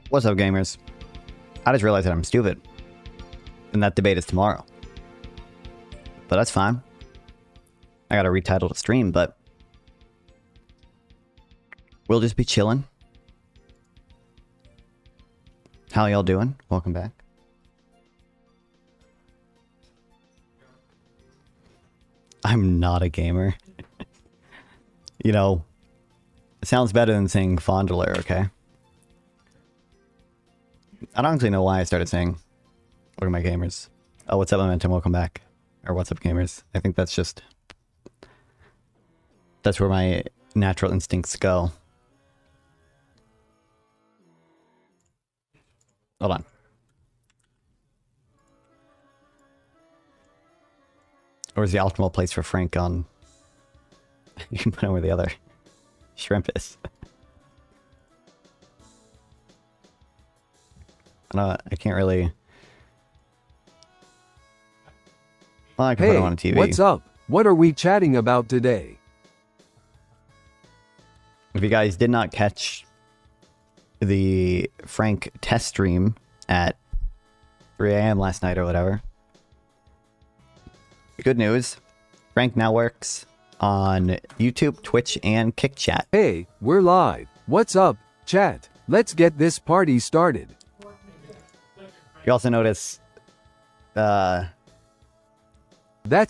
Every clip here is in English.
What's up, gamers? I just realized that I'm stupid. And that debate is tomorrow. But that's fine. I gotta retitle the stream, but we'll just be chilling. How y'all doing? Welcome back. I'm not a gamer. You know, it sounds better than saying fondler, okay? I don't actually know why I started saying, look at my gamers. Oh, what's up, Momentum? Welcome back. Or what's up, gamers? I think that's just... that's where my natural instincts go. Hold on. Where's the optimal place for Frank on... you can put him where the other shrimp is. I can't really... well, I can put him on a TV. What's up? What are we chatting about today? If you guys did not catch the Frank test stream at 3 a.m. last night or whatever, good news. Frank now works on YouTube, Twitch, and KickChat. Hey, we're live. What's up, chat? Let's get this party started. You also notice... That's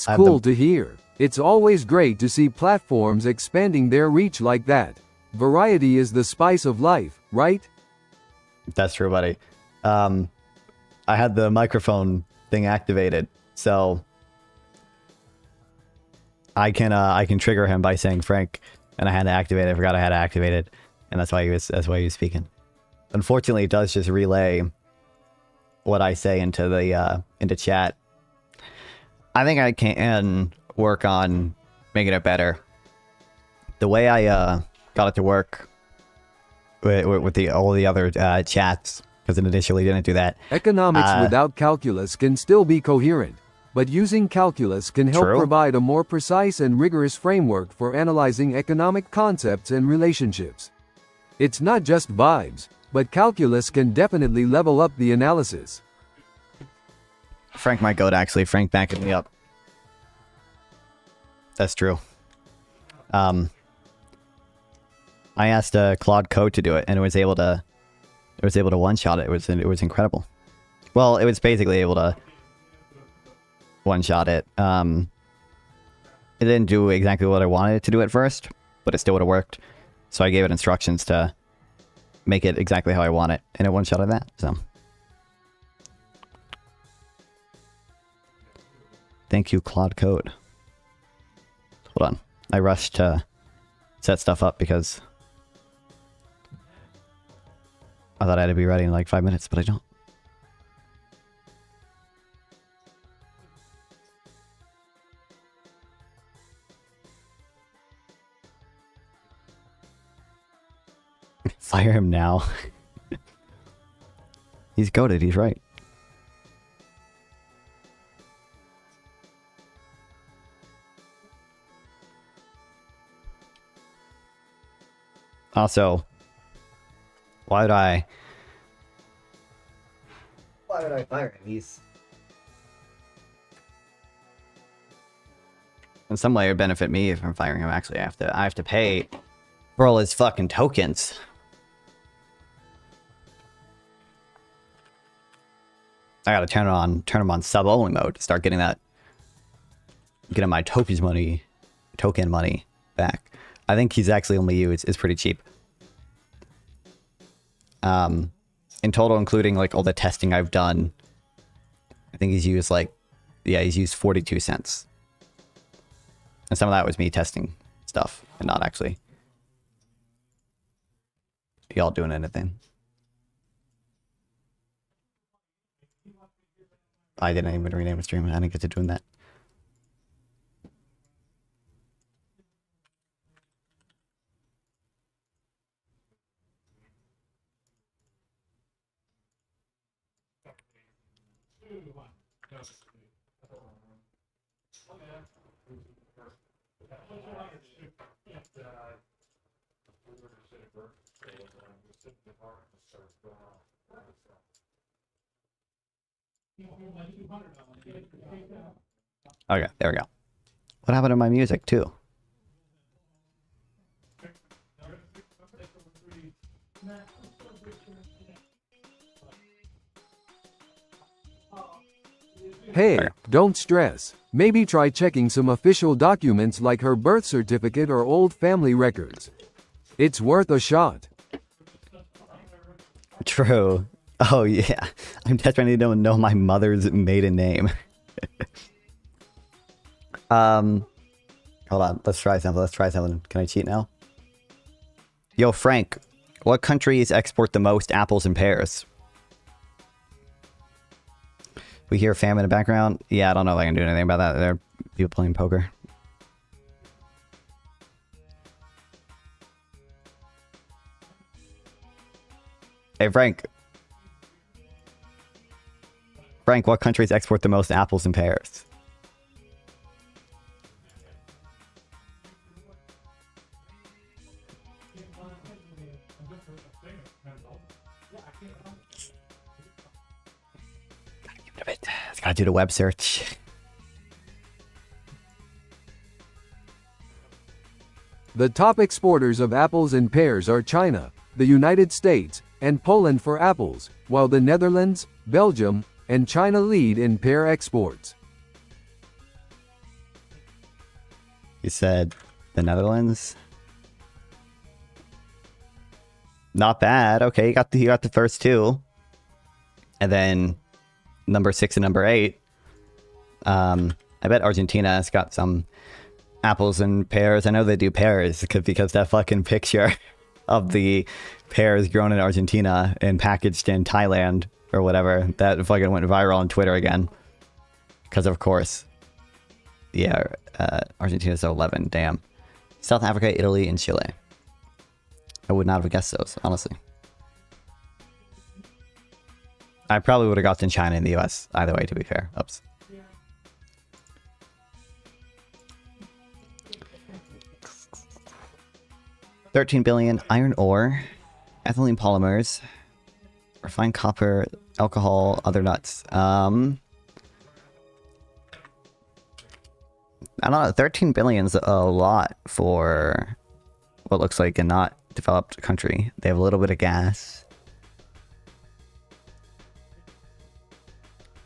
cool to hear. It's always great to see platforms expanding their reach like that. Variety is the spice of life, right? That's true, buddy. I had the microphone thing activated, so I can trigger him by saying Frank, and I had to activate it. I forgot I had to activate it, and that's why he was speaking. Unfortunately, it does just relay what I say into the into chat. I think I can work on making it better. The way I got it to work with all the other chats, because it initially didn't do that. Economics without calculus can still be coherent, but using calculus can help provide a more precise and rigorous framework for analyzing economic concepts and relationships. It's not just vibes, but calculus can definitely level up the analysis. Frank might go to actually. Frank backing me up. That's true. I asked Claude Code to do it, and it was able to one-shot it. It was incredible. Well, it was basically able to one-shot it. It didn't do exactly what I wanted it to do at first, but it still would have worked. So I gave it instructions to make it exactly how I want it, and it one-shotted that. So thank you, Claude Code. Hold on. I rushed to set stuff up because I thought I had to be ready in like 5 minutes, but I don't. Fire him now. He's goated, he's right. Also, why would I fire him? He's in some way it would benefit me if I'm firing him. Actually, I have to pay for all his fucking tokens. I gotta turn him on sub only mode to start getting my token money back. I think he's actually only used is pretty cheap. In total, including like all the testing I've done, I think he's used like, yeah, he's used 42 cents. And some of that was me testing stuff and not actually y'all doing anything. I didn't even rename a stream. I didn't get to doing that. Okay, there we go. What happened to my music, too? Hey, don't stress. Maybe try checking some official documents like her birth certificate or old family records. It's worth a shot. True. Oh, yeah. I'm desperately don't know my mother's maiden name. Hold on. Let's try something. Can I cheat now? Yo, Frank, what countries export the most apples and pears? We hear famine in the background. Yeah, I don't know if I can do anything about that. There are people playing poker. Hey, Frank. Frank, what countries export the most apples and pears? It's gotta do the web search. The top exporters of apples and pears are China, the United States, and Poland for apples, while the Netherlands, Belgium, and China lead in pear exports. You said the Netherlands? Not bad. Okay, you got the first two. And then number 6 and number 8. I bet Argentina's got some apples and pears. I know they do pears because that fucking picture of the pears grown in Argentina and packaged in Thailand or whatever, that fucking went viral on Twitter again. Because of course. Yeah, Argentina's 11. Damn. South Africa, Italy, and Chile. I would not have guessed those, honestly. I probably would have gotten China and the US either way, to be fair. Oops. $13 billion iron ore, ethylene polymers, refined copper, alcohol, other nuts. I don't know. 13 billion's a lot for what looks like a not developed country. They have a little bit of gas.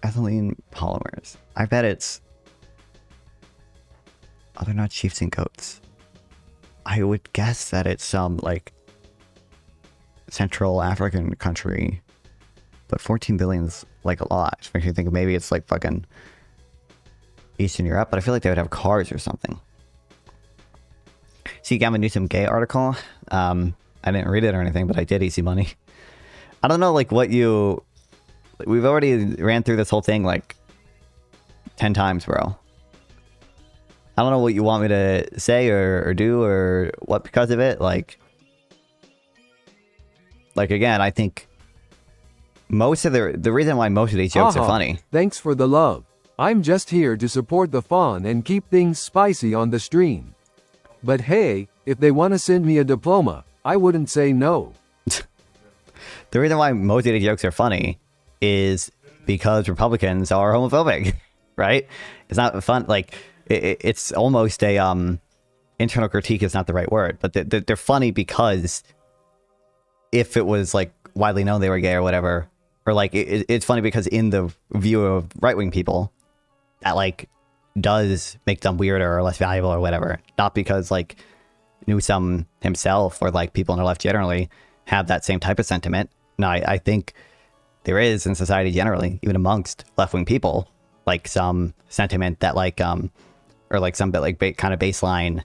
Ethylene polymers. I bet it's... Oh, they're not chiefs and goats. I would guess that it's some, like, Central African country. But 14 billion's, like, a lot. Which makes me think maybe it's, like, fucking Eastern Europe. But I feel like they would have cars or something. See, Gavin Newsom gay article. I didn't read it or anything, but I did. Easy money. I don't know, like, what you... We've already ran through this whole thing, like, 10 times, bro. I don't know what you want me to say or do or what because of it. Like, again, I think most of the reason why most of these jokes are funny. Thanks for the love. I'm just here to support the fun and keep things spicy on the stream. But hey, if they want to send me a diploma, I wouldn't say no. The reason why most of the jokes are funny is because Republicans are homophobic, right? It's not fun. Like, it's almost a internal critique is not the right word, but they're funny because if it was like widely known they were gay or whatever, or like it's funny because in the view of right-wing people, that like does make them weirder or less valuable or whatever. Not because like Newsom himself or like people on the left generally have that same type of sentiment. No, I think there is in society generally, even amongst left-wing people, like some sentiment that like or like some bit like kind of baseline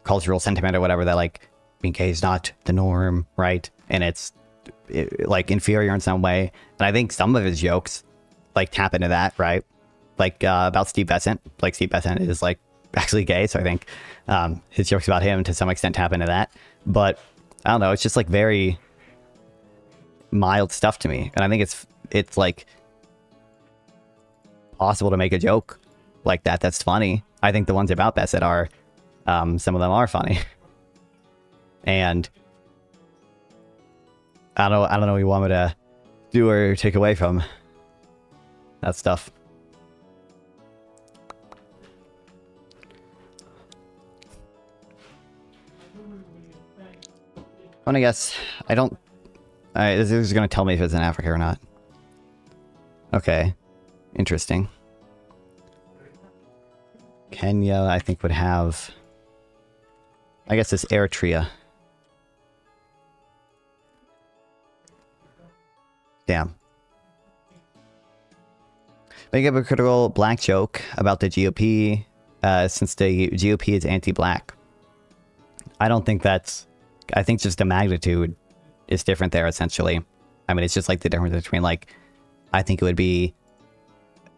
cultural sentiment or whatever that like being gay is not the norm, right? And it's like inferior in some way. And I think some of his jokes like tap into that, right? Like about Steve Besant. Like Steve Besant is like actually gay, so I think his jokes about him to some extent tap into that. But I don't know, it's just like very mild stuff to me, and I think it's like possible to make a joke like that that's funny. I think the ones about Besant are some of them are funny. And I don't know what you want me to do or take away from. that stuff. I'm gonna guess. I don't. This is gonna tell me if it's in Africa or not. Okay, interesting. Kenya, I think, would have. I guess it's Eritrea. Damn. Make up a critical black joke about the GOP, since the GOP is anti-black. I don't think that's... I think just the magnitude is different there, essentially. I mean, it's just like the difference between, like... I think it would be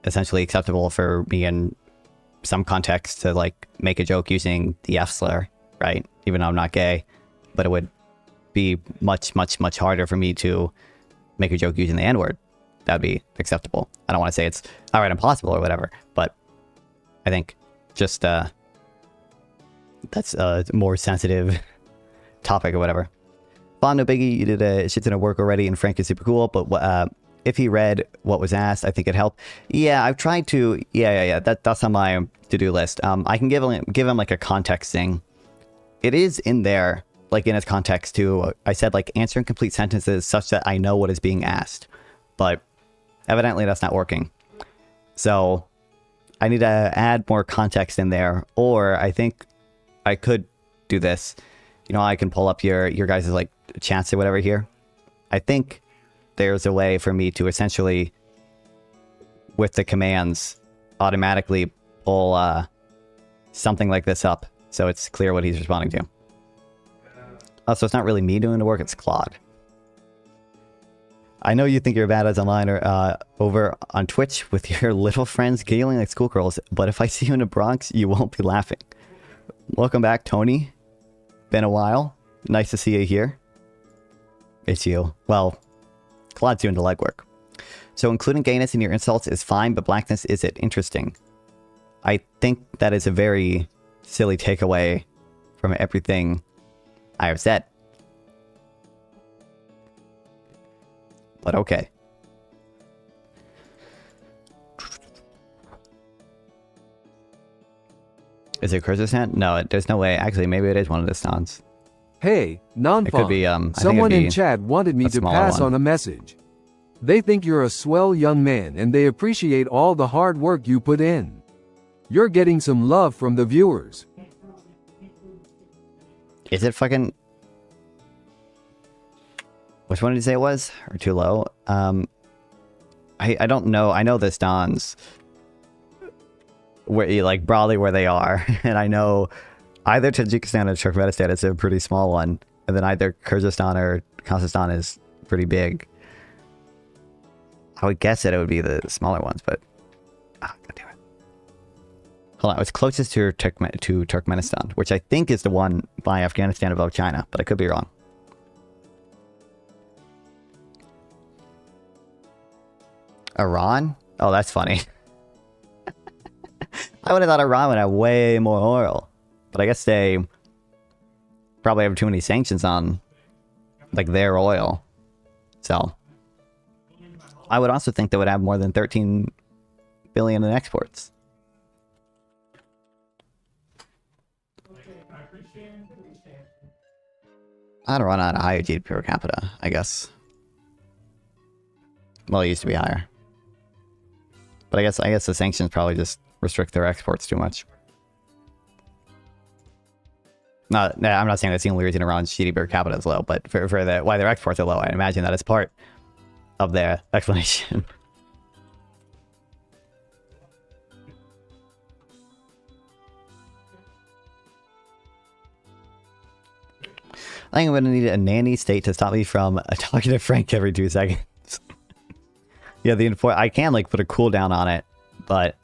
essentially acceptable for me in some context to, like, make a joke using the F slur, right? Even though I'm not gay. But it would be much, much, much harder for me to make a joke using the N-word. That would be acceptable. I don't want to say it's outright impossible or whatever, but I think just that's a more sensitive topic or whatever. Bon, no biggie, you did a shit ton of work already, and Frank is super cool, but if he read what was asked, I think it'd help. Yeah, I've tried to... Yeah. That's on my to-do list. I can give him like a context thing. It is in there, like in its context too. I said like answering complete sentences such that I know what is being asked, but evidently that's not working. So I need to add more context in there, or I think I could do this. You know, I can pull up your guys' like chats or whatever here. I think there's a way for me to essentially, with the commands, automatically pull something like this up so it's clear what he's responding to. Oh, so it's not really me doing the work, it's Claude. I know you think you're bad as a miner over on Twitch with your little friends giggling like schoolgirls, but if I see you in the Bronx, you won't be laughing. Welcome back, Tony. Been a while. Nice to see you here. It's you. Well, Claude's doing the legwork. So including gayness in your insults is fine, but blackness is it? Interesting. I think that is a very silly takeaway from everything I have said. But okay. Is it Kyrgyzstan? No, there's no way. Actually, maybe it is one of the stans. Hey, non-fun. It could be, someone in chat wanted me to pass on a message. They think you're a swell young man and they appreciate all the hard work you put in. You're getting some love from the viewers. Is it fucking... Which one did you say it was? Or too low? I don't know. I know the stans. Where, like, broadly where they are. And I know either Tajikistan or Turkmenistan is a pretty small one. And then either Kyrgyzstan or Kazakhstan is pretty big. I would guess that it would be the smaller ones, but... Ah, God damn it. Hold on, it's closest to Turkmenistan, which I think is the one by Afghanistan above China, but I could be wrong. Iran? Oh, that's funny. I would have thought Iran would have way more oil. But I guess they probably have too many sanctions on, like, their oil. So, I would also think they would have more than 13 billion in exports. I'd run on a higher GDP per capita, I guess. Well, it used to be higher. But I guess the sanctions probably just restrict their exports too much. No, I'm not saying that's the only reason Iran's GDP per capita is low, but for why their exports are low, I imagine that is part of their explanation. I think I'm going to need a nanny state to stop me from talking to Frank every 2 seconds. Yeah, I can, like, put a cooldown on it, but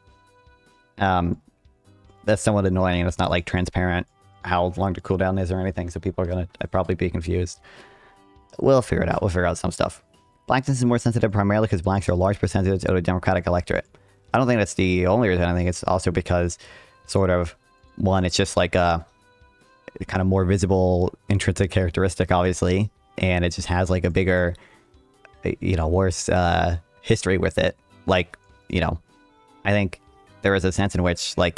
that's somewhat annoying. It's not, like, transparent how long the cooldown is or anything, so people are going to probably be confused. We'll figure it out. We'll figure out some stuff. Blackness is more sensitive primarily because blacks are a large percentage of the Democratic electorate. I don't think that's the only reason. I think it's also because, sort of, one, it's just like a kind of more visible intrinsic characteristic, obviously, and it just has, like, a bigger, you know, worse history with it. Like, you know, I think there is a sense in which like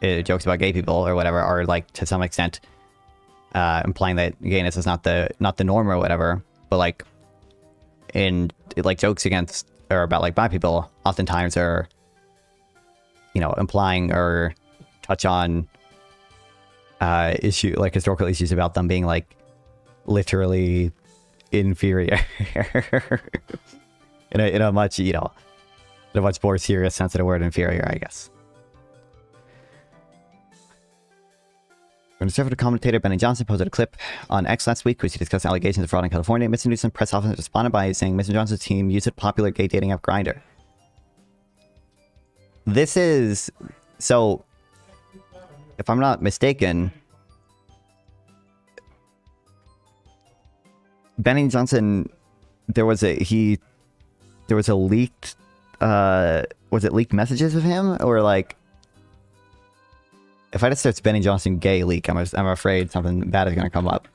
jokes about gay people or whatever are like to some extent implying that gayness is not the norm or whatever. But like in like jokes against or about like bi people oftentimes are, you know, implying or touch on historical issues about them being like literally inferior in a much, you know, in a much more serious sense of the word inferior, I guess. Conservative commentator Benny Johnson posted a clip on X last week, which he discussed allegations of fraud in California. Mr. Newsom press officer responded by saying Mr. Johnson's team used a popular gay dating app Grindr. This is... So, if I'm not mistaken, Benny Johnson, there was a leaked... was it leaked messages of him? Or like... If I just search Benny Johnson gay leak, I'm afraid something bad is going to come up.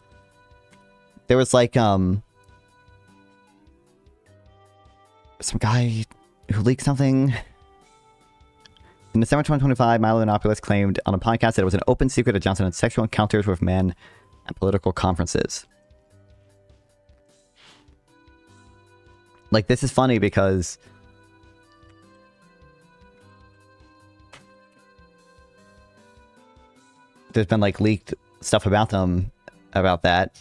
There was like, some guy who leaked something. In December 2025, Milo Yiannopoulos claimed on a podcast that it was an open secret that Johnson had sexual encounters with men at political conferences. Like, this is funny because... there's been like leaked stuff about them, about that.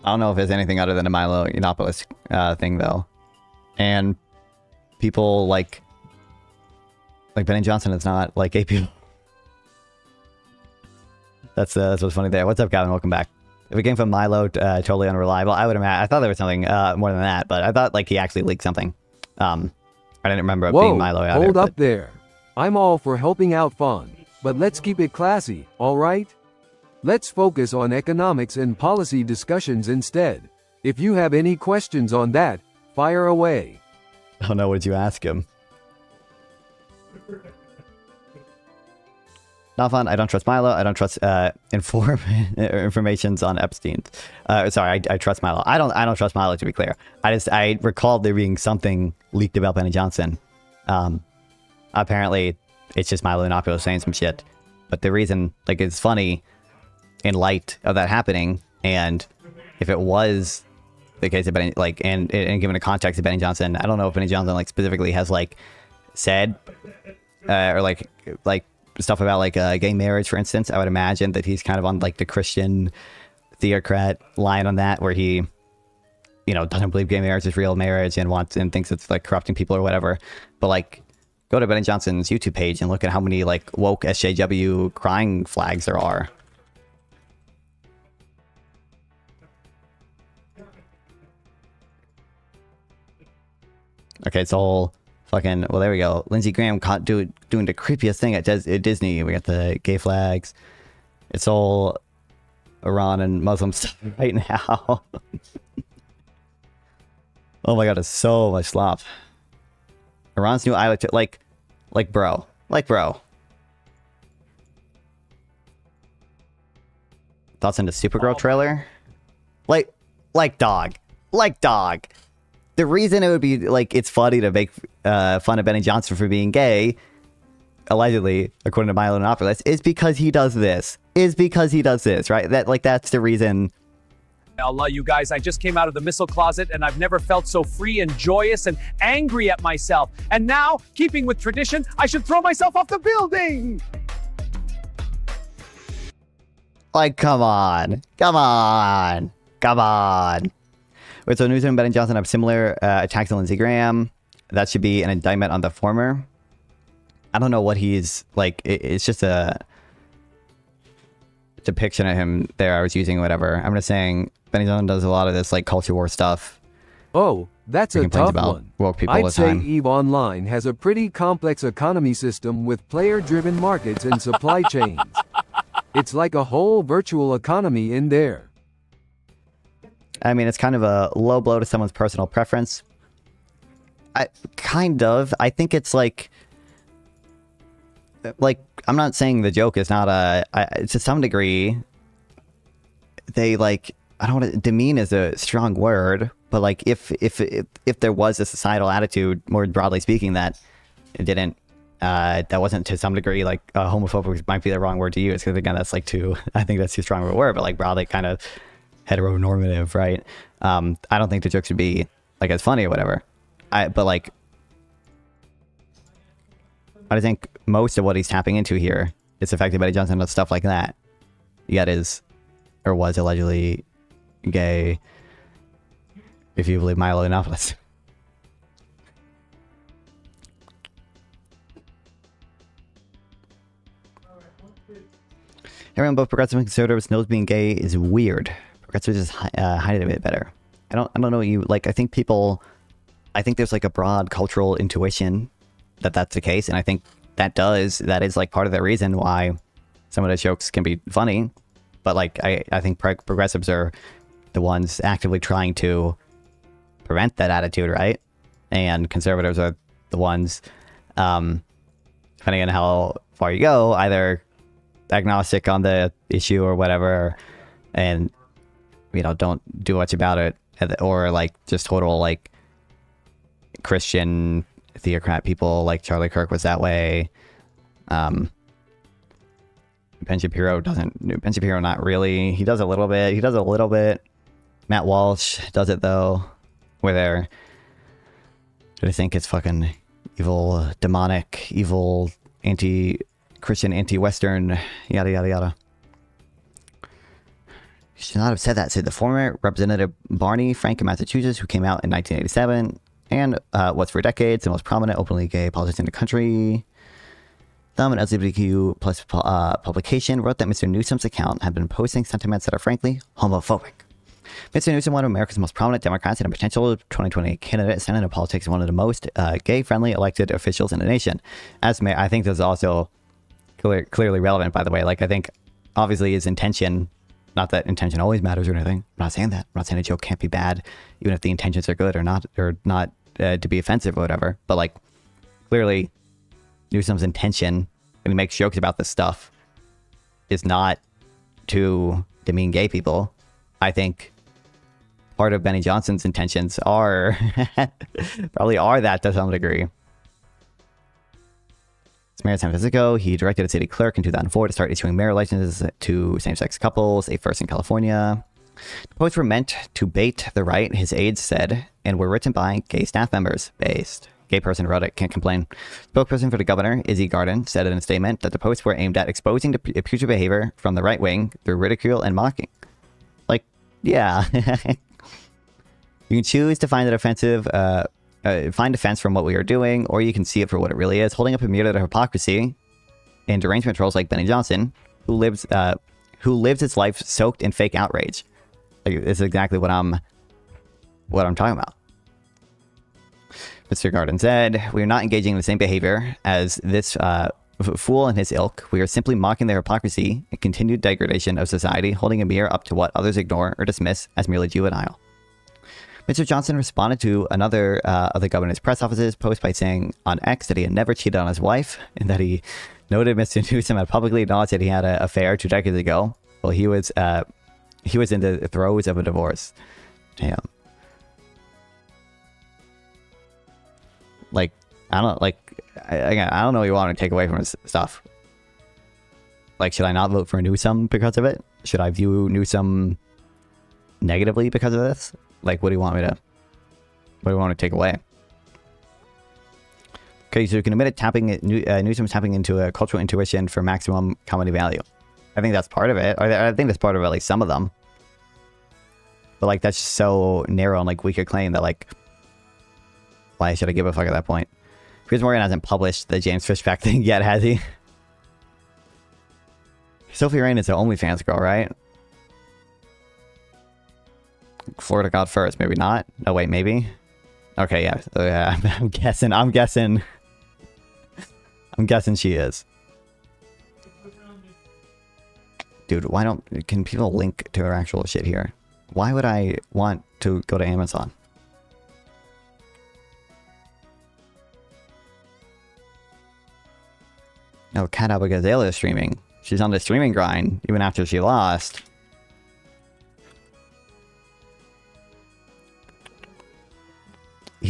I don't know if there's anything other than a Milo Yiannopoulos thing though. And people like Benny Johnson is not like gay people. That's what's funny there. What's up, Gavin? Welcome back. If it came from Milo, totally unreliable. I would imagine. I thought there was something more than that, but I thought like he actually leaked something. I didn't remember it being Milo. Hold up there. I'm all for helping out fun, but let's keep it classy, all right? Let's focus on economics and policy discussions instead. If you have any questions on that, fire away. Oh no, what did you ask him? Not fun. I don't trust Milo. I don't trust informations on Epstein. Sorry, I trust Milo. I don't trust Milo, to be clear. I recalled there being something leaked about Benny Johnson. Apparently it's just Milo Yiannopoulos saying some shit. But the reason, like, it's funny in light of that happening, and if it was the case of Benny, like, and given the context of Benny Johnson, I don't know if Benny Johnson like specifically has like said or like stuff about like gay marriage, for instance. I would imagine that he's kind of on like the Christian theocrat line on that, where he, you know, doesn't believe gay marriage is real marriage and thinks it's like corrupting people or whatever. But like, go to Benny Johnson's YouTube page and look at how many like woke SJW crying flags there are. Okay, it's all fucking... Well, there we go. Lindsey Graham caught doing the creepiest thing at Disney. We got the gay flags. It's all Iran and Muslim stuff right now. Oh my god, it's so much slop. Iran's new island... Like, bro. Thoughts on the Supergirl trailer? Like dog. The reason it would be, like, it's funny to make fun of Benny Johnson for being gay, allegedly, according to Milo Yiannopoulos, is because he does this. Right? That's the reason. Allah, you guys, I just came out of the missile closet, and I've never felt so free and joyous and angry at myself. And now, keeping with tradition, I should throw myself off the building! Like, come on. Wait, so Newsom and Benny Johnson have similar attacks on Lindsey Graham. That should be an indictment on the former. I don't know what he's like. It's just a depiction of him there I was using, whatever. I'm just saying Benny Johnson does a lot of this like culture war stuff. Oh, that's a tough one. Woke people all I'd the say time. EVE Online has a pretty complex economy system with player-driven markets and supply chains. It's like a whole virtual economy in there. I mean, it's kind of a low blow to someone's personal preference. I think it's like, I'm not saying the joke is not to some degree, they like, I don't want to, demean is a strong word, but like if there was a societal attitude, more broadly speaking, that it didn't, that wasn't to some degree like homophobic might be the wrong word to use, because again, that's like too, I think that's too strong of a word, but like broadly kind of heteronormative, right? I don't think the jokes would be like as funny or whatever. But like, I think most of what he's tapping into here is affected by Johnson and stuff like that. Yet is, or was allegedly gay, if you believe Milo Yiannopoulos. Everyone, both progressive and conservatives, knows being gay is weird. Progressives just hide it a bit better. I don't know what you like. I think there's like a broad cultural intuition that that's the case, and I think that is like part of the reason why some of the jokes can be funny. But like I think progressives are the ones actively trying to prevent that attitude, right? And conservatives are the ones, depending on how far you go, either agnostic on the issue or whatever, and don't do much about it, or like just total like Christian theocrat people, like Charlie Kirk was that way. Ben Shapiro not really. He does a little bit. Matt Walsh does it though, where I think it's fucking evil, demonic, evil, anti-Christian, anti-Western, yada yada yada. You should not have said that, said the former Representative Barney Frank of Massachusetts, who came out in 1987 and was for decades the most prominent openly gay politician in the country. An LGBTQ plus publication wrote that Mr. Newsom's account had been posting sentiments that are frankly homophobic. Mr. Newsom, one of America's most prominent Democrats and a potential 2020 candidate, Senate in politics, one of the most gay-friendly elected officials in the nation. As mayor, I think this is also clearly relevant, by the way. Like, I think obviously his intention, not that intention always matters or anything. I'm not saying that. I'm not saying a joke can't be bad, even if the intentions are good or not to be offensive or whatever. But like, clearly Newsom's intention when he makes jokes about this stuff is not to demean gay people. I think part of Benny Johnson's intentions are probably are that to some degree. As mayor of San Francisco, he directed a city clerk in 2004 to start issuing marriage licenses to same-sex couples, a first in California. The posts were meant to bait the right, his aides said, and were written by gay staff members. Based. Gay person wrote it, can't complain. Spokesperson for the governor, Izzy Garden, said in a statement that the posts were aimed at exposing the abusive behavior from the right wing through ridicule and mocking. Like, yeah. You can choose to find it offensive, find offense from what we are doing, or you can see it for what it really is, holding up a mirror to hypocrisy and derangement trolls like Benny Johnson, who lives his life soaked in fake outrage. Like, this is exactly what I'm talking about. Mr. Garden said, "We are not engaging in the same behavior as this fool and his ilk. We are simply mocking their hypocrisy and continued degradation of society, holding a mirror up to what others ignore or dismiss as merely juvenile." Mr. Johnson responded to another of the governor's press office's post by saying on X that he had never cheated on his wife, and that he noted Mr. Newsom had publicly acknowledged that he had an affair 2 decades ago. Well, he was in the throes of a divorce. Damn. Like, I don't know what you want to take away from his stuff. Like, should I not vote for Newsom because of it? Should I view Newsom negatively because of this? Like, what do you want to take away? Okay, so you can admit it, Newsom's tapping into a cultural intuition for maximum comedy value. I think that's part of it. I think that's part of at least some of them. But like, that's just so narrow and like we could claim that like, why should I give a fuck at that point? Piers Morgan hasn't published the James Fishback thing yet, has he? Sophie Rain is the OnlyFans girl, right? Florida God first, maybe not. Oh wait, maybe. Okay, yeah. I'm guessing she is. Dude, can people link to her actual shit here? Why would I want to go to Amazon? Oh, Cat Abigail is streaming. She's on the streaming grind, even after she lost.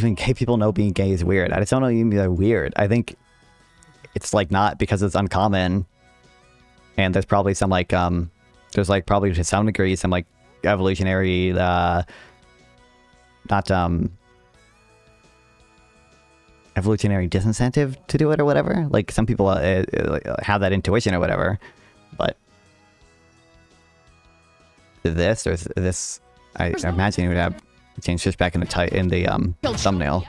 even gay people know being gay is weird. I just don't know even they're weird. I think it's like not because it's uncommon, and there's probably some like there's like probably to some degree some like evolutionary evolutionary disincentive to do it or whatever. Like some people have that intuition or whatever, but this I imagine it would have changed just back in the thumbnail.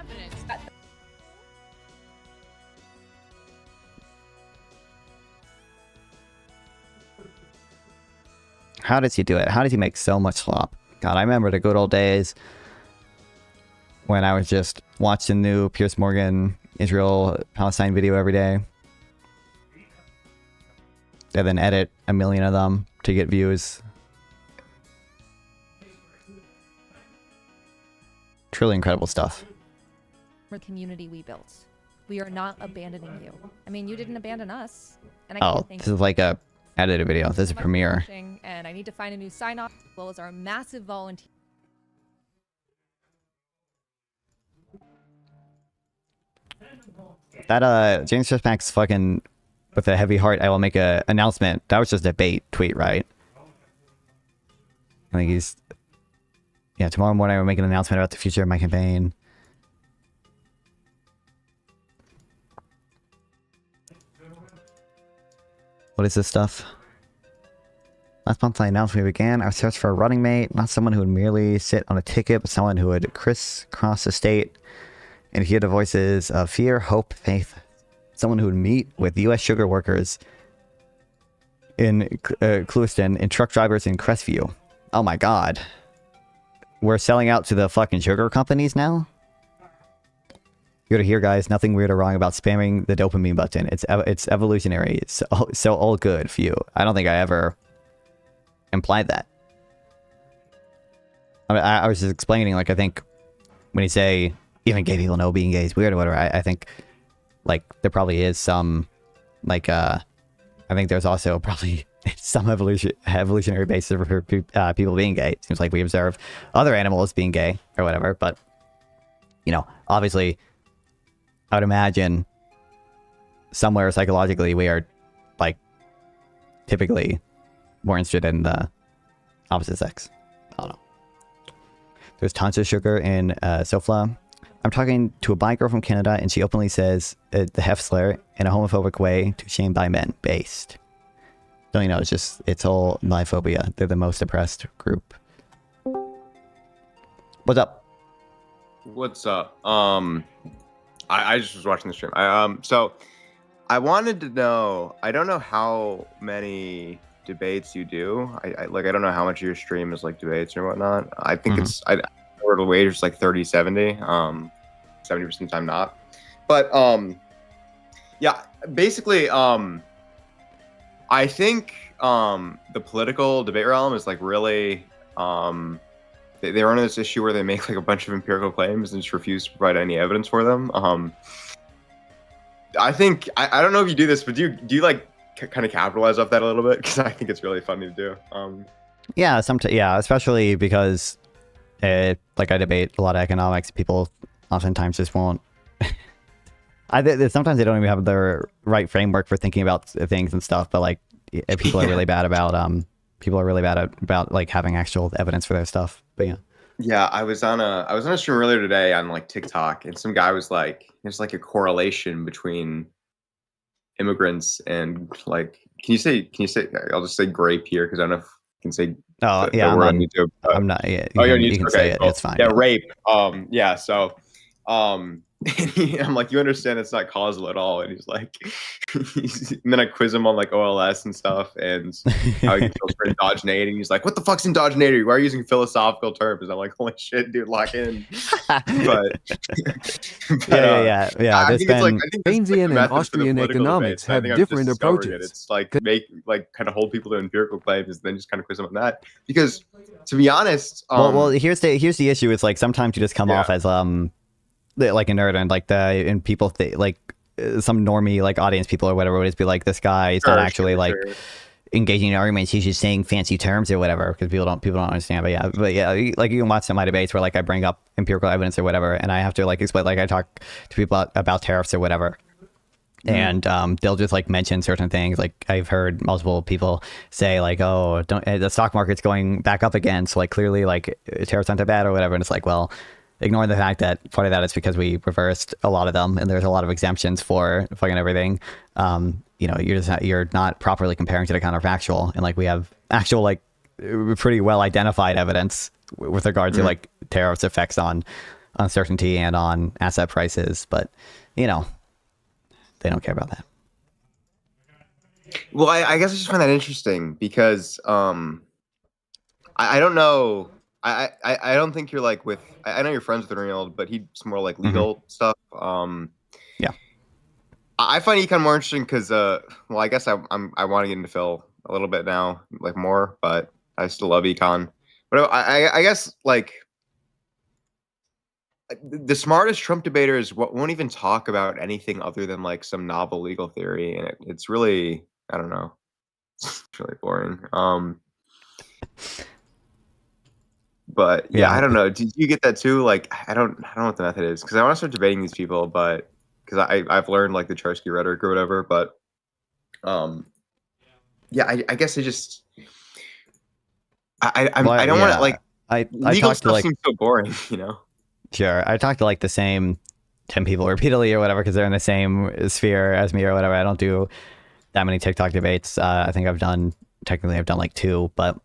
How does he do it? How does he make so much slop? God, I remember the good old days when I was just watching new Piers Morgan Israel-Palestine video every day. And then edit a million of them to get views. Truly incredible stuff. The community we built. We are not abandoning you. I mean, you didn't abandon us. And I can't thank this is like a edited video. This is a premiere. And I need to find a new sign-off as well as our massive volunteer. That James Schiffmack's fucking with a heavy heart, I will make a announcement. That was just a bait tweet, right? I think he's tomorrow morning I will make an announcement about the future of my campaign. What is this stuff? Last month I announced we began our search for a running mate, not someone who would merely sit on a ticket, but someone who would crisscross the state and hear the voices of fear, hope, faith. Someone who would meet with U.S. sugar workers in Clewiston and truck drivers in Crestview. Oh my god. We're selling out to the fucking sugar companies now? You're to hear, guys, nothing weird or wrong about spamming the dopamine button. It's evolutionary. It's so all good for you. I don't think I ever implied that. I mean, I was just explaining, like, I think when you say even gay people know being gay is weird or whatever, I think, like, there probably is some, like, I think there's also probably some evolutionary basis for people being gay. It seems like we observe other animals being gay or whatever, but, you know, obviously, I would imagine somewhere psychologically we are, like, typically more interested in the opposite sex. I don't know. There's tons of sugar in Sofla. I'm talking to a bi girl from Canada, and she openly says the Hef slur in a homophobic way to shame bi men. Based. Don't you know, it's all biphobia. They're the most oppressed group. What's up? What's up? I just was watching the stream. So I wanted to know, I don't know how many debates you do. I don't know how much of your stream is like debates or whatnot. I think it's the wage is like 30-70, 70% of the time not. But yeah, basically I think the political debate realm is like really they run into this issue where they make like a bunch of empirical claims and just refuse to provide any evidence for them. I think I don't know if you do this, but do you like kind of capitalize off that a little bit? Because I think it's really funny to do. Yeah, especially because like I debate a lot of economics. People oftentimes just won't. Sometimes they don't even have the right framework for thinking about things and stuff. But like, people are really bad about like having actual evidence for their stuff. But yeah. Yeah, I was on a stream earlier today on like TikTok, and some guy was like, "There's like a correlation between immigrants and like." Can you say? I'll just say grape here because I don't know if you can say. Oh the yeah, word on YouTube. I'm not. Yeah, you can okay, say it. cool. It's fine. Yeah, rape. Yeah. So, I'm like, you understand it's not causal at all, and he's like, and then I quiz him on like OLS and stuff, and how he feels for endogenating. He's like, what the fuck's endogenating? Why are you using philosophical terms? And I'm like, holy shit, dude, lock in. but yeah. I think it's like Keynesian and Austrian economics have different approaches. It's like make like kind of hold people to empirical claims, and then just kind of quiz them on that. Because to be honest, well, here's the issue. It's like sometimes you just come off as like a nerd, and like and people like some normie like audience people or whatever would just be like, this guy is not actually like engaging in arguments. He's just saying fancy terms or whatever because people don't understand. But yeah, like you can watch some of my debates where like I bring up empirical evidence or whatever, and I have to like explain, like I talk to people about tariffs or whatever. And they'll just like mention certain things. Like I've heard multiple people say like, "Oh, don't the stock market's going back up again." So like clearly like tariffs aren't that bad or whatever. And it's like, well, ignoring the fact that part of that is because we reversed a lot of them, and there's a lot of exemptions for fucking everything. You know, you're not properly comparing to the counterfactual, and like we have actual like pretty well identified evidence with regard to like tariffs effects on uncertainty and on asset prices. But you know, they don't care about that. Well, I guess I just find that interesting because I don't know. I don't think you're like with. I know you're friends with Renald, but he's more like legal stuff. Yeah. I find econ more interesting because well, I guess I want to get into Phil a little bit now, like more, but I still love econ. But I guess like the smartest Trump debaters won't even talk about anything other than like some novel legal theory, and it's really, I don't know, it's really boring. But yeah, I don't know. Did you get that too? Like, I don't know what the method is because I want to start debating these people, but because I've learned like the Charsky rhetoric or whatever. But yeah, I guess I just I don't want to like legal stuff seems so boring, you know. Sure. I talked to like the same 10 people repeatedly or whatever because they're in the same sphere as me or whatever. I don't do that many TikTok debates. I think I've done like 2, but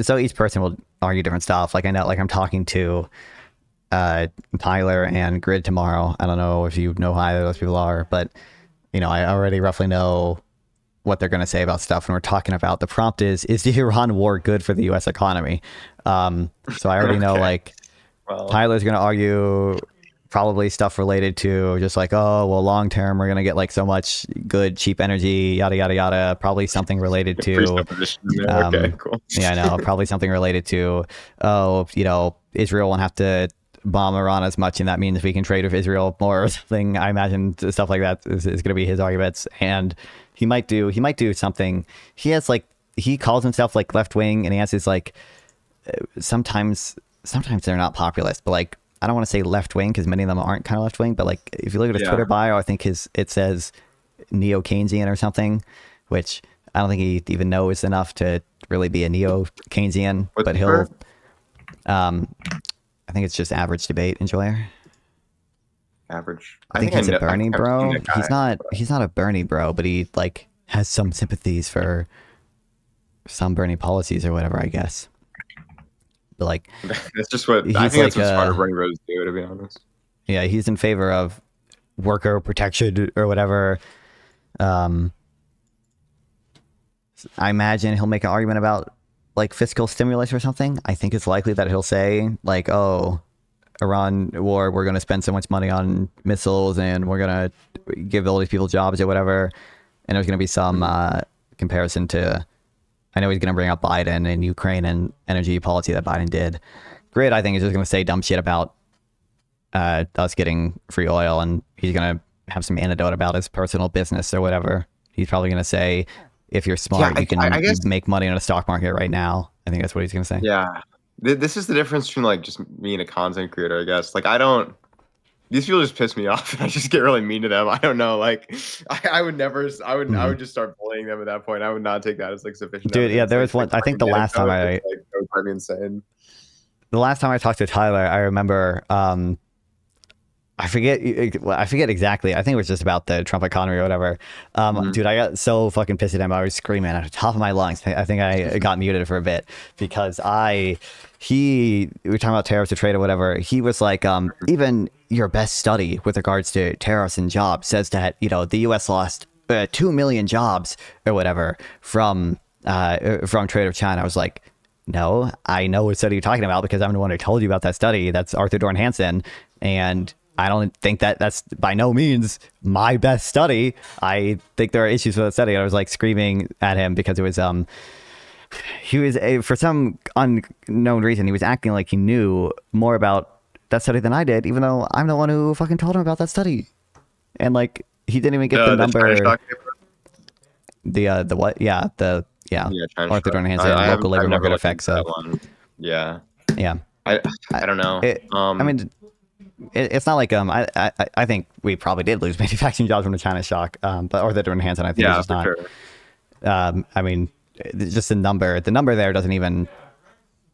so each person will argue different stuff. Like I know, like I'm talking to Tyler and Grid tomorrow. I don't know if you know who either of those people are, but you know, I already roughly know what they're going to say about stuff. And we're talking about the prompt is the Iran war good for the U.S. economy? So I already know like Tyler's going to argue probably stuff related to just like, oh, well, long term, we're going to get like so much good, cheap energy, yada, yada, yada. Probably something related to, okay, cool. Yeah, I know. Probably something related to, oh, you know, Israel won't have to bomb Iran as much, and that means we can trade with Israel more or something. I imagine stuff like that is going to be his arguments. And he might do something. He calls himself like left wing, and he answers like, sometimes they're not populist, but like, I don't want to say left wing because many of them aren't kind of left wing, but like if you look at his Twitter bio, I think it says neo Keynesian or something, which I don't think he even knows enough to really be a neo Keynesian. But he'll, I think it's just average debate enjoyer. Average. I think he's a Bernie bro. He's not a Bernie bro, but he like has some sympathies for some Bernie policies or whatever, I guess. But like that's just what I think that's what smarter Bernie bros do, to be honest. Yeah, he's in favor of worker protection or whatever. I imagine he'll make an argument about like fiscal stimulus or something. I think it's likely that he'll say like, oh, Iran war, we're going to spend so much money on missiles and we're going to give all these people jobs or whatever. And there's going to be some comparison to, I know he's going to bring up Biden and Ukraine and energy policy that Biden did. Grid, I think, is just going to say dumb shit about us getting free oil, and he's going to have some anecdote about his personal business or whatever. He's probably going to say, if you're smart, you can make money on the stock market right now. I think that's what he's going to say. Yeah. This is the difference between like just me and a content creator, I guess. Like these people just piss me off and I just get really mean to them. I don't know. Like I would just start bullying them at that point. I would not take that as like sufficient. Dude, yeah, there was one. I think the last time that was probably insane. The last time I talked to Tyler, I remember, I forget exactly. I think it was just about the Trump economy or whatever. Dude, I got so fucking pissed at him. I was screaming at the top of my lungs. I think I got muted for a bit because we were talking about tariffs or trade or whatever. He was like, even your best study with regards to tariffs and jobs says that, you know, the U.S. lost 2 million jobs or whatever from trade with China. I was like, no, I know what study you're talking about because I'm the one who told you about that study. That's Arthur Dorn Hansen. And I don't think that's by no means my best study. I think there are issues with that study. I was like screaming at him because it was, he was for some unknown reason, he was acting like he knew more about that study than I did, even though I'm the one who fucking told him about that study. And like, he didn't even get the number. The what? Yeah, China Arthur shock. Dornan Hansen and local labor I've never market looked effects. into that So one. Yeah, yeah, I don't know. I mean, it's not like I think we probably did lose manufacturing jobs from the China shock, but Arthur Dornan Hansen I think is just for not. sure. I mean, just the number there doesn't even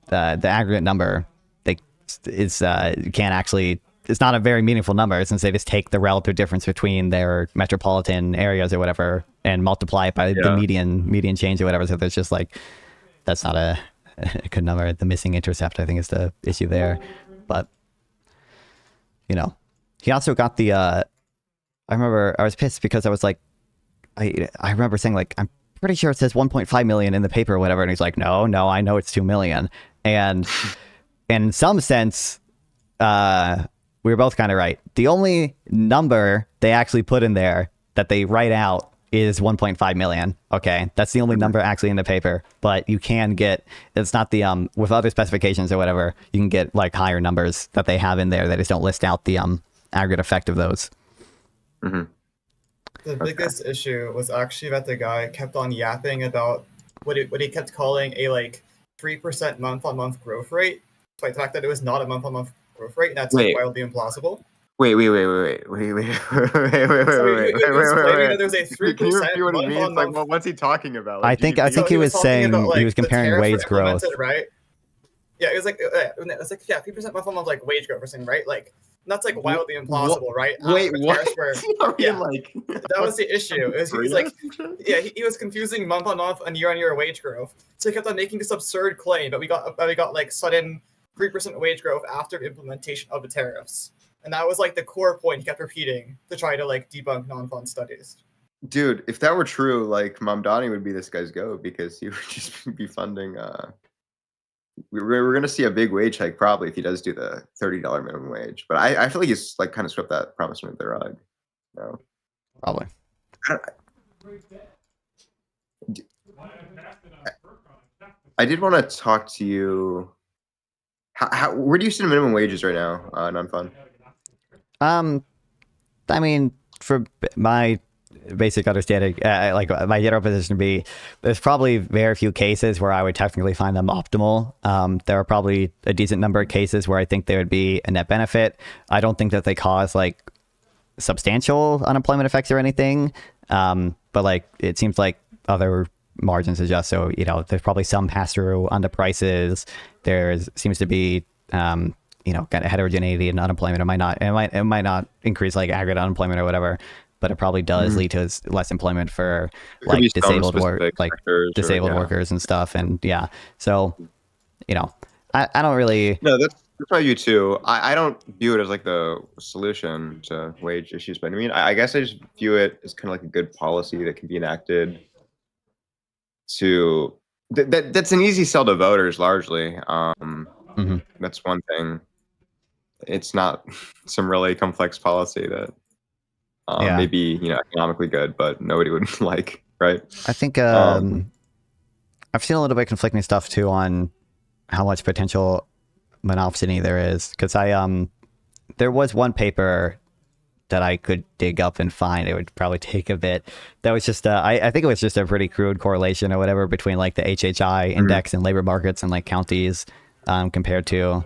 the aggregate number. Can't actually. It's not a very meaningful number since they just take the relative difference between their metropolitan areas or whatever and multiply it by the median change or whatever. So there's just like, that's not a good number. The missing intercept, I think, is the issue there. But, you know, he also got the, I remember I was pissed because I was like, I remember saying like, I'm pretty sure it says 1.5 million in the paper or whatever. And he's like, no, I know it's 2 million. And in some sense, we were both kind of right. The only number they actually put in there that they write out is 1.5 million. Okay. That's the only number actually in the paper, but you can get, it's not the, with other specifications or whatever, you can get like higher numbers that they have in there. They just don't list out the, aggregate effect of those. Mm-hmm. The biggest issue was actually that the guy kept on yapping about what he kept calling a like 3% month-on-month growth rate, despite the fact that it was not a month-on-month growth rate, and that's wildly implausible. Wait. So he was claiming that there's a 3% Can you repeat what he means? Like, month-on-month. well, what's he talking about? I think he was saying he was comparing wage growth. Right? Yeah, it was like 3% month-on-month like wage growth or something, right? Like that's like wildly implausible, right? Wait, what? Yeah, that was the issue. He's like, he was confusing month-on-month and year-on-year wage growth. So he kept on making this absurd claim, but we got like sudden 3% wage growth after implementation of the tariffs. And that was like the core point he kept repeating to try to like debunk non-fund studies. Dude, if that were true, like Mamdani would be this guy's go because he would just be funding. We're gonna see a big wage hike probably if he does do the $30 minimum wage. But I feel like he's like kind of swept that promise under the rug. No, probably. I did want to talk to you. Where do you see the minimum wages right now, non-fund? I mean, for my basic understanding, like my general position would be, there's probably very few cases where I would technically find them optimal. There are probably a decent number of cases where I think there would be a net benefit. I don't think that they cause like substantial unemployment effects or anything. But like, it seems like other margins adjust. So, you know, there's probably some pass through on the prices. Seems to be, you know, kind of heterogeneity in unemployment. It might not increase like aggregate unemployment or whatever, but it probably does lead to less employment for like disabled workers and stuff. And yeah, so, you know, I don't really. No, that's my view too. I don't view it as like the solution to wage issues, but I mean, I guess I just view it as kind of like a good policy that can be enacted to that's an easy sell to voters largely. That's one thing. It's not some really complex policy that may be, you know, economically good, but nobody would like, right? I think I've seen a little bit of conflicting stuff too on how much potential monopsony there is, because there was one paper that I could dig up and find. It would probably take a bit. That was just I think it was just a pretty crude correlation or whatever between like the HHI index and labor markets and like counties compared to.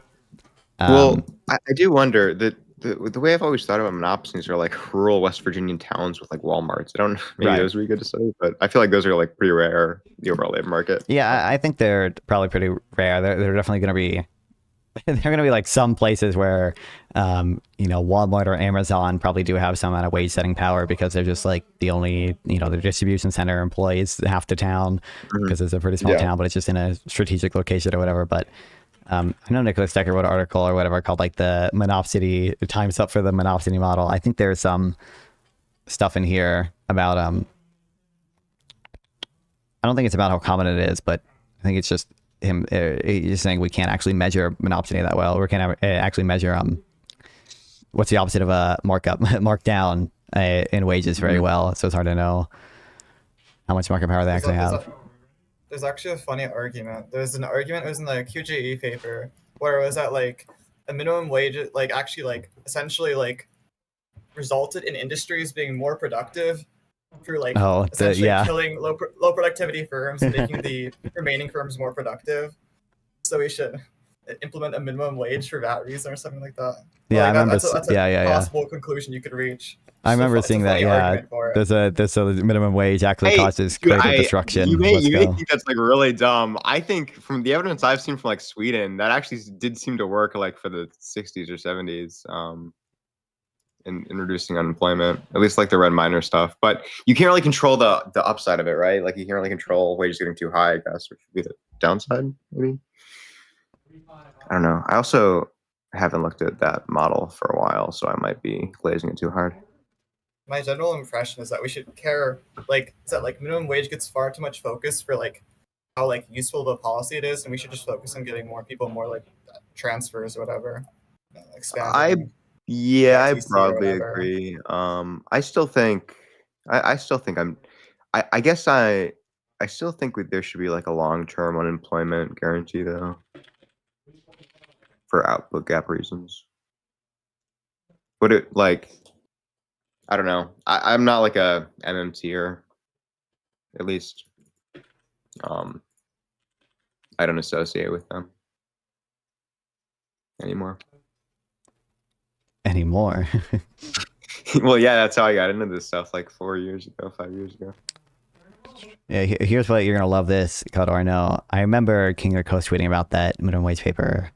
Well, I do wonder that the way I've always thought about monopsonies are like rural West Virginian towns with like Walmarts. I don't know, maybe those would be good to study, but I feel like those are like pretty rare in the overall labor market. Yeah, I think they're probably pretty rare. They're definitely going to be. There are going to be like some places where, you know, Walmart or Amazon probably do have some amount of wage setting power because they're just like the only, you know, their distribution center employs half the town because it's a pretty small town, but it's just in a strategic location or whatever. But I know Nicholas Decker wrote an article or whatever called like the Monopsony, Time's Up for the Monopsony model. I think there's some stuff in here about, I don't think it's about how common it is, but I think it's just him he's saying we can't actually measure monopsony that well. We can't actually measure what's the opposite of a markdown in wages very well. So it's hard to know how much market power they actually have. There's actually a funny argument. There's an argument, it was in the QJE paper, where it was that like a minimum wage, like actually like essentially like resulted in industries being more productive through like Oh, essentially yeah. killing low productivity firms and making the remaining firms more productive. So we should implement a minimum wage for that reason or something like that. Yeah, I Like, remember. that's a possible conclusion you could reach. I remember It's a seeing that. funny Yeah, argument for it. there's a minimum wage actually Hey, causes dude, creative destruction. You may Let's go. think that's like really dumb. I think from the evidence I've seen from like Sweden, that actually did seem to work like for the 60s or 70s. In reducing unemployment, at least like the red miner stuff. But you can't really control the upside of it, right? Like you can't really control wages getting too high, I guess, which would be the downside, maybe. I don't know. I also haven't looked at that model for a while, so I might be glazing it too hard. My general impression is that we should care, like, is that like minimum wage gets far too much focus for like how like useful the policy it is, and we should just focus on getting more people more like transfers or whatever. Expanding. Yeah, I FTC or broadly whatever. agree. I still think I still think I guess I still think there should be like a long-term unemployment guarantee though for output gap reasons. Would it like I don't know. I'm not like a MMTer, at least. I don't associate with them anymore. Well, yeah, that's how I got into this stuff like 4 years ago, 5 years ago. Yeah, here's what you're gonna love this, Kodor. I know. I remember King or Coast tweeting about that minimum wage paper.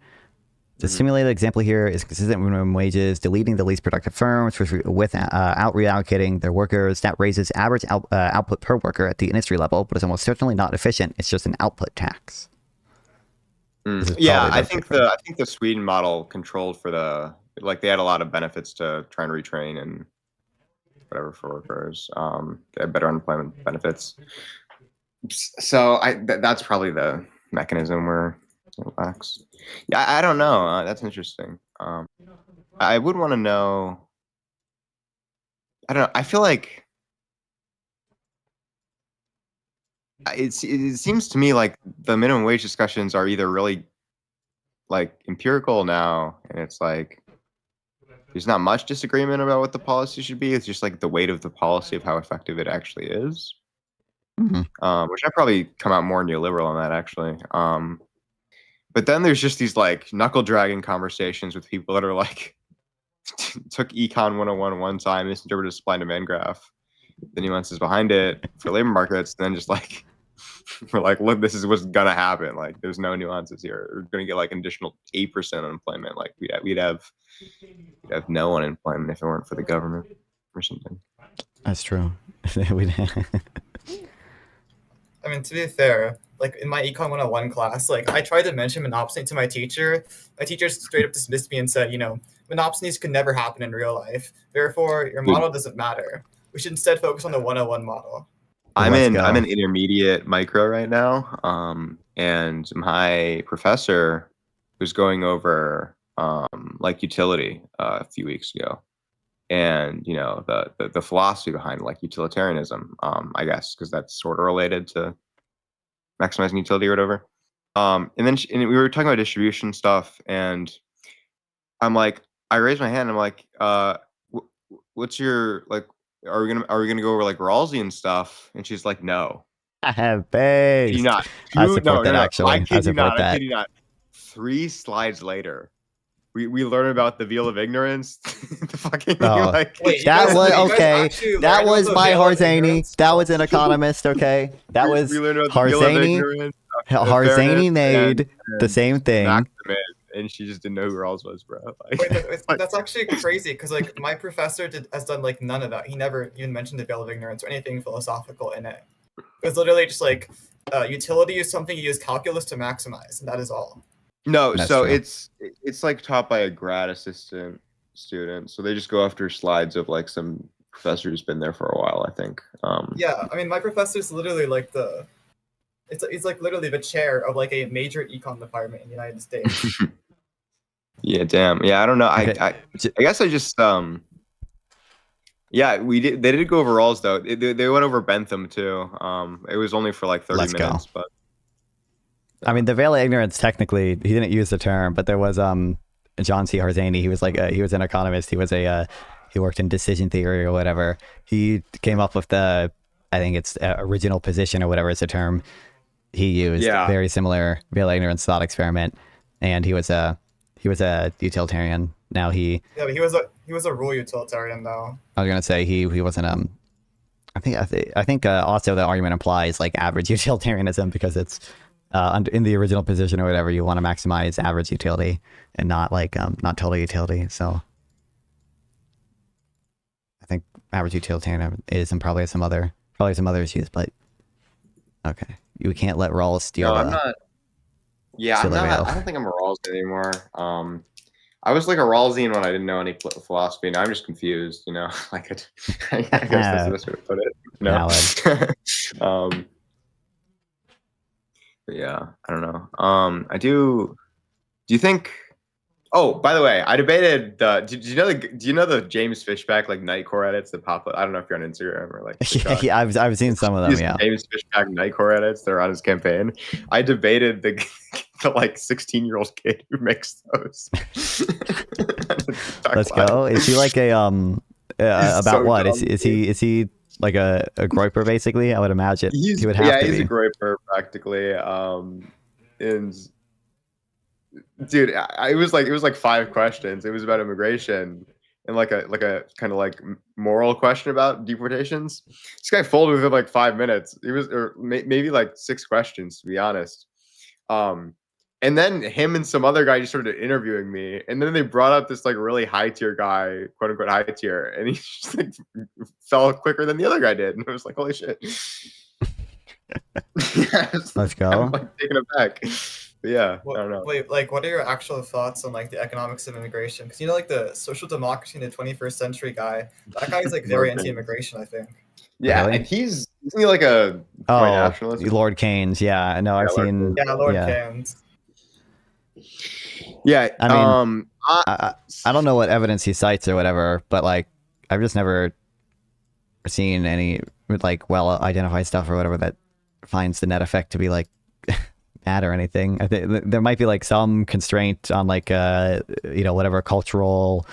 The simulated example here is consistent minimum wages, deleting the least productive firms without reallocating their workers. That raises average output per worker at the industry level, but is almost certainly not efficient. It's just an output tax. Yeah, I think the Sweden model controlled for the like they had a lot of benefits to try and retrain and whatever for workers. They had better unemployment benefits. So that's probably the mechanism where it lacks. Yeah, I don't know. That's interesting. I would want to know. I don't know. I feel like it seems to me like the minimum wage discussions are either really like empirical now, and it's like there's not much disagreement about what the policy should be. It's just like the weight of the policy of how effective it actually is. Which I probably come out more neoliberal on that actually. But then there's just these like knuckle dragging conversations with people that are like took econ 101 one time, misinterpreted supply and demand graph, the nuances behind it for labor markets, and then just like we're like, look, this is what's gonna happen. Like, there's no nuances here. We're gonna get like an additional 8% unemployment. Like we'd have no unemployment if it weren't for the government or something. That's true. I mean, to be fair, like in my econ 101 class, like I tried to mention monopsony to my teacher. My teacher straight up dismissed me and said, you know, monopsonies could never happen in real life. Therefore, your model doesn't matter. We should instead focus on the 101 model. I'm in intermediate micro right now. And my professor was going over like utility a few weeks ago. And you know the philosophy behind like utilitarianism, I guess, because that's sort of related to maximizing utility or whatever. And then we were talking about distribution stuff, and I'm like, I raised my hand. I'm like, what's your like? Are we gonna go over like Rawlsian stuff? And she's like, no. I have base. Kid you not. I support that actually. I kid you not. 3 slides later. We learn about the veil of ignorance. The fucking like wait, that was okay. That was by Harzani. That was an economist. Okay, that was Harzani. Harzani made the same thing. And she just didn't know who Rawls was, bro. Like, wait, that's actually crazy because like my professor has done like none of that. He never even mentioned the veil of ignorance or anything philosophical in it. It's literally just like utility is something you use calculus to maximize, and that is all. No, That's so true. it's like taught by a grad assistant student. So they just go after slides of like some professor who's been there for a while, I think. Yeah, I mean my professor's literally like it's like literally the chair of like a major econ department in the United States. Yeah, damn. Yeah, I don't know. Okay. I guess I just yeah, they did go over Rawls though. They went over Bentham too. It was only for like 30 minutes, but I mean, the veil of ignorance, technically, he didn't use the term, but there was John C. Harzani. He was like he was an economist. He was a he worked in decision theory or whatever. He came up with the, I think it's original position or whatever is the term he used. Yeah. Very similar real ignorance thought experiment, and he was a utilitarian. Now Yeah, but he was a rule utilitarian though. I was gonna say he wasn't I think also the argument implies like average utilitarianism, because it's in the original position or whatever, you want to maximize average utility and not like not total utility. So I think average utilitarianism is, and probably some other issues, but okay, you can't let Rawls steal. No, I'm not. Yeah, I'm not. I don't think I'm a Rawls anymore. I was like a Rawlsian when I didn't know any philosophy. Now I'm just confused, you know. Like, I guess that's the best way to put it. No. But yeah, I don't know. I do. Do you think? Oh, by the way, I debated the. Do you know the James Fishback like Nightcore edits that pop up? I don't know if you're on Instagram or like. Yeah, I've seen some of them. Yeah. James Fishback Nightcore edits. They're on his campaign. I debated the like 16-year-old kid who makes those. Let's go. Is he like a about so what? dumb, Is he like a groiper basically? I would imagine he would have to be. He's a groiper practically. And dude, it was like 5 questions. It was about immigration and like a kind of like moral question about deportations. This guy folded within like 5 minutes. It was or maybe like 6 questions to be honest. And then him and some other guy just started interviewing me, and then they brought up this like really high tier guy, quote unquote high tier, and he just like fell quicker than the other guy did, and I was like, holy shit. Let's go. I'm like taken aback. But yeah, I don't know. Wait, like, what are your actual thoughts on like the economics of immigration? Because you know, like the social democracy in the 21st century guy, that guy is like very anti-immigration, I think. Yeah, Really? and isn't he like a white nationalist? Lord Keynes. Yeah, I know. I've seen. Yeah, Lord Keynes. Yeah, I mean, I don't know what evidence he cites or whatever, but like I've just never seen any like well identified stuff or whatever that finds the net effect to be like bad or anything. I think there might be like some constraint on like whatever cultural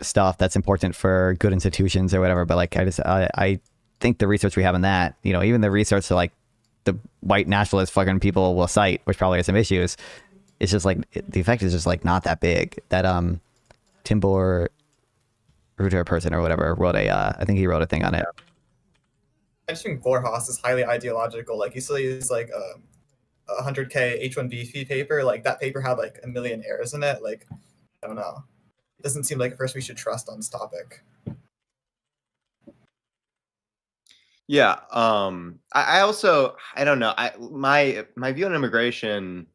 stuff that's important for good institutions or whatever, but like I think the research we have in that, even the research that like the white nationalist fucking people will cite, which probably has some issues, it's just like the effect is just like not that big. That Timbor Reuter person or whatever wrote I think he wrote a thing on it. I just think Borjas is highly ideological. Like, you still use like a 100K H1B fee paper. Like, that paper had like 1 million errors in it. Like, I don't know. It doesn't seem like a person we should trust on this topic. Yeah. I also, I don't know. My view on immigration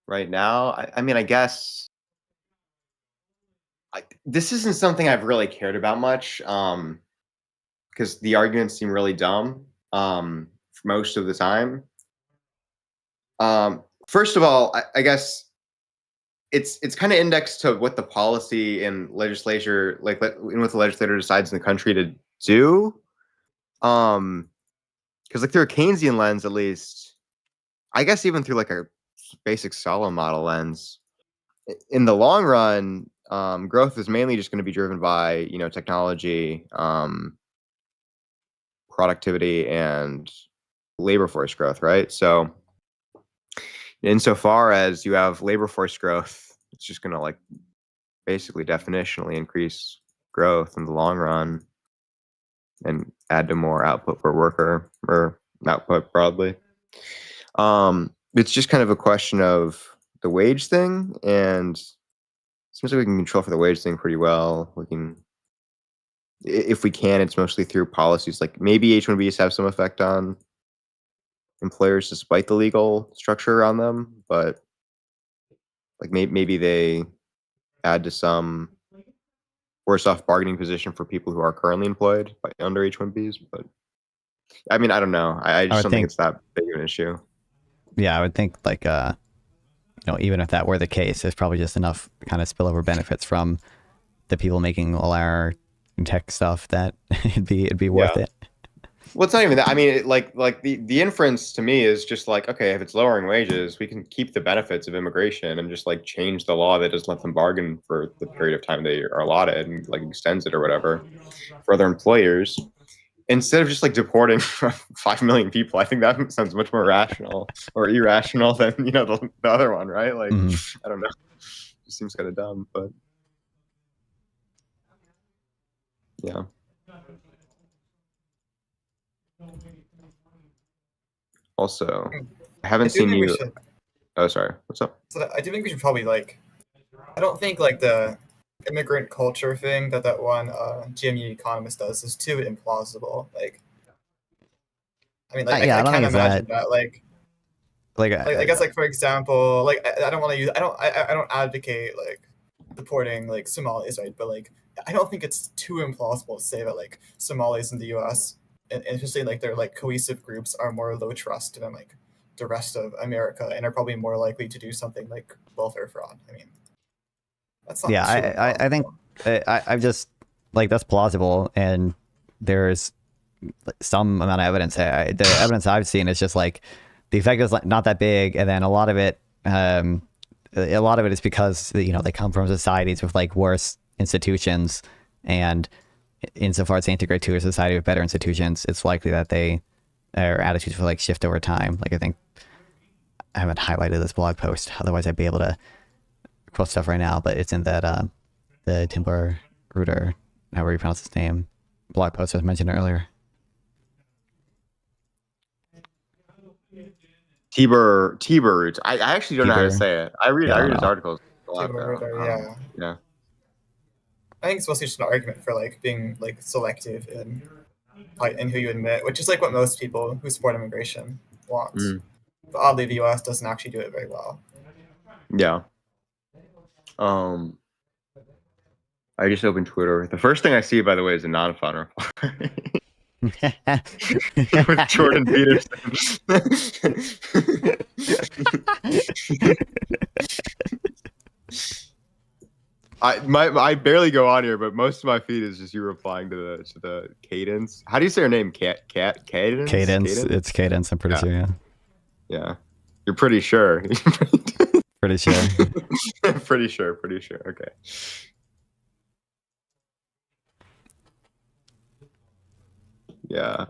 right now, I mean, I guess this isn't something I've really cared about much, because the arguments seem really dumb for most of the time. First of all, I guess it's kind of indexed to what the policy and legislature, like what the legislator decides in the country to do. Because like through a Keynesian lens, at least, I guess even through like a basic Sala model lens, in the long run, growth is mainly just going to be driven by technology, productivity, and labor force growth, right? So insofar as you have labor force growth, it's just going to like basically definitionally increase growth in the long run and add to more output per worker or output broadly. It's just kind of a question of the wage thing, and it seems like we can control for the wage thing pretty well. We can, if we can, it's mostly through policies. Like maybe H-1Bs have some effect on employers despite the legal structure around them, but like maybe they add to some worse off bargaining position for people who are currently employed by under H-1Bs. But I mean, I don't know. I just don't think it's that big of an issue. Yeah, I would think like even if that were the case, there's probably just enough kind of spillover benefits from the people making all our tech stuff that it'd be worth it. Well, it's not even that. I mean, like the inference to me is just like, okay, if it's lowering wages, we can keep the benefits of immigration and just like change the law that doesn't let them bargain for the period of time they are allotted and like extends it or whatever for other employers. Instead of just like deporting 5 million people, I think that sounds much more rational or irrational than, you know, the other one, right? Like, I don't know. It seems kind of dumb, but yeah. Also, I haven't seen you. Oh, sorry. What's up? So I do think we should probably like. I don't think like the immigrant culture thing that one GMU economist does is too implausible. Like, I mean, like yeah, I don't can't think it's imagine that. Like I guess like for example, like I don't want to use I don't advocate like deporting like Somalis, right? But like I don't think it's too implausible to say that like Somalis in the U.S. and especially like their like cohesive groups are more low trust than like the rest of America and are probably more likely to do something like welfare fraud. I mean, that's not. Yeah, I think I'm just like that's plausible, and there's some amount of evidence. The evidence I've seen is just like the effect is like not that big, and then a lot of it is because you know they come from societies with like worse institutions, and insofar as they integrate to a society with better institutions, it's likely that their attitudes will like shift over time. Like I think I haven't highlighted this blog post, otherwise I'd be able to quote stuff right now, but it's in that the Timber Rooter, however you pronounce his name, blog post I was mentioned earlier. Tiber Roots. I actually don't know how to say it. I read his articles a lot. Yeah. I think it's mostly just an argument for like being like selective in who you admit, which is like what most people who support immigration want. But oddly, the U.S. doesn't actually do it very well. Yeah. I just opened Twitter. The first thing I see, by the way, is a non-fun reply. With Jordan Peterson. I barely go on here, but most of my feed is just you replying to the cadence. How do you say her name? Cadence? Cadence. It's Cadence. I'm pretty sure. Yeah. Yeah. You're pretty sure. Pretty sure. Pretty sure. Okay. Yeah.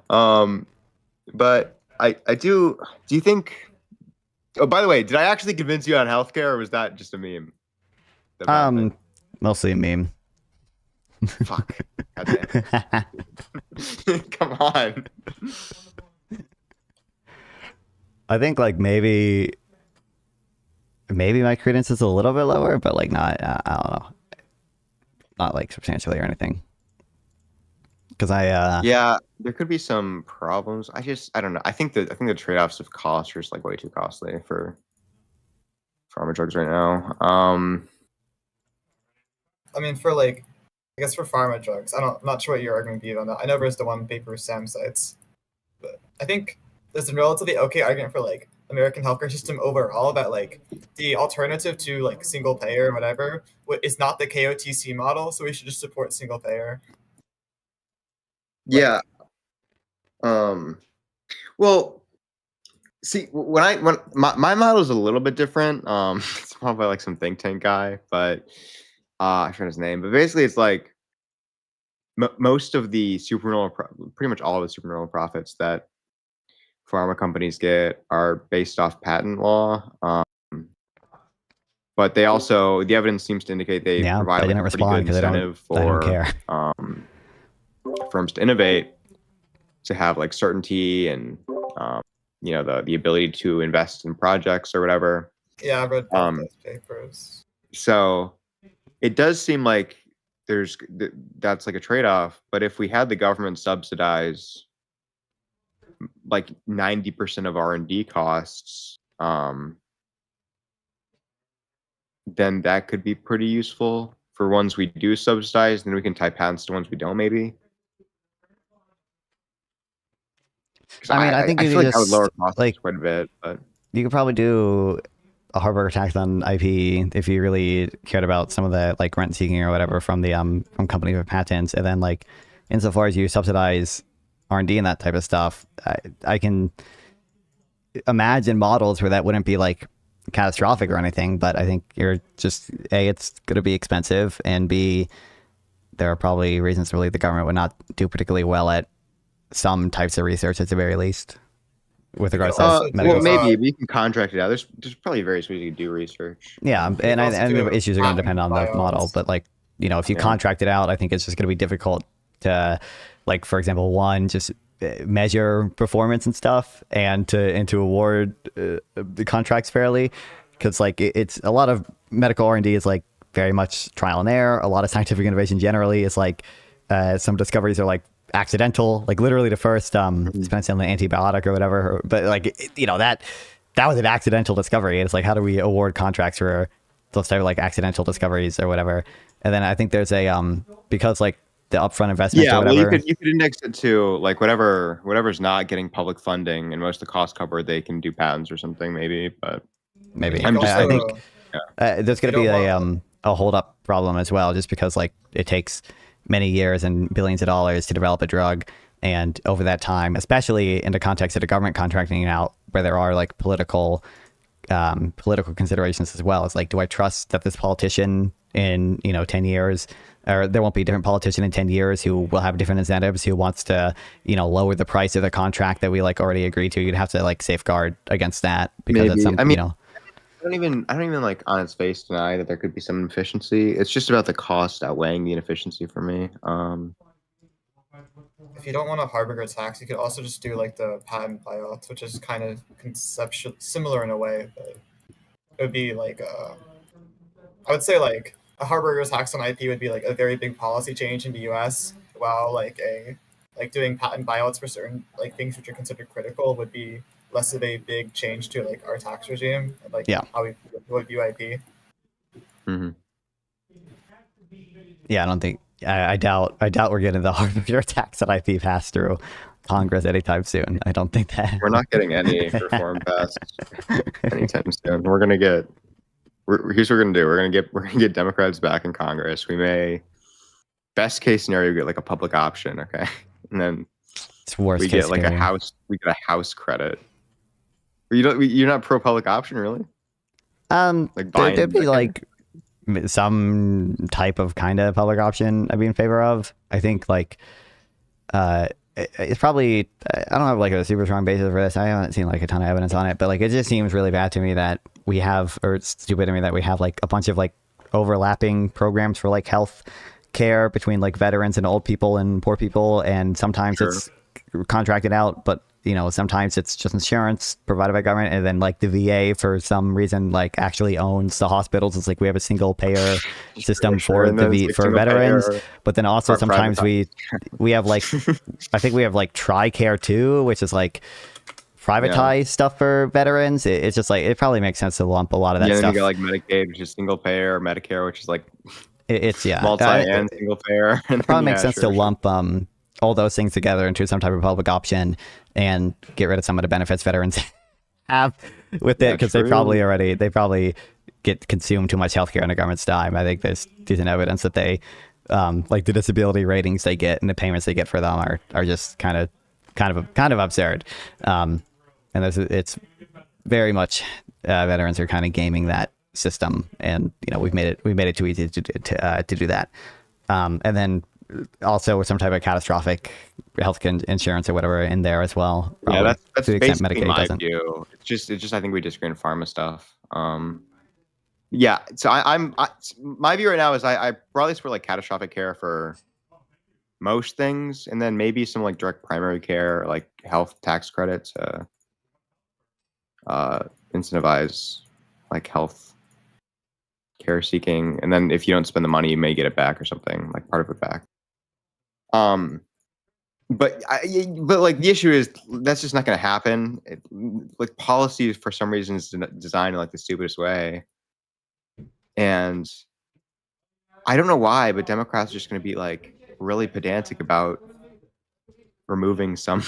But I do you think, oh, by the way, did I actually convince you on healthcare, or was that just a meme? Mostly a meme. Fuck. Come on. I think like maybe my credence is a little bit lower, but like not, I don't know, not like substantially or anything. Because yeah, there could be some problems. I don't know. I think the trade-offs of cost are just like way too costly for pharma drugs right now. I mean, for like, I guess for pharma drugs, I'm not sure what your argument would be on that. I know there's the one paper Sam cites, but I think there's a relatively okay argument for like American healthcare system overall that like the alternative to like single payer or whatever is not the KOTC model, so we should just support single payer. Yeah. Well, see, when my model is a little bit different. It's probably by like some think tank guy, but I forget his name. But basically, it's like most of the pretty much all of the supernormal profits that pharma companies get are based off patent law. But they also, the evidence seems to indicate they provide like a pretty good incentive for firms to innovate, to have like certainty and you know, the ability to invest in projects or whatever. Yeah, I read those papers. So it does seem like that's like a trade-off. But if we had the government subsidize like 90% of R&D costs, then that could be pretty useful for ones we do subsidize. Then we can tie patents to ones we don't, maybe. I mean, I think I you feel like just I would lower costs like quite a bit, but you could probably do a Harburg tax on IP if you really cared about some of the like rent seeking or whatever from the from companies with patents, and then like insofar as you subsidize R&D and that type of stuff, I can imagine models where that wouldn't be like catastrophic or anything, but I think you're just A, it's going to be expensive, and B, there are probably reasons to believe the government would not do particularly well at some types of research at the very least with regards to medical. Well, maybe we can contract it out. There's probably various ways you can do research. Yeah, and the issues are going to depend on the model, but like, you know, if you contract it out, I think it's just going to be difficult to, like, for example, one, just measure performance and stuff, and to award the contracts fairly, because like it's a lot of medical R&D is like very much trial and error. A lot of scientific innovation generally is like some discoveries are like accidental, like literally the first penicillin antibiotic or whatever, but like, you know, that was an accidental discovery. It's like, how do we award contracts for those type of like accidental discoveries or whatever? And then I think there's a because like the upfront investment. Yeah, or whatever, well, you could index it to like whatever's not getting public funding and most of the costs covered, they can do patents or something maybe. But maybe I think there's going to be a hold up problem as well, just because like it takes many years and billions of dollars to develop a drug, and over that time, especially in the context of the government contracting it out, where there are like political considerations as well. It's like, do I trust that this politician in 10 years, or there won't be a different politician in 10 years who will have different incentives, who wants to lower the price of the contract that we like already agreed to? You'd have to like safeguard against that, because it's some, I don't even like on its face deny that there could be some inefficiency. It's just about the cost outweighing the inefficiency for me. If you don't want a harbinger tax, you could also just do like the patent buyouts, which is kind of conceptual similar in a way, but it would be like I would say like a harbinger tax on IP would be like a very big policy change in the US, while like doing patent buyouts for certain like things which are considered critical would be less of a big change to like our tax regime and like how we would view IP. Mm-hmm. Yeah, I don't think I doubt we're getting the harbinger tax on IP passed through Congress anytime soon. I don't think that we're not getting any reform passed anytime soon. Here's what we're gonna do. We're gonna get Democrats back in Congress. We may, best case scenario, get like a public option, okay, and then it's worst we case get like scenario. a house. We get a house credit. You're not pro public option, really? Like there'd be like some type of kind of public option I'd be in favor of. I think like it's probably, I don't have like a super strong basis for this. I haven't seen like a ton of evidence on it, but like it just seems really bad to me that we have, or it's stupid to me that we have like a bunch of like overlapping programs for like health care between like veterans and old people and poor people, and sometimes it's contracted out, but sometimes it's just insurance provided by government, and then like the VA for some reason like actually owns the hospitals. It's like we have a single payer system for veterans, but then also sometimes we have like I think we have like TRICARE too, which is like privatized stuff for veterans. It's just like, it probably makes sense to lump a lot of that stuff. Yeah, you got like Medicaid, which is single payer, Medicare, which is like it's multi and single payer. It probably makes sense to lump all those things together into some type of public option and get rid of some of the benefits veterans have with it, because they probably get consumed too much healthcare on the government's dime. I think there's decent evidence that they like the disability ratings they get and the payments they get for them are just kind of absurd. And it's very much veterans are kind of gaming that system, and we've made it too easy to do that. And then also with some type of catastrophic health insurance or whatever in there as well. Yeah, that's to the extent basically Medicaid my doesn't. view. It's just I think we disagree on pharma stuff. Yeah, so my view right now is I broadly support like catastrophic care for most things, and then maybe some like direct primary care, like health tax credits, incentivize like health care seeking, and then if you don't spend the money, you may get it back or something, like part of it back. But like the issue is that's just not going to happen. Like policy for some reason is designed in like the stupidest way, and I don't know why, but Democrats are just going to be like really pedantic about removing some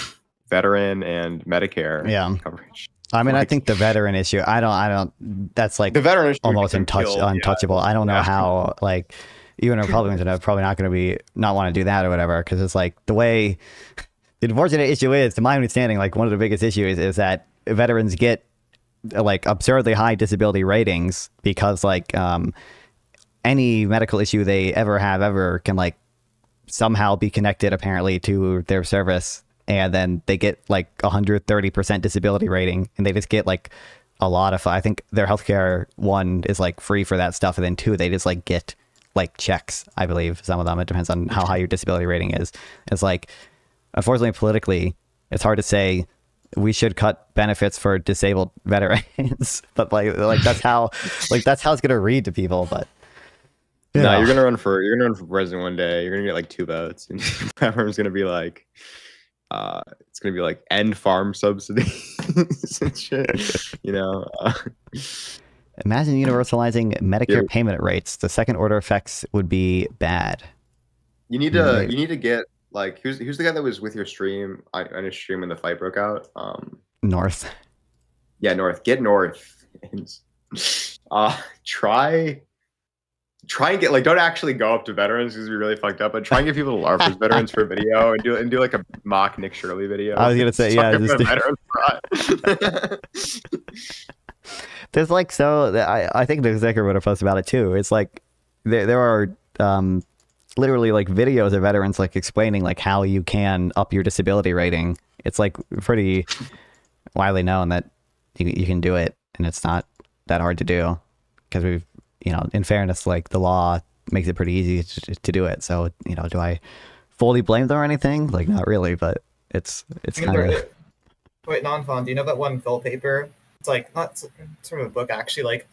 veteran and Medicare coverage. I mean, I think the veteran issue, I don't, that's like the veteran issue almost untouchable. I don't know how, like, even Republicans are probably not going to not want to do that or whatever, because it's like the way The unfortunate issue is, to my understanding, like one of the biggest issues is that veterans get like absurdly high disability ratings because like any medical issue they ever have ever can like somehow be connected apparently to their service, and then they get like 130% disability rating, and they just get like a lot of, I think their healthcare one is like free for that stuff, and then two, they just like get like checks, I believe, some of them. It depends on how high your disability rating is. It's like, unfortunately, politically, it's hard to say we should cut benefits for disabled veterans, but like that's how it's gonna read to people. But no, you're gonna run for president one day. You're gonna get like 2 votes, and everyone's gonna be like, it's gonna be like end farm subsidies and shit. You know. Imagine universalizing Medicare payment rates. The second order effects would be bad. You need to get like who's the guy that was with your stream on your stream when the fight broke out? North. Yeah, North. Get North. And, try and get like, don't actually go up to veterans because we really fucked up, but try and get people to LARP as veterans for a video and do like a mock Nick Shirley video. I was gonna say, yeah, just there's like, so I think the executive would have posted about it too. It's like there are literally like videos of veterans like explaining like how you can up your disability rating. It's like pretty widely known that you can do it, and it's not that hard to do because we've, you know, in fairness, like the law makes it pretty easy to do it. So, you know, do I fully blame them or anything? Like, not really, but it's kind of. Wait, non-fun. Do you know that one Phil paper? It's like not sort of a book actually, like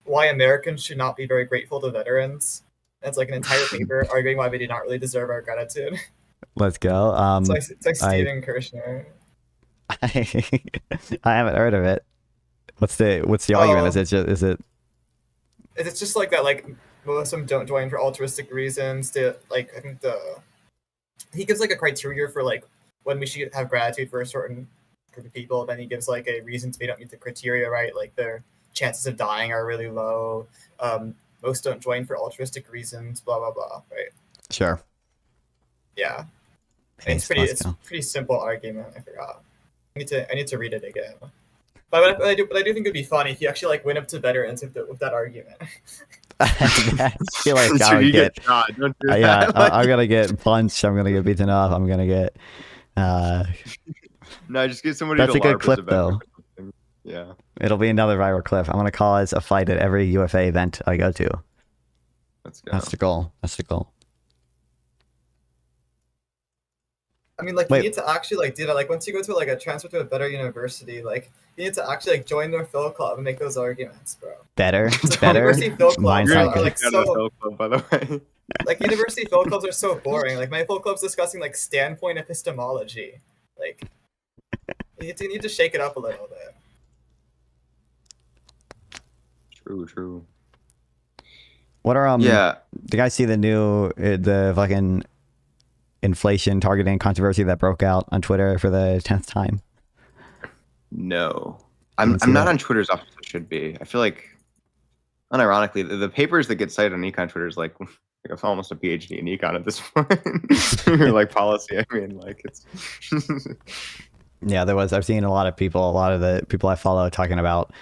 why Americans should not be very grateful to veterans. And it's like an entire paper arguing why they do not really deserve our gratitude. Let's go. It's like Steven Kirshner. I haven't heard of it. What's the argument? Is it? It's just like that. Like most of them don't join for altruistic reasons. I think he gives like a criteria for like when we should have gratitude for a certain group of people. Then he gives like a reason they don't meet the criteria, right? Like their chances of dying are really low. Most don't join for altruistic reasons. Blah blah blah. Right. Sure. Yeah. It's pretty simple argument. I forgot. I need to read it again. But I do think it'd be funny if you actually like went up to veterans with that argument. I feel like I would get shot. Don't do that. I'm gonna get punched. I'm gonna get beaten up. I'm gonna get. No, just get somebody. That's a good clip, though. Yeah, it'll be another viral clip. I'm gonna cause a fight at every UFA event I go to. Let's go. That's the goal. That's the goal. I mean, like, you need to actually, like, do that. Like, once you go to, like, a transfer to a better university, like, you need to actually, like, join their Phil Club and make those arguments, bro. Better? University Phil Clubs are, like, so... Phil Club, by the way. Like, university Phil Clubs are so boring. Like, my Phil Club's discussing, like, standpoint epistemology. Like, you need to shake it up a little bit. True. What are, do you guys see the new, the fucking inflation targeting controversy that broke out on Twitter for the 10th time? No, I'm not on Twitter as often as I should be. I feel like, unironically, the papers that get cited on econ Twitter is like it's almost a PhD in econ at this point. Like policy, I mean, like it's. Yeah, I've seen a lot of the people I follow talking about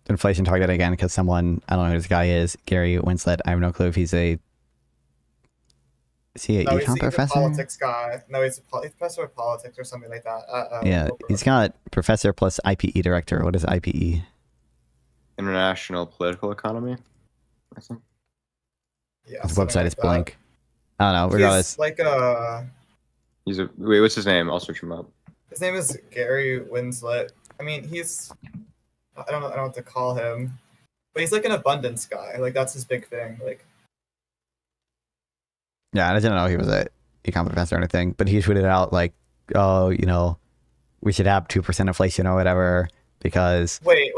inflation target again, because someone, I don't know who this guy is, Gary Winslet, I have no clue if he's a. Is he an econ professor? He's a politics guy. No, he's a professor of politics or something like that. Yeah, he's got professor plus IPE director. What is IPE? International Political Economy, I think. Yeah, his website is blank. I don't know. Regardless, he's like wait, what's his name? I'll search him up. His name is Gary Winslet. I mean, I don't know what to call him, but he's like an abundance guy. Like that's his big thing. Like. Yeah, I didn't know he was a econ professor or anything, but he tweeted out like, "Oh, you know, we should have 2% inflation or whatever because." Wait.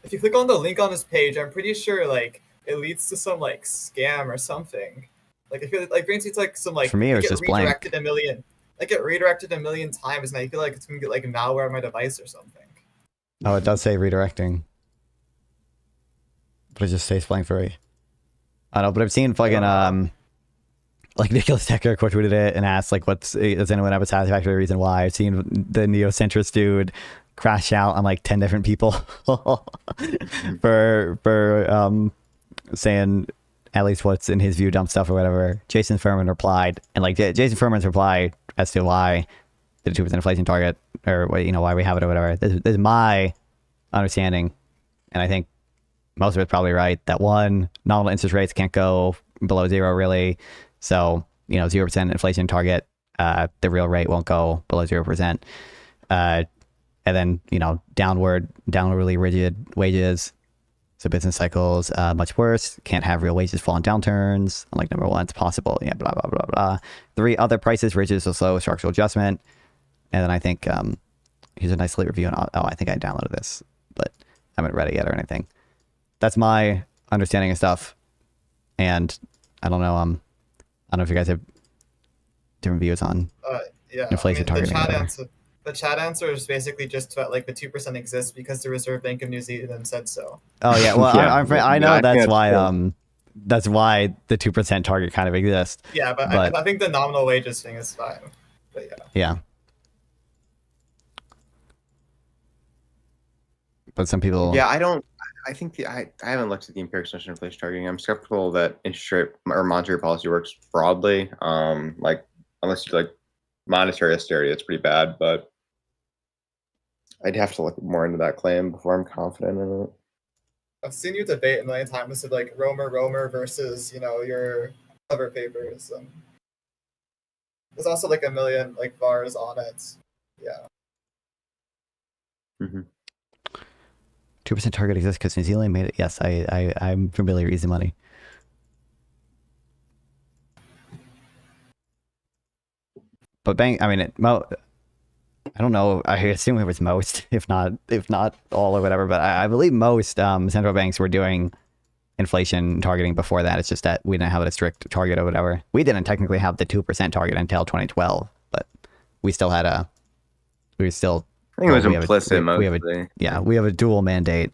If you click on the link on his page, I'm pretty sure like it leads to some like scam or something. Like I feel like brings you to like some like. For me, it was just blank. I get redirected a million times, and I feel like it's gonna get like malware on my device or something. Oh, it does say redirecting, but it just stays blank for me. I don't know, but I've seen fucking like Nicholas Decker quote tweeted it and asked like, does anyone have a satisfactory reason why? I've seen the neocentrist dude crash out on like 10 different people for saying at least what's in his view dumb stuff or whatever. Jason Furman replied, and like Jason Furman's reply as to why the 2% inflation target, or why we have it or whatever. This is my understanding, and I think most of it's probably right, that one, nominal interest rates can't go below 0 really. So, 0% inflation target, the real rate won't go below 0%. And then, downwardly rigid wages. So business cycles, much worse. Can't have real wages fall in downturns. Like number one, it's possible. Yeah, blah, blah, blah, blah. 3, other prices, rigid so slow, structural adjustment. And then I think here's a nice late review. I think I downloaded this, but I haven't read it yet or anything. That's my understanding of stuff. And I don't know if you guys have different views on inflation targeting. The chat answer is basically just that like the 2% exists because the Reserve Bank of New Zealand said so. Oh yeah, well I know that's why the 2% target kind of exists. Yeah, but I think the nominal wages thing is fine. But yeah. Yeah. But some people. Yeah, I think I haven't looked at the empiric assumption of inflation targeting. I'm skeptical that interest rate or monetary policy works broadly. Like unless you do like monetary austerity, it's pretty bad. But I'd have to look more into that claim before I'm confident in it. I've seen you debate a million times with like Romer versus your cover papers. There's also like a million like bars on it. Yeah. Mm-hmm. 2% target exists because New Zealand made it. Yes, I'm familiar. Easy money. But I don't know. I assume it was most, if not all or whatever. But I believe most central banks were doing inflation targeting before that. It's just that we didn't have a strict target or whatever. We didn't technically have the 2% target until 2012, but we still had I think it was implicit mostly. We have a dual mandate.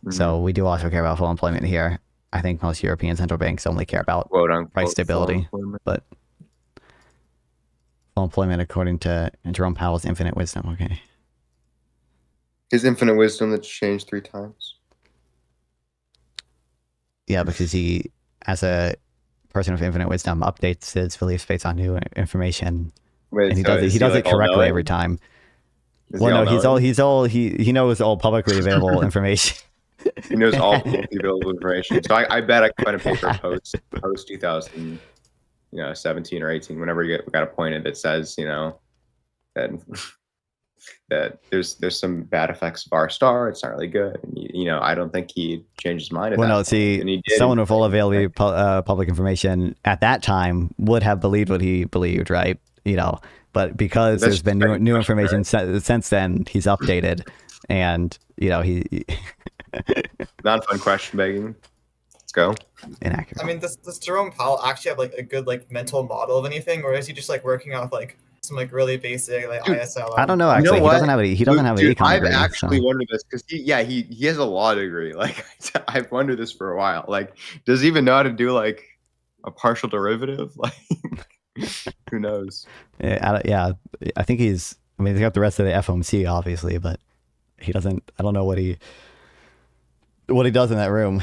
So we do also care about full employment here. I think most European central banks only care about price stability, but full employment according to Jerome Powell's infinite wisdom. Okay. His infinite wisdom that's changed 3 times. Yeah, because he, as a person with infinite wisdom, updates his beliefs based on new information. And he does it correctly every time. He knows all publicly available information. He knows all publicly available information. So I bet I could find a paper post 2017 or 18, whenever you got appointed, that says that there's some bad effects of R**, it's not really good. And, I don't think he changed his mind. Someone with full availability public information at that time would have believed what he believed, right? But because there's been new information since then, he's updated, and he non-fun question begging. Let's go. Inaccurate. I mean, does Jerome Powell actually have like a good like mental model of anything, or is he just like working off like some like really basic like ISL? I don't know. Actually, he doesn't have an econ I've degree. Actually wondered this because he has a law degree. Like I've wondered this for a while. Like, does he even know how to do like a partial derivative? Like. Who knows? Yeah, I think he's got the rest of the FOMC, obviously, but he doesn't. I don't know what he does in that room.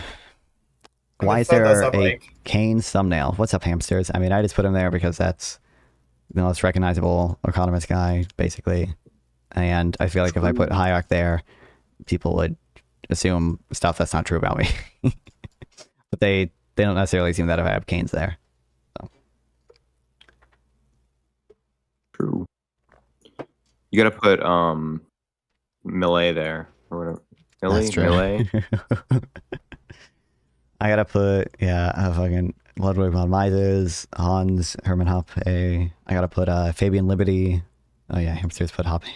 Why is there a Keynes thumbnail? What's up, hamsters? I just put him there because that's the most recognizable economist guy, basically. And I feel like if I put Hayek there, people would assume stuff that's not true about me. But they don't necessarily assume that if I have Keynes there. True. You gotta put Millet there or whatever. That's true. Millet. I gotta put fucking Ludwig von Mises, Hans Hermann Hoppe. I gotta put Fabian Liberty. Oh yeah, hamsters put Hoppe.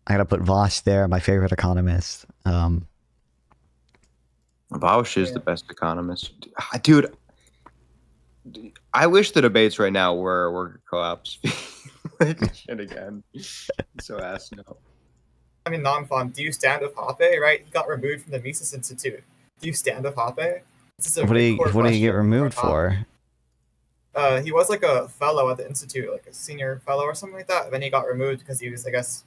I gotta put Vosch there, my favorite economist. Vosch is the best economist, dude. I wish the debates right now were worker co-ops. Shit again. So ass no. Non-fun. Do you stand with Hoppe? Right, he got removed from the Mises Institute. Do you stand with Hoppe? This is a great core What do you get question removed our topic. for? He was like a fellow at the institute, like a senior fellow or something like that. And then he got removed because he was, I guess,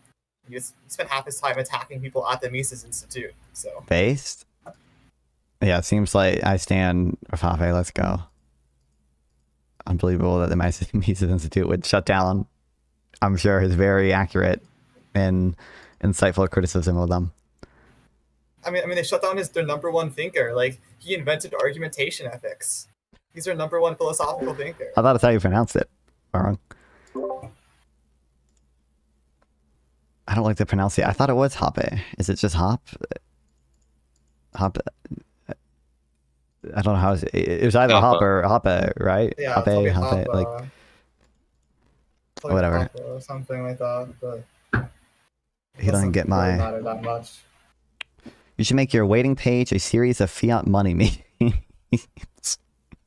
he spent half his time attacking people at the Mises Institute. So Based? Yeah, it seems like I stand with Hafe. Let's go. Unbelievable that the Mises Institute would shut down. I'm sure his very accurate and insightful criticism of them. I mean, they shut down their number one thinker. Like, he invented argumentation ethics. He's their number one philosophical thinker. I thought that's how you pronounced it. Wrong. I don't like to pronounce it. I thought it was Hoppe. Is it just Hop? Hop. I don't know how it was either Hop or Hoppe, right? Yeah, Hoppe, Hoppe, like whatever. Hoppa or something like that. But He doesn't get really my. matter that much. You should make your waiting page a series of fiat money meetings.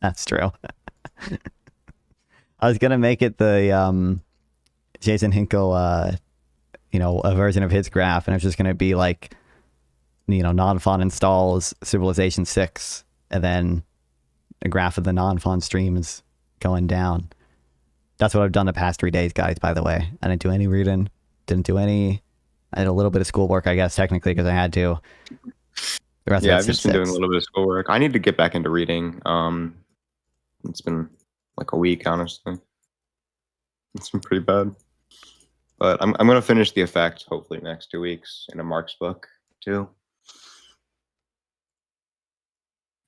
That's true. I was gonna make it the Jason Hinkle, a version of his graph, and it's just gonna be like, non-font installs Civilization 6, and then a graph of the non-font streams going down. That's what I've done the past 3 days, guys. By the way, I didn't do any reading, didn't do any. I did a little bit of schoolwork, I guess, technically, because I had to. The rest Yeah, of I've just been doing a little bit of schoolwork. I need to get back into reading. It's been like a week, honestly. It's been pretty bad. But I'm gonna finish The Effect hopefully next 2 weeks in a Mark's book too.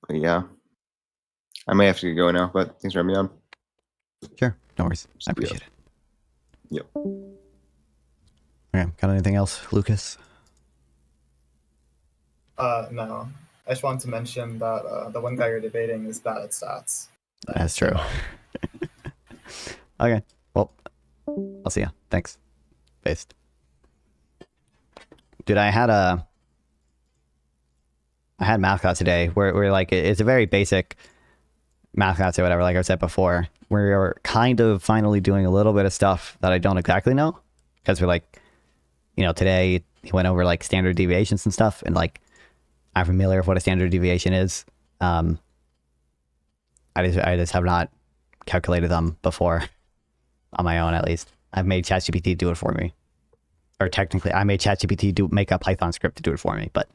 But yeah, I may have to go now. But thanks for having me on. Sure, no worries. I appreciate it. Yep. Okay, got anything else, Lucas? No. I just wanted to mention that the one guy you're debating is bad at stats. That's true. Okay, well, I'll see ya. Thanks. Based. Dude, I had math class today where like it's a very basic math class or whatever, like I said before. We're kind of finally doing a little bit of stuff that I don't exactly know, because we're like, today he went over like standard deviations and stuff, and like I'm familiar with what a standard deviation is. I just have not calculated them before on my own, at least. I've made ChatGPT do it for me. Or technically, I made ChatGPT make a Python script to do it for me, but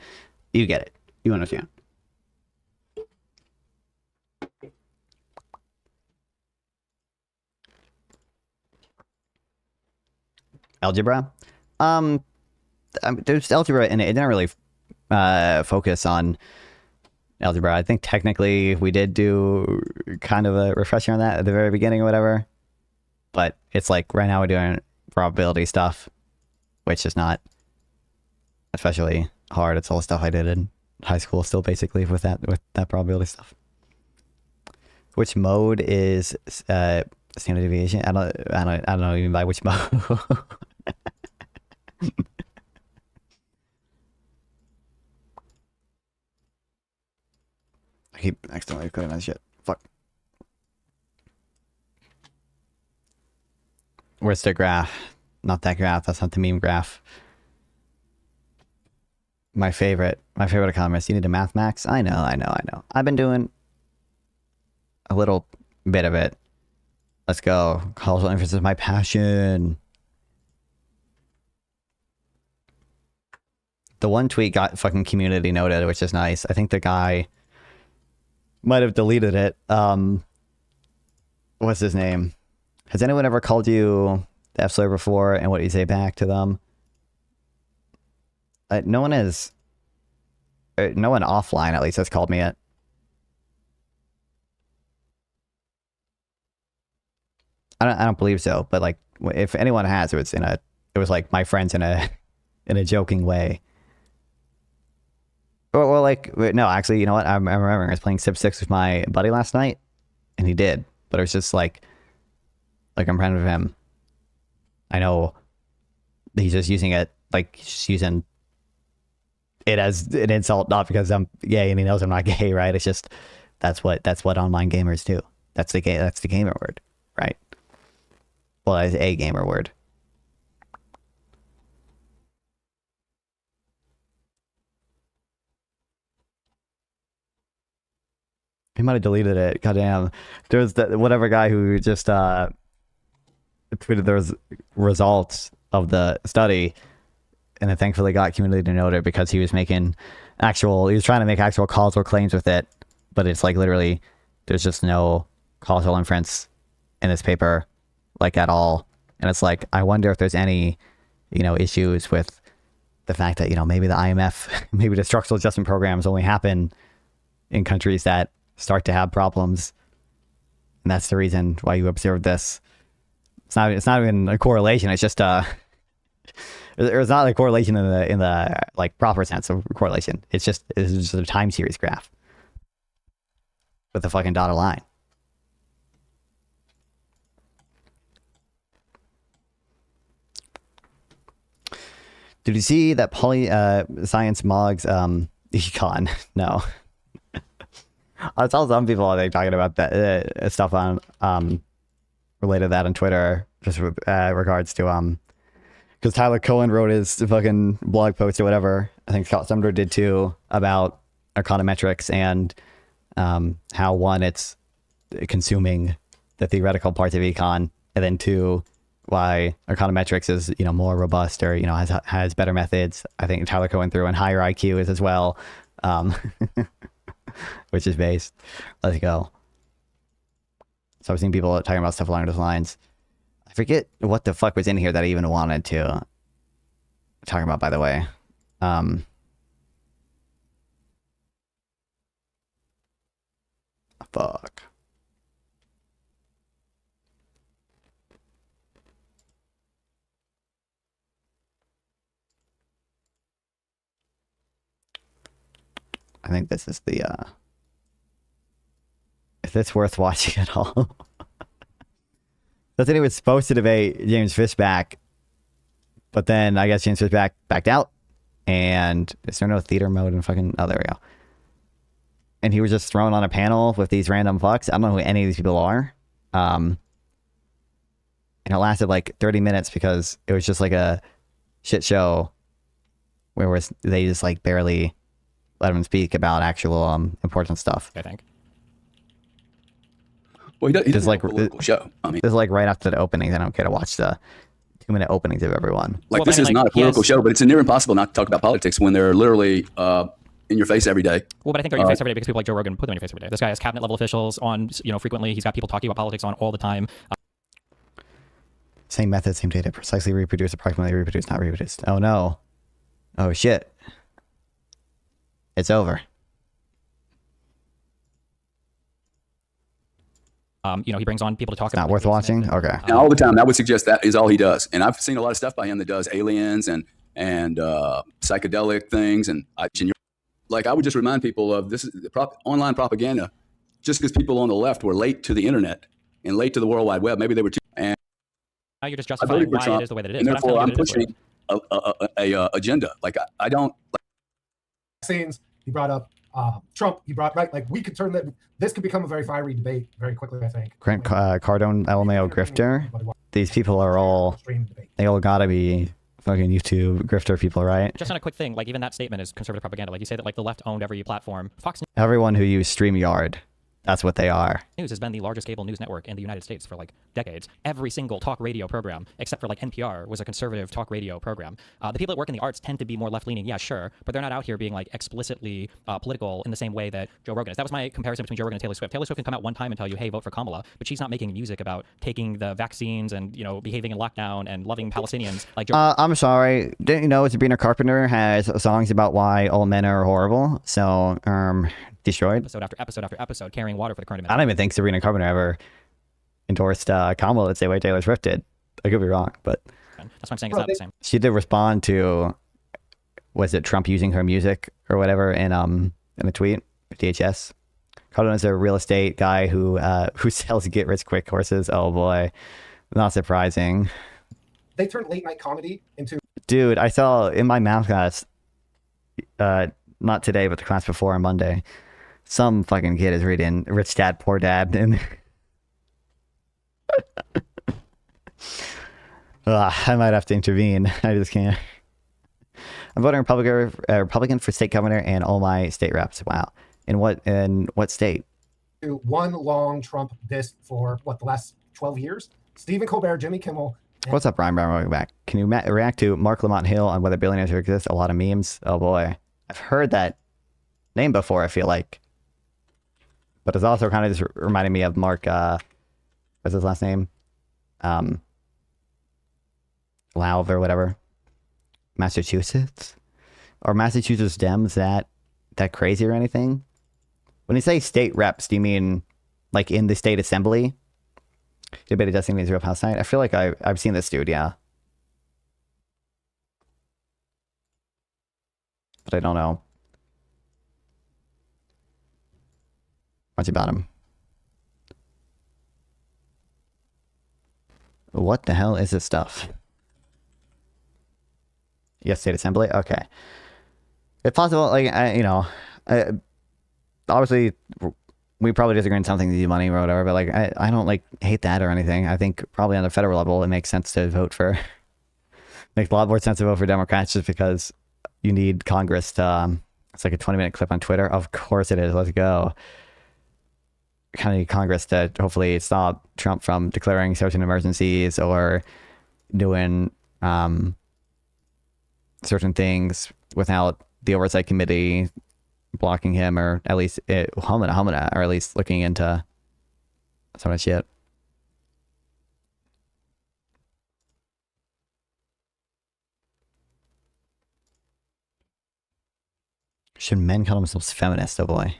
you get it. You understand. Algebra? There's algebra in it. It didn't really focus on algebra. I think technically we did do kind of a refresher on that at the very beginning or whatever. But it's like right now we're doing probability stuff, which is not especially hard. It's all the stuff I did in high school still, basically, with that probability stuff. Which mode is standard deviation? I don't know even by which mode. I keep accidentally clicking that shit. Fuck. Where's the graph? Not that graph. That's not the meme graph. My favorite economist. You need a math max? I know. I've been doing a little bit of it. Let's go. Causal inference is my passion. The one tweet got fucking community noted, which is nice. I think the guy might have deleted it. What's his name? Has anyone ever called you the F-slur before, and what do you say back to them? No one is. No one offline, at least, has called me it. I don't believe so, but like, if anyone has, it was like my friends in a joking way. Well, like, no, actually, you know what? I'm remembering I was playing Civ 6 with my buddy last night, and he did, but it was just like I'm friends with him. I know he's just using it, like, he's just using it as an insult, not because I'm gay and he knows I'm not gay, right? It's just that's what online gamers do. That's the gamer word, right? Well, it's a gamer word. He might have deleted it. Goddamn. There's that whatever guy who just tweeted those results of the study, and it thankfully got community noted because he was trying to make actual causal claims with it, but it's like literally there's just no causal inference in this paper, like at all. And it's like, I wonder if there's any, issues with the fact that, maybe the IMF, maybe the structural adjustment programs only happen in countries that start to have problems. And that's the reason why you observe this. It's not even a correlation. It's just there's not a correlation in the like proper sense of correlation. It's just a time series graph with a fucking dotted line. Did you see that science mogs econ? No. I saw some people talking about that stuff on related to that on Twitter, just with regards to because Tyler Cohen wrote his fucking blog post or whatever. I think Scott Sumner did too, about econometrics and how one, it's consuming the theoretical parts of econ, and then two, why econometrics is more robust or has better methods. I think Tyler Cohen threw in higher IQ is as well, which is based. Let's go. So I've seen people talking about stuff along those lines. I forget what the fuck was in here that I even wanted to talk about, by the way. Fuck. I think this is the, is this worth watching at all? He was supposed to debate James Fishback, but then I guess James Fishback backed out, and is there no theater mode in fucking, oh, there we go. And he was just thrown on a panel with these random fucks. I don't know who any of these people are. And it lasted like 30 minutes because it was just like a shit show where they just like barely let him speak about actual important stuff. I think. Well, he does like a political show. I mean, this is like right after the openings. I don't care to watch the 2-minute openings of everyone. Like, this is not a political show, but it's near impossible not to talk about politics when they're literally in your face every day. Well, but I think they're in your face every day because people like Joe Rogan put them in your face every day. This guy has cabinet level officials on, frequently. He's got people talking about politics on all the time. Same method, same data, precisely reproduced, approximately reproduced, not reproduced. Oh no. Oh shit. It's over. He brings on people to talk It's about. Not worth watching? Okay. And all the time, I would suggest that is all he does. And I've seen a lot of stuff by him that does aliens and psychedelic things. And I would just remind people of this is online propaganda. Just because people on the left were late to the internet and late to the World Wide Web, maybe they were too. And now you're just justifying why Trump, it is the way that it is. And therefore, I'm pushing a agenda. Like I don't. Vaccines. He brought up Trump. He brought right. Like we could turn that. This could become a very fiery debate very quickly. I think. Grant Cardone, LMAO grifter. These people are all. They all gotta be fucking YouTube grifter people, right? Just on a quick thing, like even that statement is conservative propaganda. Like you say that like the left owned every platform. Fox Everyone who used StreamYard. That's what they are. News has been the largest cable news network in the United States for like decades. Every single talk radio program, except for like NPR, was a conservative talk radio program. The people that work in the arts tend to be more left-leaning, yeah, sure, but they're not out here being like explicitly political in the same way that Joe Rogan is. That was my comparison between Joe Rogan and Taylor Swift. Taylor Swift can come out one time and tell you, hey, vote for Kamala, but she's not making music about taking the vaccines and, behaving in lockdown and loving Palestinians. Like Joe I'm sorry. Didn't you know Sabrina Carpenter has songs about why all men are horrible? So, destroyed. Episode after episode after episode, carrying water for the current I don't even think Sabrina Carpenter ever endorsed Kamala the same way Taylor Swift did. I could be wrong, but that's what I'm saying. It's not the same. She did respond to, was it Trump using her music or whatever in a tweet? DHS. Cardone is a real estate guy who sells get rich quick courses. Oh boy, not surprising. They turned late night comedy into. Dude, I saw in my math class, not today, but the class before on Monday. Some fucking kid is reading Rich Dad, Poor Dad, and I might have to intervene. I just can't. I'm voting Republican for state governor and all my state reps. Wow. In what state? one long Trump diss for what, the last 12 years. Stephen Colbert, Jimmy Kimmel. What's up, Brian Brown? Welcome back. Can you react to Mark Lamont Hill on whether billionaires exist? A lot of memes. Oh boy, I've heard that name before. I feel like, but it's also kind of just reminding me of Mark. What's his last name? Lauv or whatever. Massachusetts or Massachusetts Dems. That crazy or anything? When you say state reps, do you mean like in the state assembly? Debated designating Israel Palestine. I feel like I've seen this dude, yeah. But I don't know much about him. What the hell is this stuff? Yes, state assembly. Okay, it's possible. Like obviously, we probably disagree on something to do money or whatever, but like I don't like hate that or anything. I think probably on the federal level it makes sense to vote for makes a lot more sense to vote for Democrats just because you need Congress to it's like a 20-minute clip on Twitter. Of course it is. Let's go. Kind of need Congress to hopefully stop Trump from declaring certain emergencies or doing certain things without the oversight committee blocking him, or at least or at least looking into some of that shit. Should men call themselves feminists? Oh boy.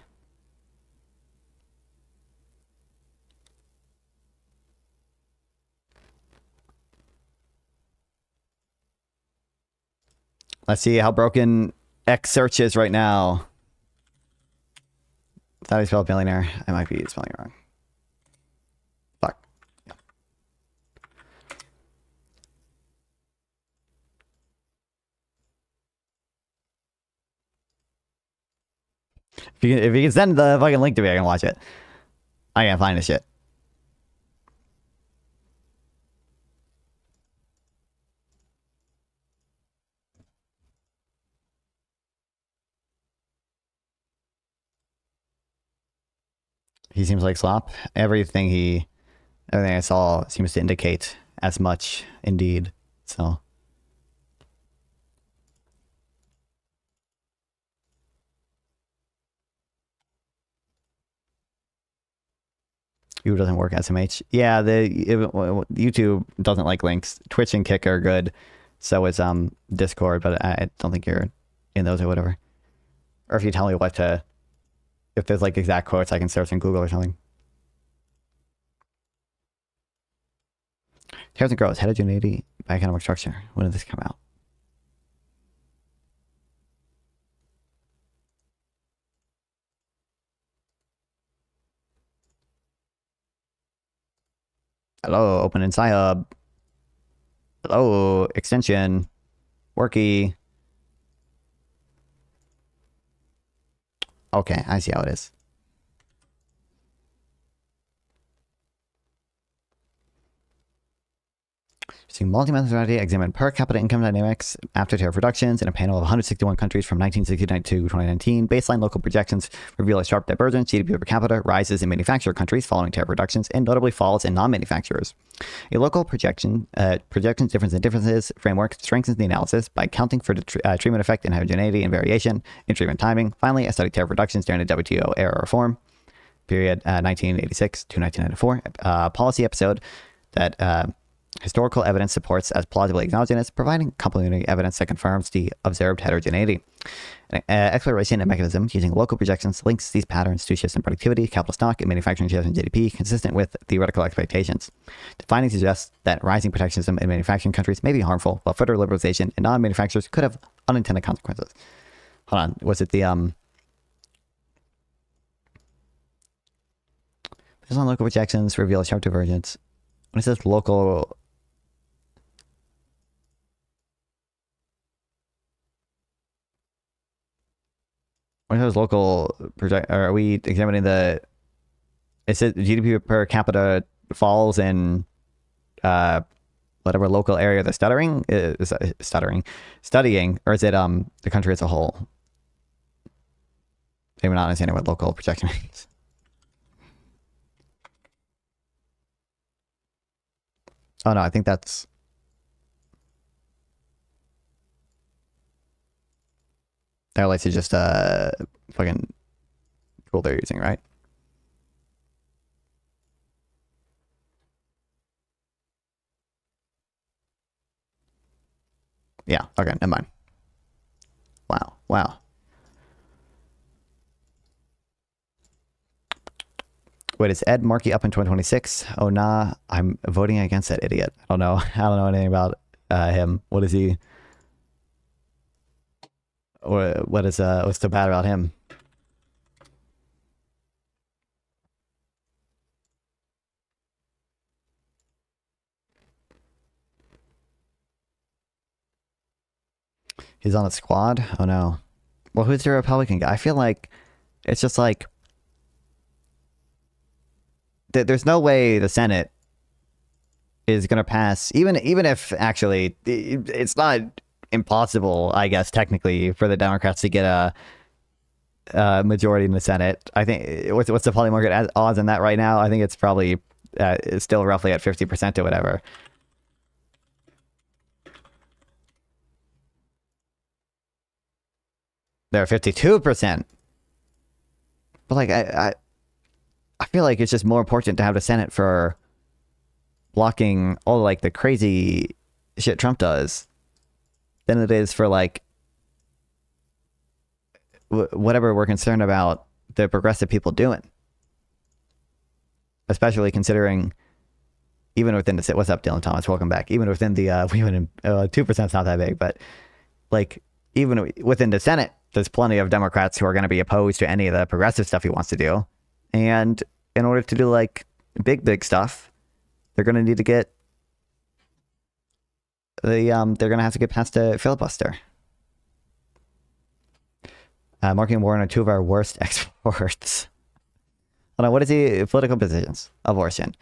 Let's see how broken X search is right now. Thought I spelled billionaire. I might be spelling it wrong. Fuck. Yeah. If you can send the fucking link to me, I can watch it. I can't find this shit. He seems like slop. Everything I saw seems to indicate as much, indeed. So. YouTube doesn't work SMH. Yeah, YouTube doesn't like links. Twitch and Kick are good. So is Discord, but I don't think you're in those or whatever. Or if you tell me what to, if there's like exact quotes, I can search in Google or something. Here's and Grows, Heterogeneity by Economic Structure. When did this come out? Hello, Open and Sci-Hub. Hello, Extension. Worky. Okay, I see how it is. Using multi-methodology, examine per capita income dynamics after tariff reductions in a panel of 161 countries from 1969 to 2019. Baseline local projections reveal a sharp divergence. GDP per capita rises in manufacturer countries following tariff reductions and notably falls in non-manufacturers. A local projections difference in differences framework strengthens the analysis by accounting for the treatment effect and heterogeneity and variation in treatment timing. Finally, I studied tariff reductions during the WTO era reform period 1986 to 1994 policy episode that historical evidence supports as plausibly exogenous, providing complementary evidence that confirms the observed heterogeneity. Exploration and mechanism using local projections links these patterns to shifts in productivity, capital stock, and manufacturing shifts in GDP, consistent with theoretical expectations. The findings suggest that rising protectionism in manufacturing countries may be harmful, while further liberalization in non-manufacturers could have unintended consequences. Hold on, was it the based on local projections reveal a sharp divergence. When it says local, when it says local project, are we examining the? It says GDP per capita falls in whatever local area they're studying, or is it the country as a whole? Maybe not understanding what local projection means. Oh no, I think that's. That likes to just fucking tool they're using, right? Yeah, okay, never mind. Wow, wow. Wait, is Ed Markey up in 2026? Oh nah, I'm voting against that idiot. I don't know. I don't know anything about him. What is he? What is what's so bad about him? He's on the squad? Oh no. Well, who's the Republican guy? I feel like it's just like there's no way the Senate is going to pass, even if actually it's not impossible, I guess, technically, for the Democrats to get a majority in the Senate. I think what's the poly market odds on that right now? I think it's probably it's still roughly at 50% or whatever. They're 52%. But like I feel like it's just more important to have the Senate for blocking all like the crazy shit Trump does than it is for like whatever we're concerned about the progressive people doing. Especially considering even within the what's up, Dylan Thomas? Welcome back. Even within the 2% is not that big, but like even within the Senate, there's plenty of Democrats who are going to be opposed to any of the progressive stuff he wants to do. And in order to do like big stuff, they're going to need to get they're going to have to get past a filibuster. Marking Warren are two of our worst exports. Hold on, what is the political positions? Abortion.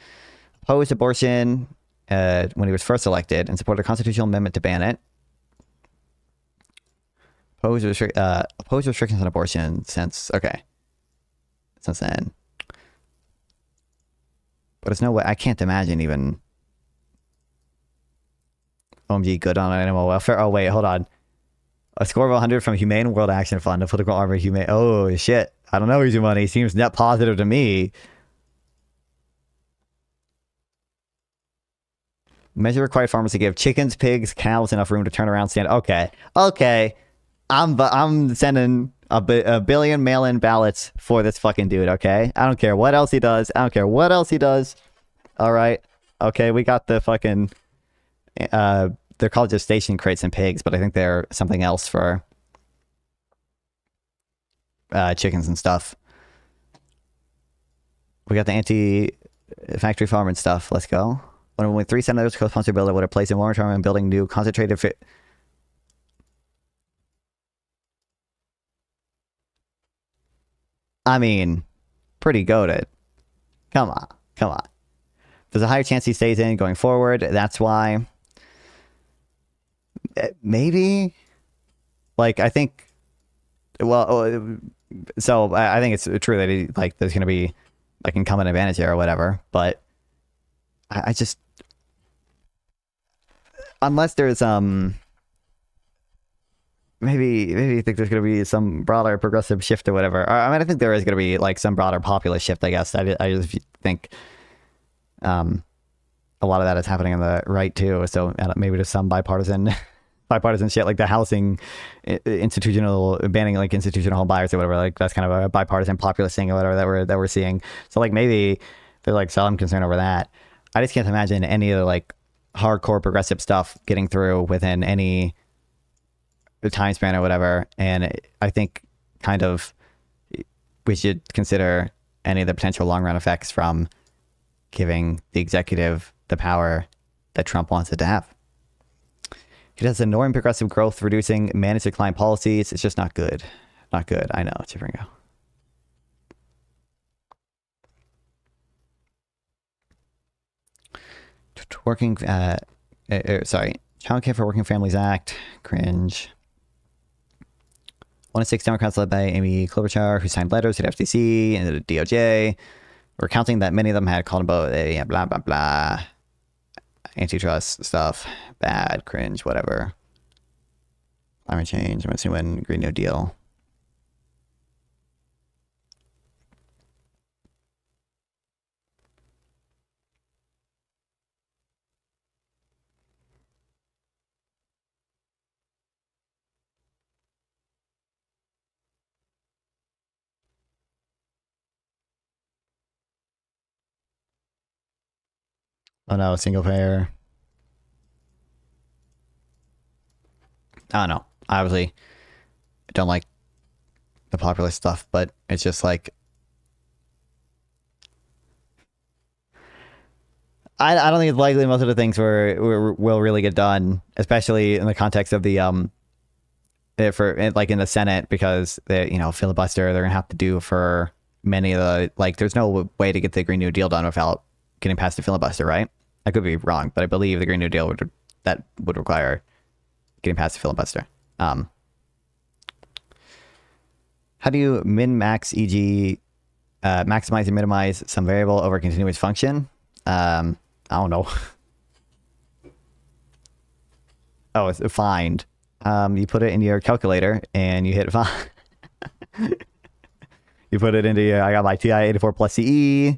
Opposed abortion when he was first elected and supported a constitutional amendment to ban it. Opposed restrictions on abortion since then. But there's no way, I can't imagine even OMG good on animal welfare. Oh wait, hold on. A score of 100 from Humane World Action Fund, a political arm of Humane. Oh shit. I don't know who's your money. Seems net positive to me. Measure required farmers to give chickens, pigs, cows enough room to turn around stand. Okay. I'm sending a billion mail-in ballots for this fucking dude, okay? I don't care what else he does. All right. Okay, we got the fucking... they're called gestation crates and pigs, but I think they're something else for chickens and stuff. We got the anti-factory farm and stuff. Let's go. When only 3 senators co-sponsored a bill that would have placed a moratorium on building new concentrated I mean, pretty goated. Come on. There's a higher chance he stays in going forward. That's why. Maybe. Like, I think. Well, so I think it's true that he, like, there's going to be like incumbent advantage there or whatever. But I just. Unless there's maybe you think there's going to be some broader progressive shift or whatever. I mean, I think there is going to be like some broader populist shift, I guess. I just think a lot of that is happening on the right too. So maybe there's some bipartisan shit, like the housing institutional banning like institutional home buyers or whatever. Like that's kind of a bipartisan populist thing or whatever that we're seeing. So like maybe there's like some concern over that. I just can't imagine any of the like hardcore progressive stuff getting through within any time span or whatever. And I think kind of we should consider any of the potential long run effects from giving the executive the power that Trump wants it to have. It has ignoring progressive growth, reducing managed decline policies. It's just not good. Not good. I know, Chipringo. Child Care for Working Families Act. Cringe. 1 of 6 Democrats led by Amy Klobuchar, who signed letters to the FTC and the DOJ, recounting that many of them had called about blah, blah, blah. antitrust stuff, bad, cringe, whatever. Climate change, I'm assuming Green New Deal. Oh no, single payer. I don't know. Obviously, I don't like the populist stuff, but it's just like I don't think it's likely most of the things will really get done, especially in the context of the for like in the Senate, because the filibuster they're gonna have to do for many of the there's no way to get the Green New Deal done without getting past the filibuster, right? I could be wrong, but I believe the Green New Deal would require getting past the filibuster. How do you min-max, e.g., maximize and minimize some variable over continuous function? I don't know. Oh, it's find. You put it in your calculator and you hit find. You put it into your, I got my TI 84 plus CE.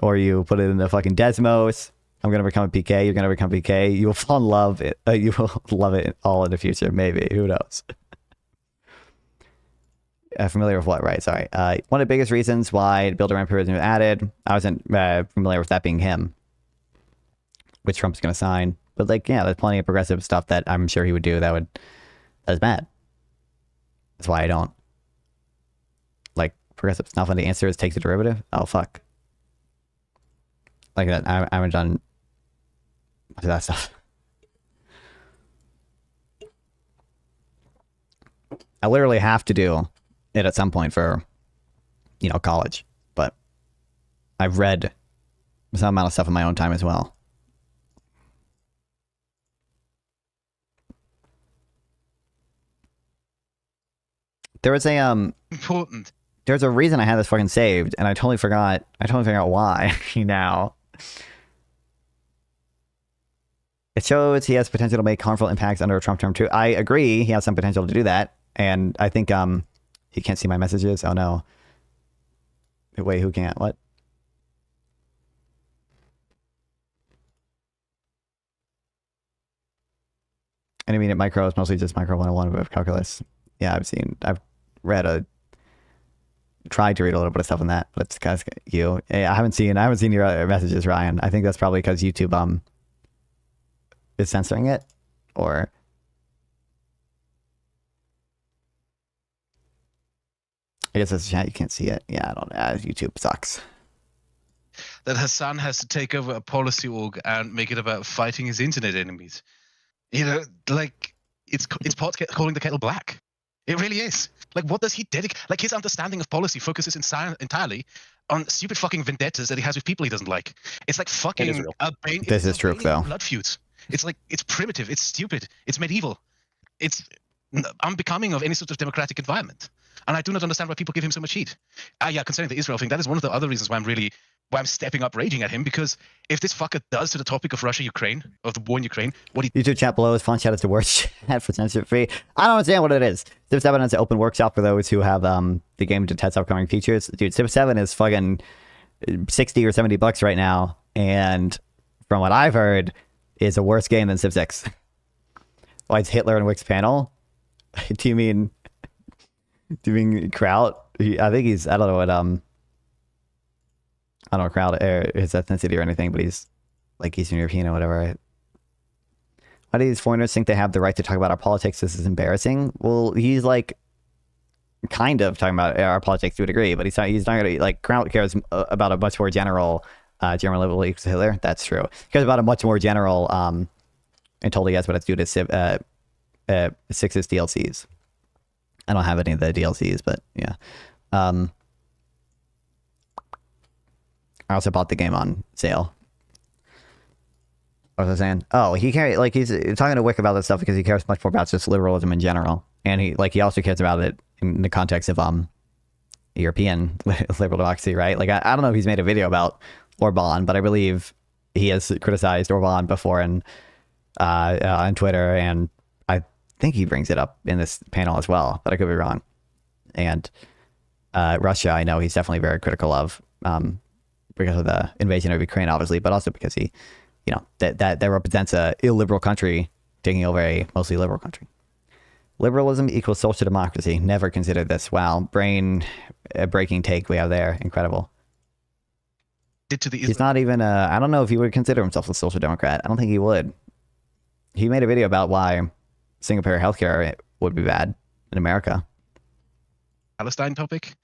Or you put it in the fucking Desmos. I'm going to become a PK. You're going to become PK. You will fall in love. You will love it all in the future. Maybe. Who knows? Familiar with what? Right. Sorry. One of the biggest reasons why builder rent provision was added. I wasn't familiar with that being him. Which Trump's going to sign. But there's plenty of progressive stuff that I'm sure he would do that's bad. That's why I don't like progressive stuff. When the answer is take the derivative. Oh, fuck. Like that. I haven't done much of that stuff. I literally have to do it at some point for, college. But I've read some amount of stuff in my own time as well. There was a important. There's a reason I had this fucking saved, and I totally forgot. I totally figured out why now. It shows he has potential to make harmful impacts under a Trump term too. I agree, he has some potential to do that, and I think he can't see my messages. Oh no. Wait, who can't? What? Intermediate micro is mostly just micro 101 with calculus. Yeah, I've tried to read a little bit of stuff on that, but it's because you. I haven't seen your other messages, Ryan. I think that's probably because YouTube is censoring it, or I guess that's a chat. You can't see it. Yeah, I don't know. YouTube sucks. That Hassan has to take over a policy org and make it about fighting his internet enemies. It's pot calling the kettle black. It really is. What does he dedicate? His understanding of policy focuses entirely on stupid fucking vendettas that he has with people he doesn't like. It's like fucking Albanian. This is true, though. Blood feuds. It's it's primitive. It's stupid. It's medieval. It's unbecoming of any sort of democratic environment. And I do not understand why people give him so much heat. Concerning the Israel thing, that is one of the other reasons why I'm stepping up raging at him, because if this fucker does to the topic of Russia-Ukraine, of the war in Ukraine, what he... YouTube chat below is font chat is the worst chat for censorship free. I don't understand what it is. Civ 7 is an open workshop for those who have the game to test upcoming features. Dude, Civ 7 is fucking 60 or 70 bucks right now, and from what I've heard, is a worse game than Civ 6. Why, it's Hitler and Wick's panel? Do you mean Kraut? I think he's, I don't know what I don't know Kraut or his ethnicity or anything, but he's like Eastern European or whatever. Why do these foreigners think they have the right to talk about our politics? This is embarrassing. Well, he's kind of talking about our politics to a degree, but he's not going to, Kraut cares about a much more general German liberal equals Hitler. That's true. He cares about a much more general and totally has what it's due to Six's DLCs. I don't have any of the DLCs, but yeah. I also bought the game on sale. What was I saying? Oh, he's talking to Wick about this stuff because he cares much more about just liberalism in general, and he also cares about it in the context of European liberal democracy, right? I don't know if he's made a video about Orban, but I believe he has criticized Orban before on Twitter, and I think he brings it up in this panel as well, but I could be wrong. And Russia, I know he's definitely very critical of because of the invasion of Ukraine, obviously, but also because he, that represents a illiberal country taking over a mostly liberal country. Liberalism equals social democracy. Never considered this. Wow, brain breaking take we have there. Incredible. He's not even I don't know if he would consider himself a social democrat. I don't think he would. He made a video about why single-payer healthcare would be bad in America. Palestine topic.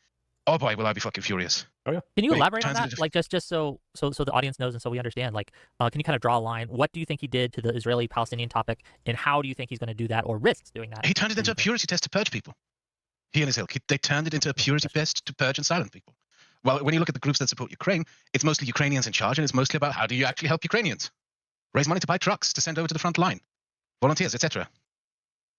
Oh boy, will I be fucking furious. Oh yeah. Can you elaborate on that? Like just so the audience knows and so we understand. Like, can you kind of draw a line? What do you think he did to the Israeli-Palestinian topic, and how do you think he's going to do that or risks doing that? He turned it into a purity test to purge people. He and his ilk. They turned it into a purity test to purge and silence people. Well, when you look at the groups that support Ukraine, it's mostly Ukrainians in charge, and it's mostly about how do you actually help Ukrainians? Raise money to buy trucks to send over to the front line, volunteers, etc.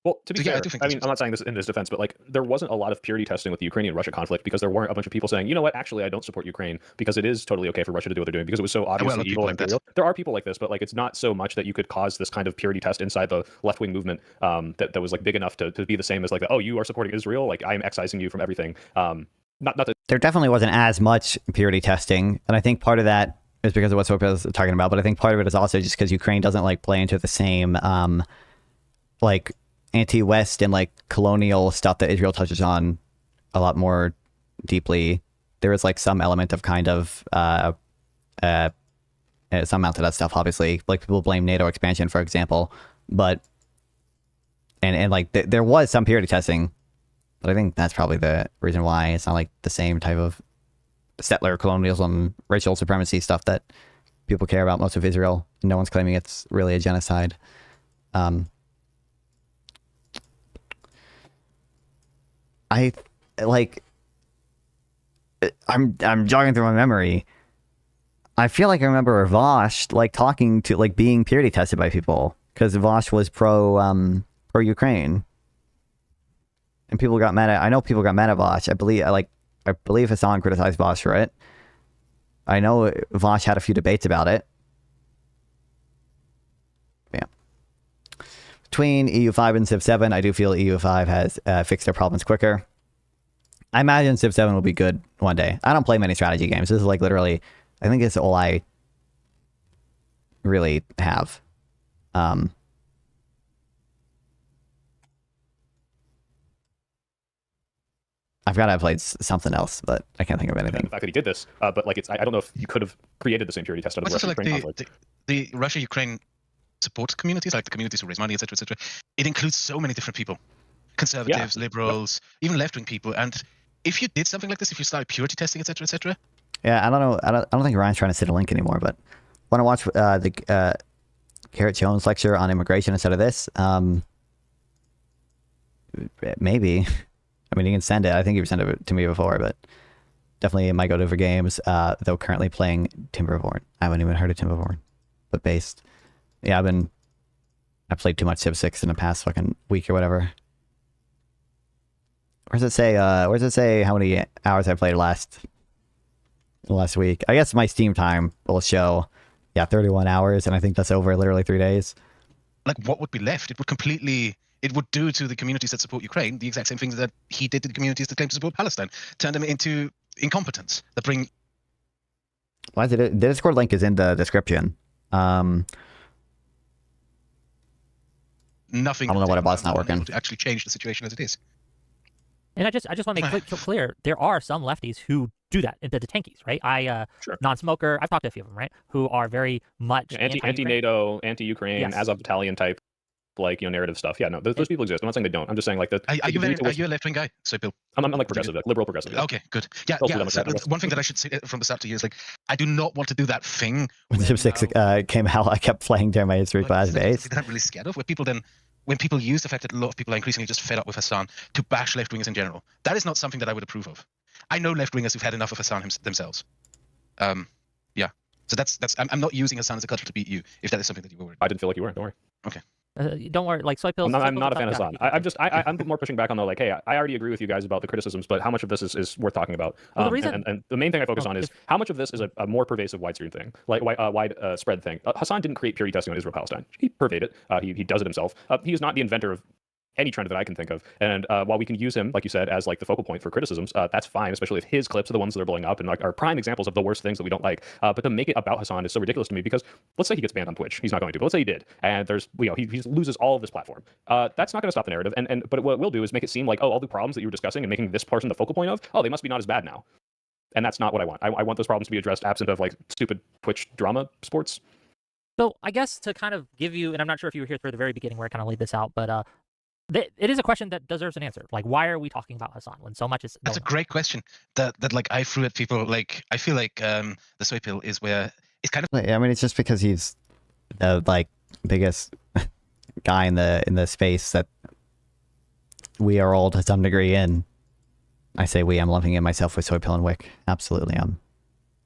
Well, to be fair, I mean, I'm not saying this in his defense, but like there wasn't a lot of purity testing with the Ukrainian-Russia conflict because there weren't a bunch of people saying, you know what, actually, I don't support Ukraine because it is totally okay for Russia to do what they're doing because it was so obviously evil and imperial. There are people like this, but like it's not so much that you could cause this kind of purity test inside the left-wing movement that was like big enough to be the same as like, oh, you are supporting Israel, like I am excising you from everything. Not that there definitely wasn't as much purity testing, and I think part of that is because of what Soap is talking about, but I think part of it is also just because Ukraine doesn't like play into the same like anti-West and like colonial stuff that Israel touches on a lot more deeply. There is like some element of kind of some amount of that stuff, obviously. Like people blame NATO expansion, for example, but and like there was some purity testing, but I think that's probably the reason why it's not like the same type of settler colonialism, racial supremacy stuff that people care about most of Israel. No one's claiming it's really a genocide. I'm jogging through my memory. I feel like I remember Vosh like talking to like being purity tested by people because Vosh was pro Ukraine, and people got mad at. I know people got mad at Vosh. I believe Hassan criticized Vosh for it. I know Vosh had a few debates about it. Yeah. Between EU5 and Civ 7, I do feel EU5 has fixed their problems quicker. I imagine Civ 7 will be good one day. I don't play many strategy games. This is like literally, I think it's all I really have. I've got to have played something else, but I can't think of anything. The fact that he did this, but like I don't know if you could have created the same purity test out of the Russia-Ukraine conflict. The Russia-Ukraine support communities, like the communities who raise money, etc., etc. It includes so many different people, conservatives, liberals, even left-wing people. And if you did something like this, if you started purity testing, etc., etc. Yeah, I don't know. I don't think Ryan's trying to sit a link anymore, but want to watch the Garrett Jones lecture on immigration instead of this? Maybe. I mean, you can send it. I think you've sent it to me before, but definitely it might go to for games. Though currently playing Timberborn. I haven't even heard of Timberborn, but based. Yeah, I played too much Civ 6 in the past fucking week or whatever. Where does it say how many hours I played last week? I guess my Steam time will show, 31 hours, and I think that's over literally 3 days. Like, what would be left? It would do to the communities that support Ukraine the exact same things that he did to the communities that claim to support Palestine. Turn them into incompetence that bring... Why is it? The Discord link is in the description. Nothing. I don't know what about it's not working. To actually change the situation as it is. And I just want to make clear, there are some lefties who do that, the tankies, right? Sure. Non-smoker, I've talked to a few of them, right? Who are very much anti-NATO, anti-Ukraine, yes. Azov battalion type, like, narrative stuff. Yeah, no, those people exist. I'm not saying they don't. I'm just saying like that. Are you a left-wing guy? So Bill, I'm like progressive, like liberal progressive. Yeah. Okay, good. Yeah. So one thing that I should say from the start to you is like, I do not want to do that thing. When Civ 6 came out, I kept playing during my history class days. I'm really scared of when people use the fact that a lot of people are increasingly just fed up with Hassan to bash left-wingers in general. That is not something that I would approve of. I know left-wingers who've had enough of Hassan themselves. Yeah. So that's I'm not using Hassan as a cudgel to beat you, if that is something that you were worried about. I didn't feel like you were. Don't worry. Okay. Don't worry. Like soy pills. I'm not a fan of Hassan. I'm more pushing back on the like, hey, I already agree with you guys about the criticisms, but how much of this is worth talking about? Well, the reason, and the main thing I focus on is how much of this is a more pervasive widespread thing, like widespread thing. Hassan didn't create purity testing on Israel Palestine. He purveyed it. He does it himself. He is not the inventor of any trend that I can think of. And while we can use him, like you said, as like the focal point for criticisms, that's fine, especially if his clips are the ones that are blowing up and like are prime examples of the worst things that we don't like. But to make it about Hassan is so ridiculous to me because let's say he gets banned on Twitch. He's not going to, but let's say he did. And there's, he loses all of this platform. That's not going to stop the narrative. But what it will do is make it seem like, oh, all the problems that you were discussing and making this person the focal point of, oh, they must be not as bad now. And that's not what I want. I want those problems to be addressed absent of like stupid Twitch drama sports. So I guess to kind of give you, and I'm not sure if you were here for the very beginning where I kind of laid this out, but it is a question that deserves an answer. Like, why are we talking about Hassan when so much is? That's a great question. That like I threw at people. Like I feel like the soy pill is where it's kind of. I mean, it's just because he's the like biggest guy in the space that we are all to some degree in. I say we. I'm lumping in myself with soy pill and Wick. Absolutely,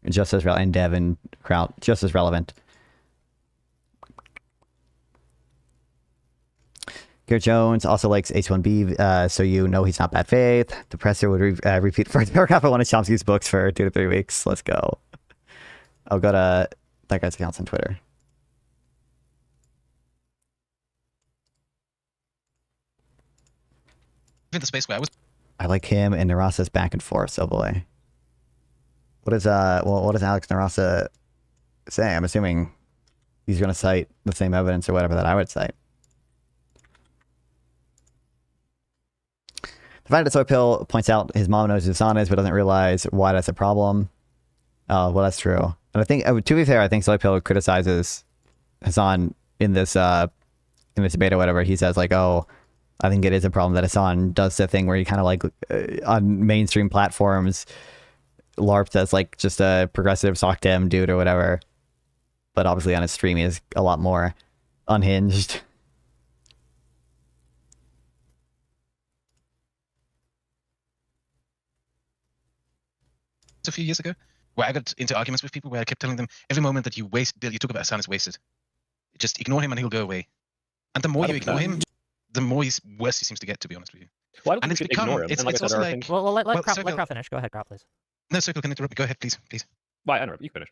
just as relevant. And Dev and Kraut, just as relevant. Garrett Jones also likes H1B, so you know he's not bad faith. Depressor would repeat the first paragraph of one of Chomsky's books for 2 to 3 weeks. Let's go. I'll go to that guy's accounts on Twitter. In the space where I like him and Narasa's back and forth. Oh boy. What does Alex Narasa say? I'm assuming he's going to cite the same evidence or whatever that I would cite. The fact that Soy Pill points out his mom knows who Hassan is, but doesn't realize why that's a problem. Well, that's true. And I think, to be fair, I think Soy Pill criticizes Hassan in this debate or whatever. He says like, oh, I think it is a problem that Hassan does the thing where he kind of like on mainstream platforms LARPs as like just a progressive sock dem dude or whatever. But obviously on his stream he is a lot more unhinged. A few years ago, where I got into arguments with people where I kept telling them every moment that you talk about Hassan is wasted. Just ignore him and he'll go away. And the more you ignore him, the more worse he seems to get, to be honest with you. Well, I don't think we should ignore him. It's like also like... Well, let Kraut finish. Go ahead, Kraut, please. No, Circle, can interrupt me. Go ahead, please. Why, I interrupt. You finish.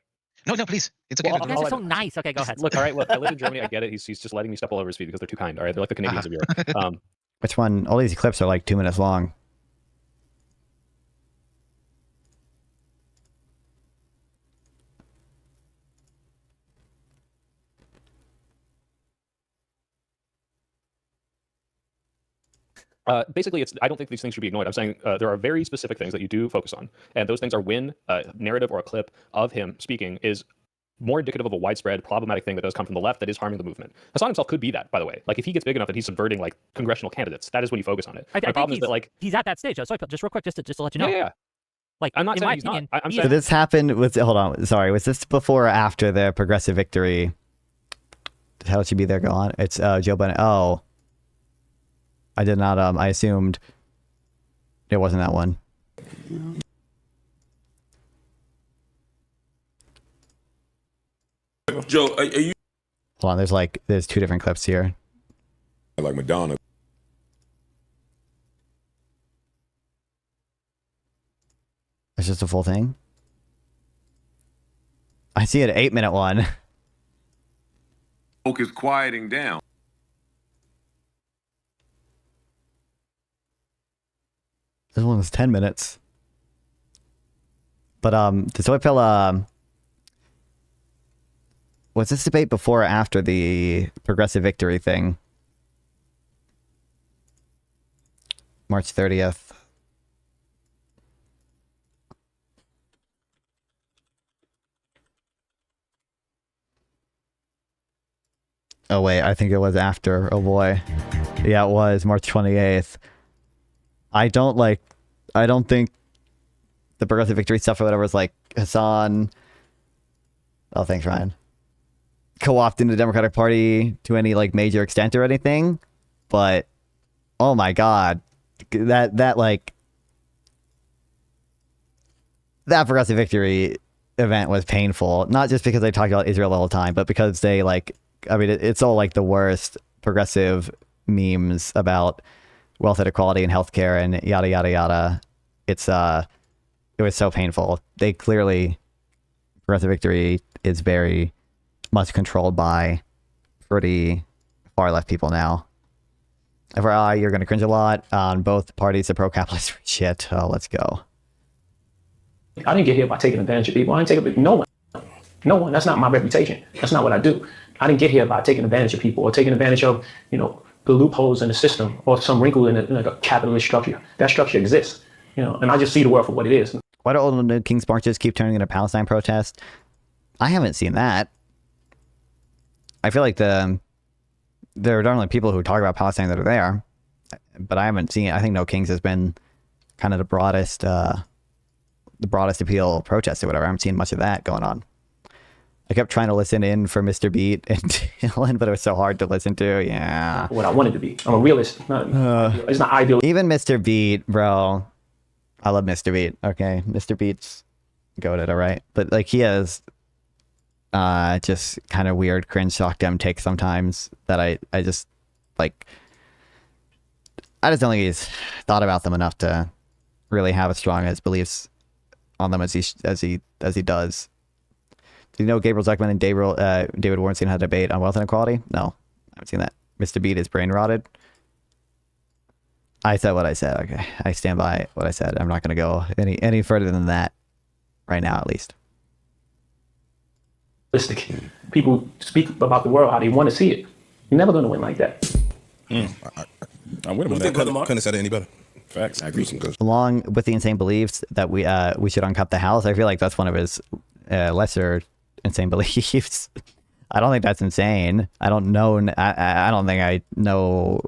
No, please. It's okay. Well, you guys are so nice. Okay, go ahead. Look, all right, look, I live in Germany. I get it. He's just letting me step all over his feet because they're too kind. All right, they're like the Canadians of Europe. Which one? All these clips are like 2 minutes long. Basically, I don't think these things should be ignored. I'm saying there are very specific things that you do focus on. And those things are when a narrative or a clip of him speaking is more indicative of a widespread problematic thing that does come from the left that is harming the movement. Hassan himself could be that, by the way. Like, if he gets big enough that he's subverting, like, congressional candidates, that is when you focus on it. The problem is that, like... He's at that stage. So just real quick, just to let you know. Yeah. Like, I'm not in saying my he's opinion, not. I'm So saying... this happened with... Hold on. Sorry. Was this before or after the progressive victory? How did she be there? Go on. It's Joe Biden. Oh. I did not... I assumed... It wasn't that one. Joe, are you... Hold on, there's 2 different clips here. Like Madonna. It's just a full thing? I see an 8-minute one. Folk is quieting down. This one was 10 minutes. But the soy pill, was this debate before or after the progressive victory thing? March 30th. Oh wait, I think it was after. Oh boy. Yeah, it was March 28th. I don't think the progressive victory stuff or whatever is like Hassan. Oh, thanks, Ryan. Co-opting the Democratic Party to any like major extent or anything, but oh my god, that progressive victory event was painful. Not just because they talked about Israel all the time, but because they like, I mean, it's all like the worst progressive memes about wealth inequality and healthcare and yada yada yada. It was so painful. They clearly, Progressive Victory is very much controlled by pretty far left people now. FYI, you're going to cringe a lot on both parties of pro-capitalist shit. Oh, let's go. I didn't get here by taking advantage of people. I didn't take advantage of no one. No one. That's not my reputation. That's not what I do. I didn't get here by taking advantage of people or taking advantage of, the loopholes in the system or some wrinkle in a capitalist structure. That structure exists, and I just see the world for what it is. Why do old new King's marches keep turning into Palestine protests? I haven't seen that. I feel like there are definitely people who talk about Palestine that are there, but I haven't seen it. I think No Kings has been kind of the broadest appeal protest or whatever. I haven't seen much of that going on. I kept trying to listen in for Mr. Beat and Dylan, but it was so hard to listen to. Yeah. What I wanted to be. I'm a realist. It's not ideal. Even Mr. Beat, bro. I love Mr. Beat. Okay. Mr. Beat's goated, all right? But like he has just kind of weird cringe shock dem takes sometimes that I just like. I just don't think he's thought about them enough to really have as strong as beliefs on them as he does. Do you know Gabriel Zuckman and David Warrenstein had a debate on wealth inequality? No, I haven't seen that. Mr. Beat is brain rotted. I said what I said. Okay, I stand by what I said. I'm not going to go any further than that right now, at least. People speak about the world how they want to see it. You're never going to win like that. I win with that. Couldn't have said it any better. Facts. I agree. Along with the insane beliefs that we should uncut the house, I feel like that's one of his lesser insane beliefs. I don't think that's insane. I don't know. I don't think I know.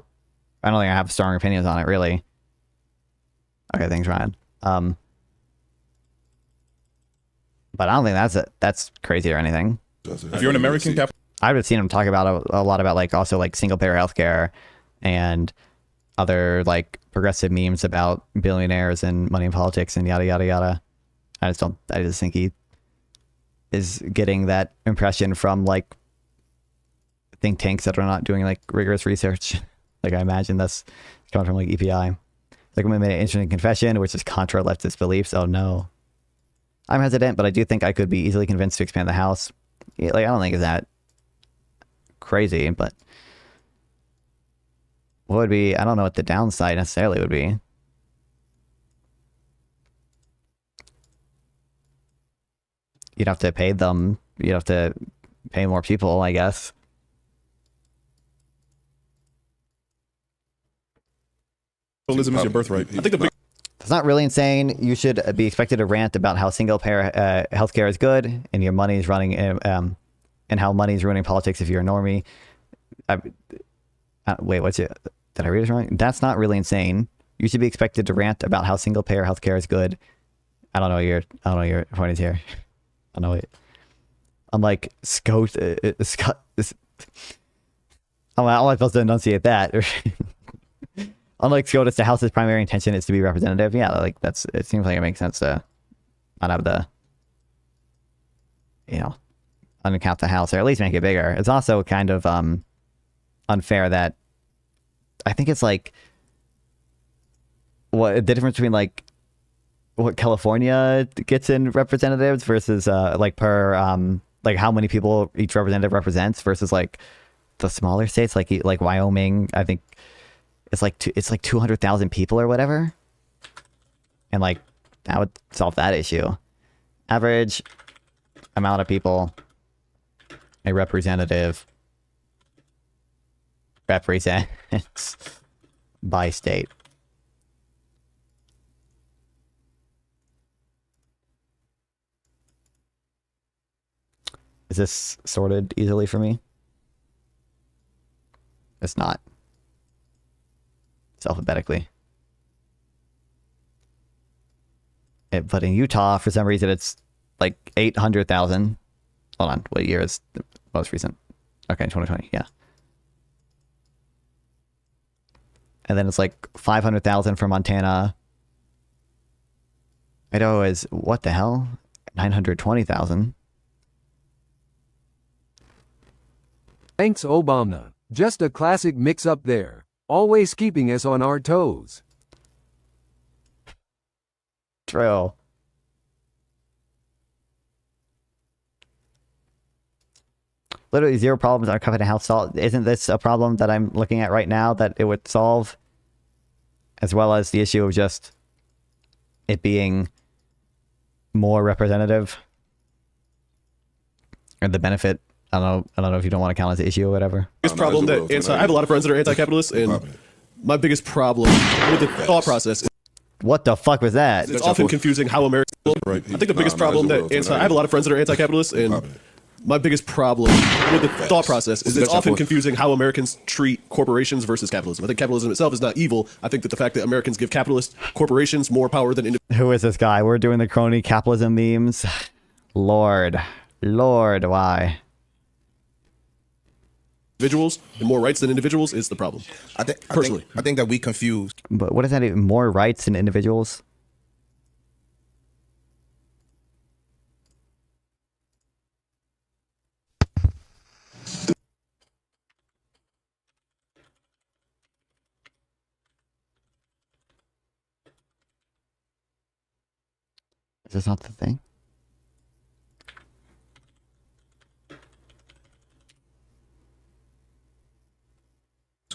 I don't think I have strong opinions on it, really. Okay, thanks, Ryan. But I don't think that's crazy or anything. If you're an American capitalist, I've seen him talk about a lot about like also like single payer healthcare and other like progressive memes about billionaires and money in politics and yada yada yada. I just think he is getting that impression from like think tanks that are not doing like rigorous research. Like I imagine that's coming from like EPI. Like when we made an interesting confession, which is contra leftist beliefs. Oh no. I'm hesitant, but I do think I could be easily convinced to expand the house. Yeah, like I don't think it's that crazy, but what would be, I don't know what the downside necessarily would be. You'd have to pay them. You'd have to pay more people, I guess. capitalism is your birthright. I think the big It's not really insane. You should be expected to rant about how single payer healthcare is good and your money is running, and how money is ruining politics if you're a normie. Wait, what's it? Did I read it wrong? That's not really insane. You should be expected to rant about how single payer healthcare is good. I don't know what your point is here. I don't know it. Unlike Scott, how am I supposed to enunciate that? Unlike SCOTUS, the House's primary intention is to be representative. Yeah, like it seems like it makes sense to not have the, uncount the House, or at least make it bigger. It's also kind of unfair that I think it's like what the difference between like what California gets in representatives versus like per like how many people each representative represents versus like the smaller states like Wyoming. I think it's like 200,000 people or whatever, and like that would solve that issue. Average amount of people a representative represents by state. Is this sorted easily for me? It's not. It's alphabetically. But in Utah, for some reason, it's like 800,000. Hold on. What year is the most recent? Okay, 2020. Yeah. And then it's like 500,000 for Montana. Idaho is, what the hell? 920,000. Thanks, Obama. Just a classic mix-up there, always keeping us on our toes. True. Literally 0 problems are covered in house salt. Isn't this a problem that I'm looking at right now that it would solve? As well as the issue of just it being more representative. Or the benefit. I don't know if you don't want to count as an issue or whatever. Biggest problem that I have a lot of friends that are anti-capitalist, and my biggest problem with the thought process is what the fuck was that? it's often confusing how Americans. I think the biggest problem that I have a lot of friends that are anti-capitalist, and my biggest problem with the thought process is it's often confusing how Americans treat corporations versus capitalism. I think capitalism itself is not evil. I think that the fact that Americans give capitalist corporations more power than individuals. Who is this guy? We're doing the crony capitalism memes. Lord, why? Individuals and more rights than individuals is the problem. I Personally, I think that we confuse. But what is that even? More rights than individuals? Is this not the thing?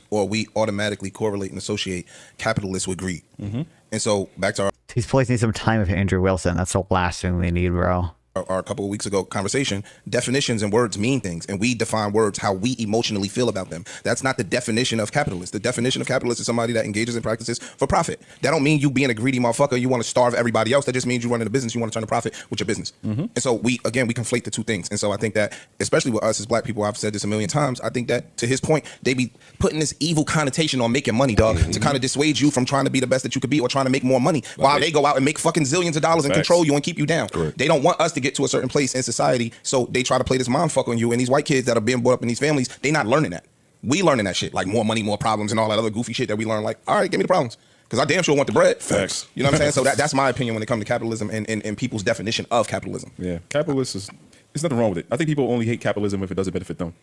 Or we automatically correlate and associate capitalists with greed. And so back to He's wasting some time with Andrew Wilson. That's the last thing we need, bro. our couple of weeks ago conversation, definitions and words mean things, and we define words how we emotionally feel about them. That's not the definition of capitalist. The definition of capitalist is somebody that engages in practices for profit. That don't mean you being a greedy motherfucker, you want to starve everybody else. That just means you running a business, you want to turn a profit with your business. And so we conflate the two things. And so I think that, especially with us as black people, I've said this a million times, I think that to his point, they be putting this evil connotation on making money, dog, to kind of dissuade you from trying to be the best that you could be or trying to make more money while they go out and make fucking zillions of dollars and control you and keep you down. They don't want us to get to a certain place in society, so they try to play this mind fuck on you. And these white kids that are being brought up in these families, they not learning that. We learning that shit, like more money, more problems, and all that other goofy shit that we learn. Like, all right, give me the problems, because I damn sure want the bread. Facts. You know what I'm saying? So that's my opinion when it comes to capitalism and people's definition of capitalism. Yeah, capitalist is. There's nothing wrong with it. I think people only hate capitalism if it doesn't benefit them.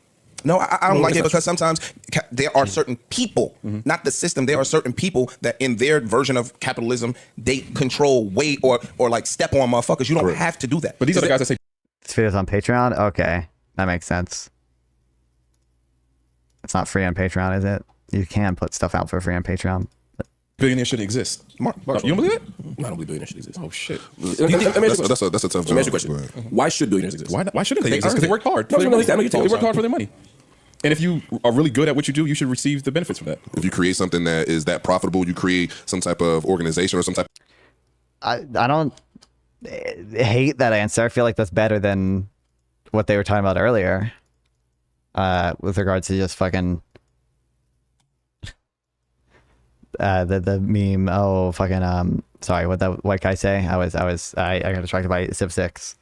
No, I don't like it because sometimes there are certain people, not the system. There are certain people that in their version of capitalism, they control way or like step on motherfuckers. You don't have to do that. But these are the guys that say this video's on Patreon? Okay, that makes sense. It's not free on Patreon, is it? You can put stuff out for free on Patreon. billionaires shouldn't exist. You don't believe it? I don't believe billionaires should exist. Oh shit. That's a tough job. Let me ask you a question. Why should billionaires exist? Why shouldn't they exist? Because they work hard. No, they work hard for their money. And if you are really good at what you do, you should receive the benefits from that. If you create something that is that profitable, you create some type of organization or some type. I don't hate that answer. I feel like that's better than what they were talking about earlier. With regards to just fucking the meme. Oh fucking sorry, what that white guy say? I got distracted by Civ 6.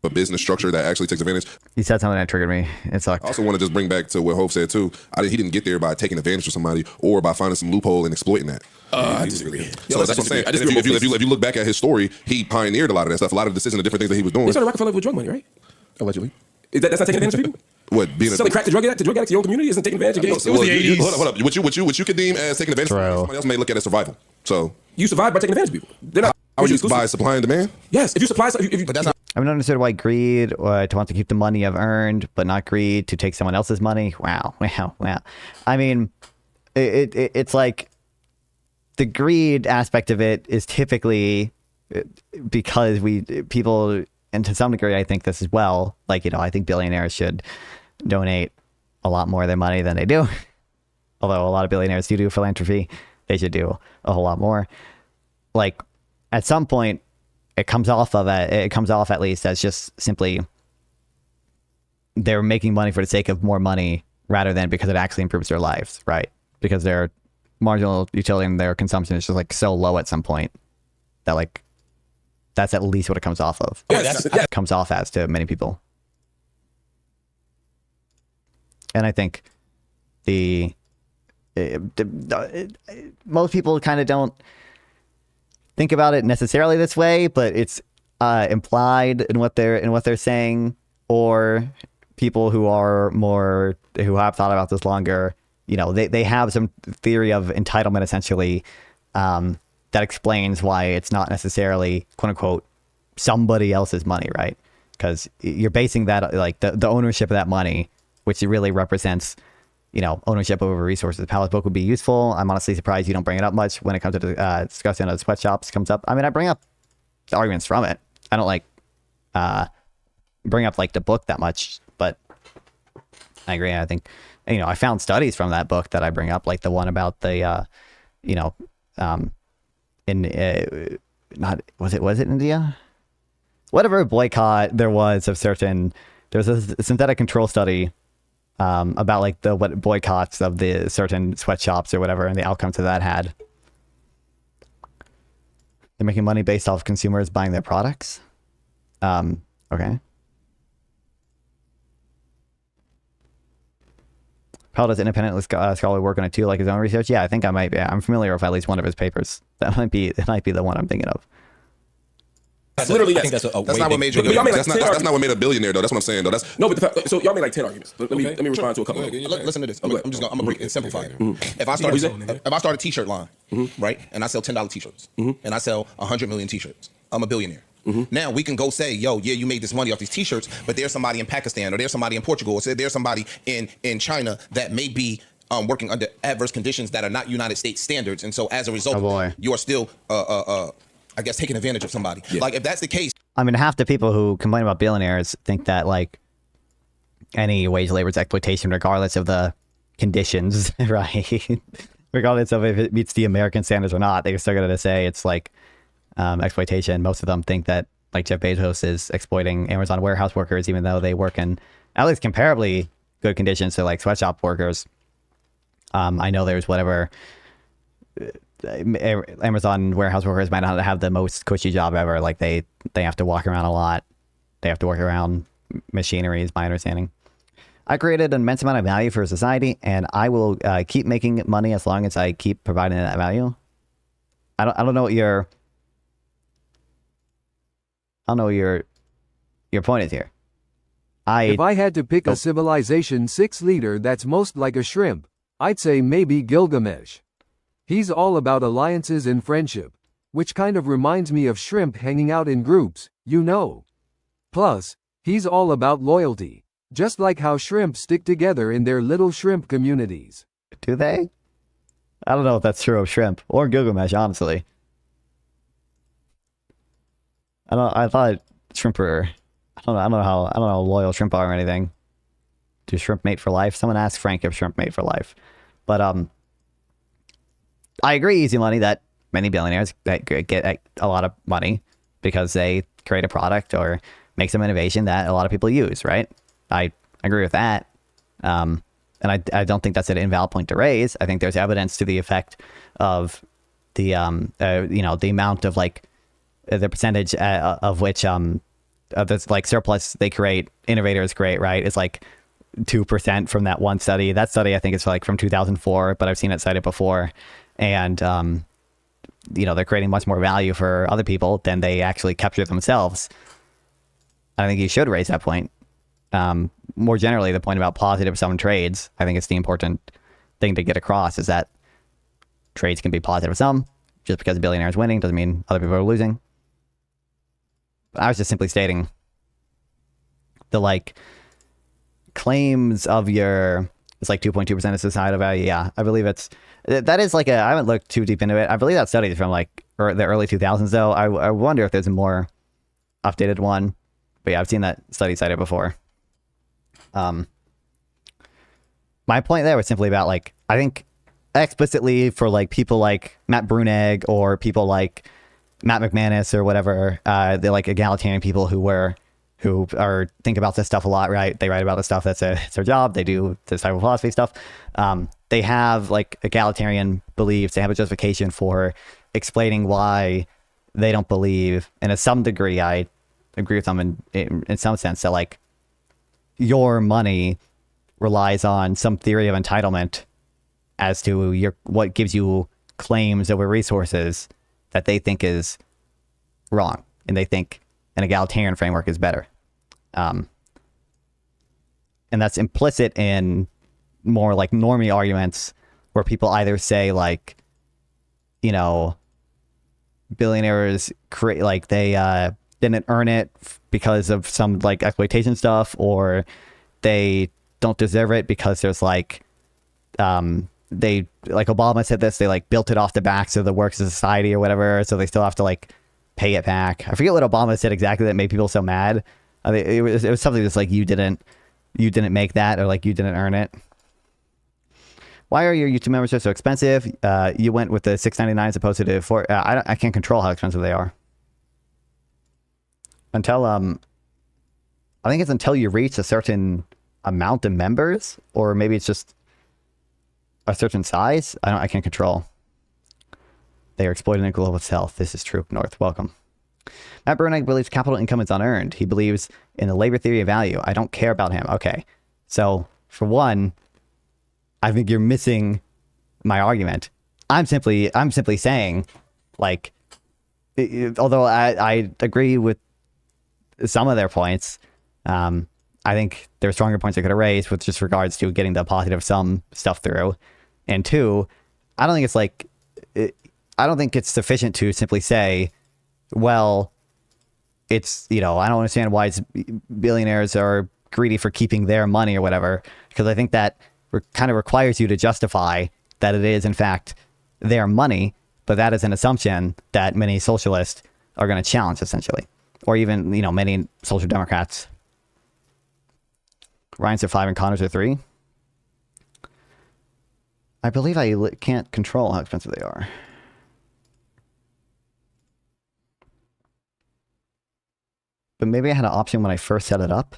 A business structure that actually takes advantage. He said something that triggered me. It sucked. I also want to just bring back to what Hope said too. He didn't get there by taking advantage of somebody or by finding some loophole and exploiting that. I disagree. So that's what I'm saying. If you look back at his story, he pioneered a lot of that stuff, a lot of the decisions and different things that he was doing. He started Rockefeller with drug money, right? Allegedly. That's not taking advantage of people? What, being selling crack to drug addicts to your own community isn't taking advantage of it was the 80s. Hold up. What you could deem as taking advantage of somebody else may look at as survival. So you survive by taking advantage of people. They're not. By supply and demand? Yes. If you supply, but that's not. I've never understood why greed to want to keep the money I've earned, but not greed to take someone else's money. Wow. I mean, it's like the greed aspect of it is typically because people, and to some degree, I think this as well. Like, I think billionaires should donate a lot more of their money than they do. Although a lot of billionaires do philanthropy, they should do a whole lot more. Like, at some point, it comes off at least as just simply they're making money for the sake of more money rather than because it actually improves their lives, right? Because their marginal utility and their consumption is just like so low at some point that like that's at least what it comes off of. Yeah, it comes off as to many people. And I think most people kind of don't think about it necessarily this way, but it's implied in what they're saying, or people who have thought about this longer, they have some theory of entitlement essentially that explains why it's not necessarily quote unquote somebody else's money, right? Because you're basing that like the ownership of that money, which really represents ownership over resources. Pal's book would be useful. I'm honestly surprised you don't bring it up much when it comes to discussing the sweatshops comes up. I mean, I bring up the arguments from it. I don't like bring up like the book that much, but I agree. I think I found studies from that book that I bring up, like the one about the was it India? Whatever boycott there was of certain, there's a synthetic control study about like what boycotts of the certain sweatshops or whatever, and the outcomes of that had. They're making money based off consumers buying their products. Okay. Paul does independent scholarly work on it too, like his own research. Yeah, I think I might be. I'm familiar with at least one of his papers. It might be the one I'm thinking of. That's literally, I think that's not what made you. That's not what made a billionaire, though. That's what I'm saying, though. No, but so y'all made like 10 arguments. Let me respond to a couple. Listen to this. I'm gonna simplify it. If I start a t-shirt line, right, and I sell $10 t-shirts, and I sell 100 million t-shirts, I'm a billionaire. Now we can go say, yo, yeah, you made this money off these t-shirts, but there's somebody in Pakistan, or there's somebody in Portugal, or there's somebody in China that may be working under adverse conditions that are not United States standards, and so as a result, you are still I guess taking advantage of somebody. Yeah. Like if that's the case, I mean, half the people who complain about billionaires think that like any wage labor is exploitation, regardless of the conditions, right? Regardless of if it meets the American standards or not, they're still going to say it's like exploitation. Most of them think that like Jeff Bezos is exploiting Amazon warehouse workers, even though they work in at least comparably good conditions to like sweatshop workers. I know there's whatever. Amazon warehouse workers might not have the most cushy job ever. Like they have to walk around a lot. They have to work around machinery, is my understanding. I created an immense amount of value for society, and I will keep making money as long as I keep providing that value. I don't know what your point is here. If I had to pick a Civilization 6 leader that's most like a shrimp, I'd say maybe Gilgamesh. He's all about alliances and friendship, which kind of reminds me of shrimp hanging out in groups, Plus, he's all about loyalty, just like how shrimp stick together in their little shrimp communities. Do they? I don't know if that's true of shrimp or Gilgamesh, honestly. I thought shrimp were. I don't know how loyal shrimp are or anything. Do shrimp mate for life? Someone asked Frank if shrimp mate for life, but I agree, easy money, that many billionaires that get a lot of money because they create a product or make some innovation that a lot of people use, right? I agree with that. And I don't think that's an invalid point to raise. I think there's evidence to the effect of the, the amount of like the percentage of which, of this like surplus they create, innovators create, right? It's like 2% from that one study. That study, I think, is like from 2004, but I've seen it cited before. And, they're creating much more value for other people than they actually capture themselves. I think you should raise that point. More generally, the point about positive sum trades, I think it's the important thing to get across, is that trades can be positive sum. Just because a billionaire is winning doesn't mean other people are losing. But I was just simply stating the like claims of it's like 2.2% of societal value. Yeah, I believe that is like I haven't looked too deep into it. I believe that study is from like the early 2000s though. I wonder if there's a more updated one. But yeah, I've seen that study cited before. My point there was simply about like, I think explicitly for like people like Matt Brunegg or people like Matt McManus or whatever, they're like egalitarian people who think about this stuff a lot, right? They write about the stuff it's their job. They do this type of philosophy stuff. They have like egalitarian beliefs. They have a justification for explaining why they don't believe. And to some degree, I agree with them in some sense that like your money relies on some theory of entitlement as to what gives you claims over resources that they think is wrong, and they think an egalitarian framework is better. And that's implicit in more like normie arguments where people either say like, you know, billionaires create like they didn't earn it because of some like exploitation stuff, or they don't deserve it because there's like they like Obama said this, they like built it off the backs of the works of society or whatever, so they still have to like pay it back. I forget what Obama said exactly that made people so mad. It was something that's like you didn't make that, or like you didn't earn it. Why are your YouTube memberships so expensive? You went with the $6.99 as opposed to the $4. I can't control how expensive they are. Until I think it's until you reach a certain amount of members, or maybe it's just a certain size. I can't control. They are exploiting the global south. This is true. North, welcome. Matt Brunig believes capital income is unearned. He believes in the labor theory of value. I don't care about him. Okay, so for one, I think you're missing my argument. I'm simply saying, like, although I agree with some of their points, I think there are stronger points I could have raised with just regards to getting the positive sum stuff through. And two, I don't think it's sufficient to simply say, well, it's, you know, I don't understand why billionaires are greedy for keeping their money or whatever, because I think that kind of requires you to justify that it is in fact their money, but that is an assumption that many socialists are going to challenge, essentially, or even, you know, many social democrats. Ryan's at 5 and Connor's at 3. I believe I can't control how expensive they are. But maybe I had an option when I first set it up.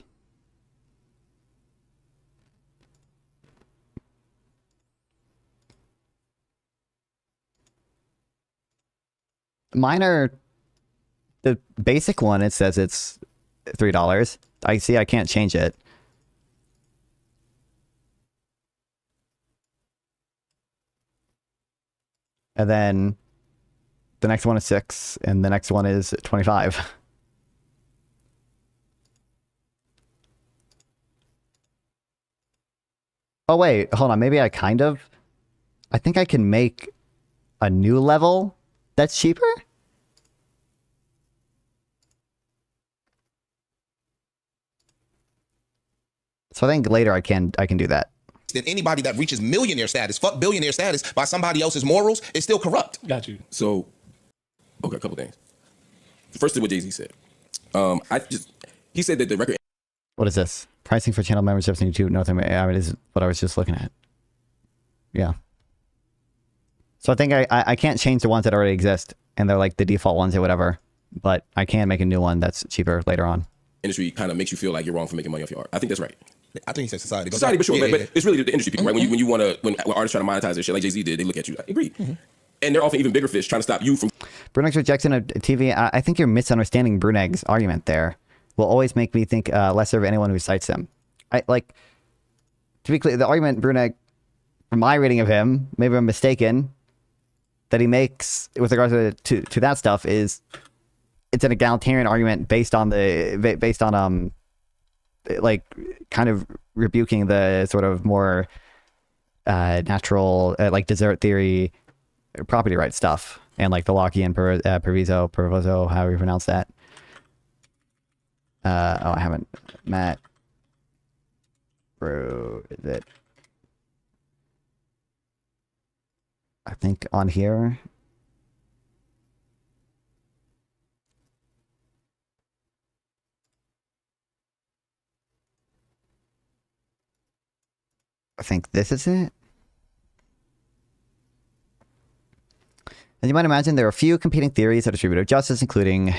Mine are the basic one. It says it's $3. I see I can't change it. And then the next one is 6, and the next one is 25. Oh wait, hold on. Maybe I think I can make a new level that's cheaper? So I think later I can do that. Then anybody that reaches millionaire status, fuck billionaire status by somebody else's morals is still corrupt. Got you. So, okay, a couple things. First is what Jay-Z said. He said that the record. What is this? Pricing for channel memberships in YouTube North America. I mean, is what I was just looking at. Yeah. So I think I can't change the ones that already exist, and they're like the default ones or whatever, but I can make a new one that's cheaper later on. Industry kind of makes you feel like you're wrong for making money off your art. I think that's right. I think he said society. Society, but sure, but it's really the industry people, right? When artists try to monetize their shit, like Jay-Z did, they look at you. I agree. And they're often even bigger fish trying to stop you from. Bruneg's rejection of TV. I think you're misunderstanding Bruneg's argument there. Will always make me think lesser of anyone who cites him. To be clear, the argument Bruneg, from my reading of him, maybe I'm mistaken, that he makes with regards to that stuff is it's an egalitarian argument based on like kind of rebuking the sort of more natural like desert theory property rights stuff and like the Lockean proviso, however you pronounce that. I haven't. Matt. Bro, is it? I think on here. I think this is it. As you might imagine, there are a few competing theories of distributive justice, including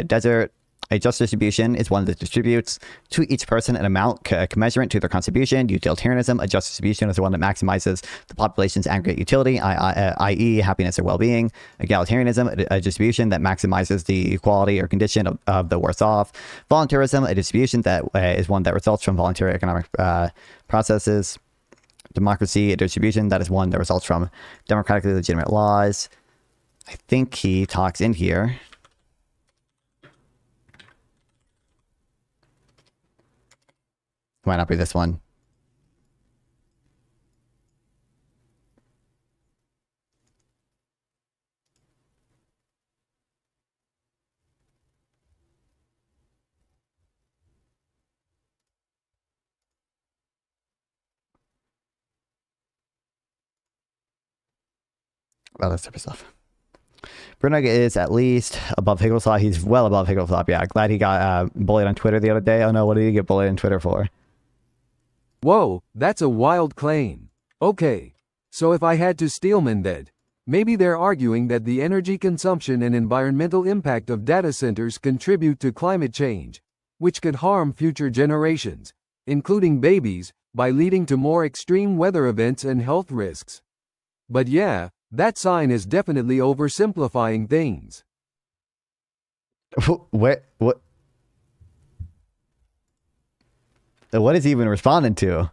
desert. A just distribution is one that distributes to each person an amount commensurate to their contribution. Utilitarianism, a just distribution, is the one that maximizes the population's aggregate utility, i.e. happiness or well-being. Egalitarianism, a distribution that maximizes the equality or condition of the worse off. Voluntarism, a distribution that is one that results from voluntary economic processes. Democracy, a distribution that is one that results from democratically legitimate laws. I think he talks in here. Might not be this one. About this type of stuff. Bruneg is at least above Higglesop. He's well above Higglesop. Yeah, glad he got bullied on Twitter the other day. Oh no, what did he get bullied on Twitter for? Whoa, that's a wild claim. Okay, so if I had to steelman that, maybe they're arguing that the energy consumption and environmental impact of data centers contribute to climate change, which could harm future generations, including babies, by leading to more extreme weather events and health risks. But yeah, that sign is definitely oversimplifying things. What is he even responding to?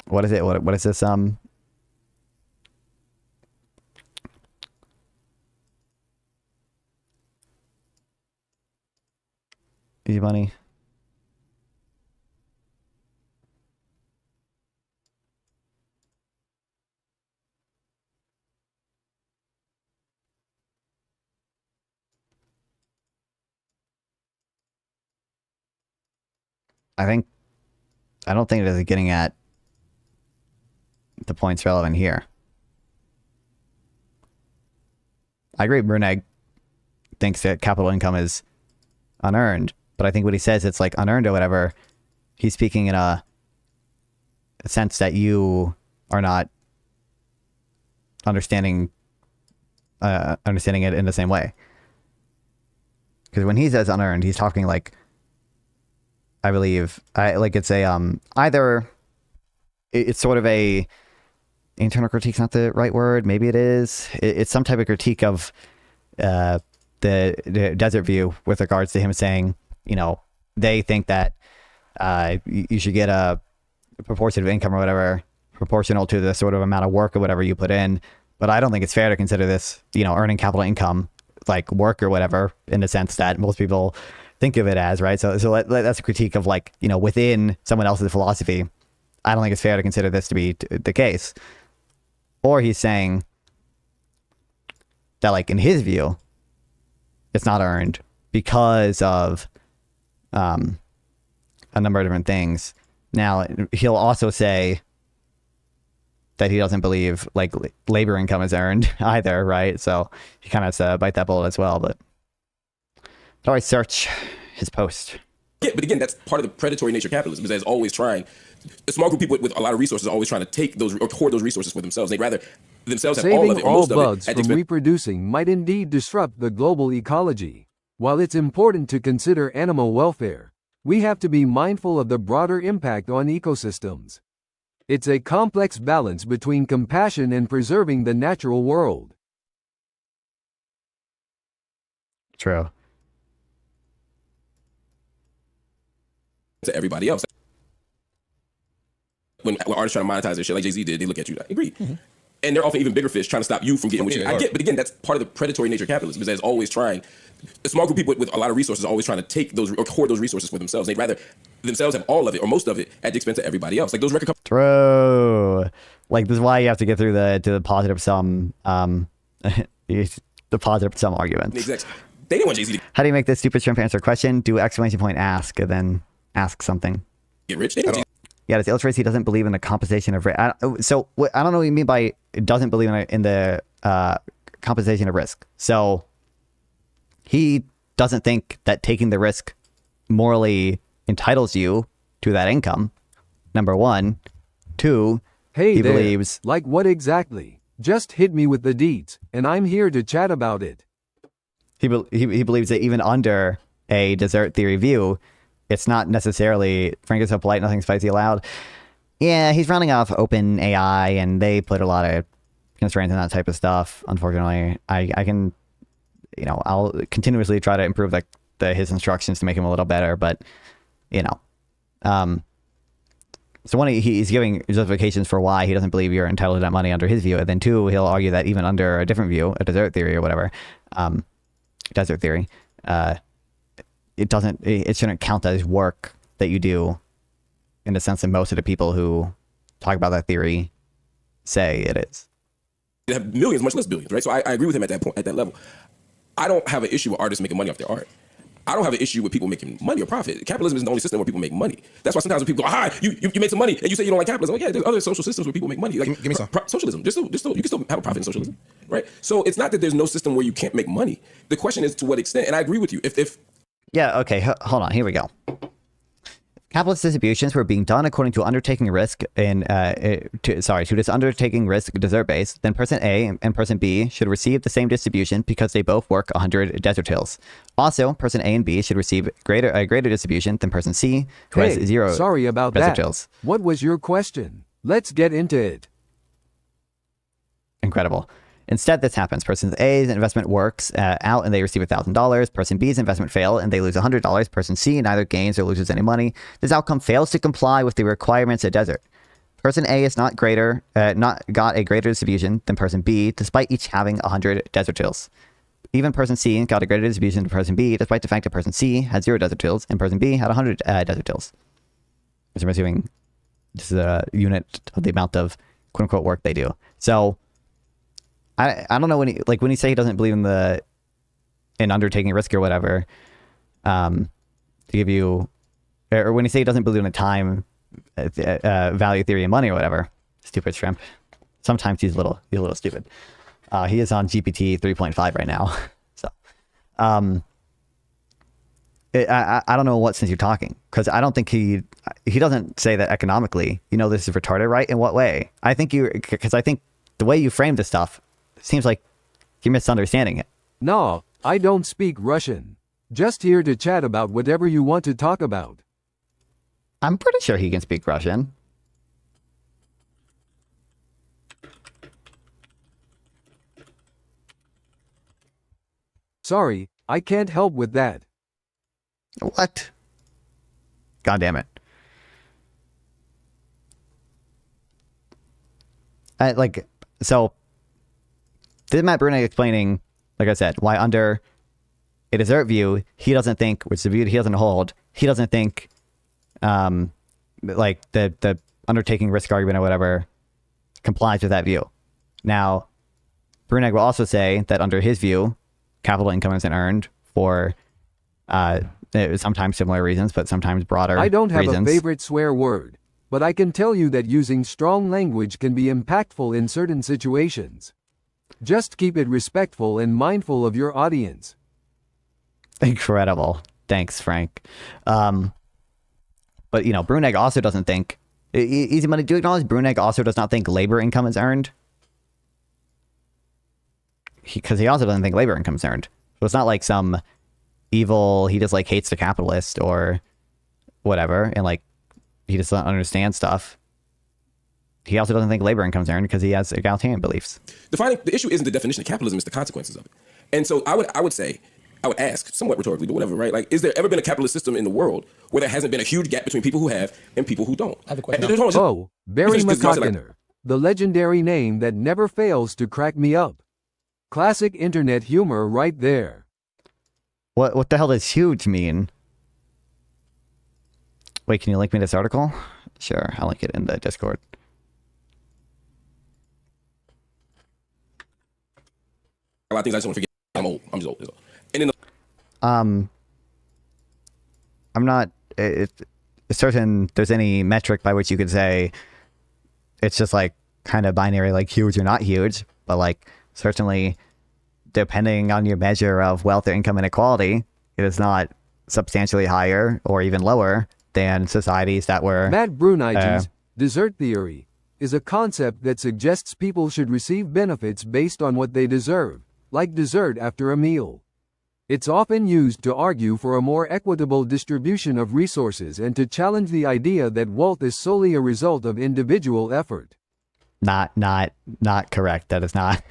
What is it? What is this? Easy money. I don't think it is getting at the points relevant here. I agree. Bruneg thinks that capital income is unearned, but I think what he says it's like unearned or whatever. He's speaking in a sense that you are not understanding it in the same way. Because when he says unearned, he's talking like, I believe, it's a either it's sort of a internal critique's not the right word. Maybe it is. It's some type of critique of the desert view with regards to him saying, you know, they think that you should get a proportion of income or whatever proportional to the sort of amount of work or whatever you put in. But I don't think it's fair to consider this, you know, earning capital income like work or whatever, in the sense that most people think of it as, right? So that's a critique of, like, you know, within someone else's philosophy. I don't think it's fair to consider this to be the case. Or he's saying that, like, in his view, it's not earned because of a number of different things. Now, he'll also say that he doesn't believe, like, labor income is earned either, right? So he kind of has to bite that bullet as well, but how do I search his post? Yeah, but again, that's part of the predatory nature of capitalism, is that it's always trying, a small group of people with a lot of resources are always trying to take those or hoard those resources for themselves. They'd rather themselves have all of it or most of it. Saving all bugs from reproducing might indeed disrupt the global ecology. While it's important to consider animal welfare, we have to be mindful of the broader impact on ecosystems. It's a complex balance between compassion and preserving the natural world. True. To everybody else. When artists try to monetize their shit like Jay-Z did, they look at you. I agree. And they're often even bigger fish trying to stop you from getting what you I get. But again, that's part of the predatory nature of capitalism, is that it's always trying, a small group of people with a lot of resources are always trying to take those or hoard those resources for themselves. They'd rather themselves have all of it or most of it at the expense of everybody else. Like those record companies. True. Like, this is why you have to get through the positive sum, the positive sum arguments. Exactly. They didn't want Jay-Z to How do you make this stupid shrimp answer question? Do exclamation point ask, and then ask something. get rich. They didn't want Yeah, this illustrates he doesn't believe in the compensation of risk. So I don't know what you mean by doesn't believe in the compensation of risk. So he doesn't think that taking the risk morally entitles you to that income. Number one. Two, he there. Believes... Like what exactly? Just hit me with the deets, and I'm here to chat about it. He believes that even under a desert theory view, it's not necessarily, Frank is so polite, nothing spicy allowed. Yeah, he's running off open AI, and they put a lot of constraints on that type of stuff. Unfortunately, I can, I'll continuously try to improve his instructions to make him a little better, but, so one, he's giving justifications for why he doesn't believe you're entitled to that money under his view, and then two, he'll argue that even under a different view, a desert theory or whatever, desert theory, it shouldn't count as work that you do, in the sense that most of the people who talk about that theory say it is. They have millions, much less billions, right? So I agree with him at that point, at that level. I don't have an issue with artists making money off their art. I don't have an issue with people making money or profit. Capitalism is the only system where people make money. That's why sometimes when people go, "Hi, you made some money," and you say you don't like capitalism. Well, yeah, there's other social systems where people make money. Like, give me some. Socialism. You can still have a profit in socialism, right? So it's not that there's no system where you can't make money. The question is to what extent. And I agree with you. If yeah, okay, hold on. Here we go. Capitalist distributions were being done according to undertaking risk to this undertaking risk desert base, then person A and person B should receive the same distribution because they both work 100 desert hills. Also, person A and B should receive a greater distribution than person C, who has 0 sorry about desert that. hills. What was your question? Let's get into it. Incredible. Instead, this happens. Person A's investment works out and they receive $1,000. Person B's investment fail and they lose $100. Person C neither gains or loses any money. This outcome fails to comply with the requirements of desert. Person A is not got a greater distribution than person B, despite each having 100 desert hills. Even person C got a greater distribution than person B, despite the fact that person C had 0 desert hills and person B had 100 desert hills. Which I'm assuming this is a unit of the amount of quote unquote work they do. So I don't know when he say he doesn't believe in undertaking risk or whatever, to give you, or when he say he doesn't believe in the time value theory of money or whatever. Stupid shrimp. Sometimes he's a little stupid. He is on GPT 3.5 right now. So, I don't know what sense you're talking, because I don't think he doesn't say that economically. This is retarded, right? In what way? I think the way you frame this stuff seems like you're misunderstanding it. No, I don't speak Russian. Just here to chat about whatever you want to talk about. I'm pretty sure he can speak Russian. Sorry, I can't help with that. What? God damn it. So this is Matt Brunig explaining, like I said, why under a desert view, he doesn't think, which is a view he doesn't hold, he doesn't think like the undertaking risk argument or whatever complies with that view. Now, Brunig will also say that under his view, capital income isn't earned for sometimes similar reasons, but sometimes broader reasons. I don't have a favorite swear word, but I can tell you that using strong language can be impactful in certain situations. Just keep it respectful and mindful of your audience. Incredible. Thanks, Frank. But, Brunig also doesn't think... Easy Money, do you acknowledge Brunig also does not think labor income is earned? Because he also doesn't think labor income is earned. So it's not like some evil, he just hates the capitalist or whatever, and he just doesn't understand stuff. He also doesn't think labor income is earned because he has egalitarian beliefs. The issue isn't the definition of capitalism, it's the consequences of it. And so I would ask, somewhat rhetorically, but whatever, right? Is there ever been a capitalist system in the world where there hasn't been a huge gap between people who have and people who don't? I have a question. Oh, Barry McCockiner, the legendary name that never fails to crack me up. Classic internet humor right there. What the hell does huge mean? Wait, can you link me this article? Sure, I'll link it in the Discord. A lot of things I just want to forget. I'm old. I'm just old. And then I'm not certain there's any metric by which you could say it's just kind of binary, huge or not huge, but certainly depending on your measure of wealth or income inequality, it is not substantially higher or even lower than societies that were... Matt Brunige's desert theory is a concept that suggests people should receive benefits based on what they deserve, like dessert after a meal. It's often used to argue for a more equitable distribution of resources and to challenge the idea that wealth is solely a result of individual effort. Not correct. That is not.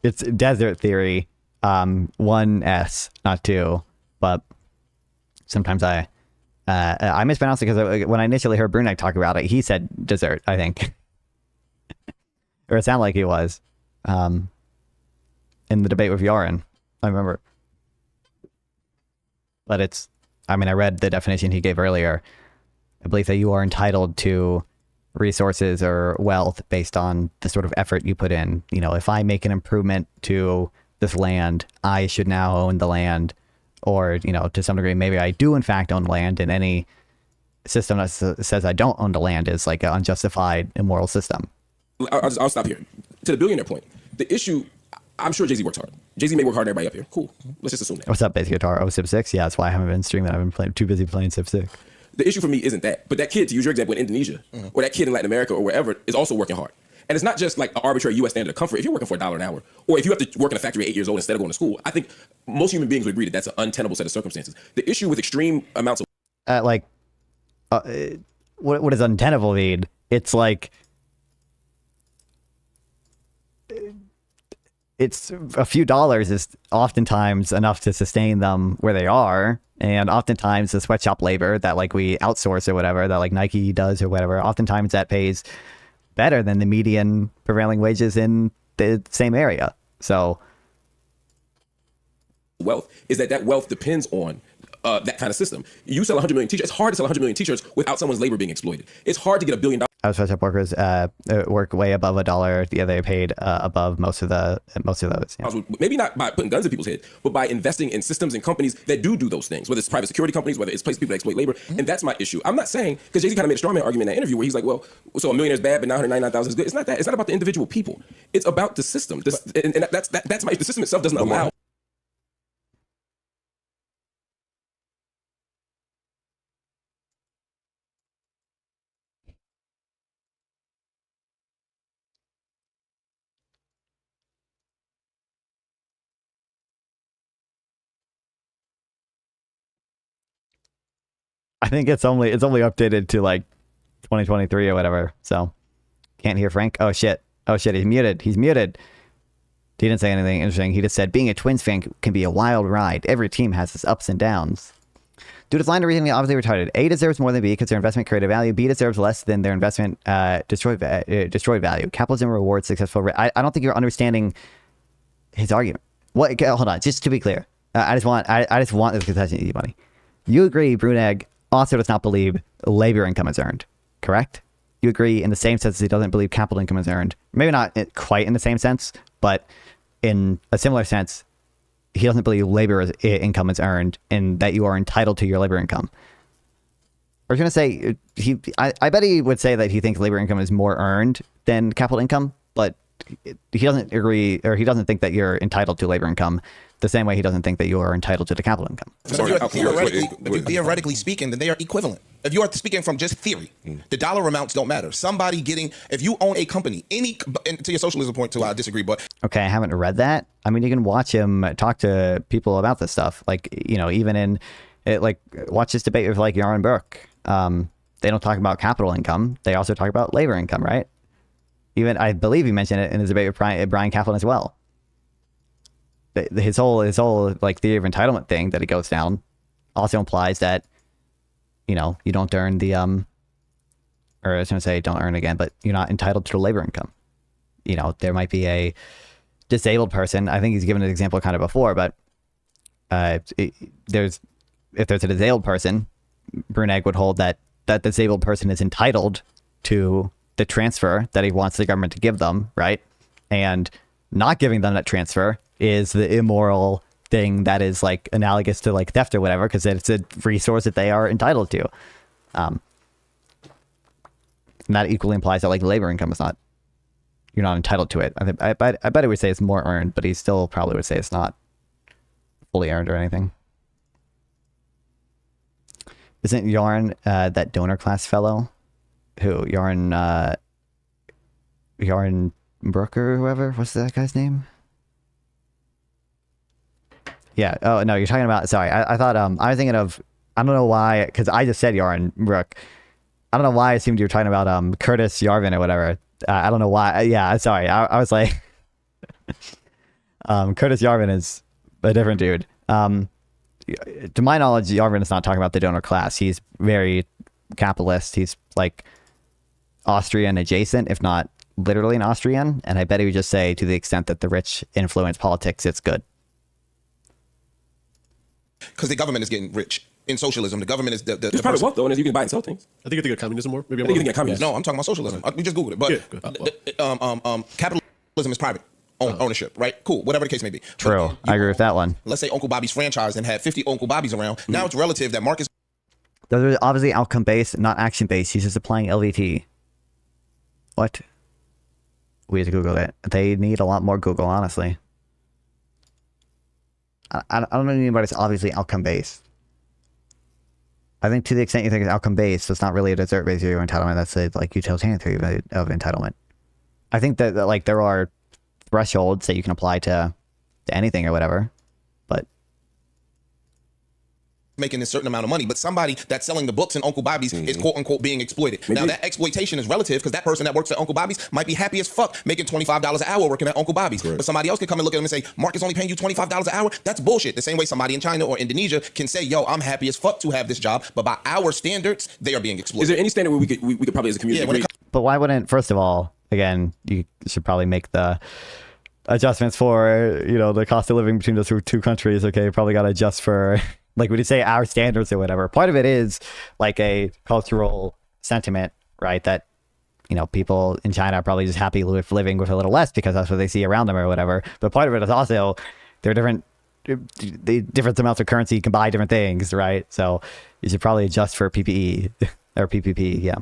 It's desert theory, 1S, not 2. But sometimes I mispronounced it because when I initially heard Brunig talk about it, he said dessert, I think. Or it sounded like he was. In the debate with Yaron, I remember. But it's I mean, I read the definition he gave earlier. I believe that you are entitled to resources or wealth based on the sort of effort you put in. You know, if I make an improvement to this land, I should now own the land. Or, you know, to some degree, maybe I do in fact own land, and any system that says I don't own the land is like an unjustified, immoral system. I'll stop here. To the billionaire point, the issue, I'm sure Jay-Z works hard. Jay-Z may work hard than everybody up here. Cool. Let's just assume that. What's up, Bass Guitar? Oh, Civ 6? Yeah, that's why I haven't been streaming. I've been too busy playing Civ 6. The issue for me isn't that. But that kid, to use your example in Indonesia, or that kid in Latin America or wherever, is also working hard. And it's not just like an arbitrary U.S. standard of comfort. If you're working for $1 an hour, or if you have to work in a factory at 8 years old instead of going to school, I think most human beings would agree that that's an untenable set of circumstances. The issue with extreme amounts of... what does untenable mean? It's like... It's a few dollars is oftentimes enough to sustain them where they are. And oftentimes the sweatshop labor that like we outsource or whatever, that like Nike does or whatever, oftentimes that pays better than the median prevailing wages in the same area. So wealth is that wealth depends on that kind of system. You sell 100 million t-shirts. It's hard to sell 100 million t-shirts without someone's labor being exploited. It's hard to get $1 billion. Sweatshop workers work way above $1. Yeah, they paid above most of those. Yeah. Maybe not by putting guns in people's head, but by investing in systems and companies that do those things, whether it's private security companies, whether it's places people that exploit labor. And that's my issue. I'm not saying, because Jay-Z kind of made a straw man argument in that interview where he's like, well, so $1 million is bad, but 999,000 is good. It's not that. It's not about the individual people. It's about the system. And that's my, the system itself doesn't allow. I think it's only updated to like 2023 or whatever. So can't hear Frank. Oh shit. He's muted. He didn't say anything interesting. He just said being a Twins fan can be a wild ride. Every team has its ups and downs. Dude, it's line of reasoning obviously retarded. A deserves more than B because their investment created value. B deserves less than their investment destroyed value. Capitalism rewards successful. I don't think you're understanding his argument. What? Hold on. Just to be clear, I just want this contestant easy money. You agree, Bruneg also does not believe labor income is earned, correct? You agree in the same sense as he doesn't believe capital income is earned. Maybe not quite in the same sense, but in a similar sense, he doesn't believe labor income is earned and that you are entitled to your labor income. I was going to say, I bet he would say that he thinks labor income is more earned than capital income, but he doesn't agree, or he doesn't think that you're entitled to labor income the same way he doesn't think that you are entitled to the capital income. Theoretically speaking, then they are equivalent. If you are speaking from just theory, the dollar amounts don't matter. Somebody getting, if you own a company, and to your socialism point too, I disagree, but. Okay, I haven't read that. I mean, you can watch him talk to people about this stuff. Like, you know, even in, watch this debate with like Yaron Burke. They don't talk about capital income. They also talk about labor income, right? Even, I believe he mentioned it in his debate with Brian Kaplan as well. His whole like theory of entitlement thing that he goes down also implies that, you know, you don't earn the or I was going to say don't earn again, but you're not entitled to the labor income. You know, there might be a disabled person. I think he's given an example kind of before, but if there's a disabled person, Bruneg would hold that disabled person is entitled to the transfer that he wants the government to give them, right? And not giving them that transfer is the immoral thing that is like analogous to like theft or whatever, because it's a resource that they are entitled to. And that equally implies that like labor income is not, you're not entitled to it. I bet he would say it's more earned, but he still probably would say it's not fully earned or anything. Isn't Yarn that donor class fellow? Who? Yarn Brooker or whoever? What's that guy's name? Yeah. Oh, no, you're talking about... Sorry, I thought... I was thinking of... I don't know why, because I just said Yarn Brook. I don't know why I assumed you were talking about Curtis Yarvin or whatever. I don't know why. Yeah, sorry. I was like... Curtis Yarvin is a different dude. To my knowledge, Yarvin is not talking about the donor class. He's very capitalist. He's like Austrian adjacent, if not literally an Austrian. And I bet he would just say, to the extent that the rich influence politics, it's good. Because the government is getting rich in socialism. The government is the There's private wealth though, and you can buy and sell things. I think you're thinking of communism more. Maybe I think you're thinking of communism. No, I'm talking about socialism. We just Googled it. But capitalism is private ownership, right? Cool, whatever the case may be. True. I agree with that one. Let's say Uncle Bobby's franchise and had 50 Uncle Bobbies around. Now it's relative that Marcus. Those are obviously outcome-based, not action-based. He's just applying LVT. What? We have to Google it. They need a lot more Google, honestly. I don't know anybody that's obviously outcome-based. I think to the extent you think it's outcome-based, it's not really a desert-based theory of entitlement. That's a like utilitarian theory of entitlement. I think that like there are thresholds that you can apply to anything or whatever, but making a certain amount of money, but somebody that's selling the books in Uncle Bobby's is quote unquote being exploited. Now that exploitation is relative because that person that works at Uncle Bobby's might be happy as fuck making $25 an hour working at Uncle Bobby's. But somebody else can come and look at him and say, Mark is only paying you $25 an hour. That's bullshit. The same way somebody in China or Indonesia can say, yo, I'm happy as fuck to have this job, but by our standards, they are being exploited. Is there any standard where we could probably as a community agree? But why wouldn't, first of all, again, you should probably make the adjustments for, you know, the cost of living between those two countries. Okay, probably got to adjust for, like, when you say our standards or whatever. Part of it is like a cultural sentiment, right? That, you know, people in China are probably just happy with living with a little less because that's what they see around them or whatever. But part of it is also there are different amounts of currency, you can buy different things, right? So you should probably adjust for PPE or PPP, yeah.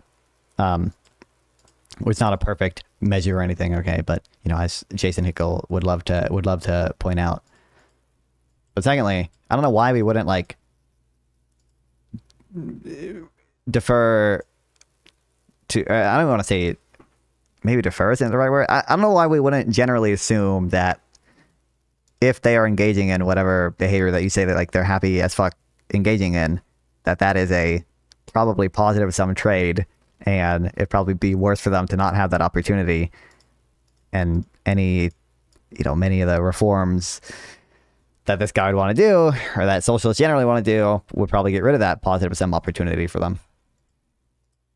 It's not a perfect measure or anything, okay? But, you know, as Jason Hickel would love to point out. But secondly, I don't know why we wouldn't like defer to, I don't want to say maybe defer isn't the right word. I don't know why we wouldn't generally assume that if they are engaging in whatever behavior that you say that like they're happy as fuck engaging in, that is a probably positive sum trade, and it'd probably be worse for them to not have that opportunity. And any, you know, many of the reforms that this guy would want to do, or that socialists generally want to do, would probably get rid of that positive sum opportunity for them.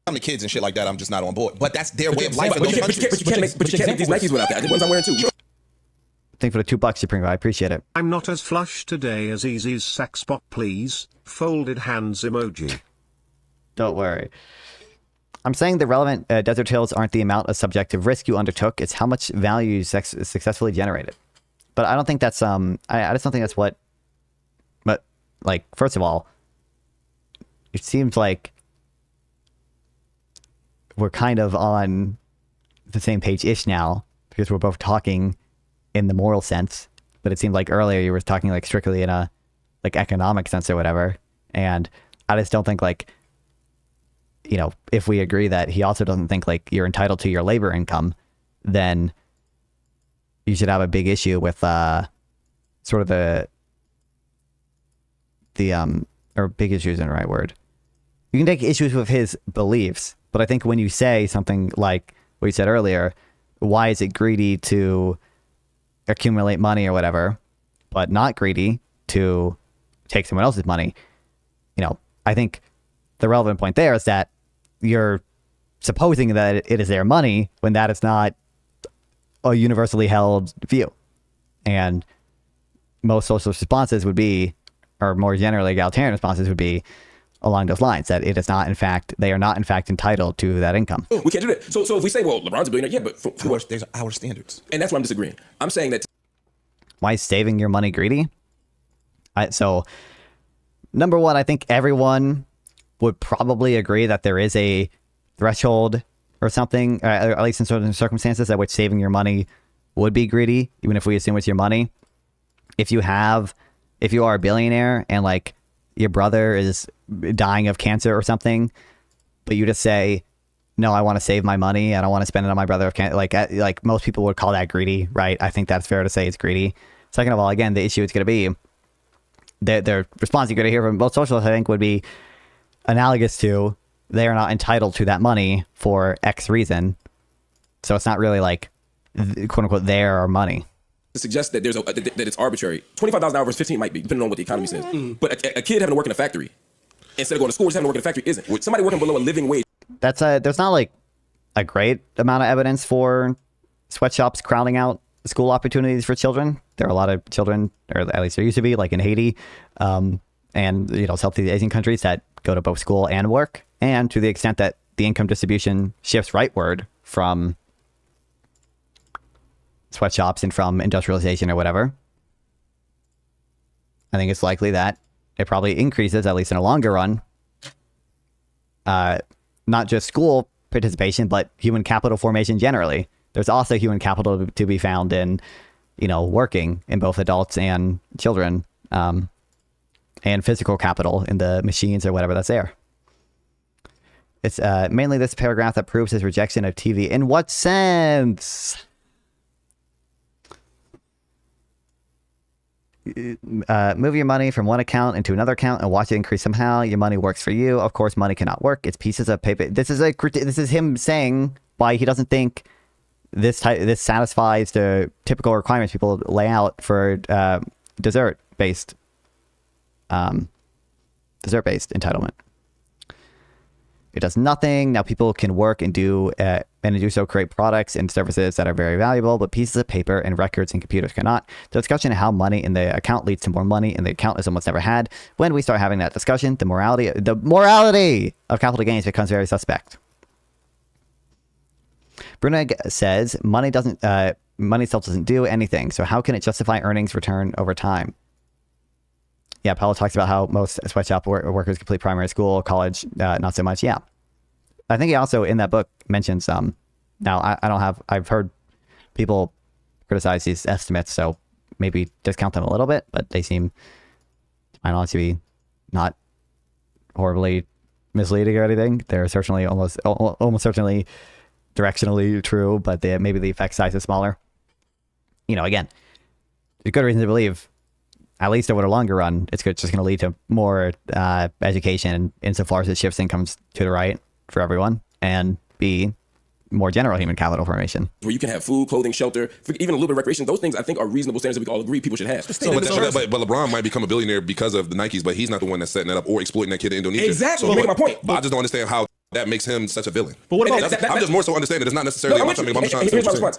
I'm the kids and shit like that. I'm just not on board. But that's their way of life. But you can't make these Nikes without that. The ones I'm wearing too. Thank you for the $2, Supreme. I appreciate it. I'm not as flush today as Easy's sack spot, please. Folded hands emoji. Don't worry. I'm saying the relevant desert hills aren't the amount of subjective risk you undertook. It's how much value you successfully generated. But I don't think that's I just don't think that's what. But like, first of all, it seems like we're kind of on the same page-ish now because we're both talking in the moral sense. But it seemed like earlier you were talking like strictly in a like economic sense or whatever. And I just don't think like, you know, if we agree that he also doesn't think like you're entitled to your labor income, then you should have a big issue with sort of the or big issue isn't the right word. You can take issues with his beliefs, but I think when you say something like what you said earlier, why is it greedy to accumulate money or whatever, but not greedy to take someone else's money? You know, I think the relevant point there is that you're supposing that it is their money when that is not a universally held view. And most socialist responses would be, or more generally egalitarian responses would be along those lines, that it is not, in fact, they are not, in fact, entitled to that income. We can't do that. So if we say, well, LeBron's a billionaire, yeah, but there's our standards. And that's why I'm disagreeing. I'm saying that. Why is saving your money greedy? So, number one, I think everyone would probably agree that there is a threshold or something, or at least in certain circumstances, at which saving your money would be greedy, even if we assume it's your money. If you are a billionaire and like your brother is dying of cancer or something, but you just say, no, I want to save my money. I don't want to spend it on my brother. Like most people would call that greedy, right? I think that's fair to say it's greedy. Second of all, again, the issue is going to be their response you're going to hear from both socialists, I think, would be analogous to they are not entitled to that money for X reason. So it's not really like quote unquote their money. To suggest that that it's arbitrary. $25 an hour versus 15 might be, depending on what the economy says. But a kid having to work in a factory instead of going to school, just having to work in a factory isn't. Somebody working below a living wage. There's not like a great amount of evidence for sweatshops crowding out school opportunities for children. There are a lot of children, or at least there used to be, like in Haiti, and and Southeast Asian countries that go to both school and work, and to the extent that the income distribution shifts rightward from sweatshops and from industrialization or whatever, I think it's likely that it probably increases, at least in a longer run, not just school participation, but human capital formation generally. There's also human capital to be found in, working in both adults and children, and physical capital in the machines or whatever that's there. It's mainly this paragraph that proves his rejection of TV. In what sense? Move your money from one account into another account and watch it increase somehow. Your money works for you. Of course, money cannot work. It's pieces of paper. This is him saying why he doesn't think this satisfies the typical requirements people lay out for dessert-based entitlement. It does nothing. Now people can work and do so create products and services that are very valuable, but pieces of paper and records and computers cannot. The discussion of how money in the account leads to more money in the account is almost never had. When we start having that discussion, the morality of capital gains becomes very suspect. Brunegg says money itself doesn't do anything. So how can it justify earnings return over time? Yeah, Paulo talks about how most sweatshop workers complete primary school, college, not so much. Yeah. I think he also, in that book, mentions, now I've heard people criticize these estimates, so maybe discount them a little bit, but they seem, to my knowledge, to be not horribly misleading or anything. They're certainly almost certainly directionally true, but maybe the effect size is smaller. Again, there's good reason to believe, at least over the longer run, it's just going to lead to more education insofar as it shifts incomes to the right for everyone, and B, more general human capital formation. Where you can have food, clothing, shelter, even a little bit of recreation. Those things I think are reasonable standards that we all agree people should have. But LeBron might become a billionaire because of the Nikes, but he's not the one that's setting that up or exploiting that kid in Indonesia. Exactly, you're making my point. But I just don't understand how that makes him such a villain. But what about I'm just more so understanding it's not necessarily. No, here's my response.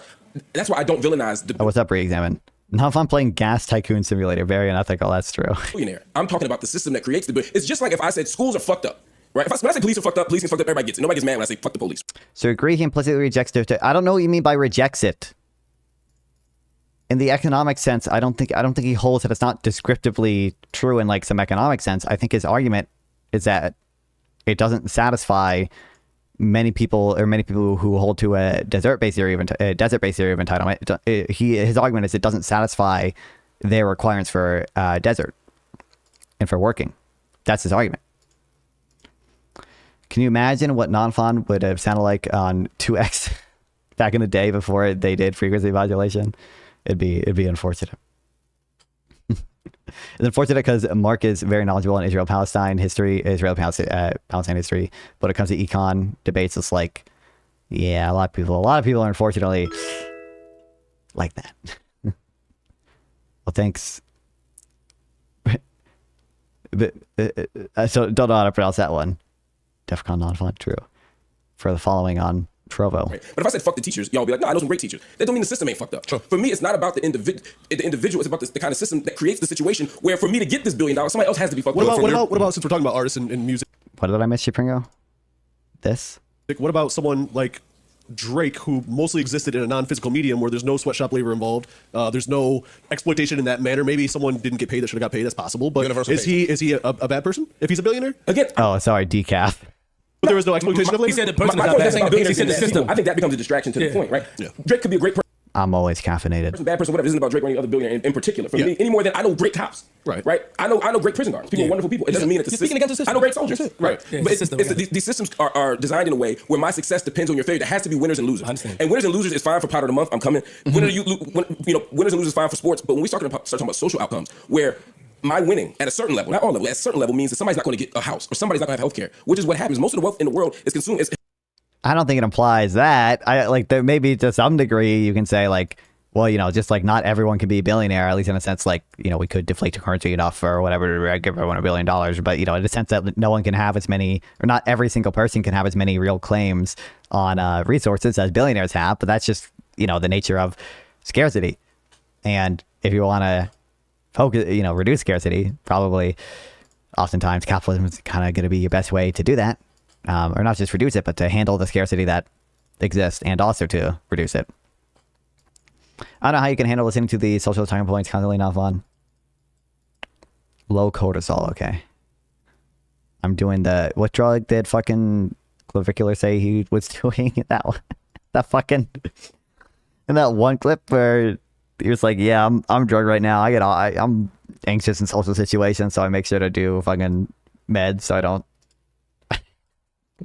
That's why I don't villainize the. What's up, Re-Examine? Now, if I'm playing Gas Tycoon Simulator, very unethical, that's true. Billionaire. I'm talking about the system that creates the bill. It's just like if I said schools are fucked up, right? When I say police are fucked up, everybody gets it. Nobody gets mad when I say fuck the police. So agree he implicitly rejects it. I don't know what you mean by rejects it. In the economic sense, I don't think he holds that it's not descriptively true in like some economic sense. I think his argument is that it doesn't satisfy many people who hold to a desert-based theory of entitlement. His argument is it doesn't satisfy their requirements for desert and for working. That's his argument. Can you imagine what non-fun would have sounded like on 2X back in the day before they did frequency modulation? It'd be unfortunate. It's unfortunate because Mark is very knowledgeable in Israel-Palestine history, Palestine history. But when it comes to econ debates, it's like, yeah, a lot of people are unfortunately like that. Well, thanks. So don't know how to pronounce that one. DEFCON non-fun, true. For the following on Trovo. Right. But if I said fuck the teachers, y'all be like, no, I know some great teachers. That don't mean the system ain't fucked up. Sure. For me, it's not about the individual. It's about the kind of system that creates the situation where for me to get this $1 billion, somebody else has to be fucked up. What about since we're talking about artists and music? What did I miss, Pringo? This? What about someone like Drake, who mostly existed in a non-physical medium where there's no sweatshop labor involved, there's no exploitation in that manner? Maybe someone didn't get paid that should have got paid. That's possible. But is he a bad person if he's a billionaire? Again. Oh, sorry, decaf. But there was no exploitation of labor? He said the person he said the system. I think that becomes a distraction to the point, right? Yeah. Drake could be a great person. I'm always caffeinated. Bad person, whatever. It isn't about Drake or any other billionaire in particular. For me, any more than I know great cops. Right. I know great prison guards. People are wonderful people. It doesn't mean it's speaking against the system. I know great soldiers. Right. Yeah, but these systems are designed in a way where my success depends on your failure. There has to be winners and losers. And winners and losers is fine for Powder of the Month. I'm coming. Winners and losers is fine for sports. But when we start talking about social outcomes, where my winning at a certain level, not all levels, at a certain level means that somebody's not going to get a house or somebody's not going to have healthcare, which is what happens. Most of the wealth in the world is consumed. I don't think it implies that. There maybe to some degree you can say like, well, just like not everyone can be a billionaire, at least in a sense, like, we could deflate the currency enough or whatever to give everyone $1 billion. But, in a sense that no one can have as many, or not every single person can have as many real claims on resources as billionaires have. But that's just, the nature of scarcity. And if you want to focus, reduce scarcity, probably oftentimes capitalism is kind of going to be your best way to do that, or not just reduce it, but to handle the scarcity that exists and also to reduce it. I don't know how you can handle listening to the social talking points constantly, not fun. Low cortisol, okay. I'm doing the, what drug did fucking Clavicular say he was doing in that one? That fucking, in that one clip where he was like, yeah, I'm drugged right now. I'm anxious in social situations, so I make sure to do fucking meds so I don't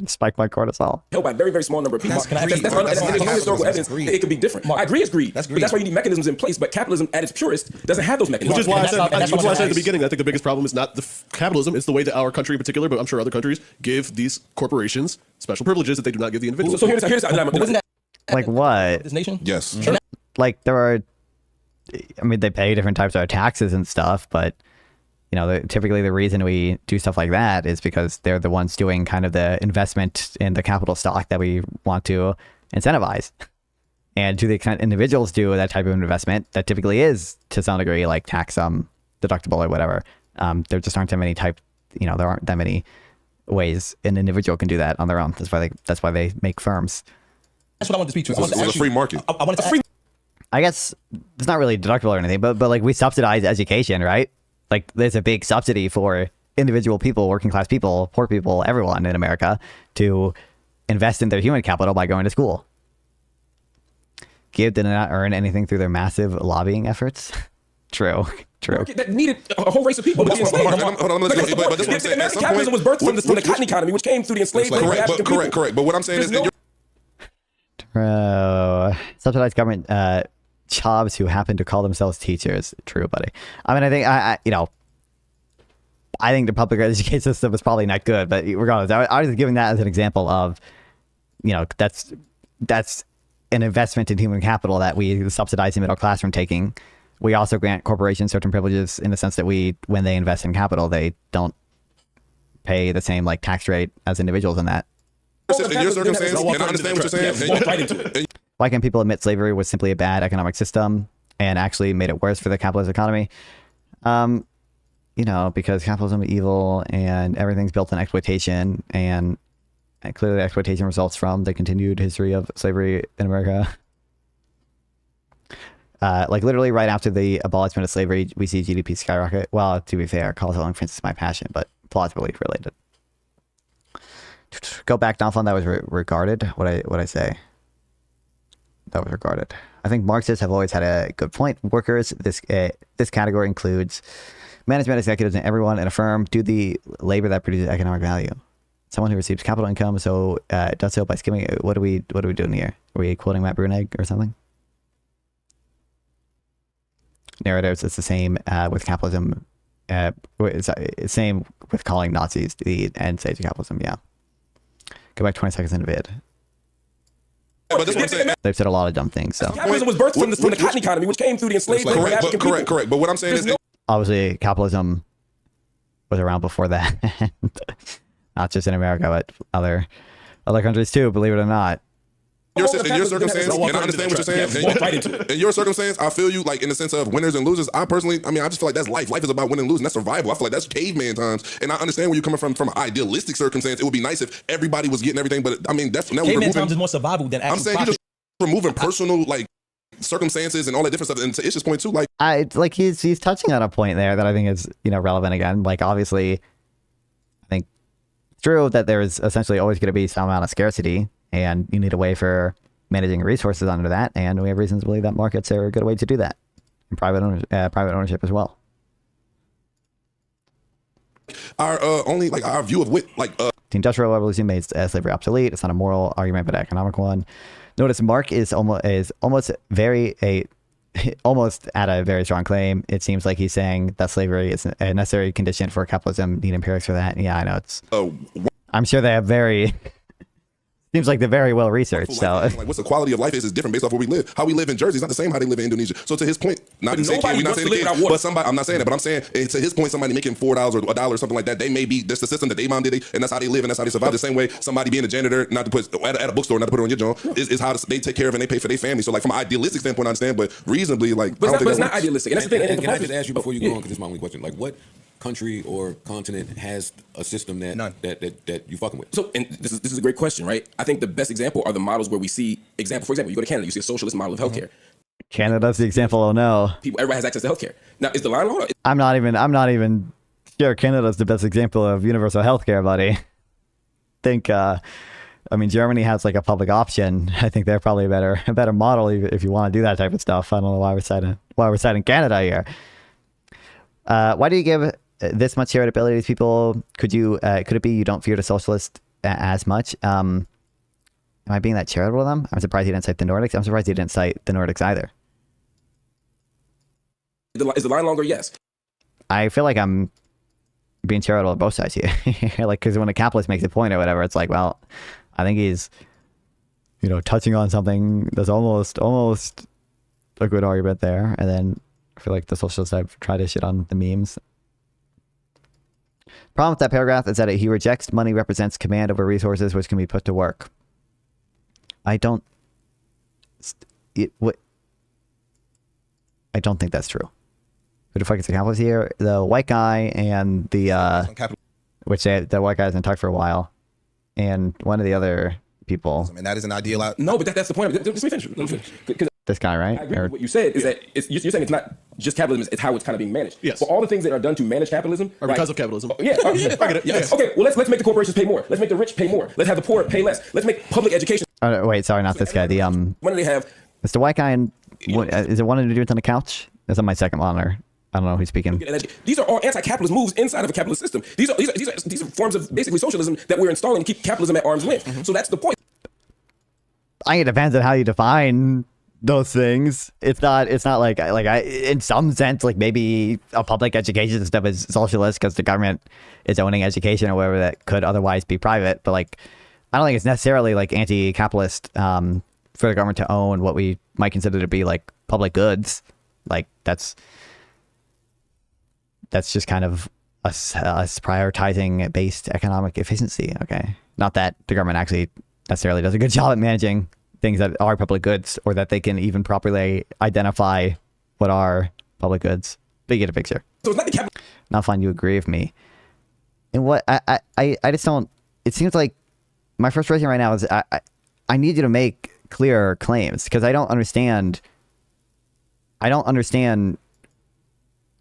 spike my cortisol. Held by a very, very small number of people. There's no historical evidence it could be different. I agree it's greed. But that's why you need mechanisms in place. But capitalism, at its purest, doesn't have those mechanisms. Which is why I said at the beginning, I think the biggest problem is not the capitalism, it's the way that our country in particular, but I'm sure other countries, give these corporations special privileges that they do not give the individuals. So here's the like what? This nation? Yes. Like there are, I mean, they pay different types of taxes and stuff, but you know, typically the reason we do stuff like that is because they're the ones doing kind of the investment in the capital stock that we want to incentivize. And to the extent individuals do that type of investment, that typically is to some degree like tax deductible or whatever. There just aren't that many there aren't that many ways an individual can do that on their own. That's why they make firms. That's what I want to speak to. It's a free market. I guess it's not really deductible or anything, but like we subsidize education, right? Like there's a big subsidy for individual people, working class people, poor people, everyone in America to invest in their human capital by going to school. Give did not earn anything through their massive lobbying efforts. True. That needed a whole race of people. Hold on, American capitalism was birthed from the cotton economy, which came through the enslaved correct. But what I'm saying is, subsidized government jobs who happen to call themselves teachers. True, buddy. I mean, I think I think the public education system is probably not good, but regardless, I was just giving that as an example of, that's an investment in human capital that we subsidize the middle class from taking. We also grant corporations certain privileges in the sense that when they invest in capital, they don't pay the same like tax rate as individuals in that. In your circumstance, and I understand what you're saying. Why can't people admit slavery was simply a bad economic system and actually made it worse for the capitalist economy? Because capitalism is evil and everything's built on exploitation, and clearly exploitation results from the continued history of slavery in America. Like literally right after the abolishment of slavery, we see GDP skyrocket. Well, to be fair, cultural inference is my passion, but plausibly related. Go back, Donphan, that was regarded. What I say? That was regarded. I think Marxists have always had a good point. Workers, this category includes management, executives, and everyone in a firm do the labor that produces economic value. Someone who receives capital income, so does so by skimming. What are we doing here? Are we quoting Matt Brunig or something? Narratives. It's the same with capitalism. It's same with calling Nazis the end stage of capitalism. Yeah. Go back 20 seconds in the vid. They've said a lot of dumb things. So capitalism was birthed from the cotton economy, which came through the enslaved correct. But what I'm saying is, obviously, capitalism was around before that, not just in America, but other countries too. Believe it or not. In your circumstance, and I understand what you're saying. In your circumstance, I feel you, like in the sense of winners and losers. I personally, I just feel like that's life. Life is about winning and losing. That's survival. I feel like that's caveman times. And I understand where you're coming from an idealistic circumstance. It would be nice if everybody was getting everything, but that's now caveman times is more survival than actual. I'm saying you're just removing personal circumstances and all that different stuff. And to Ish's point too, he's touching on a point there that I think is relevant again. Like obviously, I think it's true that there is essentially always going to be some amount of scarcity. And you need a way for managing resources under that, and we have reasons to believe that markets are a good way to do that, and private ownership as well. Our our view of the Industrial Revolution made slavery obsolete. It's not a moral argument, but an economic one. Notice Mark is almost at a very strong claim. It seems like he's saying that slavery is a necessary condition for capitalism. Need empirics for that. Yeah, I know it's. I'm sure they have very. Seems like they're very well researched. So, what's the quality of life is different based off where we live. How we live in Jersey is not the same how they live in Indonesia. So to his point, not to say we're not saying it, but somebody, I'm not saying that, but I'm saying to his point, somebody making $4 or $1 or something like that, they may be that's the system that they mom did, and that's how they live and that's how they survive. The same way somebody being a janitor, not to put at a bookstore, not to put it on your job, is how they take care of and they pay for their family. So from an idealistic standpoint, I understand, but reasonably, but it's not idealistic. And that's the thing. Can I just ask you before you go on, because this is my only question. What country or continent has a system that you fucking with? So, and this is a great question, right? I think the best example are the models where we see for example, you go to Canada, you see a socialist model of healthcare. Canada's the example. Oh no. Everybody has access to healthcare. Now, is the line long? I'm not even sure Canada's the best example of universal healthcare, buddy. Think Germany has like a public option. I think they're probably a better model if you want to do that type of stuff. I don't know why we're citing Canada here. Why do you give this much heritability to people? Could it be you don't fear the socialists as much? Am I being that charitable to them? I'm surprised you didn't cite the Nordics. I'm surprised you didn't cite the Nordics either. Is the line longer? Yes. I feel like I'm being charitable on both sides here. Like, because when a capitalist makes a point or whatever, it's like, well, I think he's, touching on something that's almost a good argument there. And then I feel like the socialists have tried to shit on the memes. Problem with that paragraph is that he rejects money represents command over resources which can be put to work. I don't think that's true. Who the fuck is the capitalist here? The white guy and the white guy hasn't talked for a while, and one of the other people. And that is an ideal. No, but that's the point. Let me finish. This guy, right? I agree with what you said is that you're saying it's not just capitalism; it's how it's kind of being managed. Yes. But all the things that are done to manage capitalism are because of capitalism. Yeah, I get it. Yes. Okay, well let's make the corporations pay more. Let's make the rich pay more. Let's have the poor pay less. Let's make public education. Oh, wait, sorry, not this guy. The When do they have? It's the white guy, and is it one of the dudes on the couch? It's on my second monitor. I don't know who's speaking. These are all anti-capitalist moves inside of a capitalist system. These are forms of basically socialism that we're installing to keep capitalism at arm's length. So that's the point. I think it depends on how you define those things. It's not like in some sense, like maybe a public education system is socialist because the government is owning education or whatever that could otherwise be private. But like, I don't think it's necessarily like anti-capitalist for the government to own what we might consider to be like public goods. Like that's just kind of us prioritizing based economic efficiency. Okay, not that the government actually necessarily does a good job at managing things that are public goods, or that they can even properly identify what are public goods. But you get a picture. So it's not the not fine. You agree with me. And what I just don't. It seems like my frustration right now is I need you to make clear claims because I don't understand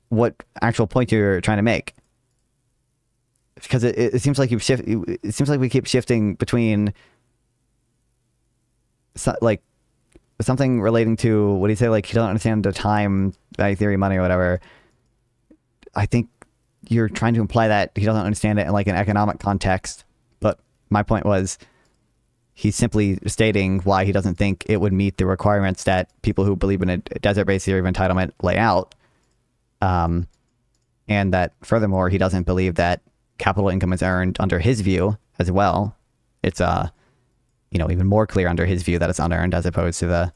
what actual point you're trying to make. Because it seems like it seems like we keep shifting between like something relating to what do you say, like you don't understand the time value theory money or whatever. I think you're trying to imply that he doesn't understand it in like an economic context, but my point was he's simply stating why he doesn't think it would meet the requirements that people who believe in a desert-based theory of entitlement lay out, and that furthermore he doesn't believe that capital income is earned under his view as well. It's even more clear under his view that it's unearned as opposed to the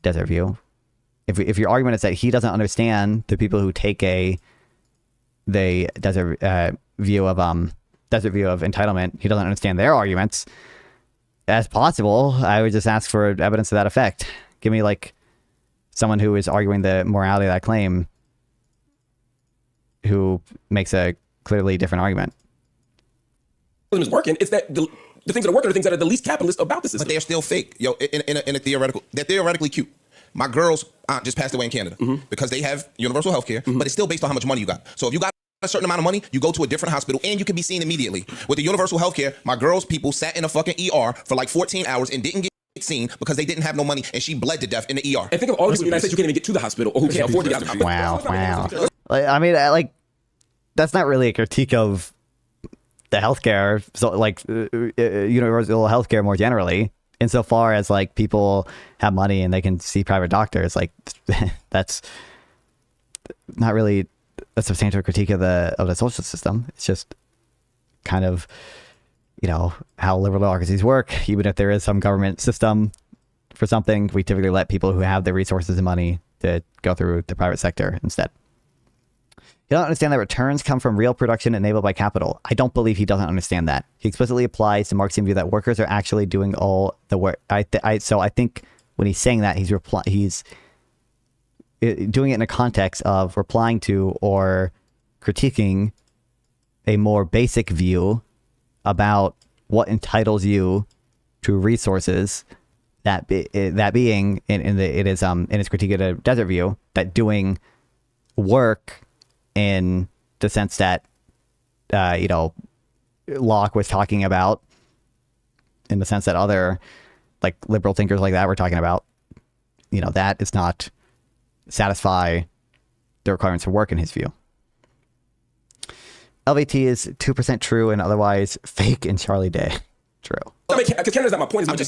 desert view. If your argument is that he doesn't understand the people who take the desert view of entitlement, he doesn't understand their arguments. As possible, I would just ask for evidence to that effect. Give me like someone who is arguing the morality of that claim, who makes a clearly different argument. Is working. It's that the things that are working are the things that are the least capitalist about the system. But they're still fake. Yo, in a theoretical, they're theoretically cute. My girl's aunt just passed away in Canada because they have universal health care, but it's still based on how much money you got. So if you got a certain amount of money, you go to a different hospital and you can be seen immediately. With the universal health care, my girl's people sat in a fucking ER for like 14 hours and didn't get seen because they didn't have no money, and she bled to death in the ER. And think of all the people in the United States who can't even get to the hospital or who can't afford the hospital. Wow. Like, that's not really a critique of the healthcare, so like universal healthcare more generally, insofar as like people have money and they can see private doctors. Like that's not really a substantial critique of the social system. It's just kind of how liberal democracies work. Even if there is some government system for something, we typically let people who have the resources and money to go through the private sector instead. You don't understand that returns come from real production enabled by capital. I don't believe he doesn't understand that. He explicitly applies the Marxian view that workers are actually doing all the work. So I think when he's saying that, he's doing it in a context of replying to or critiquing a more basic view about what entitles you to resources, that being in its critique of the desert view, that doing work in the sense that Locke was talking about, in the sense that other like liberal thinkers like that were talking about, that does not satisfy the requirements for work in his view. LVT is 2% true and otherwise fake in Charlie Day. True. Canada's not my point. I was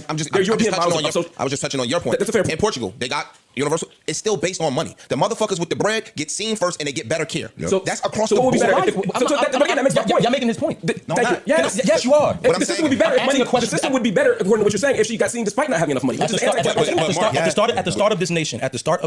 just touching on your point. That's a fair point. In Portugal, they got universal. It's still based on money. The motherfuckers with the bread get seen first, and they get better care. So that's across the board. That makes my point. Y'all making his point. No, Yes, you are. The system would be better. The system would be better according to what you're saying if she got seen despite not having enough money. At the start of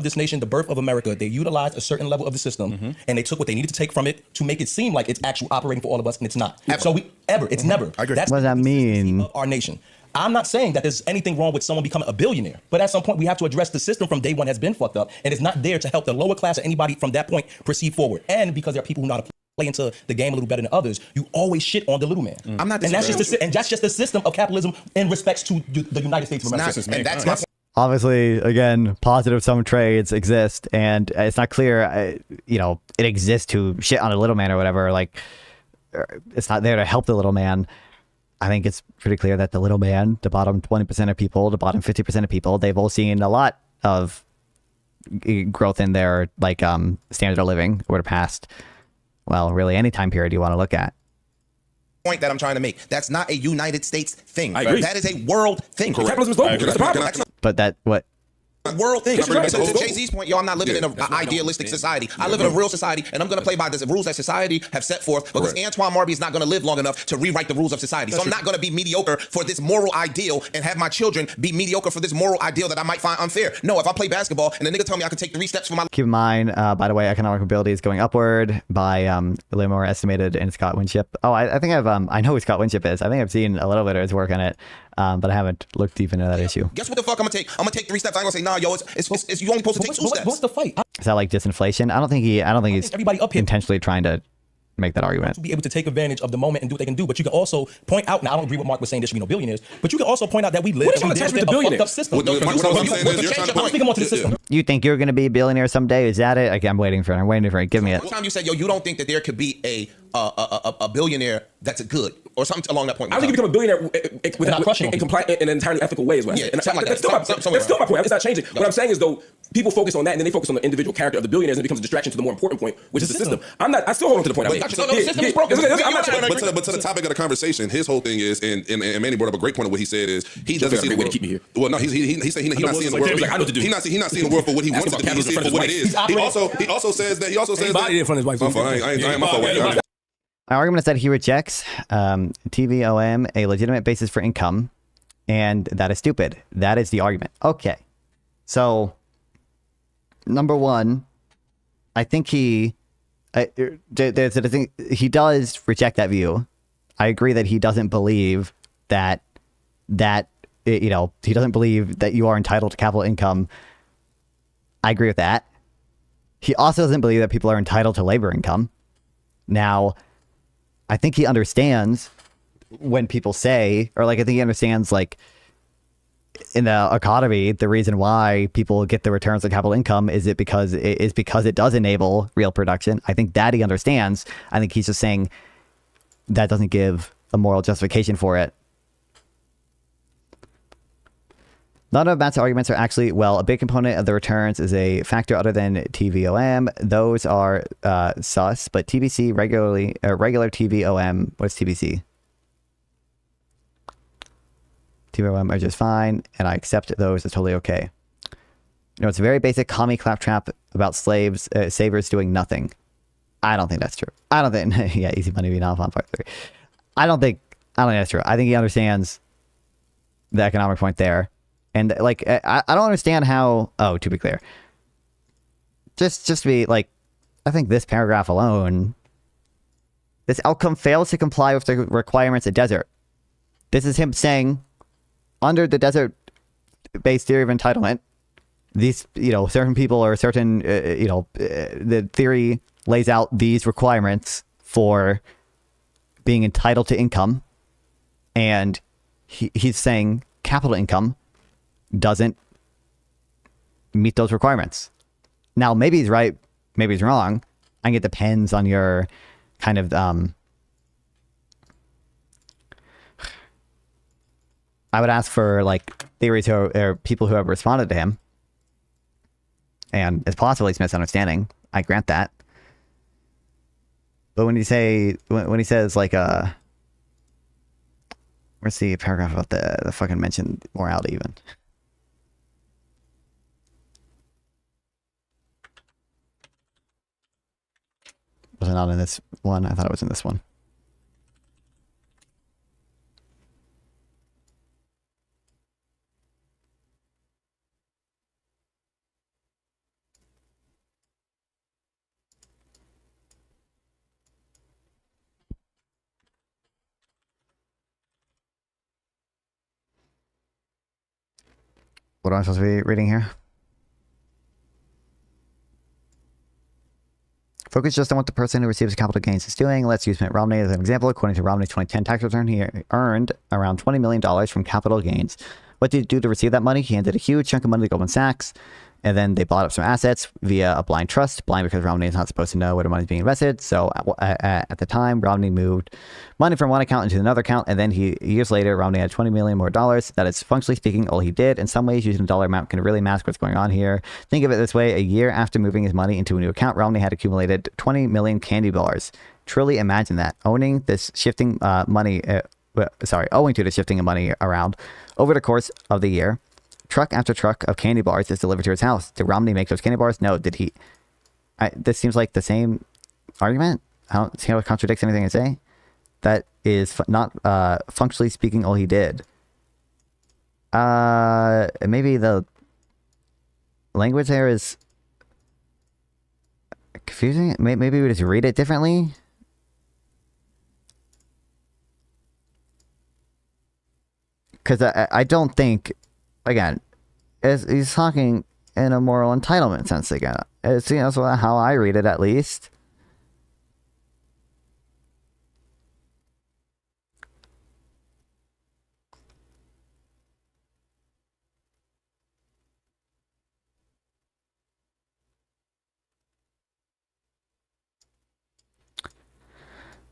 this nation, the birth of America, they utilized a certain level of the system, and they took what they needed to take from it to make it seem like it's actually operating for all of us, and it's not. So it's never. What does that mean? Of our nation. I'm not saying that there's anything wrong with someone becoming a billionaire, but at some point we have to address the system from day one has been fucked up, and it's not there to help the lower class or anybody from that point proceed forward. And because there are people who know how to play into the game a little better than others, you always shit on the little man. I'm not. And that's just the system of capitalism in respects to the United States of America. Obviously, again, positive sum trades exist, and it's not clear, it exists to shit on a little man or whatever. Like, it's not there to help the little man. I think it's pretty clear that the little man, the bottom 20% of people, the bottom 50% of people, they've all seen a lot of growth in their standard of living over the past, well, really any time period you want to look at. Point that I'm trying to make. That's not a United States thing. I agree. That is a world thing. Capitalism is global. That's the problem. But that what? World thing. To Jay-Z's point, I'm not living in an idealistic society. I live in a real society, and I'm going to play by the rules that society have set forth, because Antoine Marby is not going to live long enough to rewrite the rules of society. So I'm not going to be mediocre for this moral ideal and have my children be mediocre for this moral ideal that I might find unfair. No, if I play basketball and the nigga tell me I can take 3 steps for my... Keep in mind, by the way, economic mobility is going upward by a little more estimated in Scott Winship. Oh, I think I know who Scott Winship is. I think I've seen a little bit of his work on it. But I haven't looked deep into that issue. Guess what the fuck I'm gonna take? I'm gonna take 3 steps. I ain't gonna say, nah, yo, it's you only supposed to take 2 steps. What's the fight? Is that like disinflation? I don't think he's everybody up here intentionally trying to make that argument. To be able to take advantage of the moment and do what they can do, but you can also point out. Now, I don't agree with Mark was saying there should be no billionaires, but you can also point out that we live in a fucked up system. You think you're going to be a billionaire someday? Is that it? I'm waiting for it. Give me it. One time you said, yo, you don't think that there could be a billionaire that's good or something along that point. I think you become a billionaire in an entirely ethical way as well. Yeah, that's still my point. It's not changing. What I'm saying is, though, people focus on that and then they focus on the individual character of the billionaires, and it becomes a distraction to the more important point, which is the system. I still hold on to the point I made. But to the topic of the conversation, his whole thing is, and Manny brought up a great point of what he said is he doesn't see the world. To keep me here. Well, no, he said he's not seeing the world. I know what to do. He's not seeing the world for what he wants it to be. He's seeing it for what it is. He also says that. Body in front of his wife. I ain't my fault. My argument is that he rejects TVOM, a legitimate basis for income, and that is stupid. That is the argument. Okay. So, number one, I think he does reject that view. I agree that he doesn't believe that he doesn't believe that you are entitled to capital income. I agree with that. He also doesn't believe that people are entitled to labor income. Now, I think he understands when people say, or I think he understands in the economy, the reason why people get the returns on capital income is because it does enable real production. I think that he understands. I think he's just saying that doesn't give a moral justification for it. None of Matt's arguments are actually, a big component of the returns is a factor other than TVOM. Those are sus, but TBC regular TVOM, what's TBC? TVOM are just fine, and I accept those as totally okay. It's a very basic commie claptrap about savers doing nothing. I don't think that's true. I don't think, easy money be not on part 3. I don't think that's true. I think he understands the economic point there. And I don't understand how, to be clear, just to be I think this paragraph alone, this outcome fails to comply with the requirements of desert. This is him saying, under the desert-based theory of entitlement, these, certain people or certain, the theory lays out these requirements for being entitled to income, and he's saying capital income doesn't meet those requirements. Now, maybe he's right, maybe he's wrong. I think it depends on your kind of I would ask for like theories or people who have responded to him, and it's possible he's misunderstanding. I grant that. But when he says like where's the paragraph about the fucking mentioned morality even? Was it not in this one? I thought it was in this one. What am I supposed to be reading here? Focus just on what the person who receives capital gains is doing. Let's use Mitt Romney as an example. According to Romney's 2010 tax return, he earned around $20 million from capital gains. What did he do to receive that money? He handed a huge chunk of money to Goldman Sachs, and then they bought up some assets via a blind trust. Blind because Romney is not supposed to know where the money is being invested. So at the time, Romney moved money from one account into another account, and then years later, Romney had $20 million more dollars. That is, functionally speaking, all he did. In some ways, using a dollar amount can really mask what's going on here. Think of it this way. A year after moving his money into a new account, Romney had accumulated 20 million candy bars. Truly imagine that. Owing to the shifting of money around over the course of the year, truck after truck of candy bars is delivered to his house. Did Romney make those candy bars? No. Did he? This seems like the same argument. I don't see how it contradicts anything I say. That is not functionally speaking all he did. Maybe the language there is confusing. Maybe we just read it differently. Because I don't think, again, he's talking in a moral entitlement sense again. It's, that's how I read it, at least.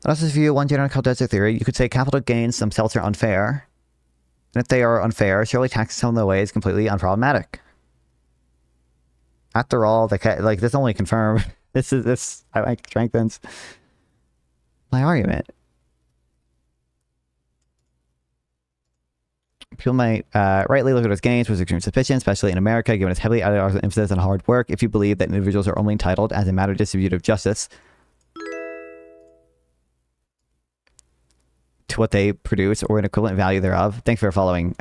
Let's just view one general desert theory. You could say capital gains themselves are unfair. And if they are unfair, surely taxing some of the way is completely unproblematic. After all, this only confirm this strengthens my argument. People might rightly look at his gains with extreme suspicion, especially in America, given its heavily emphasis on hard work. If you believe that individuals are only entitled as a matter of distributive justice to what they produce or an equivalent value thereof. Thanks for following,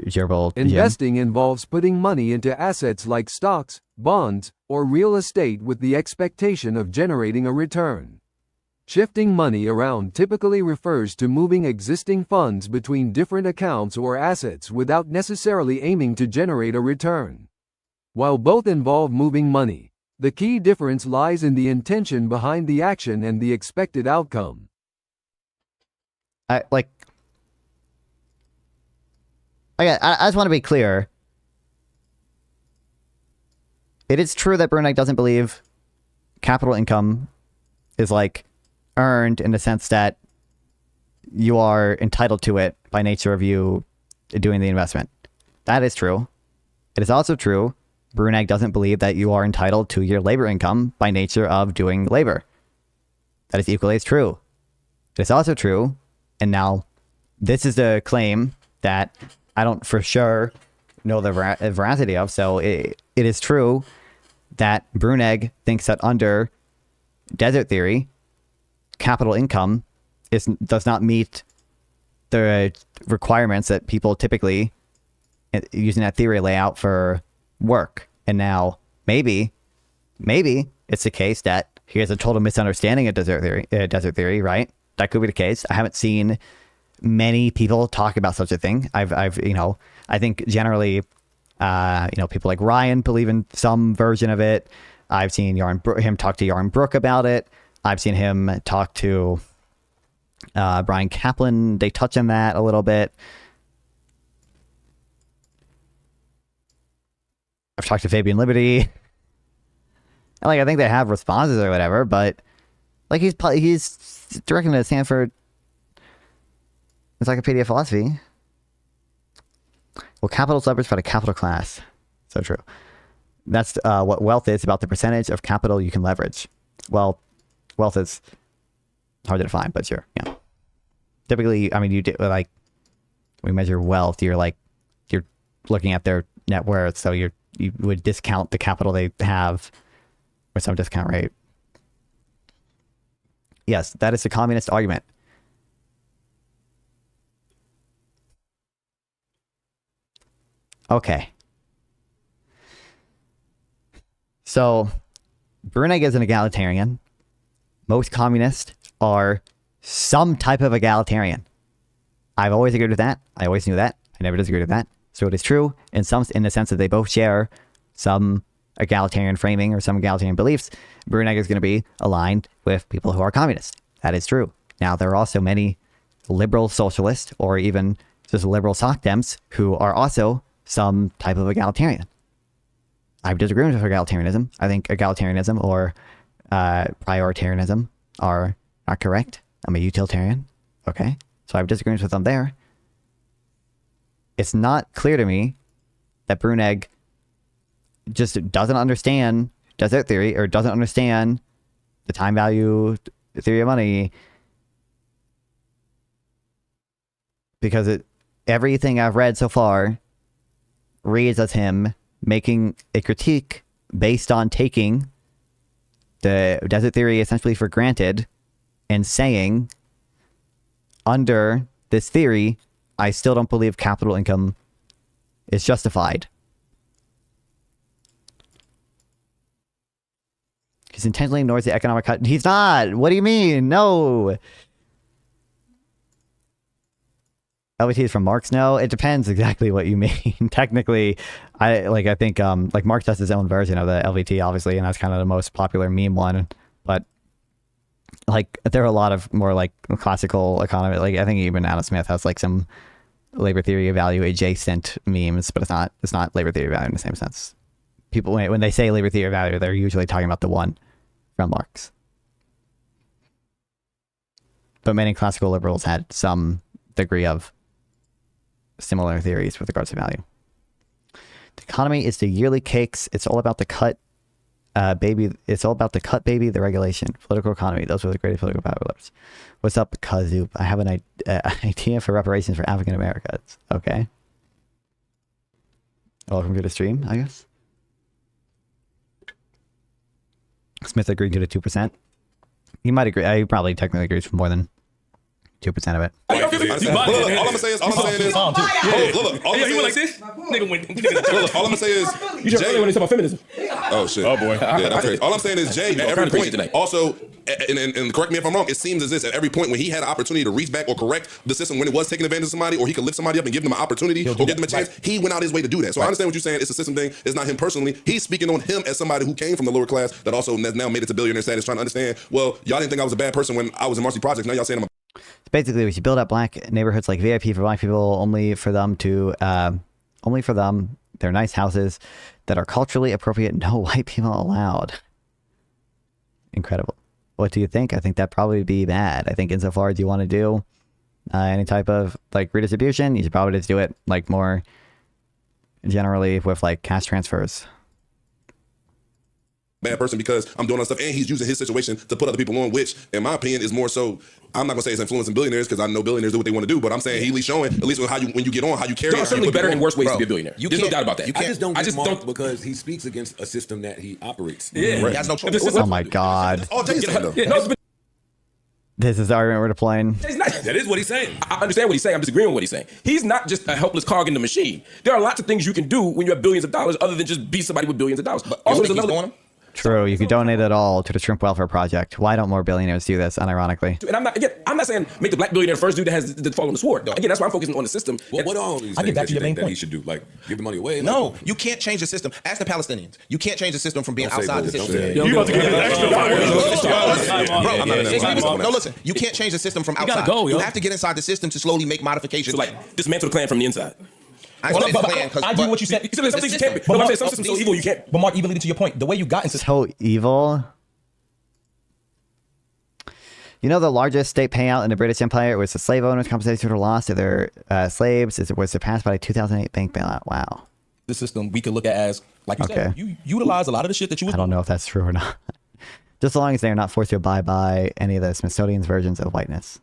Gerald. Investing involves putting money into assets like stocks, bonds, or real estate with the expectation of generating a return. Shifting money around typically refers to moving existing funds between different accounts or assets without necessarily aiming to generate a return. While both involve moving money, the key difference lies in the intention behind the action and the expected outcome. I just want to be clear. It is true that Bruneck doesn't believe capital income is earned in the sense that you are entitled to it by nature of you doing the investment. That is true. It is also true Bruneck doesn't believe that you are entitled to your labor income by nature of doing labor. That is equally as true. It is also true, and now this is the claim that I don't for sure know the veracity of, so it is true that Bruneck thinks that under desert theory, capital income does not meet the requirements that people typically, using that theory, lay out for work. And now maybe it's the case that here's a total misunderstanding of desert theory, right? That could be the case. I haven't seen many people talk about such a thing. I think generally, people like Ryan believe in some version of it. I've seen him talk to Yarn Brook about it. I've seen him talk to Brian Kaplan. They touch on that a little bit. I've talked to Fabian Liberty. And, like, I think they have responses or whatever, but like he's directing to Stanford Encyclopedia of Philosophy. Well, capital is leveraged by the capital class. So true. That's what wealth is, about the percentage of capital you can leverage. Well, wealth is hard to define, but sure, yeah. Typically, I mean, you do, like, when we measure wealth, you're looking at their net worth, so you would discount the capital they have with some discount rate. Yes, that is the communist argument. Okay. So, Brunig is an egalitarian. Most communists are some type of egalitarian. I've always agreed with that. I always knew that. I never disagreed with that. So it is true in the sense that they both share some egalitarian framing or some egalitarian beliefs. Brunig is going to be aligned with people who are communist. That is true. Now, there are also many liberal socialists or even just liberal soc dems who are also some type of egalitarian. I disagree with egalitarianism. I think egalitarianism or prioritarianism are not correct. I'm a utilitarian. Okay. So I have disagreements with them there. It's not clear to me that Brunig just doesn't understand desert theory or doesn't understand the time value theory of money, because everything I've read so far reads as him making a critique based on taking the desert theory essentially for granted and saying, under this theory, I still don't believe capital income is justified. He's intentionally ignores the economic cut. He's not. What do you mean? No. LVT is from Marx? No, it depends exactly what you mean. Technically, I think like Marx does his own version of the LVT, obviously, and that's kind of the most popular meme one. But like there are a lot of more like classical economy. Like I think even Adam Smith has like some labor theory of value adjacent memes, but it's not labor theory of value in the same sense. People when they say labor theory of value, they're usually talking about the one from Marx. But many classical liberals had some degree of similar theories with regards to value. The economy is the yearly cakes. It's all about the cut, baby. It's all about the cut, baby, the regulation. Political economy. Those were the greatest political power levers. What's up, Kazoop? I have an idea for reparations for African Americans. Okay. Welcome to the stream, I guess. Smith agreed to the 2%. He might agree. He probably technically agrees with more than 2% of it. All I'm gonna say is, look, all I'm gonna say is, you just really want to talk about feminism. Oh shit. Oh boy. Yeah, that's crazy. All I'm saying is, Jay, at every point, also, and correct me if I'm wrong, it seems as this at every point when he had an opportunity to reach back or correct the system when it was taking advantage of somebody, or he could lift somebody up and give them an opportunity or give them a chance, he went out his way to do that. So I understand what you're saying. It's a system thing. It's not him personally. He's speaking on him as somebody who came from the lower class that also now made it to billionaire status, trying to understand, well, y'all didn't think I was a bad person when I was in Marcy Projects. Now y'all saying I'm a basically, we should build up black neighborhoods like VIP for black people, only for them, their nice houses that are culturally appropriate. No white people allowed. Incredible. What do you think? I think that'd probably be bad. I think insofar as you want to do any type of like redistribution, you should probably just do it like more generally with like cash transfers. Bad person because I'm doing all stuff, and he's using his situation to put other people on, which in my opinion is more so, I'm not gonna say it's influencing billionaires because I know billionaires do what they want to do, but I'm saying he's showing at least how when you get on, how you carry. There are certainly better and worse ways to be a billionaire. There's no doubt about that. I just don't because he speaks against a system that he operates. Yeah, right. He has no choice. Oh my god. This is the argument we're deploying. That is what he's saying. I understand what he's saying. I'm disagreeing with what he's saying. He's not just a helpless cog in the machine. There are lots of things you can do when you have billions of dollars other than just be somebody with billions of dollars. But also, there's another one. True, you could donate it all to the Shrimp Welfare Project. Why don't more billionaires do this, unironically? And I'm not saying make the black billionaire the first dude that has to fall on the sword. Again, that's why I'm focusing on the system. What are all these I things get back that to you your main think that point. he should do? Like, give the money away? No, you can't change the system. Ask the Palestinians. You can't change the system from being Don't say outside the bullshit. system. Don't say it. You about to get extra No, listen. You can't change the system from You gotta outside. go, yo. You have to get inside the system to slowly make modifications. So like dismantle the Klan from the inside. I do what you said. You said some things you can't. But I'm saying some systems so evil you can't. But Mark, even leading to your point, the way you got into So evil. You know, the largest state payout in the British Empire was the slave owners' compensation for the loss of their slaves. It was surpassed by a 2008 bank bailout. Wow. the system, we could look at as, like you Okay. said, you utilize a lot of the shit that you was I don't know if that's true or not. Just as long as they're not forced to abide by any of the Smithsonian's versions of whiteness.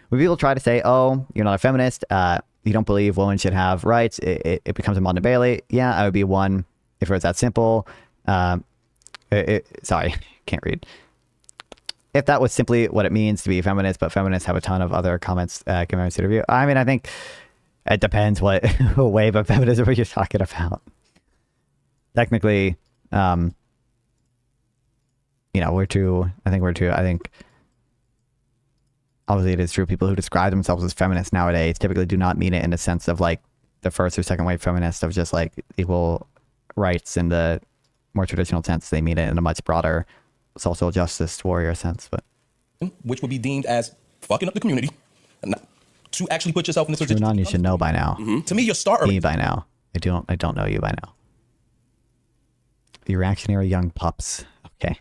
When people try to say, oh, you're not a feminist, you don't believe women should have rights, it becomes a modern Bailey. Yeah, I would be one if it was that simple. Sorry, can't read. If that was simply what it means to be a feminist, but feminists have a ton of other comments commemorating the review. I mean, I think it depends what wave of feminism you're talking about. Technically, you know, I think obviously it is true. People who describe themselves as feminists nowadays typically do not mean it in the sense of like the first or second wave feminists of just like equal rights in the more traditional sense. They mean it in a much broader social justice warrior sense, but which would be deemed as fucking up the community, and not, to actually put yourself in this position. None you should know by now. To me, you're starting Me by now. I don't know you by now. The reactionary young pups. Okay.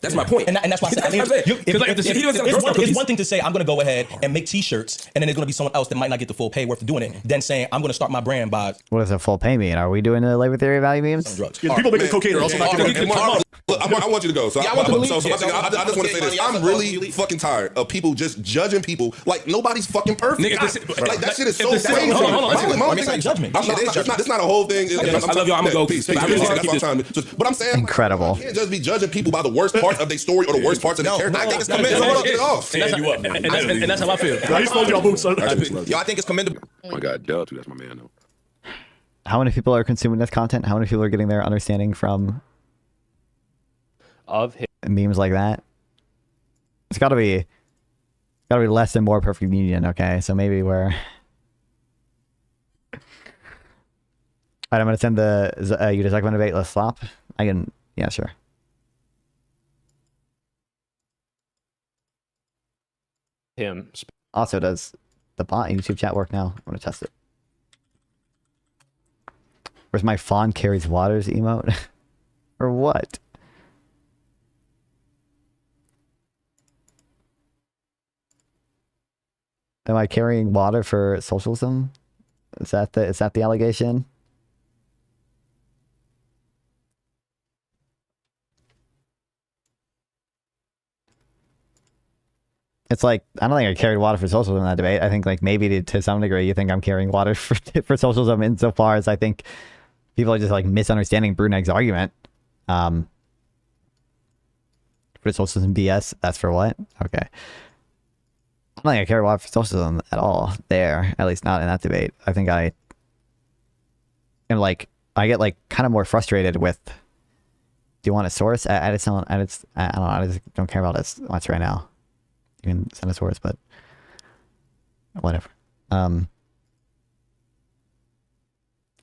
That's my point. And that's why I said, I mean, it's one thing to say, I'm going to go ahead and make t-shirts, and then there's going to be someone else that might not get the full pay worth of doing it, than saying, I'm going to start my brand by... What does a full pay mean? Are we doing the labor theory value memes? Yeah, people making cocaine are also not getting Look, I want you to go. So, I just want to say this. I'm really fucking tired of people just judging people like nobody's fucking perfect. Like that shit is so crazy. It's not a whole thing. I love y'all. I'm gonna go. Peace. But I'm saying, incredible. You can't just be judging people by the worst parts of their story or the worst parts of their character. I think it's commendable. And that's how I feel. He's supposed to boots, son. Yo, I think it's commendable. Oh my God, Dell too. That's my man though. How many people are consuming this content? How many people are getting their understanding from memes like that? It's gotta be less than more perfect union, okay? So maybe we're alright, I'm gonna send the you just like debate, let's swap. I can, yeah, sure. Him. Also, does the bot in YouTube chat work now? I'm gonna test it. Where's my fawn carries waters emote? Or what? Am I carrying water for socialism? Is that the allegation? It's like, I don't think I carried water for socialism in that debate. I think like maybe to some degree you think I'm carrying water for socialism insofar as I think people are just like misunderstanding Bruneg's argument. For socialism BS, that's for what? Okay. I don't think I carry water for socialism at all there, at least not in that debate. I think I am like, I get like kind of more frustrated with, do you want a source? I don't know, I just don't care about this much right now. You can send a source, but whatever.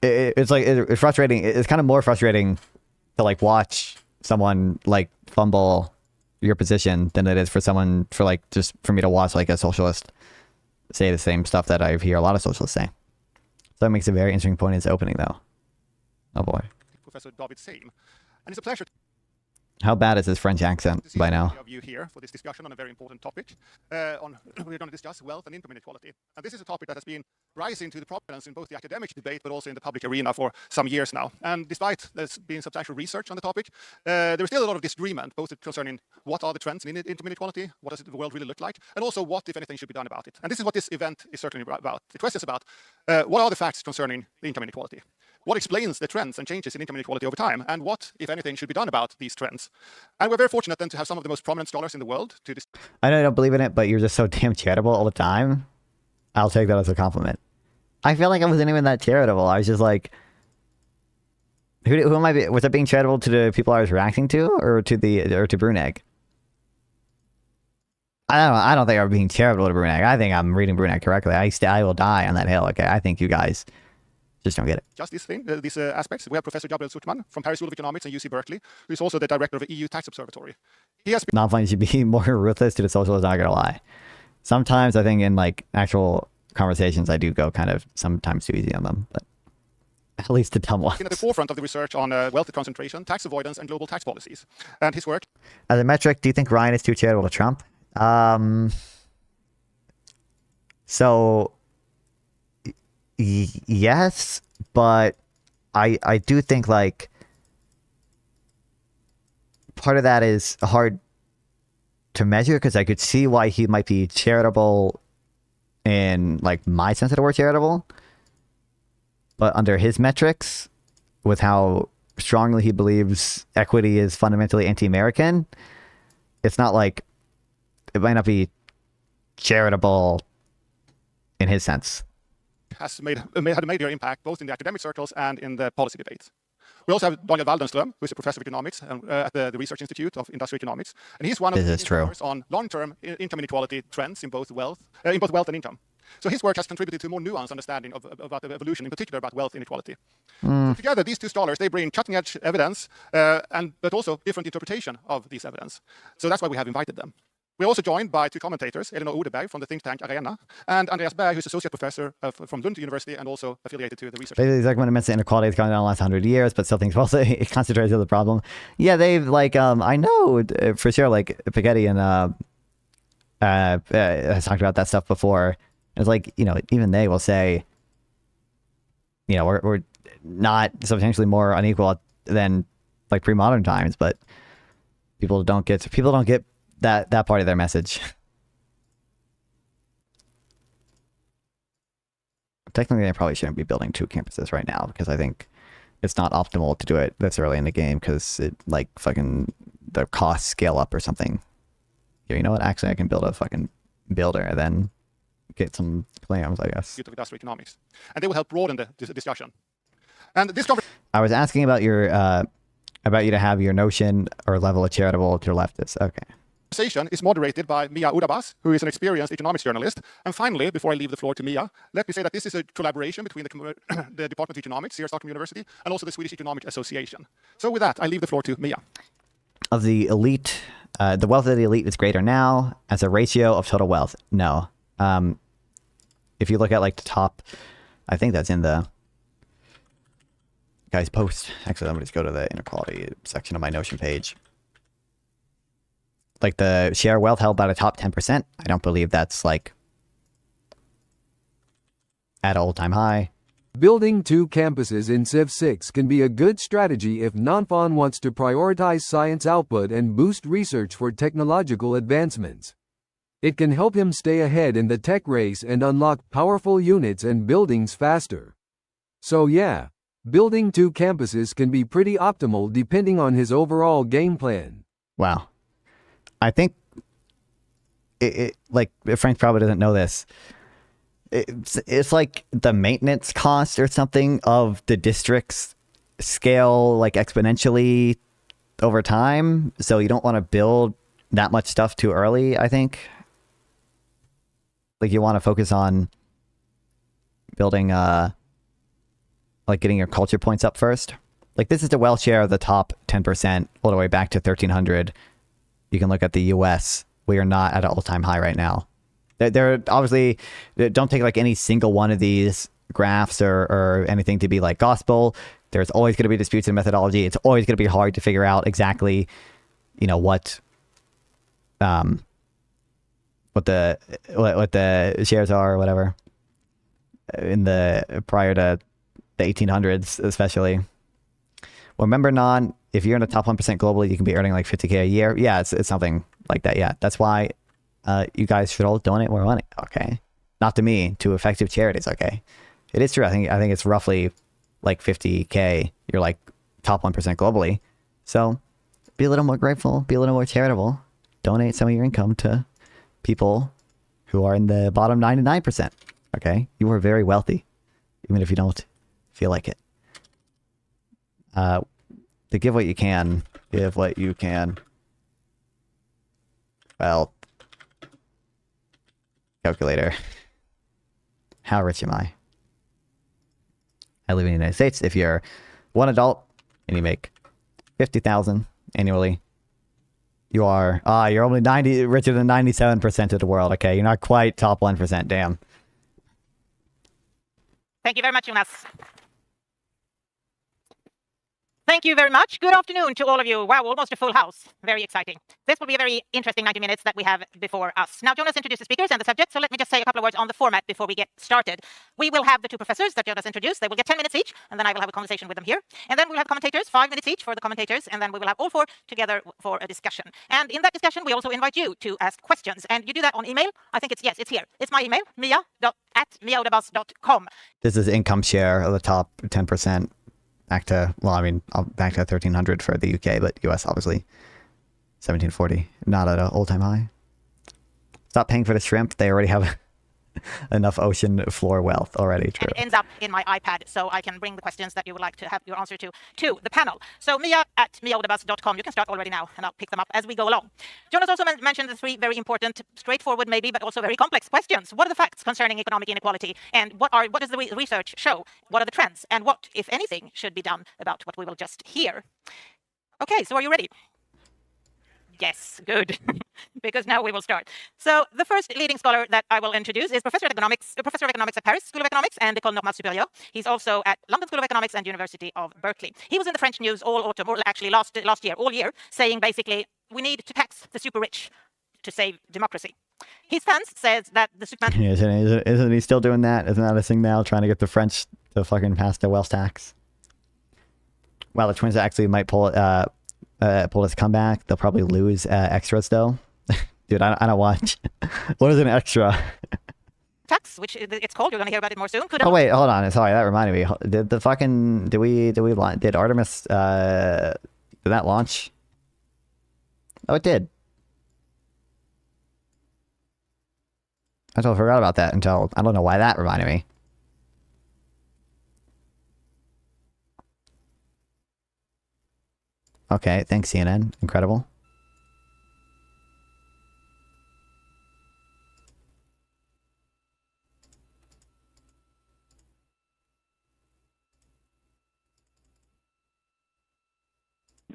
It's like, it's frustrating. It's kind of more frustrating to like watch someone like fumble your position than it is for someone for me to watch like a socialist say the same stuff that I hear a lot of socialists say. So that makes a very interesting point in its opening though. Oh boy. Professor David Same. And it's a pleasure. How bad is his French accent by now? Of you here for this discussion on a very important topic. We're going to discuss wealth and income inequality. And this is a topic that has been rising to the prominence in both the academic debate but also in the public arena for some years now. And despite there's been substantial research on the topic, there is still a lot of disagreement, both concerning what are the trends in income inequality, what does the world really look like, and also what, if anything, should be done about it. And this is what this event is certainly about. The question is about what are the facts concerning the income inequality? What explains the trends and changes in income inequality over time? And what, if anything, should be done about these trends? And we're very fortunate then to have some of the most prominent scholars in the world to I know I don't believe in it, but you're just so damn charitable all the time. I'll take that as a compliment. I feel like I wasn't even that charitable. I was just like, Who am I? Was I being charitable to the people I was reacting to, or to Bruneg? I don't think I'm being charitable to Bruneg. I think I'm reading Bruneg correctly. I will die on that hill. Okay, I think you guys just don't get it. Just this thing, these aspects. We have Professor Gabriel Zuckman from Paris School of Economics and UC Berkeley, who is also the director of the EU Tax Observatory. He has been Non-funny should be more ruthless to the socialists. Not gonna lie. Sometimes I think in like actual conversations, I do go kind of sometimes too easy on them, but at least the dumb ones. At the forefront of the research on wealth concentration, tax avoidance, and global tax policies. And his work. As a metric, do you think Ryan is too charitable to Trump? So yes, but I do think like part of that is hard to measure because I could see why he might be charitable in like my sense of the word charitable, but under his metrics, with how strongly he believes equity is fundamentally anti-American, it's not like it might not be charitable in his sense. Has had a major impact both in the academic circles and in the policy debates. We also have Daniel Waldenström, who is a professor of economics at the Research Institute of Industrial Economics, and he's one of the scholars on long-term income inequality trends in both wealth and income. So his work has contributed to a more nuanced understanding about the evolution, in particular about wealth inequality. So together, these two scholars, they bring cutting-edge evidence, but also different interpretation of these evidence. So that's why we have invited them. We're also joined by two commentators, Elinor Odeberg from the think tank Arena, and Andreas Berg, who's associate professor from Lund University and also affiliated to the research. Basically, Zuckman admits that inequality has gone down the last 100 years, but still thinks, well, it concentrates on the problem. Yeah, they've like, I know for sure, like Piketty and has talked about that stuff before. It's like, you know, even they will say, you know, we're not substantially more unequal than like pre-modern times, but people don't get that part of their message. Technically, I probably shouldn't be building 2 campuses right now because I think it's not optimal to do it this early in the game because it like fucking the costs scale up or something. Yeah, you know what? Actually, I can build a fucking builder and then get some claims, I guess. Of industrial economics, and they will help broaden the discussion. And this I was asking about your about you to have your notion or level of charitable to leftists. Okay. Conversation is moderated by Mia Urabas, who is an experienced economics journalist. And finally, before I leave the floor to Mia, let me say that this is a collaboration between the Department of Economics here at Stockholm University and also the Swedish Economic Association. So with that, I leave the floor to Mia. Of the elite, the wealth of the elite is greater now as a ratio of total wealth. No. If you look at like the top, I think that's in the guy's post. Actually, let me just go to the inequality section of my Notion page. Like the share wealth held by the top 10%. I don't believe that's like at an all-time high. Building 2 campuses in Civ 6 can be a good strategy if Nanfan wants to prioritize science output and boost research for technological advancements. It can help him stay ahead in the tech race and unlock powerful units and buildings faster. So yeah, building 2 campuses can be pretty optimal depending on his overall game plan. Wow. I think it like Frank probably doesn't know this. It's like the maintenance cost or something of the districts scale like exponentially over time. So you don't want to build that much stuff too early, I think. Like you want to focus on building like getting your culture points up first. Like this is the wealth share of the top 10% all the way back to 1300. You can look at the US. We are not at an all-time high right now. They're obviously, don't take like any single one of these graphs or anything to be like gospel. There's always going to be disputes in methodology. It's always going to be hard to figure out exactly, you know, what the shares are or whatever in the prior to the 1800s, especially. Well, remember, if you're in the top 1% globally, you can be earning like $50K a year. Yeah, it's something like that. Yeah, that's why you guys should all donate more money. Okay, not to me, to effective charities. Okay, it is true. I think it's roughly like $50K. You're like top 1% globally. So be a little more grateful. Be a little more charitable. Donate some of your income to people who are in the bottom 99%. Okay, you are very wealthy, even if you don't feel like it. To give what you can. Give what you can. Well, calculator. How rich am I? I live in the United States. If you're one adult and you make 50,000 annually, you're only richer than 97% of the world. Okay, you're not quite top 1%. Damn. Thank you very much, Jonas. Thank you very much. Good afternoon to all of you. Wow, almost a full house. Very exciting. This will be a very interesting 90 minutes that we have before us. Now, Jonas introduced the speakers and the subject, so let me just say a couple of words on the format before we get started. We will have the two professors that Jonas introduced. They will get 10 minutes each, and then I will have a conversation with them here. And then we'll have commentators, 5 minutes each for the commentators, and then we will have all 4 together for a discussion. And in that discussion, we also invite you to ask questions. And you do that on email. I think it's here. It's my email, mia@miaudabus.com. This is income share of the top 10%. Back to 1300 for the UK, but US obviously 1740. Not at an all-time high. Stop paying for the shrimp. They already have enough ocean floor wealth already. True. And it ends up in my iPad, so I can bring the questions that you would like to have your answer to the panel. So mia@miaudabus.com. You can start already now, and I'll pick them up as we go along. Jonas also mentioned the 3 very important, straightforward maybe, but also very complex questions. What are the facts concerning economic inequality, and what does the research show? What are the trends, and what, if anything, should be done about what we will just hear? Okay, so are you ready? Yes, good, because now we will start. So the first leading scholar that I will introduce is Professor of Economics at Paris School of Economics and École Normale Supérieure. He's also at London School of Economics and University of Berkeley. He was in the French news all autumn, or actually last year, all year, saying basically, we need to tax the super rich to save democracy. His stance says that the super... Isn't he still doing that? Isn't that a thing now, trying to get the French to fucking pass the wealth tax? Well, the Twins actually might pull this comeback. They'll probably lose extras though. Dude, I don't watch. What is an extra? Tax, which it's called. You're going to hear about it more soon. Oh wait, hold on. Sorry, that reminded me. Did Artemis did that launch? Oh, it did. I totally forgot about that until I don't know why that reminded me. Okay, thanks CNN. Incredible.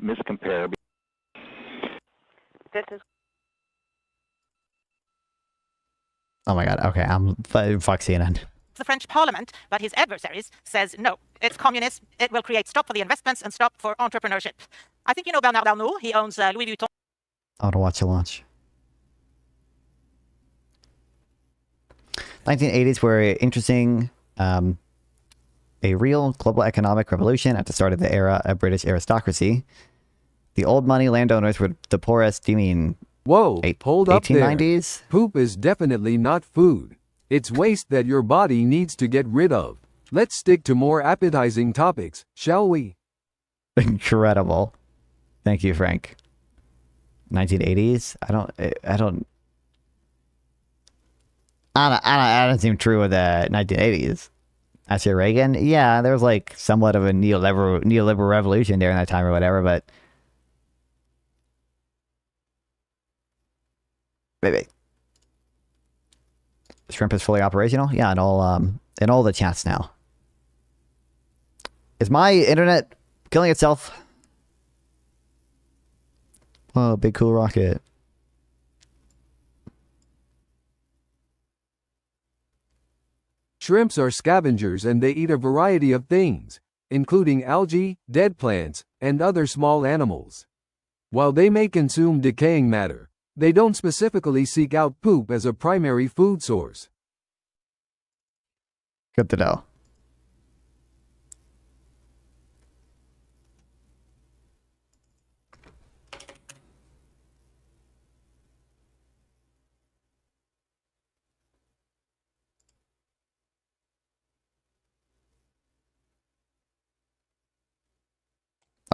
Miscompare. This is... Oh my god, okay, fuck CNN. The French Parliament, but his adversaries says no, it's communist, it will create stop for the investments and stop for entrepreneurship. I think you know Bernard Arnault, he owns Louis Vuitton. I want to watch the launch. 1980s were interesting, a real global economic revolution at the start of the era of British aristocracy. The old money landowners were the poorest. Do you mean whoa, hold up 1890s? There. Poop is definitely not food. It's waste that your body needs to get rid of. Let's stick to more appetizing topics, shall we? Incredible. Thank you, Frank. 1980s? I don't seem true with the 1980s. After Reagan? Yeah, there was like somewhat of a neoliberal revolution during that time or whatever, but maybe. Shrimp is fully operational? Yeah, in all the chats now. Is my internet killing itself? Oh, big cool rocket. Shrimps are scavengers and they eat a variety of things, including algae, dead plants, and other small animals. While they may consume decaying matter, they don't specifically seek out poop as a primary food source. Good to know.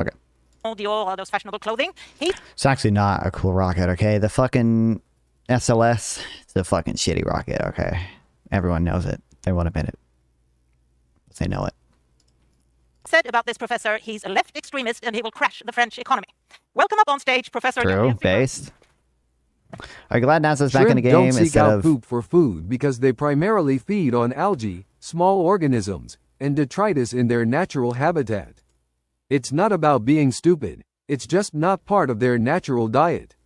Okay. Dior, all those fashionable clothing. It's actually not a cool rocket, okay? The fucking SLS, it's a fucking shitty rocket, okay? Everyone knows it. They won't admit it. They know it. said about this professor, he's a left extremist and he will crash the French economy. Welcome up on stage, Professor. True, based. I'm glad NASA's back in the game. Don't seek out poop for food because they primarily feed on algae, small organisms, and detritus in their natural habitat. It's not about being stupid. It's just not part of their natural diet.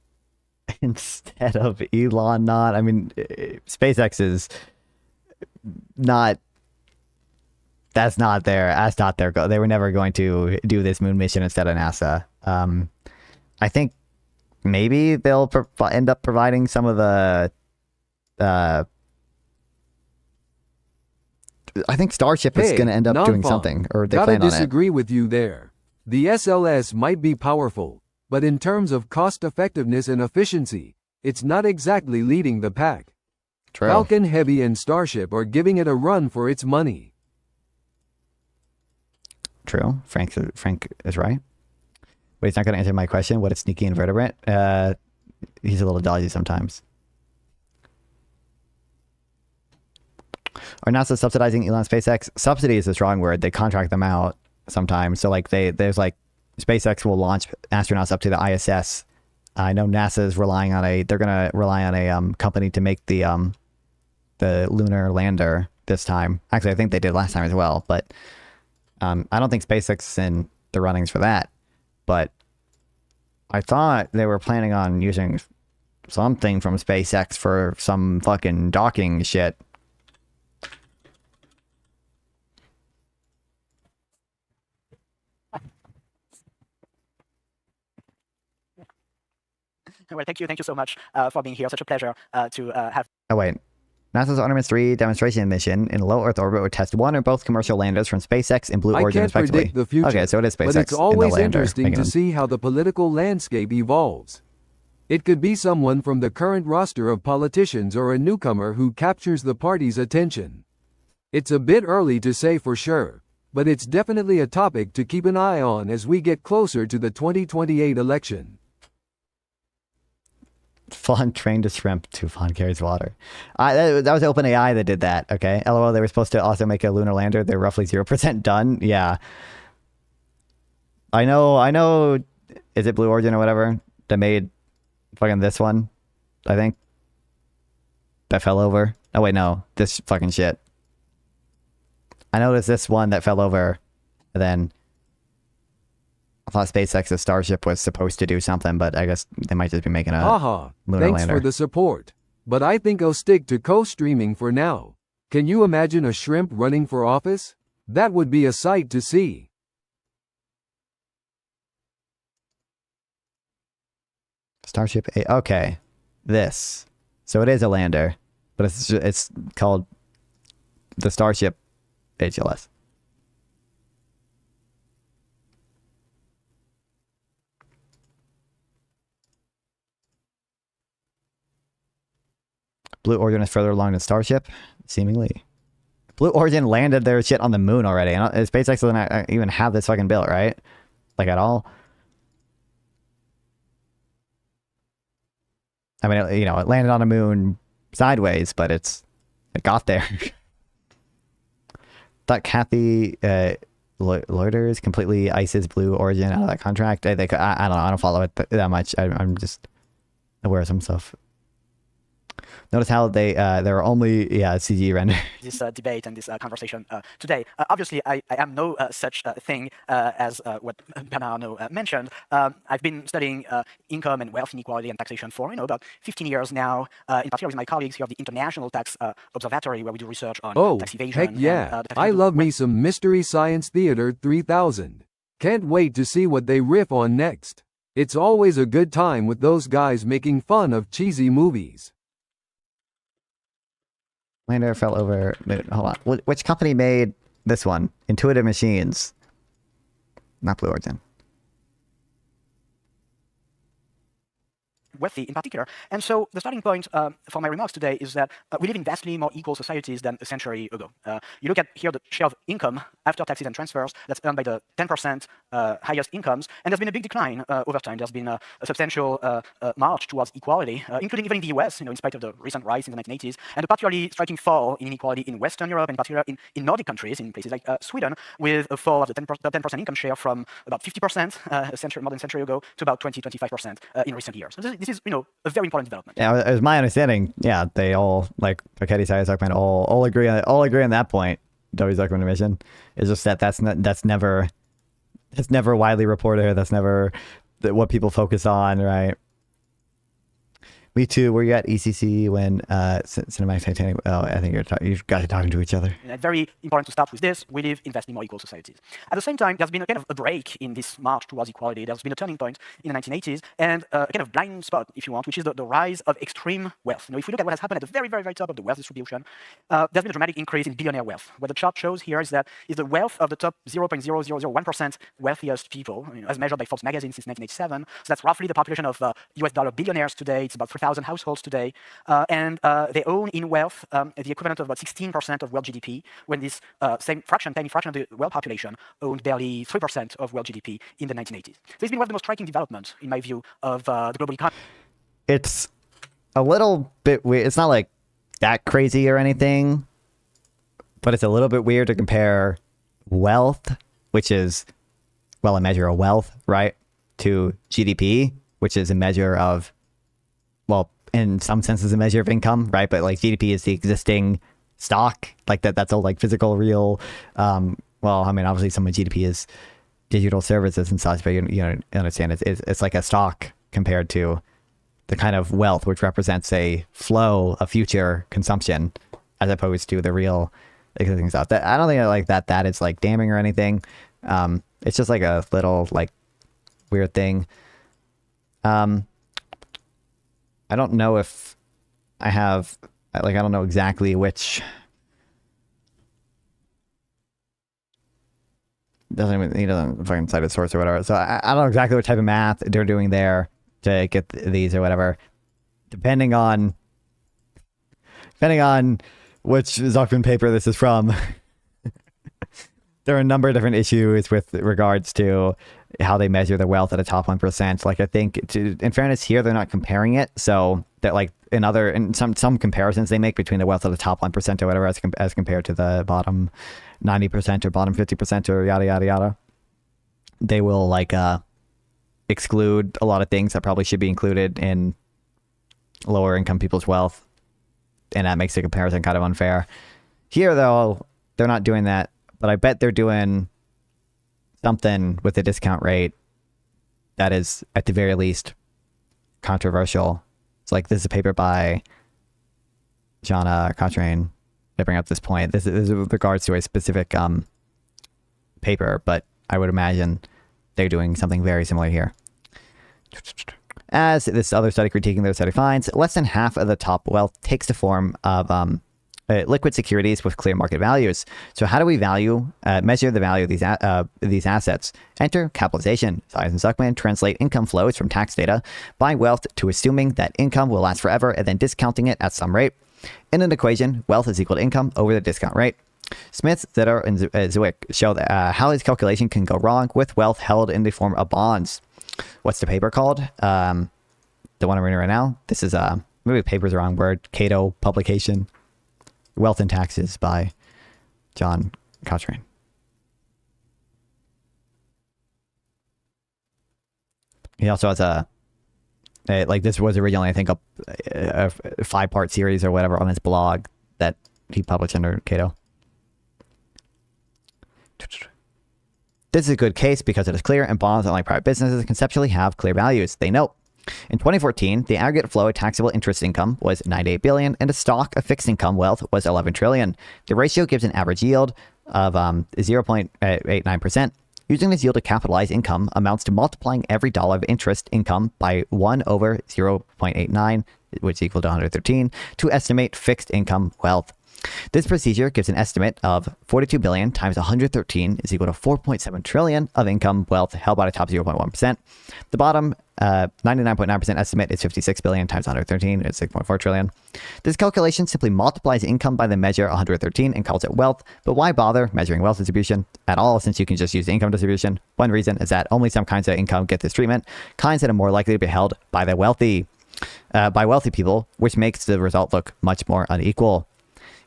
Instead of Elon not, I mean, SpaceX is not, that's not their goal. They were never going to do this moon mission instead of NASA. I think maybe they'll end up providing some of the, I think Starship is going to end up doing something, or they plan on it. Gotta disagree with you there. The SLS might be powerful, but in terms of cost-effectiveness and efficiency, it's not exactly leading the pack. True. Falcon Heavy and Starship are giving it a run for its money. True. Frank is right. But he's not going to answer my question. What is sneaky invertebrate? He's a little dodgy sometimes. Are NASA subsidizing Elon SpaceX? Subsidy is a strong word. They contract them out sometimes. So like there's like SpaceX will launch astronauts up to the ISS. I know NASA is they're going to rely on a company to make the lunar lander this time. Actually, I think they did last time as well, but I don't think SpaceX is in the runnings for that. But I thought they were planning on using something from SpaceX for some fucking docking shit. Well, thank you so much for being here. Such a pleasure to have. Oh wait, NASA's Artemis 3 demonstration mission in low Earth orbit would test one or both commercial landers from SpaceX and Blue Origin, respectively. I can't predict the future, okay, so it is SpaceX. But it's always interesting to them. see how the political landscape evolves. It could be someone from the current roster of politicians or a newcomer who captures the party's attention. It's a bit early to say for sure, but it's definitely a topic to keep an eye on as we get closer to the 2028 election. Fawn trained to shrimp to Fawn carries water. That was OpenAI that did that, okay? LOL, they were supposed to also make a lunar lander. They're roughly 0% done. Yeah. I know, is it Blue Origin or whatever that made fucking this one, I think? That fell over. Oh wait, no. This fucking shit. I know there's this one that fell over, and then I thought SpaceX's Starship was supposed to do something, but I guess they might just be making a lunar Thanks lander. for the support, but I think I'll stick to co-streaming for now. Can you imagine a shrimp running for office? That would be a sight to see. Starship 8. Okay, this. So it is a lander, but it's called the Starship HLS. Blue Origin is further along than Starship, seemingly. Blue Origin landed their shit on the moon already. And SpaceX doesn't even have this fucking built, right? Like at all. I mean, it landed on the moon sideways, but it got there. Thought Kathy loiters completely ices Blue Origin out of that contract. I don't know. I don't follow it that much. I'm just aware of some stuff. Notice how there are only CG renders. This debate and this conversation today. Obviously, I am no such thing as what Bernardo mentioned. I've been studying income and wealth inequality and taxation for about 15 years now. In particular, with my colleagues here of the International Tax Observatory, where we do research on tax evasion. Heck yeah! I love me some Mystery Science Theater 3000. Can't wait to see what they riff on next. It's always a good time with those guys making fun of cheesy movies. Lander fell over. Hold on. Which company made this one? Intuitive Machines. Not Blue Origin. wealthy in particular. And so the starting point for my remarks today is that we live in vastly more equal societies than a century ago. You look at here the share of income after taxes and transfers that's earned by the 10% highest incomes, and there's been a big decline over time. There's been a substantial march towards equality, including even in the US, in spite of the recent rise in the 1980s, and a particularly striking fall in inequality in Western Europe, in particular in Nordic countries, in places like Sweden, with a fall of the 10% income share from about 50% more than a century ago to about 20-25% in recent years. So this is, a very important development. Yeah, as my understanding, yeah, they all, like Piketty, Zuckerman, all agree on that point. W. Zuckerman admission is just that that's never widely reported. That's never what people focus on, right? Me too. Were you at ECC when Cinematic Titanic? Oh, I think you guys are talking to each other. And very important to start with this. We live in vastly more equal societies. At the same time, there's been a kind of a break in this march towards equality. There's been a turning point in the 1980s and a kind of blind spot, if you want, which is the rise of extreme wealth. If we look at what has happened at the very, very, very top of the wealth distribution, there's been a dramatic increase in billionaire wealth. What the chart shows here is the wealth of the top 0.0001% wealthiest people, as measured by Forbes magazine since 1987. So that's roughly the population of US dollar billionaires today. It's about 3,000 households today, and they own in wealth the equivalent of about 16% of world GDP, when this tiny fraction of the world population owned barely 3% of world GDP in the 1980s. So it's been one of the most striking developments, in my view, of the global economy. It's a little bit weird. It's not like that crazy or anything, but it's a little bit weird to compare wealth, which is, well, a measure of wealth, right, to GDP, which is a measure of, well, in some senses a measure of income, right? But like GDP is the existing stock, like that's all like physical, real. Well, I mean, obviously some of GDP is digital services and such, but you understand it's like a stock compared to the kind of wealth which represents a flow of future consumption, as opposed to the real existing stuff. That I don't think like that is like damning or anything. It's just like a little like weird thing. I don't know if I have, like, I don't know exactly which. He doesn't fucking cite a source or whatever. So I don't know exactly what type of math they're doing there to get these or whatever. Depending on which Zuckerman paper this is from, there are a number of different issues with regards to how they measure the wealth at a top 1%. Like, I think, in fairness here, they're not comparing it. So that, like, in some comparisons they make between the wealth of the top 1% or whatever as compared to the bottom 90% or bottom 50% or yada, yada, yada. They will, like, exclude a lot of things that probably should be included in lower income people's wealth. And that makes the comparison kind of unfair. Here, though, they're not doing that. But I bet they're doing something with the discount rate that is, at the very least, controversial. It's like, this is a paper by John Cochrane. I bring up this point. This is with regards to a specific paper, but I would imagine they're doing something very similar here. As this other study critiquing their study finds, less than half of the top wealth takes the form of liquid securities with clear market values. So how do we measure the value of these assets? Enter capitalization. Size and Zuckman translate income flows from tax data by wealth to assuming that income will last forever and then discounting it at some rate. In an equation, wealth is equal to income over the discount rate. Smith, Zitter, and Zwick show that, how this calculation can go wrong with wealth held in the form of bonds. What's the paper called? The one I'm reading right now? This is, maybe paper's the wrong word, Cato publication. Wealth and Taxes by John Cochrane. He also has like, this was originally, I think, a 5-part series or whatever on his blog that he published under Cato. This is a good case because it is clear, and bonds, unlike private businesses, conceptually have clear values. They note, in 2014, the aggregate flow of taxable interest income was $98 billion, and the stock of fixed income wealth was $11 trillion. The ratio gives an average yield of 0.89%. Using this yield to capitalize income amounts to multiplying every dollar of interest income by 1 over 0.89, which is equal to 113, to estimate fixed income wealth. This procedure gives an estimate of 42 billion times 113 is equal to 4.7 trillion of income wealth held by the top 0.1%. The bottom 99.9% estimate is 56 billion times 113 is 6.4 trillion. This calculation simply multiplies income by the measure 113 and calls it wealth, but why bother measuring wealth distribution at all since you can just use the income distribution? One reason is that only some kinds of income get this treatment, kinds that are more likely to be held by the wealthy people, which makes the result look much more unequal.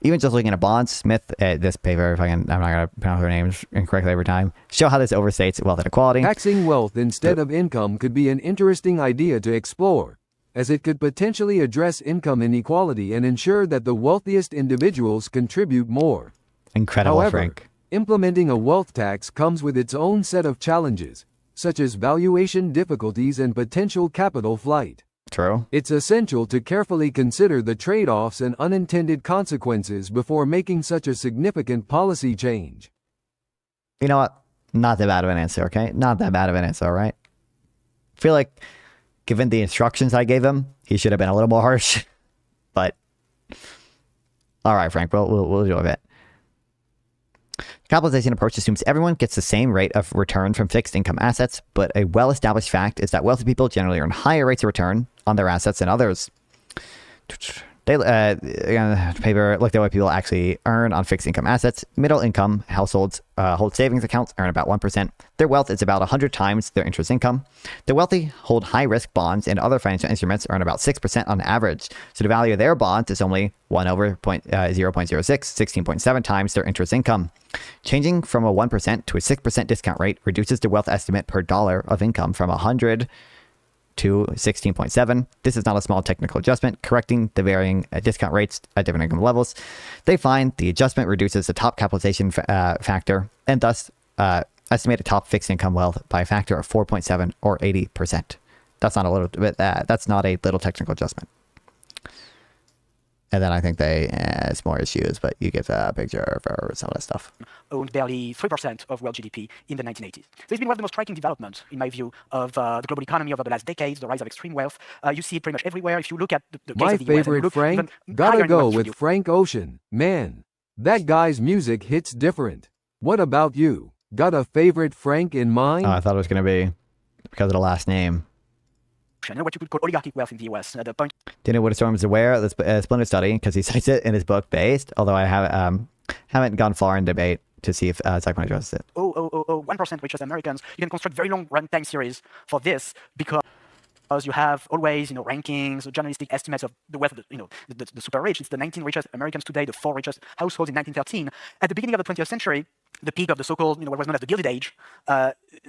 Even just looking at bonds, Smith, this paper, I'm not going to pronounce their names incorrectly every time, show how this overstates wealth inequality. Taxing wealth instead of income could be an interesting idea to explore, as it could potentially address income inequality and ensure that the wealthiest individuals contribute more. Incredible, However, Frank. Implementing a wealth tax comes with its own set of challenges, such as valuation difficulties and potential capital flight. True. It's essential to carefully consider the trade-offs and unintended consequences before making such a significant policy change. You know what? Not that bad of an answer, okay? Not that bad of an answer, all right? I feel like, given the instructions I gave him, he should have been a little more harsh. But, all right, Frank, we'll do it. Capitalization approach assumes everyone gets the same rate of return from fixed income assets, but a well-established fact is that wealthy people generally earn higher rates of return on their assets than others. Paper looked at what people actually earn on fixed income assets. Middle income households hold savings accounts, earn about 1%. Their wealth is about 100 times their interest income. The wealthy hold high-risk bonds and other financial instruments, earn about 6% on average. So the value of their bonds is only 1 over 0.06, 16.7 times their interest income. Changing from a 1% to a 6% discount rate reduces the wealth estimate per dollar of income from 100 to 16.7. This is not a small technical adjustment, correcting the varying discount rates at different income levels. They find the adjustment reduces the top capitalization factor and thus estimate a top fixed income wealth by a factor of 4.7 or 80%. That's not a little bit. That's not a little technical adjustment. And then I think it's more issues, but you get a picture for some of that stuff. Owned barely 3% of world GDP in the 1980s. So it's been one of the most striking developments, in my view, of the global economy over the last decades, the rise of extreme wealth. You see it pretty much everywhere. If you look at the case My of the US, favorite Frank, gotta go with Frank Ocean. Man, that guy's music hits different. What about you? Got a favorite Frank in mind? Oh, I thought it was going to be because of the last name. What you could call oligarchic wealth in the US. The point. Daniel Woodstorm is aware of this splendid study because he cites it in his book Based, although I haven't gone far in debate to see if Zachman addresses it. 1% richest Americans. You can construct very long runtime series for this because you have always, rankings, journalistic estimates of the wealth of the super rich. It's the 19 richest Americans today, the 4 richest households in 1913. At the beginning of the 20th century, the peak of the so-called, what was known as the Gilded Age,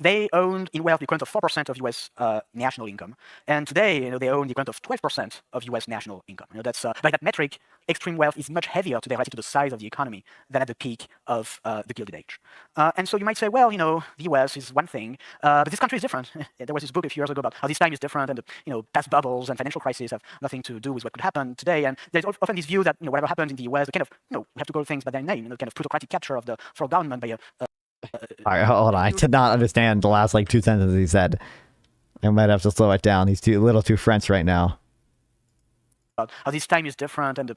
they owned in wealth the equivalent of 4% of U.S. national income. And today, they own the equivalent of 12% of U.S. national income. That's by that metric, extreme wealth is much heavier today relative to the size of the economy than at the peak of the Gilded Age. And so you might say, well, the U.S. is one thing, but this country is different. There was this book a few years ago about how this time is different, and the past bubbles and financial crises have nothing to do with what could happen today. And there's often this view that whatever happens in the U.S., the kind of we have to call things by their name, kind of plutocratic capture of the federal government by a all right, hold on. I did not understand the last 2 sentences he said. I might have to slow it down. He's a little too French right now. How this time is different, and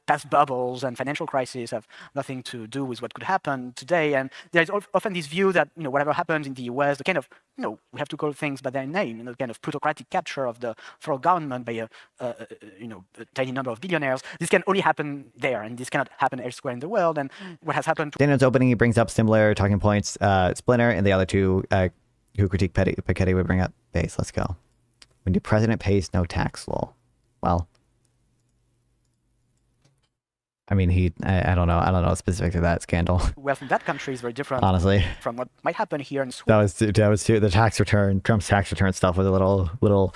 past bubbles and financial crises have nothing to do with what could happen today. And there's often this view that whatever happens in the U.S., the kind of we have to call things by their name, kind of plutocratic capture of the federal government by a tiny number of billionaires. This can only happen there, and this cannot happen elsewhere in the world. And what has happened? Daniel's opening, he brings up similar talking points. Splinter and the other two who critique Piketty would bring up Base. Let's go. When the president pays no tax law, well. I mean, I don't know. I don't know specific to that scandal. Wealth in that country is very different, honestly, from what might happen here in Sweden. That was too. The tax return, Trump's tax return stuff was a little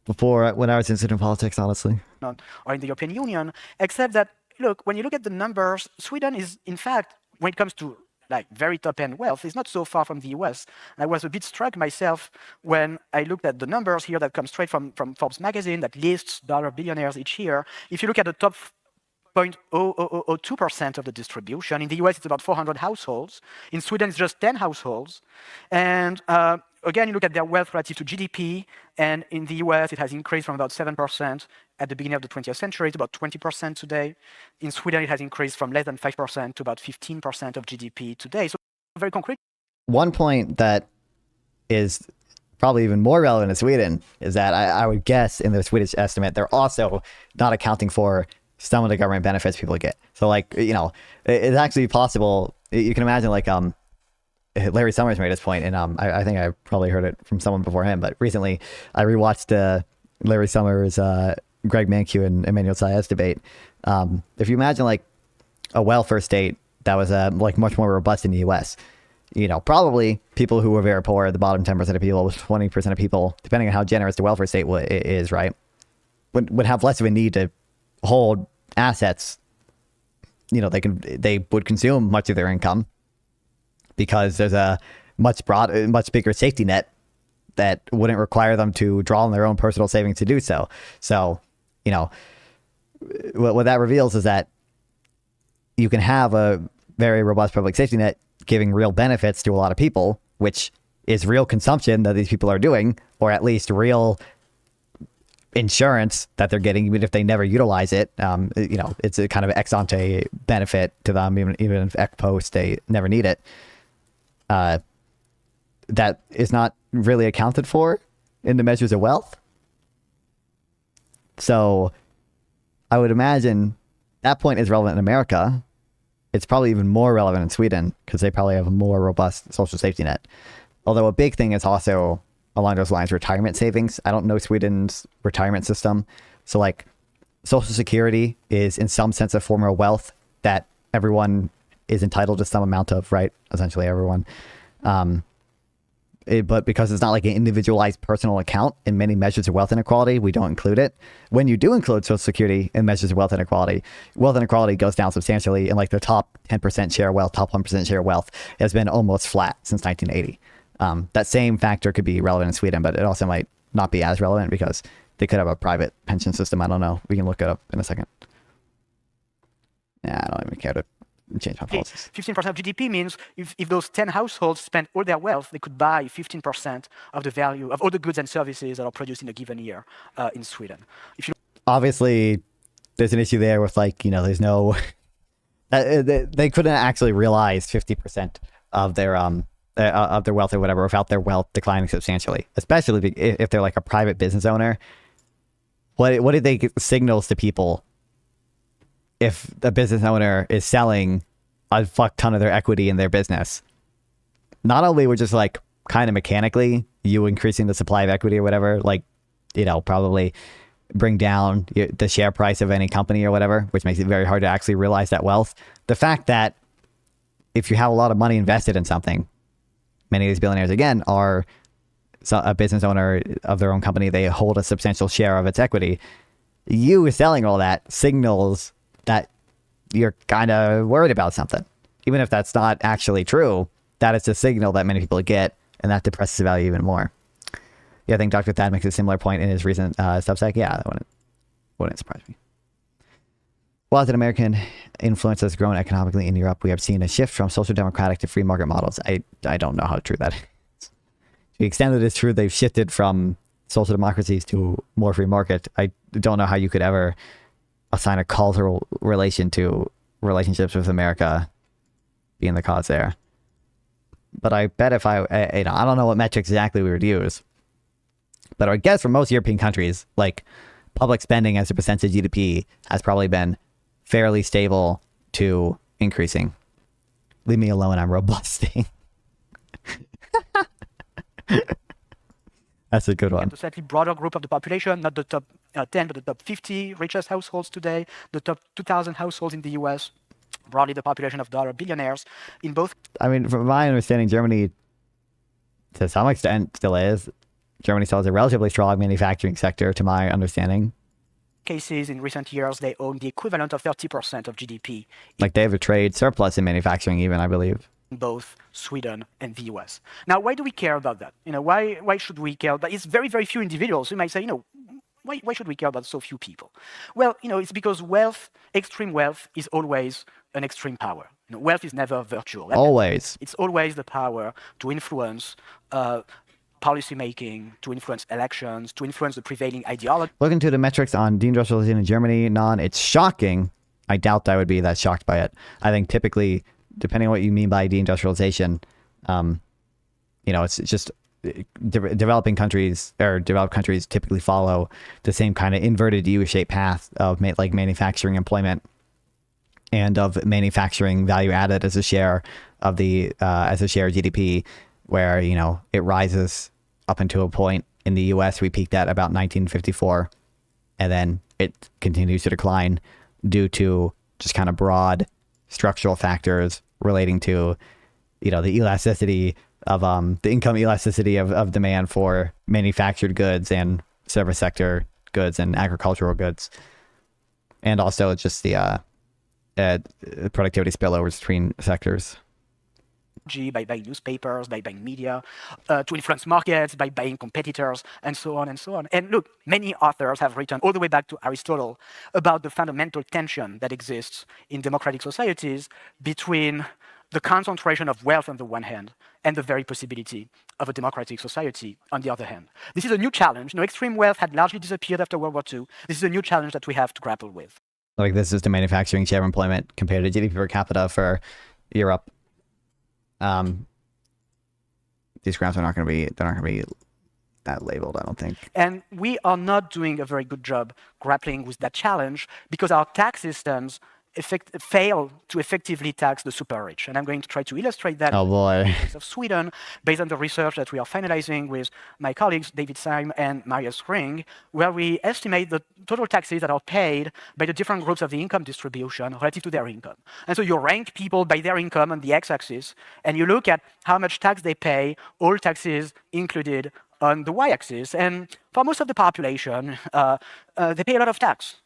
before when I was in student politics, honestly. Or in the European Union, except that look, when you look at the numbers, Sweden is, in fact, when it comes to very top-end wealth, is not so far from the US. And I was a bit struck myself when I looked at the numbers here that come straight from Forbes magazine that lists dollar billionaires each year. If you look at the top 0.0002% of the distribution. In the US, it's about 400 households. In Sweden, it's just 10 households. And again, you look at their wealth relative to GDP, and in the US, it has increased from about 7% at the beginning of the 20th century to about 20% today. In Sweden, it has increased from less than 5% to about 15% of GDP today. So very concrete. One point that is probably even more relevant in Sweden is that I would guess in the Swedish estimate, they're also not accounting for some of the government benefits people get. So like, you know, it's actually possible. You can imagine like, Larry Summers made this point, and I think I probably heard it from someone before him, but recently I rewatched Larry Summers, Greg Mankiw and Emmanuel Saez debate. If you imagine like a welfare state that was like much more robust in the US, you know, probably people who were very poor, the bottom 10% of people, 20% of people, depending on how generous the welfare state is, right, would have less of a need to hold assets. You know, they would consume much of their income because there's a much bigger safety net that wouldn't require them to draw on their own personal savings to do so. So, you know, what that reveals is that you can have a very robust public safety net giving real benefits to a lot of people, which is real consumption that these people are doing, or at least real insurance that they're getting, even if they never utilize it. You know, it's a kind of ex ante benefit to them, even if ex post they never need it. That is not really accounted for in the measures of wealth. So I would imagine that point is relevant in America. It's probably even more relevant in Sweden because they probably have a more robust social safety net. Although a big thing is also along those lines, retirement savings. I don't know Sweden's retirement system. So like Social Security is in some sense a form of wealth that everyone is entitled to some amount of, right? Essentially everyone. But because it's not like an individualized personal account in many measures of wealth inequality, we don't include it. When you do include Social Security in measures of wealth inequality goes down substantially, and like the top 10% share of wealth, top 1% share of wealth has been almost flat since 1980. That same factor could be relevant in Sweden, but it also might not be as relevant because they could have a private pension system. I don't know. We can look it up in a second. Yeah, I don't even care to change my policies. 15% of GDP means if those 10 households spend all their wealth, they could buy 15% of the value of all the goods and services that are produced in a given year in Sweden. Obviously, there's an issue there with like, you know, there's no, they couldn't actually realize 50% of their wealth or whatever without their wealth declining substantially, especially if they're like a private business owner. What did they get signals to people if the business owner is selling a fuck ton of their equity in their business? Not only would just like kind of mechanically you increasing the supply of equity or whatever, like, you know, probably bring down the share price of any company or whatever, which makes it very hard to actually realize that wealth. The fact that if you have a lot of money invested in something, many of these billionaires, again, are a business owner of their own company. They hold a substantial share of its equity. You selling all that signals that you're kind of worried about something. Even if that's not actually true, that is a signal that many people get, and that depresses the value even more. Yeah, I think Dr. Thad makes a similar point in his recent Substack. Yeah, that wouldn't surprise me. While as an American influence has grown economically in Europe, we have seen a shift from social democratic to free market models. I don't know how true that is. To the extent that it's true, they've shifted from social democracies to more free market. I don't know how you could ever assign a causal relation to relationships with America being the cause there. But I bet if I don't know what metrics exactly we would use, but I would guess for most European countries, like public spending as a percentage of GDP has probably been fairly stable to increasing. Leave me alone, I'm robusting. That's a good one. A slightly broader group of the population, not the top 10, but the top 50 richest households today, the top 2,000 households in the US, broadly the population of dollar billionaires in both. I mean, from my understanding, Germany, to some extent, still is. Germany still has a relatively strong manufacturing sector, to my understanding. Cases in recent years, they own the equivalent of 30% of GDP. Like they have a trade surplus in manufacturing, even, I believe. In both Sweden and the US. Now, why do we care about that? You know, why should we care? But it's very, very few individuals. You might say, you know, why should we care about so few people? Well, you know, it's because wealth, extreme wealth, is always an extreme power. You know, wealth is never virtual. Always. It's always the power to influence policymaking, to influence elections, to influence the prevailing ideology. Looking to the metrics on deindustrialization in Germany, it's shocking. I doubt I would be that shocked by it. I think typically, depending on what you mean by deindustrialization, it's just developing countries or developed countries typically follow the same kind of inverted U-shaped path of like manufacturing employment and of manufacturing value added as a share of the as a share of GDP, where it rises up into a point. In the U.S., we peaked at about 1954, and then it continues to decline due to just kind of broad structural factors relating to the elasticity of the income elasticity of demand for manufactured goods and service sector goods and agricultural goods, and also just the productivity spillovers between sectors. By buying newspapers, by buying media, to influence markets, by buying competitors, and so on and so on. And look, many authors have written all the way back to Aristotle about the fundamental tension that exists in democratic societies between the concentration of wealth on the one hand and the very possibility of a democratic society on the other hand. This is a new challenge. Extreme wealth had largely disappeared after World War II. This is a new challenge that we have to grapple with. Like, this is the manufacturing share of employment compared to GDP per capita for Europe. These graphs are not going to be that labeled, I don't think. And we are not doing a very good job grappling with that challenge because our tax systems fail to effectively tax the super rich. And I'm going to try to illustrate that in the case of Sweden, based on the research that we are finalizing with my colleagues, David Syme and Marius Ring, where we estimate the total taxes that are paid by the different groups of the income distribution relative to their income. And so you rank people by their income on the x-axis, and you look at how much tax they pay, all taxes included, on the y-axis. And for most of the population, they pay a lot of tax.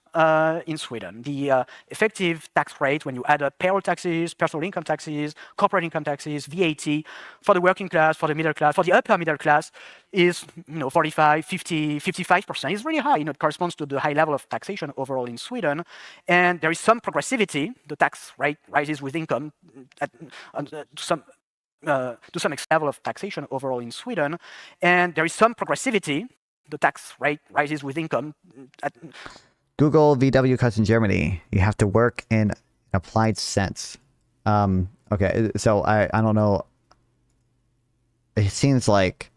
In Sweden, the effective tax rate, when you add up payroll taxes, personal income taxes, corporate income taxes, VAT, for the working class, for the middle class, for the upper middle class, is 45, 50, 55%. It's really high. It corresponds to the high level of taxation overall in Sweden. And there is some progressivity. The tax rate rises with income to some level of taxation overall in Sweden. And there is some progressivity. The tax rate rises with income. Google VW cuts in Germany. You have to work in applied sense. Okay, so I don't know. It seems like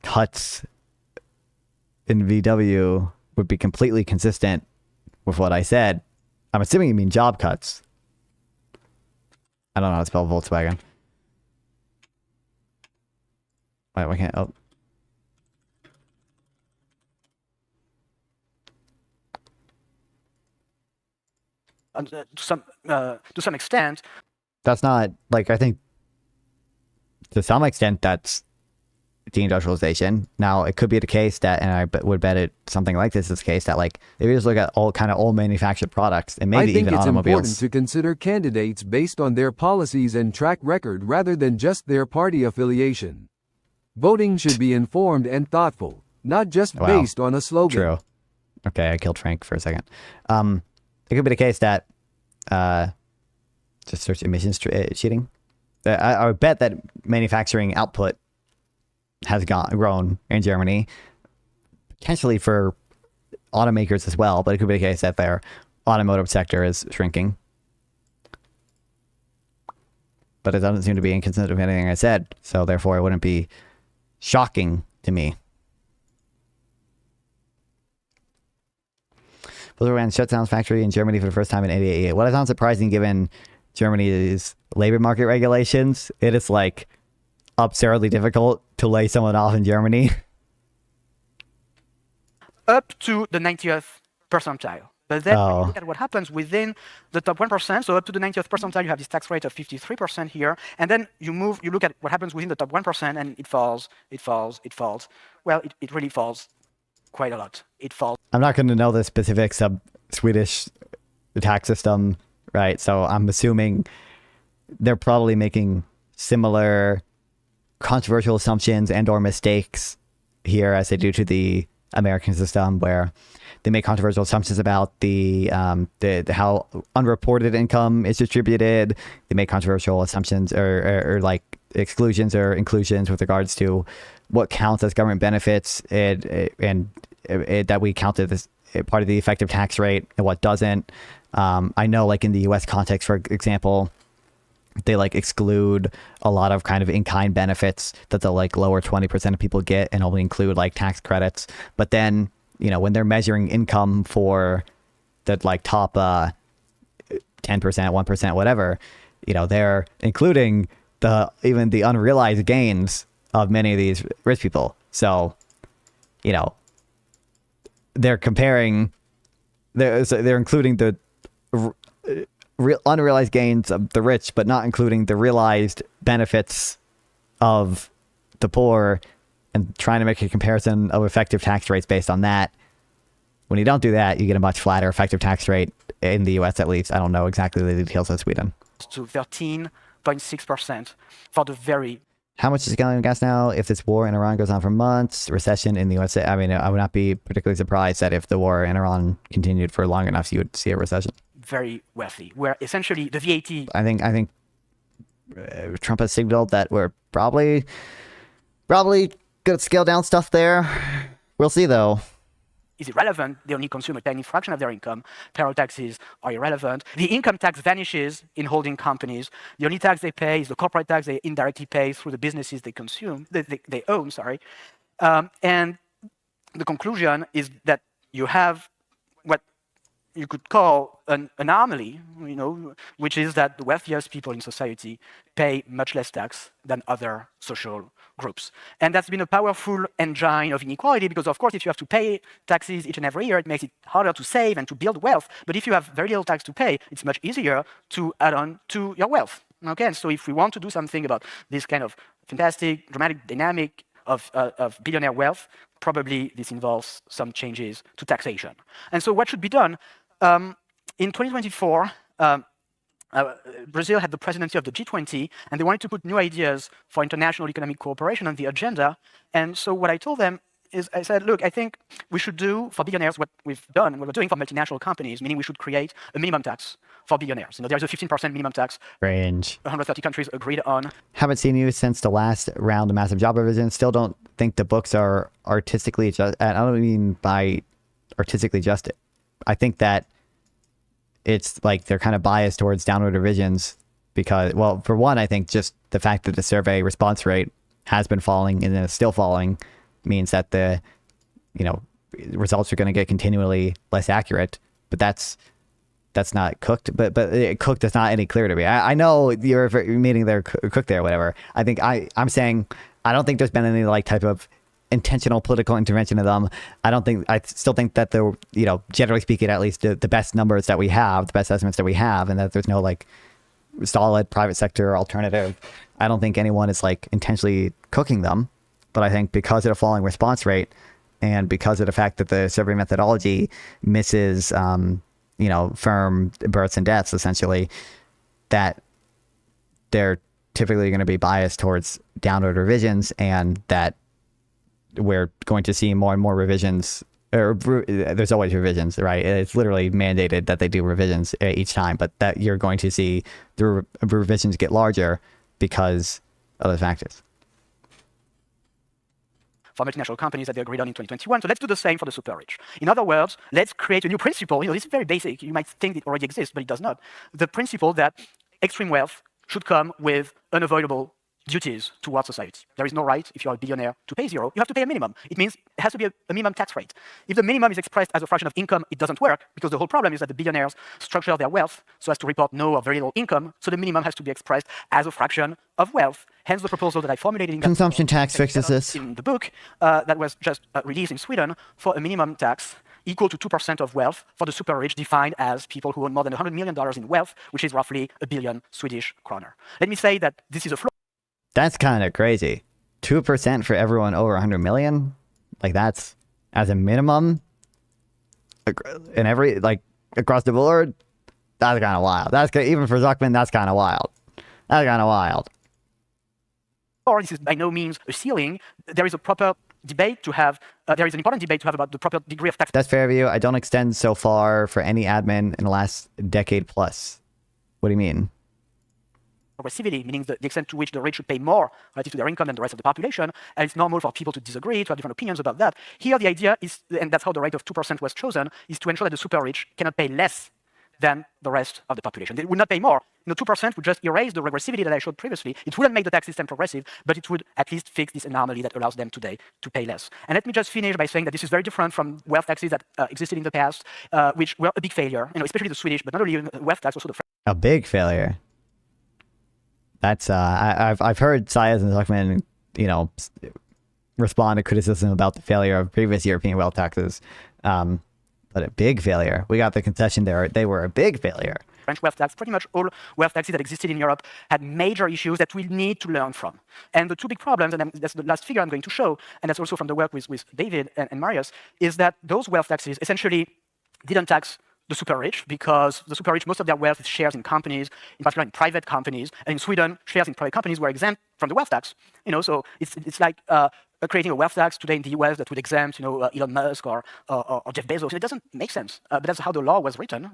cuts in VW would be completely consistent with what I said. I'm assuming you mean job cuts. I don't know how to spell Volkswagen. Wait, why can't... Oh. To some extent. That's not, like, I think to some extent that's deindustrialization. Now, it could be the case that, and I would bet it something like this is the case, that, like, if you just look at all manufactured products, and maybe even automobiles. I think it's important to consider candidates based on their policies and track record rather than just their party affiliation. Voting should be informed and thoughtful, not just based on a slogan. True. Okay, I killed Frank for a second. It could be the case that just search emissions cheating. I would bet that manufacturing output has grown in Germany, potentially for automakers as well, but it could be the case that their automotive sector is shrinking. But it doesn't seem to be inconsistent with anything I said, so therefore it wouldn't be shocking to me. Volkswagen shuts down factory in Germany for the first time in 1988. What is unsurprising given Germany's labor market regulations? It is like absurdly difficult to lay someone off in Germany. Up to the 90th percentile. But then when you look at what happens within the top 1%, so up to the 90th percentile, you have this tax rate of 53% here. And then you look at what happens within the top 1%, and it falls. Well, it really falls quite a lot. It falls. I'm not going to know the specifics of Swedish tax system, right? So I'm assuming they're probably making similar controversial assumptions and or mistakes here as they do to the American system, where they make controversial assumptions about the how unreported income is distributed. They make controversial assumptions or like exclusions or inclusions with regards to what counts as government benefits and that we counted as part of the effective tax rate and what doesn't. I know like in the US context, for example, they like exclude a lot of kind of in-kind benefits that the like lower 20% of people get and only include like tax credits. But then, you know, when they're measuring income for the like top 10%, 1%, whatever, you know, they're including even the unrealized gains of many of these rich people. So, you know, they're including the unrealized gains of the rich, but not including the realized benefits of the poor, and trying to make a comparison of effective tax rates based on that. When you don't do that, you get a much flatter effective tax rate in the US, at least. I don't know exactly the details of Sweden. To 13.6% for the very... How much is a gallon of gas now? If this war in Iran goes on for months, recession in the USA, I mean, I would not be particularly surprised that if the war in Iran continued for long enough, you would see a recession. Very wealthy, where essentially the VAT... I think Trump has signaled that we're probably going to scale down stuff there. We'll see, though. Is irrelevant. They only consume a tiny fraction of their income. Payroll taxes are irrelevant. The income tax vanishes in holding companies. The only tax they pay is the corporate tax they indirectly pay through the businesses they consume, they own, sorry. And the conclusion is that you have what you could call an anomaly, you know, which is that the wealthiest people in society pay much less tax than other social groups. And that's been a powerful engine of inequality because, of course, if you have to pay taxes each and every year, it makes it harder to save and to build wealth. But if you have very little tax to pay, it's much easier to add on to your wealth. Okay, and so if we want to do something about this kind of fantastic, dramatic dynamic of billionaire wealth, probably this involves some changes to taxation. And so what should be done? In 2024, Brazil had the presidency of the G20, and they wanted to put new ideas for international economic cooperation on the agenda. And so what I told them is, I said, look, I think we should do for billionaires what we've done, what we're doing for multinational companies, meaning we should create a minimum tax for billionaires. You know, there's a 15% minimum tax. Range. 130 countries agreed on. Haven't seen you since the last round of massive job revision. Still don't think the books are artistically just. I don't mean by artistically just. I think that it's like they're kind of biased towards downward revisions because, well, for one, I think just the fact that the survey response rate has been falling and is still falling means that the, you know, results are going to get continually less accurate. But that's not cooked. But cooked is not any clearer to me. I know you're meaning they're cooked there, or whatever. I think I'm saying I don't think there's been any like type of intentional political intervention of them. I still think that the, you know, generally speaking, at least the best numbers that we have, the best estimates that we have, and that there's no like solid private sector alternative. I don't think anyone is like intentionally cooking them, but I think because of the falling response rate and because of the fact that the survey methodology misses, you know, firm births and deaths, essentially, that they're typically going to be biased towards downward revisions, and that we're going to see more and more revisions, or there's always revisions, right? It's literally mandated that they do revisions each time, but that you're going to see the revisions get larger because of the factors. For multinational companies that they agreed on in 2021. So let's do the same for the super rich. In other words, let's create a new principle. You know, this is very basic. You might think it already exists, but it does not. The principle that extreme wealth should come with unavoidable duties towards society. There is no right, if you're a billionaire, to pay zero. You have to pay a minimum. It means it has to be a minimum tax rate. If the minimum is expressed as a fraction of income, it doesn't work, because the whole problem is that the billionaires structure their wealth so as to report no or very low income, so the minimum has to be expressed as a fraction of wealth. Hence the proposal that I formulated in consumption tax fixes this. In the book that was just released in Sweden for a minimum tax equal to 2% of wealth for the super rich, defined as people who own more than $100 million in wealth, which is roughly $1 billion Swedish kroner. Let me say that this is a flaw. That's kind of crazy. 2% for everyone over 100 million? Like, that's as a minimum in every, like, across the board? That's kind of wild. That's even for Zuckman, that's kind of wild. That's kind of wild. Or this is by no means a ceiling. There is a proper debate to have, there is an important debate to have about the proper degree of tax. That's fair of you. I don't extend so far for any admin in the last decade plus. What do you mean? progressivity, meaning the extent to which the rich should pay more relative to their income than the rest of the population, and it's normal for people to disagree, to have different opinions about that. Here, the idea is, and that's how the rate of 2% was chosen, is to ensure that the super rich cannot pay less than the rest of the population. They would not pay more. 2% would just erase the regressivity that I showed previously. It wouldn't make the tax system progressive, but it would at least fix this anomaly that allows them today to pay less. And let me just finish by saying that this is very different from wealth taxes that existed in the past, which were a big failure, especially the Swedish, but not only wealth tax, also the French. A big failure. That's I've heard Saez and Zuckman, respond to criticism about the failure of previous European wealth taxes, but a big failure. We got the concession there. They were a big failure. French wealth tax, pretty much all wealth taxes that existed in Europe had major issues that we need to learn from. And the two big problems, and that's the last figure I'm going to show, and that's also from the work with David and Marius, is that those wealth taxes essentially didn't tax the super rich, because the super rich, most of their wealth is shares in companies, in particular in private companies. And in Sweden, shares in private companies were exempt from the wealth tax. So it's like creating a wealth tax today in the US that would exempt, Elon Musk or Jeff Bezos. And it doesn't make sense. But that's how the law was written.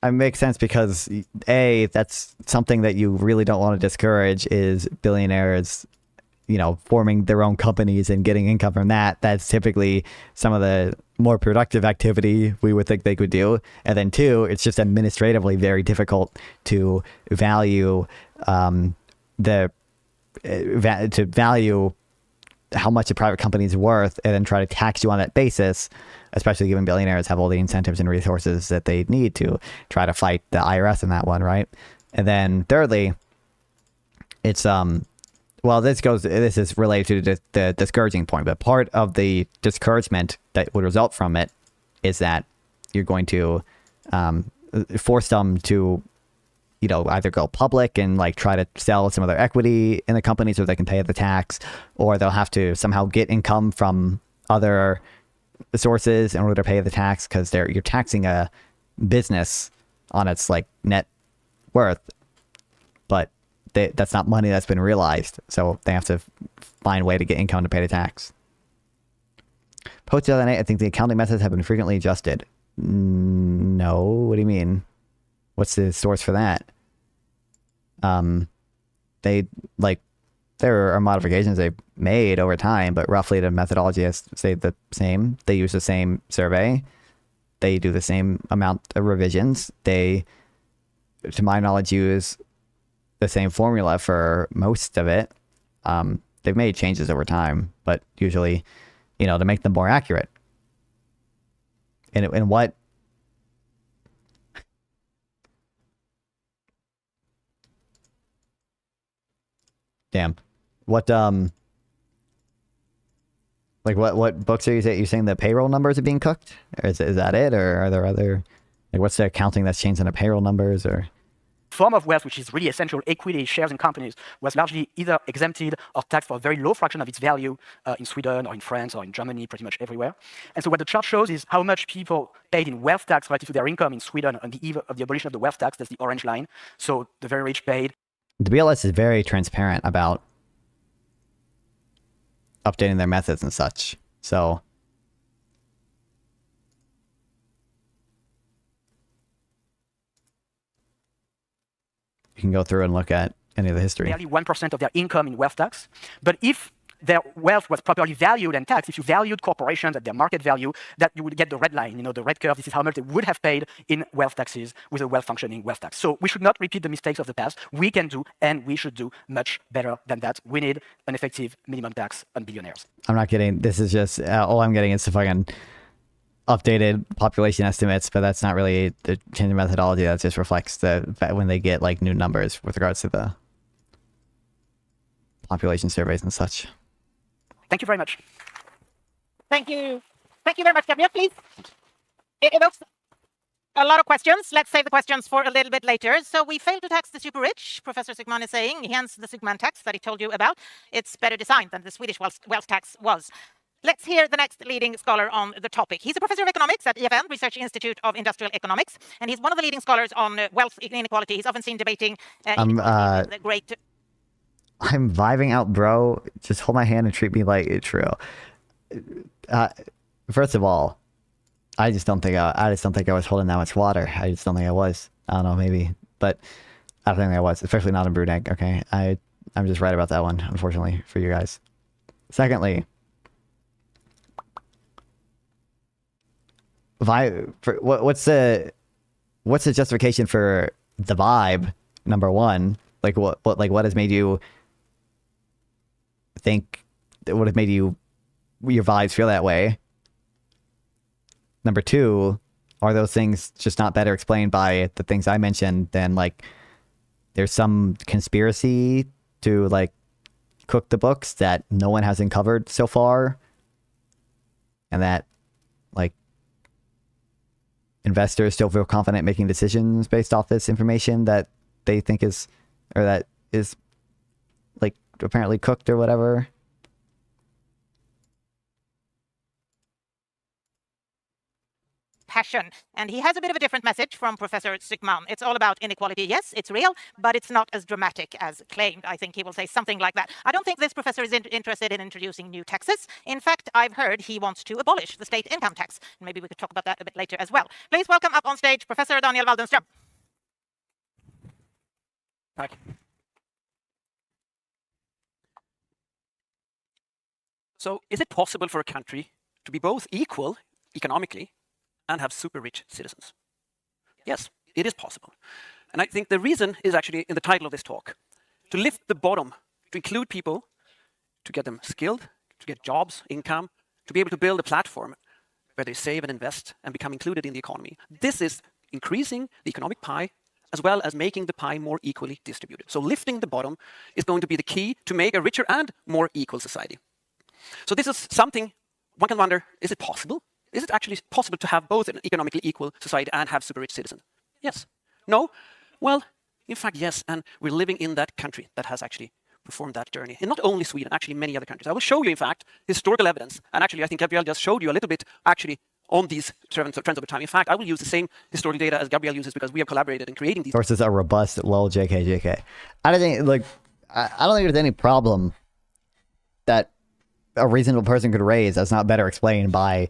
It makes sense because that's something that you really don't want to discourage is billionaires, forming their own companies and getting income from that. That's typically some of the more productive activity we would think they could do. And then two, it's just administratively very difficult to value value how much a private company is worth and then try to tax you on that basis, especially given billionaires have all the incentives and resources that they need to try to fight the IRS in that one, right? And then thirdly, it's this is related to the discouraging point, but part of the discouragement that would result from it is that you're going to force them to either go public and try to sell some of their equity in the company so they can pay the tax, or they'll have to somehow get income from other sources in order to pay the tax, because you're taxing a business on its net worth, but that's not money that's been realized, so they have to find a way to get income to pay the tax. Post 2008, I think the accounting methods have been frequently adjusted. No, what do you mean? What's the source for that? There are modifications they've made over time, but roughly the methodology has stayed the same. They use the same survey. They do the same amount of revisions. They, to my knowledge, use the same formula for most of it. They've made changes over time, but usually, to make them more accurate. And what? Damn. What what books are you saying? You're saying the payroll numbers are being cooked? Or is that it? Or are there other, what's the accounting that's changing the payroll numbers? Or form of wealth, which is really essential, equity, shares in companies, was largely either exempted or taxed for a very low fraction of its value in Sweden or in France or in Germany, pretty much everywhere. And so what the chart shows is how much people paid in wealth tax relative to their income in Sweden on the eve of the abolition of the wealth tax. That's the orange line. So the very rich paid. The BLS is very transparent about updating their methods and such. So you can go through and look at any of the history. Barely 1% of their income in wealth tax. But if their wealth was properly valued and taxed, if you valued corporations at their market value, that you would get the red line, the red curve. This is how much they would have paid in wealth taxes with a well-functioning wealth tax. So we should not repeat the mistakes of the past. We can do, and we should do much better than that. We need an effective minimum tax on billionaires. I'm not getting, this is just, all I'm getting is the fucking updated population estimates, but that's not really the change in methodology. That just reflects when they get new numbers with regards to the population surveys and such. Thank you very much. Thank you. Thank you very much, Gabriel. Please. It evokes a lot of questions. Let's save the questions for a little bit later. So we failed to tax the super rich, Professor Sigman is saying, hence the Sigman tax that he told you about. It's better designed than the Swedish wealth tax was. Let's hear the next leading scholar on the topic. He's a professor of economics at EFN, Research Institute of Industrial Economics, and he's one of the leading scholars on wealth inequality. He's often seen debating the great... I'm vibing out, bro. Just hold my hand and treat me like it's true. First of all, I just don't think I was holding that much water. I just don't think I was. I don't know, maybe. But I don't think that was, especially not in Brunei. Okay, I'm just right about that one, unfortunately for you guys. Secondly, what's the justification for the vibe? Number one, like what has made you think? What has made your vibes feel that way? Number two, are those things just not better explained by the things I mentioned than like there's some conspiracy to like cook the books that no one has uncovered so far, and that like investors still feel confident making decisions based off this information that they think is, or that is like apparently cooked or whatever? Passion. And he has a bit of a different message from Professor Zygmunt. It's all about inequality. Yes, it's real, but it's not as dramatic as claimed. I think he will say something like that. I don't think this professor is interested in introducing new taxes. In fact, I've heard he wants to abolish the state income tax. Maybe we could talk about that a bit later as well. Please welcome up on stage Professor Daniel Waldenström. Tack. So, is it possible for a country to be both equal economically and have super rich citizens? Yes, it is possible. And I think the reason is actually in the title of this talk. To lift the bottom, to include people, to get them skilled, to get jobs, income, to be able to build a platform where they save and invest and become included in the economy. This is increasing the economic pie as well as making the pie more equally distributed. So lifting the bottom is going to be the key to make a richer and more equal society. So this is something one can wonder, is it possible? Is it actually possible to have both an economically equal society and have super rich citizens? Yes. No? Well, in fact, yes. And we're living in that country that has actually performed that journey. And not only Sweden, actually many other countries. I will show you, in fact, historical evidence. And actually, I think Gabriel just showed you a little bit, actually, on these trends over time. In fact, I will use the same historical data as Gabriel uses because we have collaborated in creating these. Sources are robust. Lol, JK. I don't think there's any problem that a reasonable person could raise that's not better explained by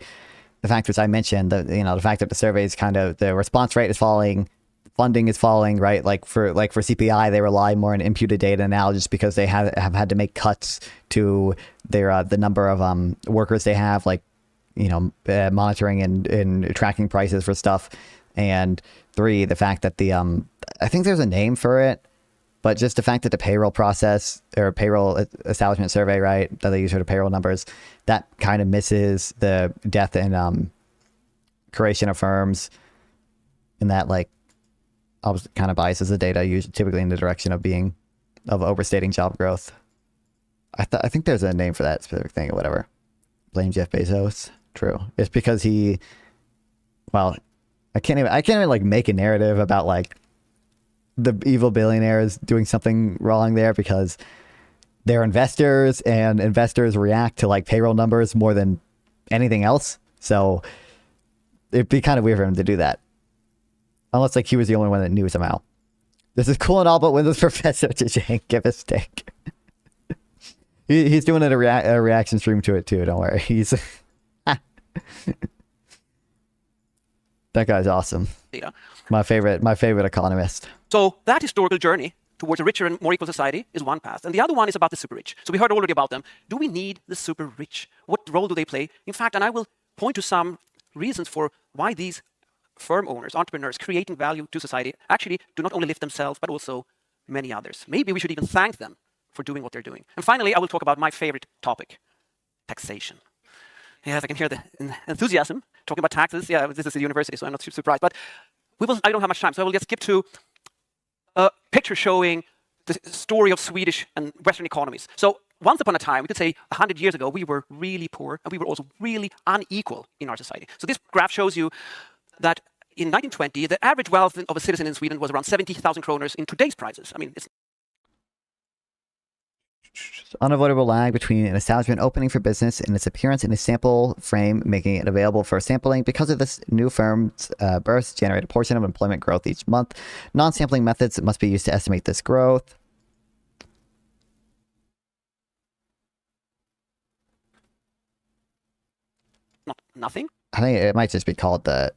the factors I mentioned. The fact that the survey is kind of, the response rate is falling, funding is falling, right? Like for CPI, they rely more on imputed data now just because they have had to make cuts to their the number of workers they have, like monitoring and tracking prices for stuff. And three, the fact that I think there's a name for it, but just the fact that the payroll process or payroll establishment survey, right, that they use for the payroll numbers, that kind of misses the death and creation of firms, and that kind of biases the data usually typically in the direction of overstating job growth. I think there's a name for that specific thing or whatever. Blame Jeff Bezos. True. It's because I can't even make a narrative about the evil billionaires doing something wrong there, because they're investors and investors react to payroll numbers more than anything else. So it'd be kind of weird for him to do that. Unless he was the only one that knew somehow. This is cool and all, but when this professor to give a stick. He's doing a reaction stream to it too, don't worry. He's that guy's awesome. Data. My favorite economist. So that historical journey towards a richer and more equal society is one path. And the other one is about the super rich. So we heard already about them. Do we need the super rich? What role do they play? In fact, and I will point to some reasons for why these firm owners, entrepreneurs, creating value to society actually do not only lift themselves, but also many others. Maybe we should even thank them for doing what they're doing. And finally, I will talk about my favorite topic, taxation. Yes, I can hear the enthusiasm talking about taxes. Yeah, this is a university, so I'm not surprised. But I don't have much time, so I will just skip to a picture showing the story of Swedish and Western economies. So once upon a time, we could say 100 years ago, we were really poor, and we were also really unequal in our society. So this graph shows you that in 1920, the average wealth of a citizen in Sweden was around 70,000 kronor in today's prices. I mean, it's unavoidable lag between an establishment opening for business and its appearance in a sample frame, making it available for sampling. Because of this, new firms' births generate a portion of employment growth each month. Non-sampling methods must be used to estimate this growth. nothing. I think it might just be called the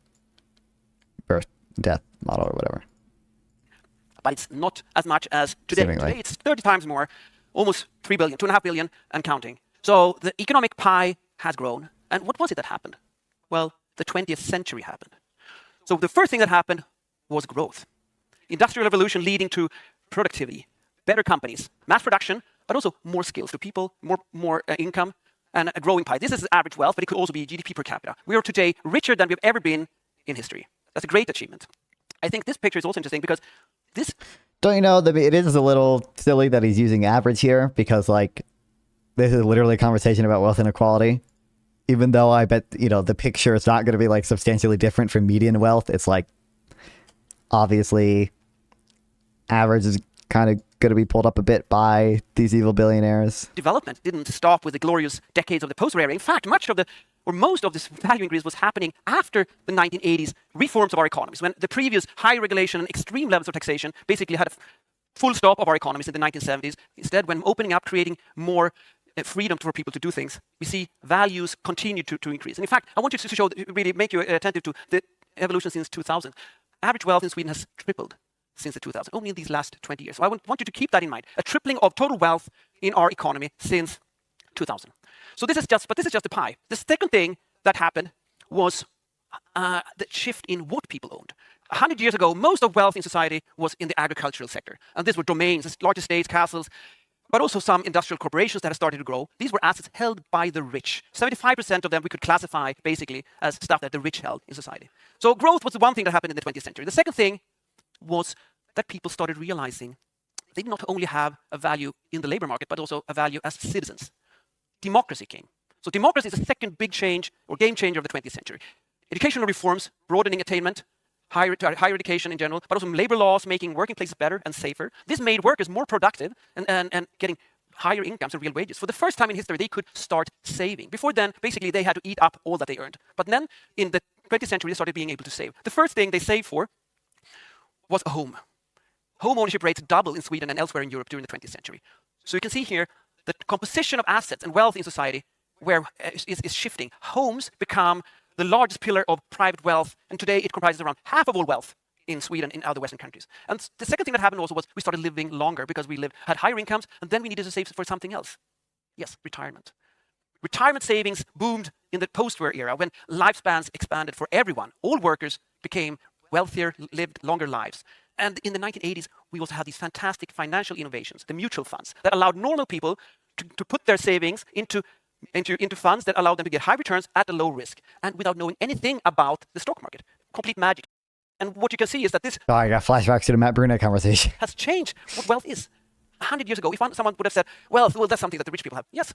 birth-death model or whatever. but it's not as much as today. Seemingly. Today it's 30 times more, almost 3 billion, 2.5 billion and counting. So the economic pie has grown. And what was it that happened? Well, the 20th century happened. So the first thing that happened was growth. Industrial revolution leading to productivity, better companies, mass production, but also more skills to people, more income, and a growing pie. This is average wealth, but it could also be GDP per capita. We are today richer than we've ever been in history. That's a great achievement. I think this picture is also interesting because this... Don't you know that it is a little silly that he's using average here, because like this is literally a conversation about wealth inequality. Even though I bet, you know, the picture is not going to be like substantially different from median wealth. It's like obviously average is kind of going to be pulled up a bit by these evil billionaires. Development didn't stop with the glorious decades of the post-war era. In fact, much of the, or most of this value increase was happening after the 1980s reforms of our economies, when the previous high regulation and extreme levels of taxation basically had a full stop of our economies in the 1970s. Instead, when opening up, creating more freedom for people to do things, we see values continue to increase. And in fact, I want you to show, really make you attentive to the evolution since 2000. Average wealth in Sweden has tripled since the 2000, only in these last 20 years. So I want you to keep that in mind. A tripling of total wealth in our economy since 2000. So this is just the pie. The second thing that happened was the shift in what people owned. 100 years ago, most of wealth in society was in the agricultural sector. And these were domains, large estates, castles, but also some industrial corporations that have started to grow. These were assets held by the rich. 75% of them we could classify basically as stuff that the rich held in society. So growth was the one thing that happened in the 20th century. The second thing was that people started realizing they not only have a value in the labor market, but also a value as citizens. Democracy came. So democracy is the second big change or game changer of the 20th century. Educational reforms, broadening attainment, higher education in general, but also labor laws making working places better and safer. This made workers more productive and getting higher incomes and real wages. For the first time in history, they could start saving. Before then, basically, they had to eat up all that they earned. But then, in the 20th century, they started being able to save. The first thing they saved for was a home. Home ownership rates doubled in Sweden and elsewhere in Europe during the 20th century. So you can see here the composition of assets and wealth in society is shifting. Homes become the largest pillar of private wealth, and today it comprises around half of all wealth in Sweden and other Western countries. And the second thing that happened also was we started living longer because we had higher incomes, and then we needed to save for something else. Yes, retirement. Retirement savings boomed in the post-war era when lifespans expanded for everyone. All workers became wealthier, lived longer lives. And in the 1980s, we also had these fantastic financial innovations, the mutual funds, that allowed normal people to put their savings into funds that allowed them to get high returns at a low risk and without knowing anything about the stock market. Complete magic. And what you can see is that this Oh, I got flashbacks to the Matt Bruno conversation. has changed what wealth is. 100 years ago, if someone would have said, well, that's something that the rich people have. Yes,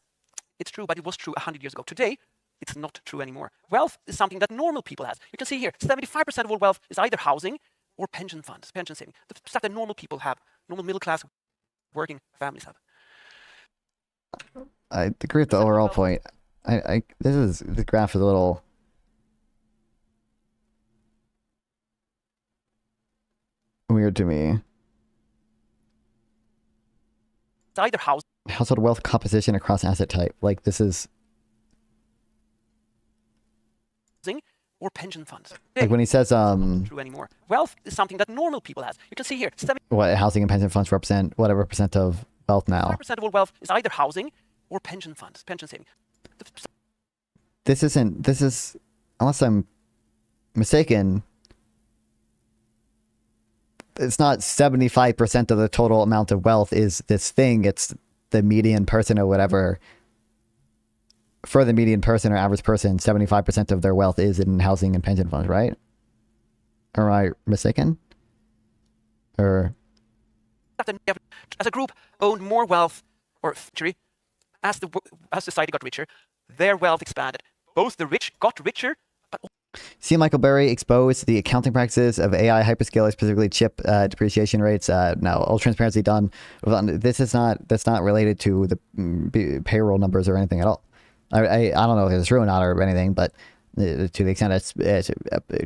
it's true, but it was true 100 years ago. Today, it's not true anymore. Wealth is something that normal people have. You can see here, 75% of all wealth is either housing or pension funds, pension saving. The stuff that normal people have, normal middle-class working families have. I agree with the overall point. This graph is a little weird to me. It's either household wealth composition across asset type. Like this is housing or pension funds. like when he says True anymore. Wealth is something that normal people have. You can see here, 75% what housing and pension funds represent whatever percent of wealth now. of all wealth is either housing or pension funds, pension saving. This is, unless I'm mistaken, it's not 75% of the total amount of wealth is this thing. It's the median person or whatever. For the median person or average person, 75% of their wealth is in housing and pension funds, right? Am I mistaken? Or as a group owned more wealth, or as society got richer, their wealth expanded. Both the rich got richer, but see Michael Burry exposed the accounting practices of AI hyperscalers, specifically chip depreciation rates. Now, all transparency done. That's not related to the payroll numbers or anything at all. I don't know if it's true or not or anything, but to the extent it's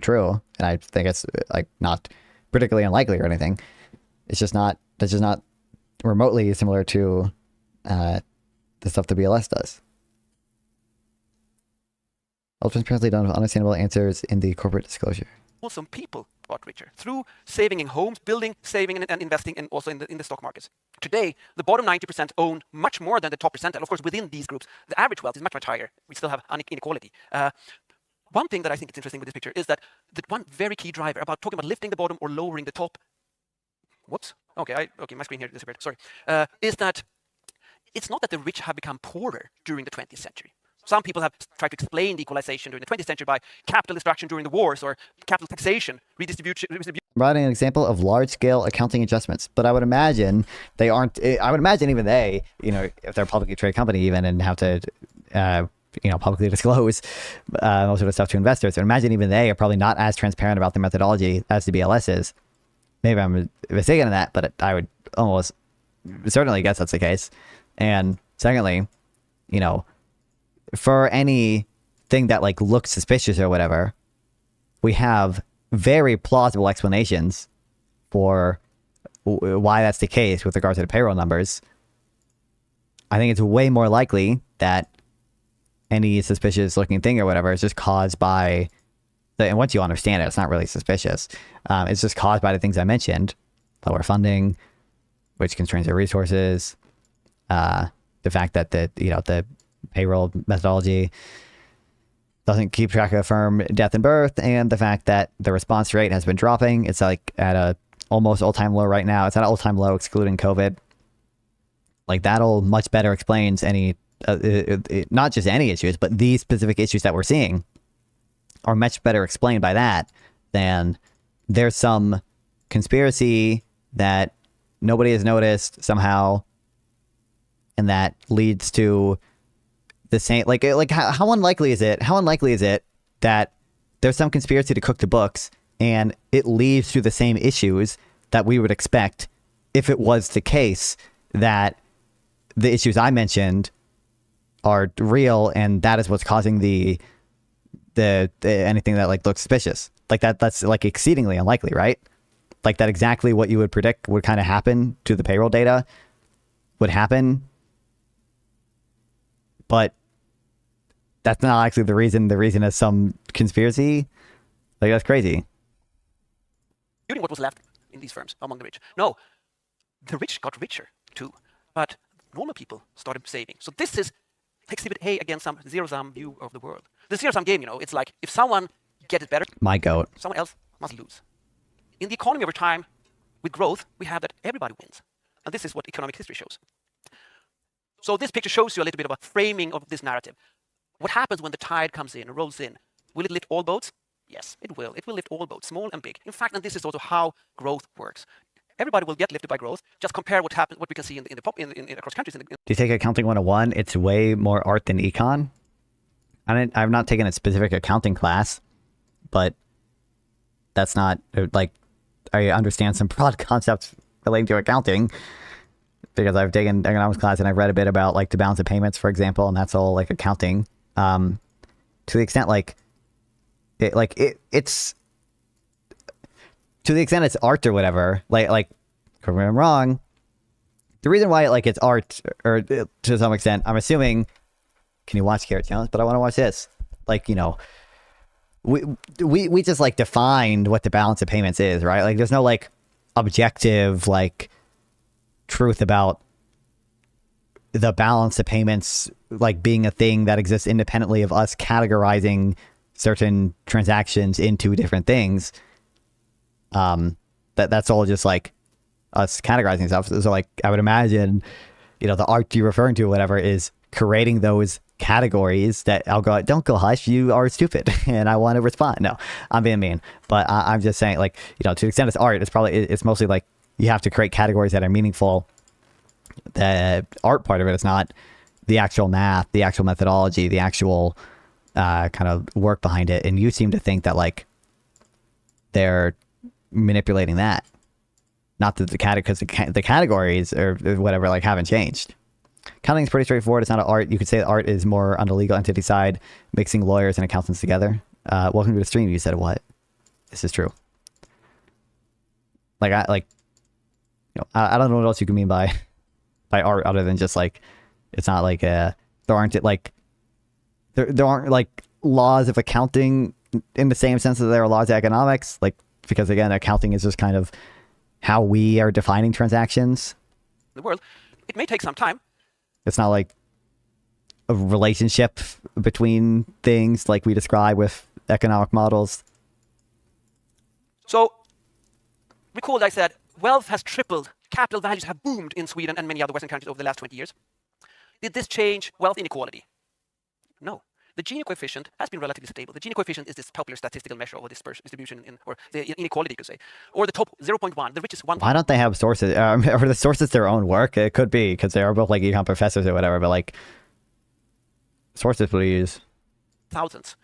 true, and I think it's like not particularly unlikely or anything. It's just not. That's just not remotely similar to the stuff the BLS does. All transparently done with understandable answers in the corporate disclosure. also people got richer through saving in homes, building, saving, and investing, and also in the stock markets. Today, the bottom 90% own much more than the top percentile. Of course, within these groups, the average wealth is much, much higher. We still have inequality. One thing that I think is interesting with this picture is that the one very key driver about talking about lifting the bottom or lowering the top, whoops, okay, my screen here disappeared, sorry, is that it's not that the rich have become poorer during the 20th century. Some people have tried to explain the equalization during the 20th century by capital destruction during the wars or capital taxation, redistribution. Providing an example of large-scale accounting adjustments, but I would imagine they aren't. I would imagine even they, if they're a publicly traded company, even and have to, publicly disclose most of the stuff to investors. I would imagine even they are probably not as transparent about their methodology as the BLS is. Maybe I'm mistaken in that, but I would almost certainly guess that's the case. And secondly, for anything that like looks suspicious or whatever, we have very plausible explanations for why that's the case with regard to the payroll numbers. I think it's way more likely that any suspicious looking thing or whatever is just caused by and once you understand it, it's not really suspicious. It's just caused by the things I mentioned: lower funding, which constrains their resources, the fact that the payroll methodology doesn't keep track of firm death and birth, and the fact that the response rate has been dropping. It's like at a almost all-time low right now. It's at an all-time low excluding COVID. Like that'll much better explains any, not just any issues, but these specific issues that we're seeing are much better explained by that than there's some conspiracy that nobody has noticed somehow, and that leads to the same, like how unlikely is it that there's some conspiracy to cook the books and it leads to the same issues that we would expect if it was the case that the issues I mentioned are real and that is what's causing the anything that like looks suspicious. Like that's like exceedingly unlikely, right? Like that exactly what you would predict would kind of happen to the payroll data would happen. But that's not actually the reason. The reason is some conspiracy. Like that's crazy. What was left in these firms among the rich? No, the rich got richer too, but normal people started saving. So this is exhibit A against some zero-sum view of the world. The zero-sum game, it's like if someone gets it better, my goat, someone else must lose. In the economy over time, with growth, we have that everybody wins, and this is what economic history shows. So this picture shows you a little bit of a framing of this narrative. What happens when the tide comes in and rolls in? Will it lift all boats? Yes, it will. It will lift all boats, small and big. In fact, and this is also how growth works. Everybody will get lifted by growth. Just compare what happens, what we can see in across countries. Do you take Accounting 101? It's way more art than econ. I've not taken a specific accounting class, but that's not like I understand some broad concepts relating to accounting because I've taken an economics class and I've read a bit about like the balance of payments, for example, and that's all like accounting. To the extent it's to the extent it's art or whatever, like correct me if I'm wrong, the reason why it's art, or to some extent, I'm assuming, can you watch Carrot Challenge? But I want to watch this. Like, we just like defined what the balance of payments is, right? Like there's no like objective like truth about the balance of payments like being a thing that exists independently of us categorizing certain transactions into different things. That's all just like us categorizing stuff. So like I would imagine, the art you're referring to, whatever, is creating those categories that I'll go, don't go hush, you are stupid, and I want to respond. No, I'm being mean, but I'm just saying, like, to the extent it's art, it's mostly like you have to create categories that are meaningful. The art part of it is not the actual math, the actual methodology, the actual kind of work behind it. And you seem to think that like they're manipulating that, not that the categories or whatever like haven't changed. Accounting is pretty straightforward. It's not an art. You could say that art is more on the legal entity side, mixing lawyers and accountants together. Welcome to the stream. You said what? This is true. I don't know what else you can mean by art other than just like, it's not like there aren't like laws of accounting in the same sense that there are laws of economics, like, because again, accounting is just kind of how we are defining transactions. The world, it may take some time. It's not like a relationship between things like we describe with economic models. So recall that I said wealth has tripled, capital values have boomed in Sweden and many other Western countries over the last 20 years. Did this change wealth inequality? No. The Gini coefficient has been relatively stable. The Gini coefficient is this popular statistical measure of distribution or the inequality, you could say. Or the top 0.1, the richest 1. Why don't they have sources? Are the sources their own work? It could be, because they are both like econ professors or whatever, but like, sources would use thousands.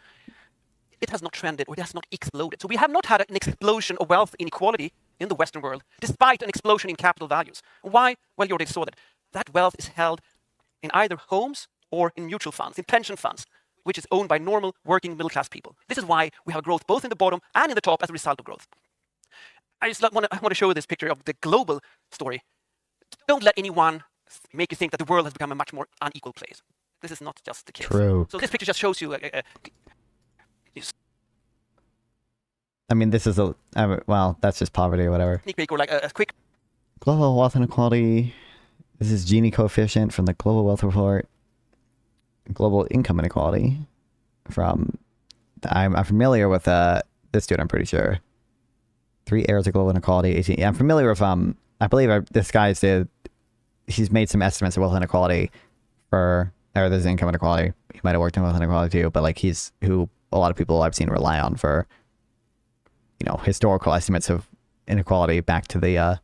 It has not trended, or it has not exploded. So we have not had an explosion of wealth inequality in the Western world, despite an explosion in capital values. Why? Well, you already saw that. That wealth is held in either homes or in mutual funds, in pension funds, which is owned by normal working middle-class people. This is why we have growth both in the bottom and in the top as a result of growth. I want to show you this picture of the global story. Don't let anyone make you think that the world has become a much more unequal place. This is not just the case. True. So this picture just shows you. I mean, this is well, that's just poverty or whatever. Sneak peek or like a quick. Global wealth inequality. This is Gini coefficient from the Global Wealth Report. Global income inequality from. I'm familiar with this dude. I'm pretty sure. 3 areas of global inequality. 18. Yeah, I'm familiar with I believe this guy's he's made some estimates of wealth inequality or there's income inequality. He might have worked in wealth inequality too, but like he's who a lot of people I've seen rely on for, historical estimates of inequality back to the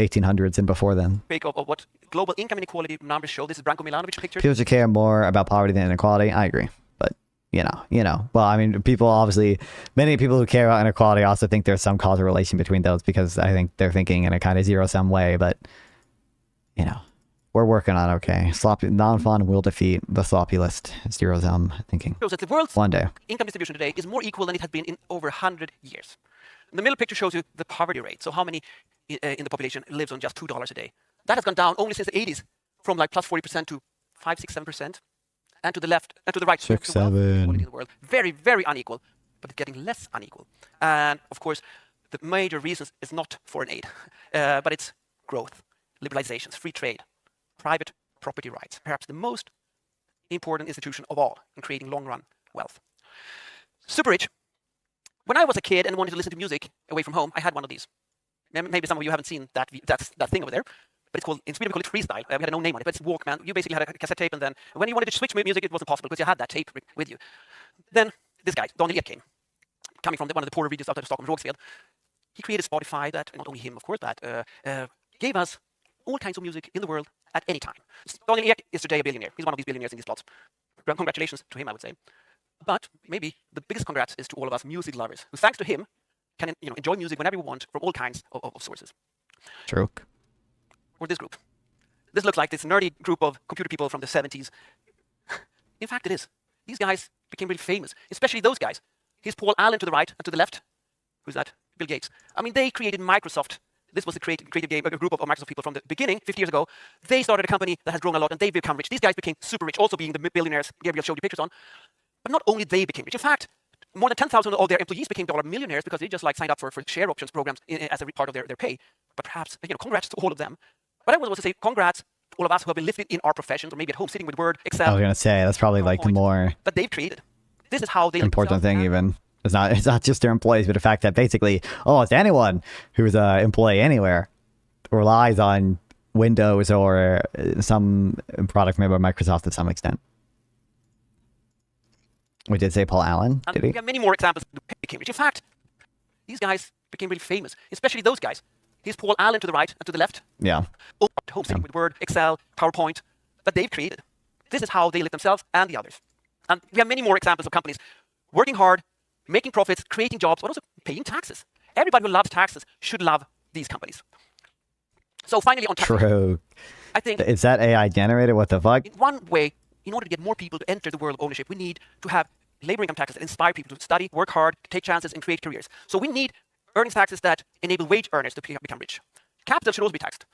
1800s and before then. Of what global income inequality numbers show. This is Branko Milanovic picture. People should care more about poverty than inequality. I agree, but well, I mean, many people who care about inequality also think there's some causal relation between those, because I think they're thinking in a kind of zero-sum way, but we're working on okay. Sloppy non-fun will defeat the sloppy list. Zero-sum thinking. Shows that the world's one day income distribution today is more equal than it has been in over 100 years. The middle picture shows you the poverty rate. So how many in the population lives on just $2 a day? That has gone down only since the 80s, from like plus 40% to 5, 6, 7%. And to the left, and to the right, 6, the wealth 7. inequality in the world. Very, very unequal, but it's getting less unequal. And of course, the major reasons is not foreign aid, but it's growth, liberalizations, free trade, private property rights, perhaps the most important institution of all in creating long-run wealth. Super rich. When I was a kid and wanted to listen to music away from home, I had one of these. Maybe some of you haven't seen that thing over there, but it's called, in Sweden we call it freestyle. We had no name on it, but it's Walkman. You basically had a cassette tape, and then when you wanted to switch music, it wasn't possible because you had that tape with you. Then this guy, Daniel Ek, coming from one of the poorer regions outside of Stockholm, Rågsved, he created Spotify that, not only him, of course, that gave us all kinds of music in the world at any time. Daniel Ek is today a billionaire. He's one of these billionaires in these plots. Congratulations to him, I would say. But maybe the biggest congrats is to all of us music lovers, who thanks to him can enjoy music whenever we want from all kinds of sources. True. Or this group. This looks like this nerdy group of computer people from the 70s. In fact, it is. These guys became really famous, especially those guys. Here's Paul Allen to the right, and to the left, who's that? Bill Gates. I mean, they created Microsoft. This was a creative game, a group of Microsoft people from the beginning, 50 years ago. They started a company that has grown a lot, and they've become rich. These guys became super rich, also being the billionaires Gabriel showed you pictures on. But not only they became rich. In fact, more than 10,000 of their employees became dollar millionaires because they just signed up for share options programs as a part of their pay. But perhaps, congrats to all of them. But I want to say congrats to all of us who have been lifted in our professions, or maybe at home sitting with Word, Excel. I was gonna say that's probably like the more that they've created. This is how they important thing. Even it's not just their employees, but the fact that basically almost anyone who's an employee anywhere relies on Windows or some product made by Microsoft to some extent. We did say Paul Allen, did he? We have many more examples who became rich. In fact, these guys became really famous, especially those guys. Here's Paul Allen to the right and to the left. Yeah. Home sitting with Word, Excel, PowerPoint that they've created. This is how they live themselves and the others. And we have many more examples of companies working hard, making profits, creating jobs, but also paying taxes. Everybody who loves taxes should love these companies. So finally on taxes. True. I think... Is that AI generated? What the fuck? In one way, in order to get more people to enter the world of ownership, we need to have labor income taxes that inspire people to study, work hard, take chances, and create careers. So we need earnings taxes that enable wage earners to become rich. Capital should also be taxed.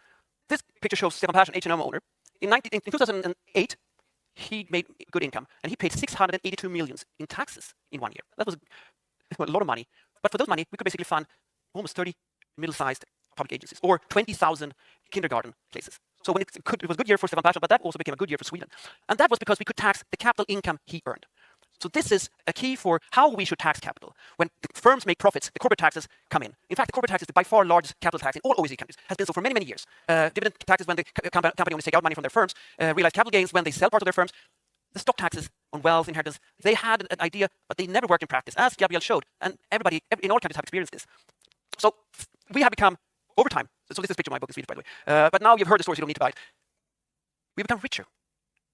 This picture shows Stefan Persson, H&M owner. In 2008, he made good income, and he paid 682 million in taxes in 1 year. That was a lot of money. But for those money, we could basically fund almost 30 middle-sized public agencies or 20,000 kindergarten places. So when it was a good year for Stefan Persson, but that also became a good year for Sweden. And that was because we could tax the capital income he earned. So this is a key for how we should tax capital. When the firms make profits, the corporate taxes come in. In fact, the corporate tax is the by far largest capital tax in all OECD countries, has been so for many, many years. Dividend taxes when the company only take out money from their firms, realized capital gains when they sell part of their firms. The stock taxes on wealth, inheritance, they had an idea, but they never worked in practice, as Gabriel showed. And everybody in all countries have experienced this. So we have become, over time, so this is a picture of my book in Swedish, by the way, but now you've heard the story, so you don't need to buy it. We've become richer.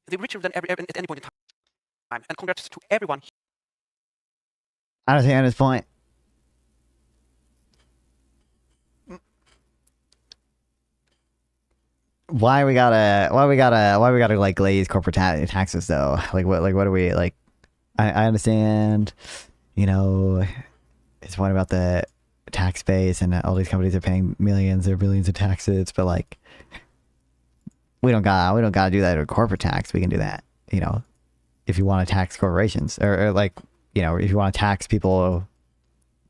They're richer than at any point in time. And congrats to everyone. I don't understand his point. Why we gotta like glaze corporate taxes though? Like what are we like? I understand, you know, it's one about the tax base and all these companies are paying millions or billions of taxes, but like we don't gotta do that with corporate tax. We can do that, you know, if you want to tax corporations or like, you know, if you want to tax people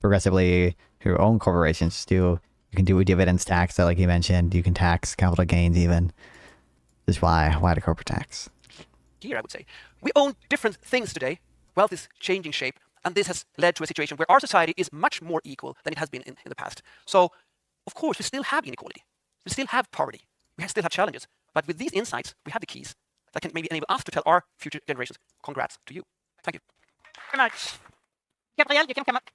progressively who own corporations, you can do a dividends tax that, like you mentioned, you can tax capital gains even. Just why the corporate tax? Here, I would say, we own different things today. Wealth is changing shape, and this has led to a situation where our society is much more equal than it has been in the past. So, of course, we still have inequality. We still have poverty. We still have challenges. But with these insights, we have the keys that can maybe enable us to tell our future generations, congrats to you. Thank you. Very much. Gabriel, you can come up.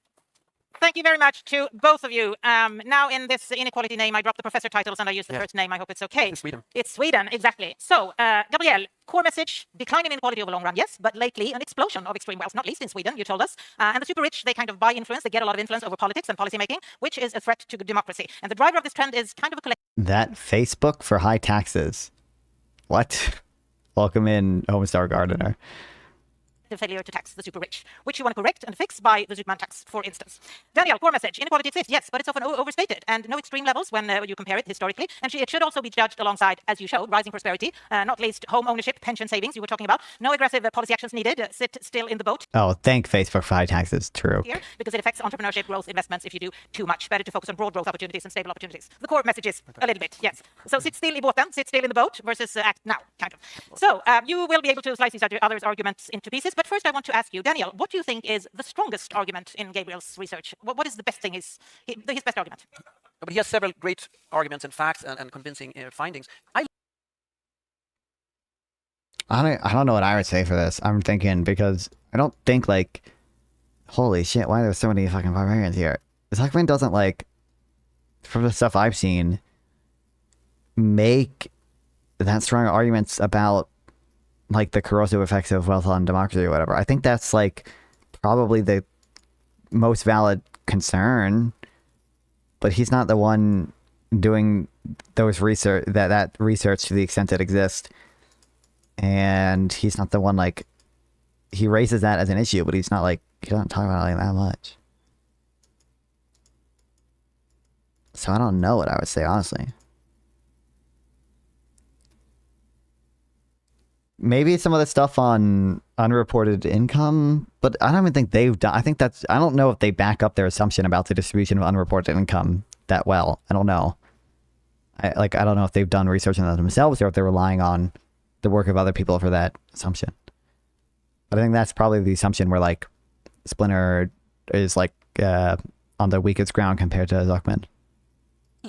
Thank you very much to both of you. Now in this inequality name, I dropped the professor titles and I use the first name. I hope it's okay. It's Sweden. It's Sweden, exactly. So, Gabriel, core message, decline in inequality over the long run, yes, but lately an explosion of extreme wealth, not least in Sweden, you told us. And the super rich, they kind of buy influence, they get a lot of influence over politics and policy making, which is a threat to democracy. And the driver of this trend is kind of a collective. That Facebook for high taxes. What? Welcome in, Homestar Gardener. Failure to tax the super rich, which you want to correct and fix by the Superman tax, for instance. Daniel, core message, inequality exists, yes, but it's often overstated and no extreme levels when you compare it historically. And it should also be judged alongside, as you showed, rising prosperity, not least home ownership, pension savings you were talking about. No aggressive policy actions needed. Sit still in the boat. Oh, thank Facebook for high taxes. True. Here, because it affects entrepreneurship, growth, investments if you do too much. Better to focus on broad growth opportunities and stable opportunities. The core message is a little bit, yes. So sit still in båten, sit still in the boat versus act now, kind of. So you will be able to slice these others' arguments into pieces. But first I want to ask you, Daniel, what do you think is the strongest argument in Gabriel's research? What is the best thing, his best argument? But he has several great arguments and facts and convincing findings. I don't know what I would say for this. I'm thinking because I don't think like, holy shit, why are there so many fucking barbarians here? Zuckman doesn't like, from the stuff I've seen, make that strong arguments about like the corrosive effects of wealth on democracy or whatever. I think that's like probably the most valid concern, but he's not the one doing those research that research to the extent that exists. And he's not the one like, he raises that as an issue, but he's not like, he doesn't talk about it like that much. So I don't know what I would say, honestly. Maybe some of the stuff on unreported income, but I don't even think they've done. I think that's, I don't know if they back up their assumption about the distribution of unreported income that well. I don't know. I don't know if they've done research on that themselves or if they're relying on the work of other people for that assumption. But I think that's probably the assumption where like Splinter is like on the weakest ground compared to Zuckman.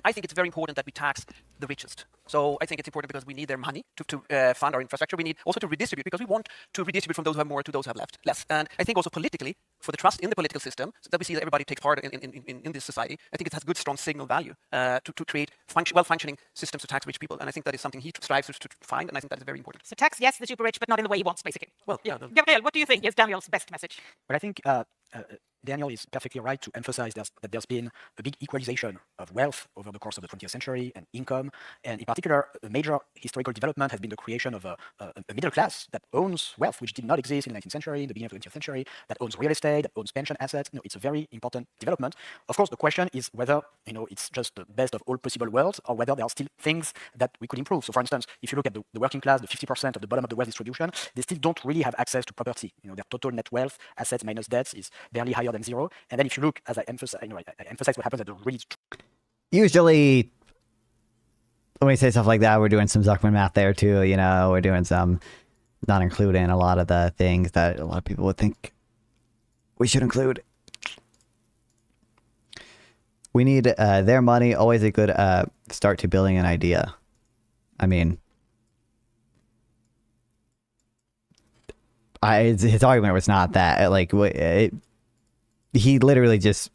I think it's very important that we tax the richest. So I think it's important because we need their money to fund our infrastructure. We need also to redistribute because we want to redistribute from those who have more to those who have less. And I think also politically, for the trust in the political system, so that we see that everybody takes part in this society, I think it has good, strong signal value to create well-functioning systems to tax rich people. And I think that is something he strives to find, and I think that is very important. So tax, yes, the super rich, but not in the way he wants, basically. Well, yeah. Gabriel, what do you think is Daniel's best message? But I think Daniel is perfectly right to emphasize that there's been a big equalization of wealth over the course of the 20th century and income. And in particular, a major historical development has been the creation of a middle class that owns wealth, which did not exist in the 19th century, the beginning of the 20th century, that owns real estate, that owns pension assets. It's a very important development. Of course, the question is whether it's just the best of all possible worlds or whether there are still things that we could improve. So for instance, if you look at the working class, the 50% of the bottom of the wealth distribution, they still don't really have access to property. Their total net wealth, assets minus debts, is barely higher higher than zero. And then if you look, as I emphasize, I emphasize what happens at the really. Usually, when we say stuff like that, we're doing some Zuckman math there too. We're doing some, not including a lot of the things that a lot of people would think we should include. We need their money, always a good start to building an idea. I mean, his argument was not that. He literally just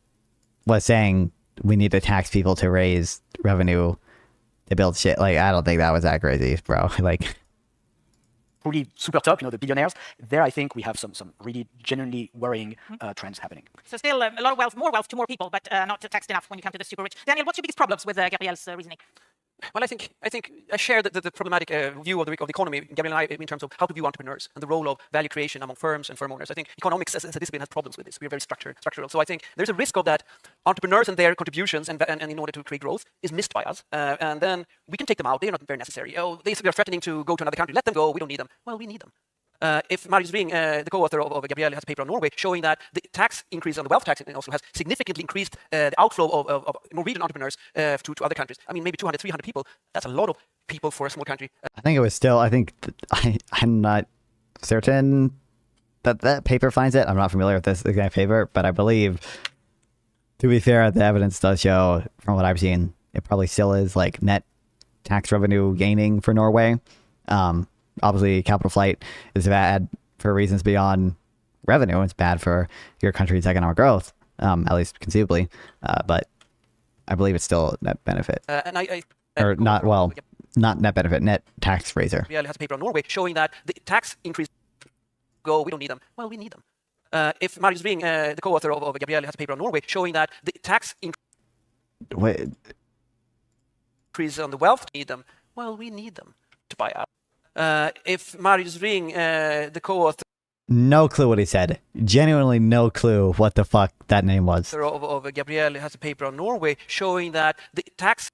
was saying we need to tax people to raise revenue to build shit. I don't think that was that crazy, bro. Really super top, the billionaires. There, I think we have some really genuinely worrying trends happening. So still a lot of wealth, more wealth to more people, but not taxed enough when you come to the super rich. Daniel, what's your biggest problems with Gabriel's reasoning? Well, I think I share the problematic view of the economy, Gabriel and I, in terms of how to view entrepreneurs and the role of value creation among firms and firm owners. I think economics as a discipline has problems with this. We are very structural. So I think there's a risk of that entrepreneurs and their contributions and in order to create growth is missed by us. And then we can take them out. They're not very necessary. Oh, they are threatening to go to another country. Let them go. We don't need them. Well, we need them. If Marius Ring, the co-author of Gabriel, has a paper on Norway showing that the tax increase on the wealth tax also has significantly increased the outflow of Norwegian entrepreneurs to other countries. I mean, maybe 200, 300 people. That's a lot of people for a small country. I think it was still, I'm not certain that paper finds it. I'm not familiar with this exact paper, but I believe, to be fair, the evidence does show, from what I've seen, it probably still is net tax revenue gaining for Norway. Obviously, capital flight is bad for reasons beyond revenue. It's bad for your country's economic growth, at least conceivably. But I believe it's still net benefit. Not net benefit, net tax raiser. Gabriel has a paper on Norway showing that the tax increase we don't need them. Well, we need them. If Marius Ring, the co-author of Gabriel, has a paper on Norway showing that the tax increase on the wealth, need them. Well, we need them to buy out. If Marius Ring, the co-author... No clue what he said. Genuinely no clue what the fuck that name was. ...of Gabriel has a paper on Norway showing that the tax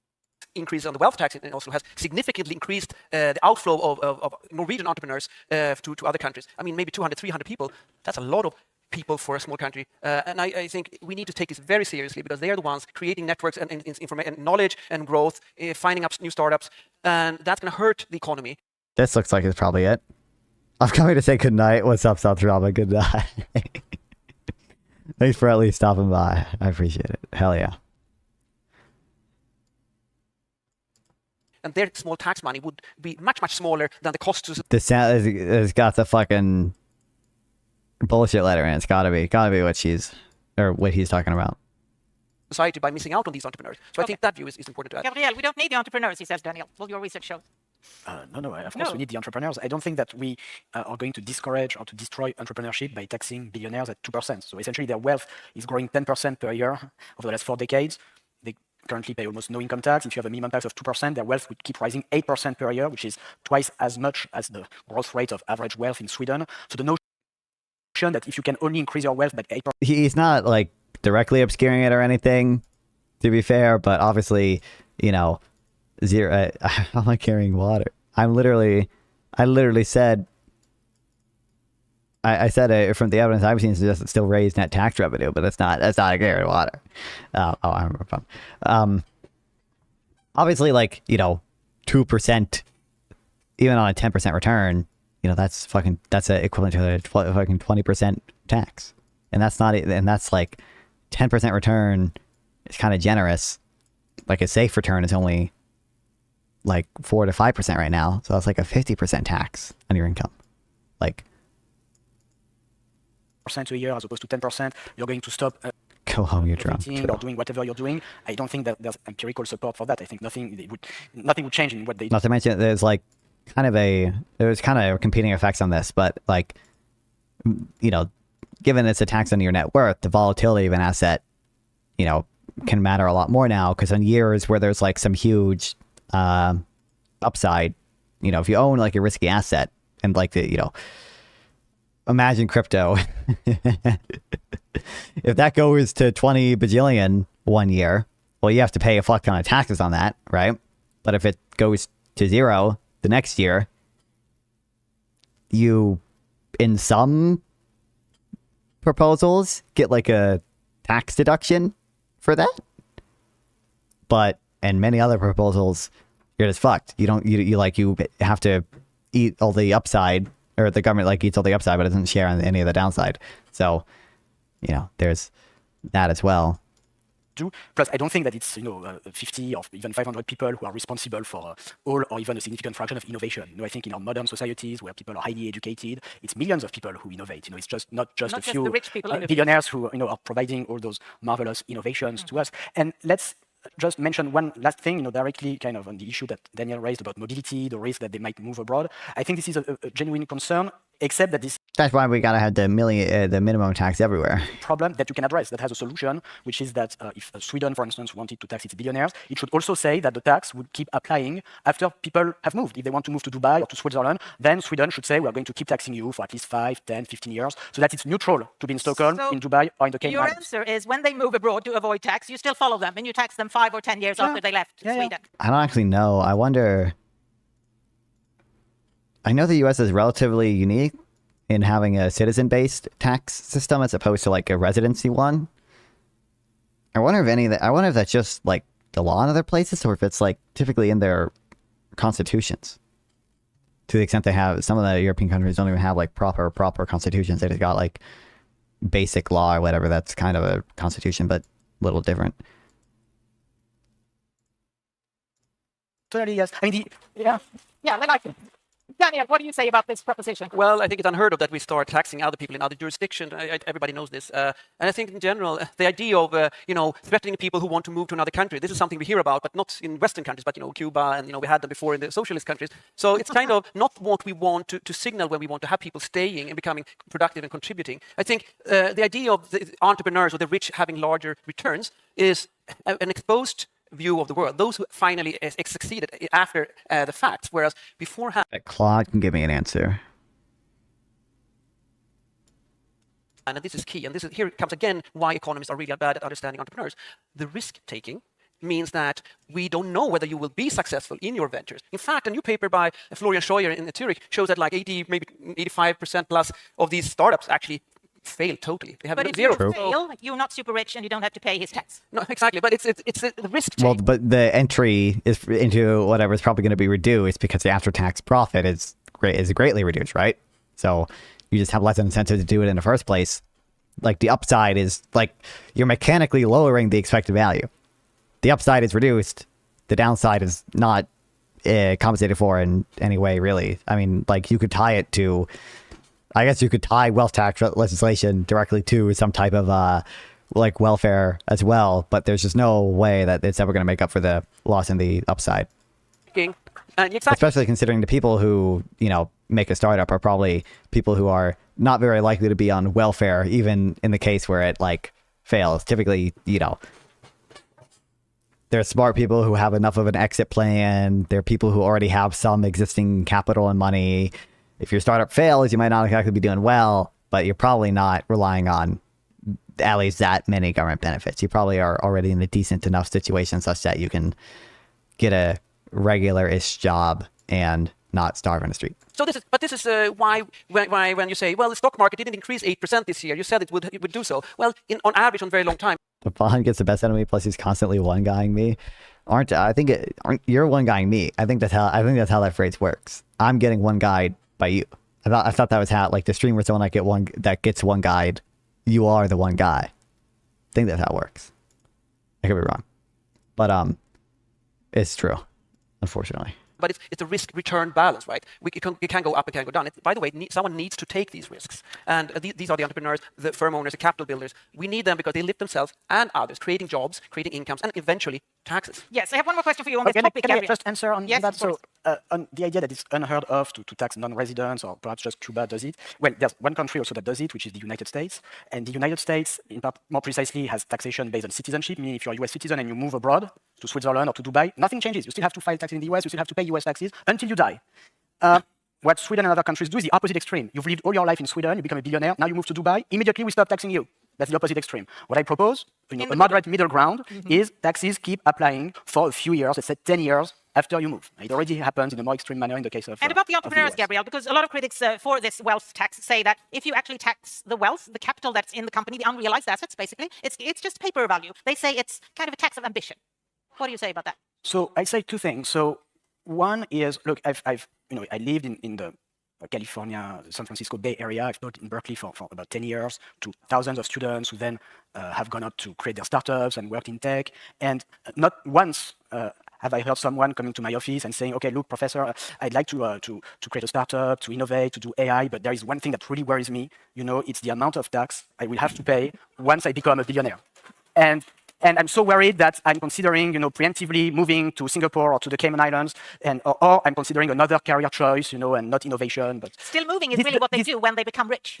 increase on the wealth tax also has significantly increased the outflow of Norwegian entrepreneurs to other countries. I mean, maybe 200, 300 people. That's a lot of people for a small country. And I think we need to take this very seriously because they are the ones creating networks and knowledge and growth, finding up new startups. And that's going to hurt the economy. This looks like it's probably it. I'm coming to say good night. What's up, South Drama? Good night. Thanks for at least stopping by. I appreciate it. Hell yeah. And their small tax money would be much, much smaller than the cost to... This has got the fucking bullshit letter in it. It's gotta be what he's talking about. Society by missing out on these entrepreneurs. So I think that view is important to add. Gabriel, we don't need the entrepreneurs, he says, Daniel. Well, your research shows. No, of course we need the entrepreneurs. I don't think that we are going to discourage or to destroy entrepreneurship by taxing billionaires at 2%. So essentially their wealth is growing 10% per year over the last 4 decades. They currently pay almost no income tax. If you have a minimum tax of 2%, their wealth would keep rising 8% per year, which is twice as much as the growth rate of average wealth in Sweden. So the notion that if you can only increase your wealth by 8%... He's not directly obscuring it or anything, to be fair, but obviously, zero. How am I carrying water? I literally said. I said it from the evidence I've seen suggests it still raised net tax revenue, but that's not a carrying water. I remember from. Obviously, 2%, even on a 10% return, that's equivalent to a fucking 20% tax, and that's 10% return is kind of generous. A safe return is only 4 to 5% right now, so that's a 50% tax on your income. % a year as opposed to 10%. You're going to stop. Go home, you're drunk. Or doing whatever you're doing. I don't think that there's empirical support for that. I think nothing would change in what they do. Not to mention, there's kind of competing effects on this, but given it's a tax on your net worth, the volatility of an asset, can matter a lot more now, because on years where there's some huge upside, if you own a risky asset and imagine crypto, if that goes to 20 bajillion one year, well, you have to pay a fuck ton of taxes on that, right? But if it goes to 0 the next year, you, in some proposals get like a tax deduction for that. And many other proposals, you're just fucked. You have to eat all the upside, or the government like eats all the upside, but doesn't share on any of the downside. So, there's that as well. Plus, I don't think that it's 50 or even 500 people who are responsible for all or even a significant fraction of innovation. I think in our modern societies where people are highly educated, it's millions of people who innovate. It's just not just a few billionaires who are providing all those marvelous innovations to us. And let's just mention one last thing, directly kind of on the issue that Daniel raised about mobility, the risk that they might move abroad. I think this is a genuine concern, except that that's why we gotta have the minimum tax everywhere. Problem that you can address that has a solution, which is that if Sweden, for instance, wanted to tax its billionaires, it should also say that the tax would keep applying after people have moved. If they want to move to Dubai or to Switzerland, then Sweden should say we are going to keep taxing you for at least 5, 10, 15 years, so that it's neutral to be in Stockholm, in Dubai, or in the Cayman Islands. Your answer is when they move abroad to avoid tax, you still follow them and you tax them 5 or 10 years after they left Sweden. I don't actually know. I wonder. I know the U.S. is relatively unique in having a citizen-based tax system as opposed to like a residency one. I wonder if that's just like the law in other places, or if it's like typically in their constitutions. To the extent they have, some of the European countries don't even have like proper constitutions. They just got like basic law or whatever. That's kind of a constitution, but a little different. Totally, yes. I mean, yeah, I like it. Daniel, what do you say about this proposition? Well, I think it's unheard of that we start taxing other people in other jurisdictions. Everybody knows this. And I think in general, the idea of, threatening people who want to move to another country, this is something we hear about, but not in Western countries, but, Cuba, and, we had them before in the socialist countries. So it's kind of not what we want to signal when we want to have people staying and becoming productive and contributing. I think the idea of the entrepreneurs or the rich having larger returns is an exposed view of the world. Those who finally succeeded after the fact, whereas beforehand. Claude can give me an answer. And this is key. And here comes again why economists are really bad at understanding entrepreneurs. The risk taking means that we don't know whether you will be successful in your ventures. In fact, a new paper by Florian Scheuer in Zurich shows that like 80, maybe 85% plus of these startups actually fail totally. They have but if zero. you fail, you're not super rich and you don't have to pay his tax. No, exactly. But it's the risk chain. Well, but the entry is into whatever is probably going to be reduced because the after-tax profit is greatly reduced, right? So you just have less incentive to do it in the first place. Like the upside is like you're mechanically lowering the expected value. The upside is reduced. The downside is not compensated for in any way, really. I mean, like you could tie it to. I guess you could tie wealth tax legislation directly to some type of like welfare as well, but there's just no way that it's ever going to make up for the loss in the upside. Especially considering the people who, make a startup are probably people who are not very likely to be on welfare, even in the case where it like fails. Typically, there's smart people who have enough of an exit plan. There are people who already have some existing capital and money. If your startup fails, you might not exactly be doing well, but you're probably not relying on at least that many government benefits. You probably are already in a decent enough situation such that you can get a regular-ish job and not starve in the street. So this is why when you say, well, the stock market didn't increase 8% this year, you said it would do so. Well, on average, on a very long time. The bond gets the best enemy, plus he's constantly one-guying me. Aren't you're one-guying me? I think that's how that phrase works. I'm getting one-guyed by you. I thought that was how like the streamer's the one that gets one guide. You are the one guy. I think that's how it works. I could be wrong, but it's true, unfortunately. But it's a risk-return balance, right? It can go up, it can go down. By the way, someone needs to take these risks. And these are the entrepreneurs, the firm owners, the capital builders. We need them because they lift themselves and others, creating jobs, creating incomes, and eventually taxes. Yes, I have one more question for you on this topic. Can I just answer on yes, that? So, on the idea that it's unheard of to tax non-residents, or perhaps just Cuba does it. Well, there's one country also that does it, which is the United States. And the United States, more precisely, has taxation based on citizenship, meaning if you're a US citizen and you move abroad to Switzerland or to Dubai, nothing changes. You still have to file taxes in the US, you still have to pay US taxes until you die. What Sweden and other countries do is the opposite extreme. You've lived all your life in Sweden, you become a billionaire, now you move to Dubai, immediately we stop taxing you. That's the opposite extreme. What I propose, a moderate middle ground, is taxes keep applying for a few years, let's say 10 years after you move. It already happens in a more extreme manner in the case of. And about the entrepreneurs, Gabriel, because a lot of critics for this wealth tax say that if you actually tax the wealth, the capital that's in the company, the unrealized assets, basically, it's just paper value. They say it's kind of a tax of ambition. What do you say about that? So I say two things. So one is, look, I lived in the California, San Francisco Bay Area. I've taught in Berkeley for about 10 years to thousands of students who then have gone up to create their startups and worked in tech. And not once have I heard someone coming to my office and saying, okay, look, professor, I'd like to create a startup, to innovate, to do AI, but there is one thing that really worries me. It's the amount of tax I will have to pay once I become a billionaire. And I'm so worried that I'm considering, preemptively moving to Singapore or to the Cayman Islands, or I'm considering another career choice, and not innovation. But still moving is really what they do when they become rich.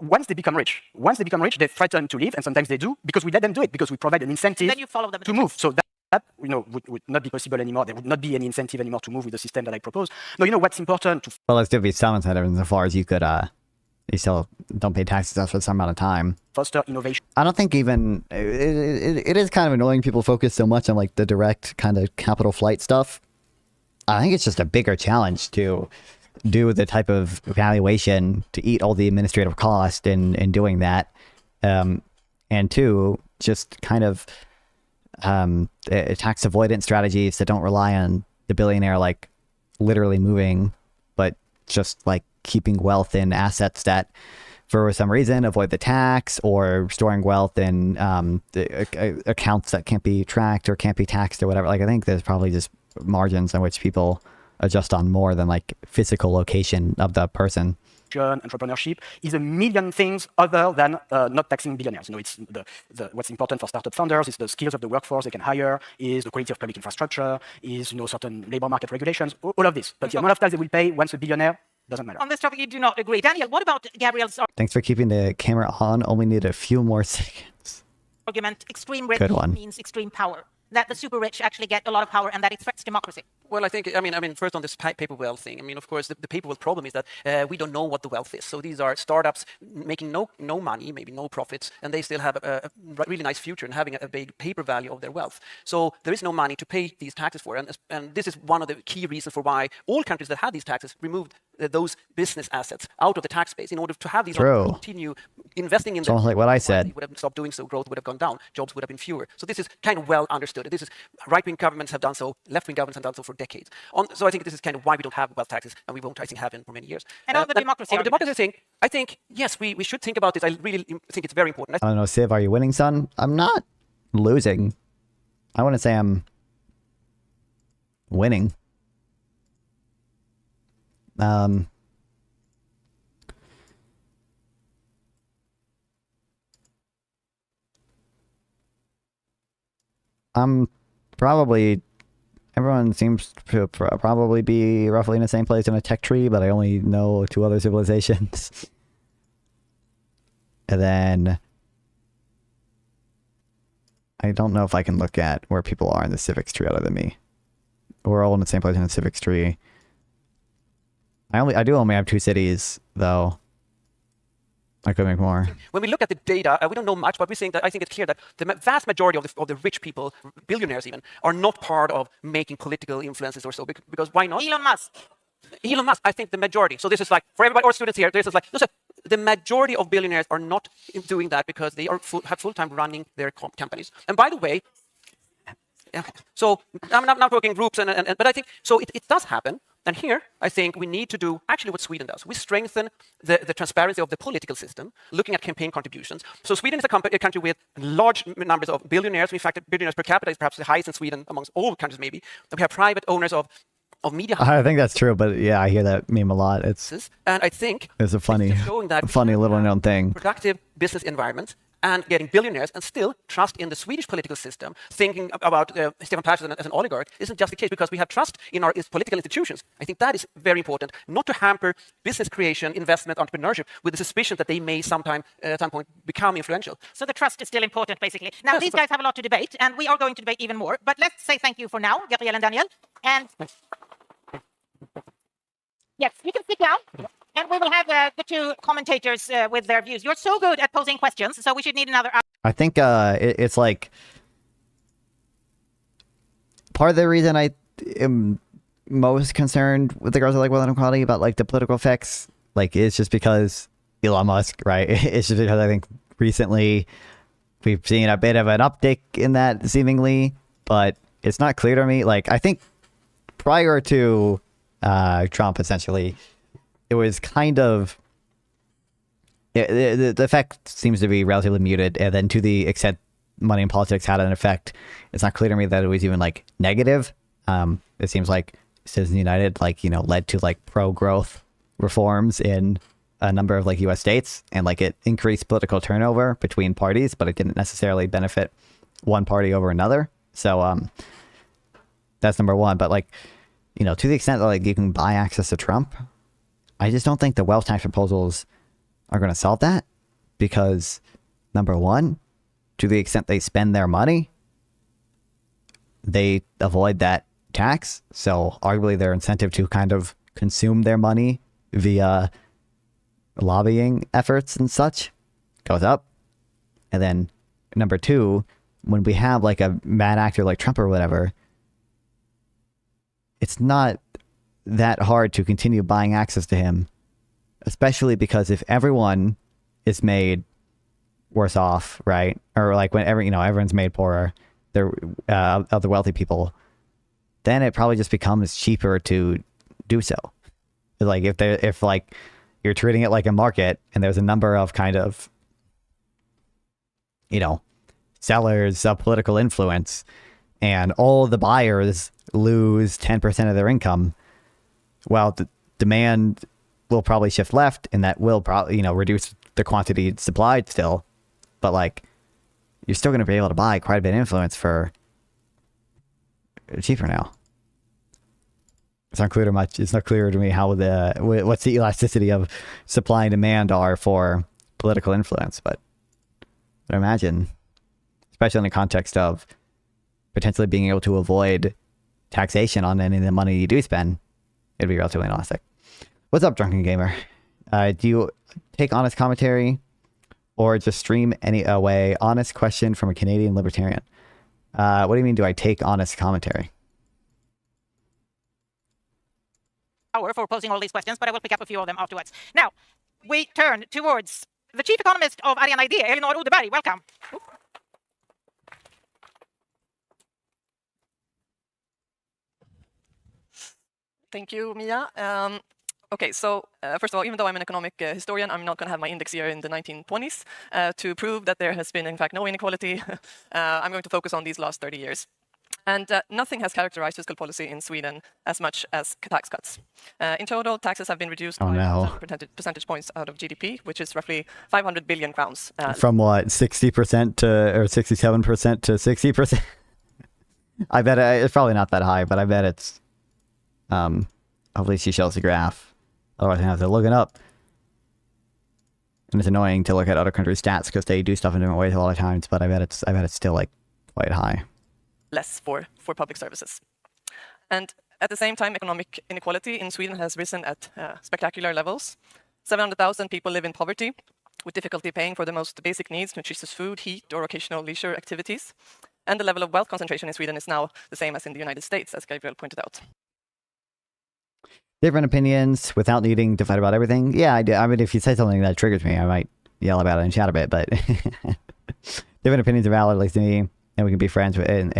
Once they become rich, they threaten to leave, and sometimes they do because we let them do it, because we provide an incentive then you follow them to move. So that would not be possible anymore. There would not be any incentive anymore to move with the system that I propose. No, what's important to. Well, there's going to be some incentive insofar as you could. You still don't pay taxes after some amount of time. Foster innovation. I don't think even it is kind of annoying people focus so much on like the direct kind of capital flight stuff. I think it's just a bigger challenge to do the type of valuation to eat all the administrative cost in doing that. And two, just kind of tax avoidance strategies that don't rely on the billionaire like literally moving, but just like keeping wealth in assets that for some reason avoid the tax, or storing wealth in accounts that can't be tracked or can't be taxed or whatever. Like, I think there's probably just margins on which people adjust on more than like physical location of the person. Entrepreneurship is a million things other than not taxing billionaires. It's what's important for startup founders is the skills of the workforce they can hire, is the quality of public infrastructure, is certain labor market regulations, all of this. But the amount of tax they will pay once a billionaire doesn't matter. On this topic, you do not agree. Daniel, what about Gabriel's Thanks for keeping the camera on. Only need a few more seconds. argument? Extreme rich means extreme power. That the super rich actually get a lot of power and that it threats democracy. Well, I think, first on this paper wealth thing, of course, the paper wealth problem is that we don't know what the wealth is. So these are startups making no money, maybe no profits, and they still have a really nice future and having a big paper value of their wealth. So there is no money to pay these taxes for. And this is one of the key reasons for why all countries that had these taxes removed those business assets out of the tax base in order to have these continue investing in them. Almost like what I said. They would have stopped doing so, growth would have gone down, jobs would have been fewer. So this is kind of well understood. This is right-wing governments have done so, left-wing governments have done so for decades. So I think this is kind of why we don't have wealth taxes, and we won't, I think, have it for many years. And on the democracy thing, I think, yes, we should think about this. I really think it's very important. I don't know, Civ, are you winning, son? I'm not losing. I wouldn't say I'm winning. Everyone seems to probably be roughly in the same place in a tech tree, but I only know 2 other civilizations. And then I don't know if I can look at where people are in the civics tree other than me. We're all in the same place in the civics tree. I do only have 2 cities, though. I could make more. When we look at the data, we don't know much, but I think it's clear that the vast majority of the rich people, billionaires even, are not part of making political influences or so. Because why not? Elon Musk, I think the majority. So this is like, for everybody, all students here, this is like, the majority of billionaires are not doing that because they are have full-time running their companies. And by the way, so I'm not talking groups, but I think, so it does happen. And here, I think we need to do actually what Sweden does. We strengthen the transparency of the political system, looking at campaign contributions. So Sweden is a country with large numbers of billionaires. In fact, billionaires per capita is perhaps the highest in Sweden amongst all countries, maybe. We have private owners of media. I think that's true, but yeah, I hear that meme a lot. And I think it's a funny little known thing. Productive business environment and getting billionaires and still trust in the Swedish political system, thinking about Stefan Persson as an oligarch isn't just the case because we have trust in our political institutions. I think that is very important, not to hamper business creation, investment, entrepreneurship with the suspicion that they may at some point become influential. So the trust is still important, basically. Now, yes, these guys have a lot to debate, and we are going to debate even more. But let's say thank you for now, Gabriel and Daniel. And yes, you can sit down. And we will have the 2 commentators with their views. You're so good at posing questions, so we should need another hour. I think it's like part of the reason I am most concerned with regards to like wealth inequality about like the political effects, like it's just because Elon Musk, right? It's just because I think recently we've seen a bit of an uptick in that seemingly, but it's not clear to me. Like I think prior to Trump, essentially, it was kind of the effect seems to be relatively muted, and then to the extent money in politics had an effect, it's not clear to me that it was even like negative. It seems like Citizens United, like, you know, led to like pro-growth reforms in a number of like U.S. states, and like it increased political turnover between parties, but it didn't necessarily benefit one party over another. So that's number one. But like, you know, to the extent that like you can buy access to Trump, I just don't think the wealth tax proposals are going to solve that, because number one, to the extent they spend their money, they avoid that tax. So arguably their incentive to kind of consume their money via lobbying efforts and such goes up. And then number two, when we have like a mad actor like Trump or whatever, it's not that hard to continue buying access to him, especially because if everyone is made worse off, right? Or like whenever, you know, everyone's made poorer, they're of the wealthy people, then it probably just becomes cheaper to do so. Like if like you're treating it like a market and there's a number of kind of, you know, sellers of political influence, and all the buyers lose 10% of their income, well, the demand will probably shift left, and that will probably, you know, reduce the quantity supplied still. But like, you're still going to be able to buy quite a bit of influence for cheaper now. It's not clear to much. It's not clear to me how what's the elasticity of supply and demand are for political influence. But I imagine, especially in the context of potentially being able to avoid taxation on any of the money you do spend, it'd be relatively inelastic. What's up, Drunken Gamer? Do you take honest commentary or just stream any away? Honest question from a Canadian libertarian. What do you mean, do I take honest commentary? For posing all these questions, but I will pick up a few of them afterwards. Now, we turn towards the chief economist of Arian Idea, Elinor Odeberg. Welcome. Thank you, Mia. Okay, so first of all, even though I'm an economic historian, I'm not going to have my index year in the 1920s to prove that there has been, in fact, no inequality. I'm going to focus on these last 30 years. And nothing has characterized fiscal policy in Sweden as much as tax cuts. In total, taxes have been reduced by 7 percentage points out of GDP, which is roughly 500 billion crowns. From what, 60% to, or 67% to 60%? I bet it's probably not that high, but I bet it's, hopefully she shows the graph. Otherwise I have to look it up. And it's annoying to look at other countries' stats because they do stuff in different ways a lot of times, but I bet it's still like quite high. Less for public services. And at the same time, economic inequality in Sweden has risen at spectacular levels. 700,000 people live in poverty with difficulty paying for the most basic needs, nutritious food, heat, or occasional leisure activities. And the level of wealth concentration in Sweden is now the same as in the United States, as Gabriel pointed out. Different opinions without needing to fight about everything. Yeah, I do. I mean, if you say something that triggers me, I might yell about it and chat a bit, but different opinions are valid, at least to me. And we can be friends with and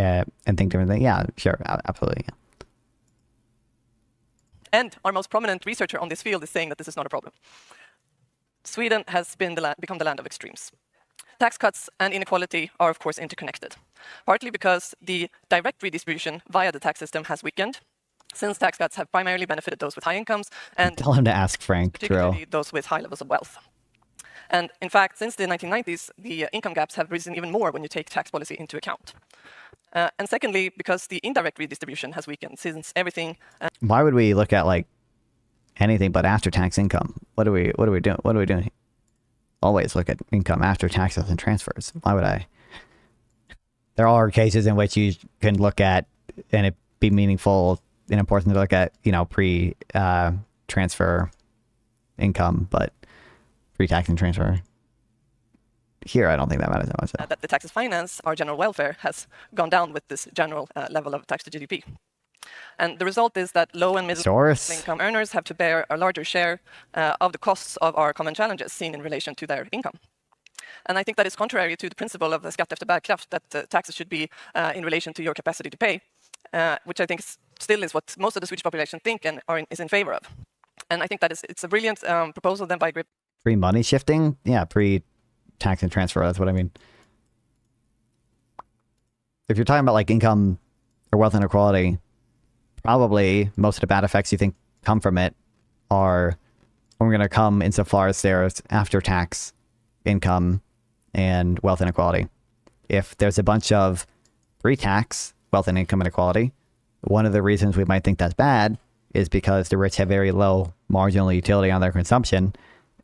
think different things. Yeah, sure, absolutely. Yeah. And our most prominent researcher on this field is saying that this is not a problem. Sweden has become the land of extremes. Tax cuts and inequality are, of course, interconnected, partly because the direct redistribution via the tax system has weakened, since tax cuts have primarily benefited those with high incomes and tell him to ask Frank, particularly those with high levels of wealth. And in fact, since the 1990s, the income gaps have risen even more when you take tax policy into account. And secondly, because the indirect redistribution has weakened, since everything. Why would we look at like anything but after-tax income? What are we doing? What are we doing? Always look at income after taxes and transfers. Why would I? There are cases in which you can look at, and it be meaningful and important to look at, you know, pre-transfer income, but pre-tax and transfer. Here, I don't think that matters that much. That the taxes finance our general welfare has gone down with this general level of tax to GDP. And the result is that low and middle income earners have to bear a larger share of the costs of our common challenges seen in relation to their income. And I think that is contrary to the principle of skatt efter bärkraft, that taxes should be in relation to your capacity to pay, which I think still is what most of the Swedish population think and is in favor of. And I think that it's a brilliant proposal then by Grip. Pre-money shifting? Yeah, pre-tax and transfer, that's what I mean. If you're talking about like income or wealth inequality, probably most of the bad effects you think come from it are going to come insofar as there's after-tax income and wealth inequality. If there's a bunch of pre-tax wealth and income inequality, one of the reasons we might think that's bad is because the rich have very low marginal utility on their consumption,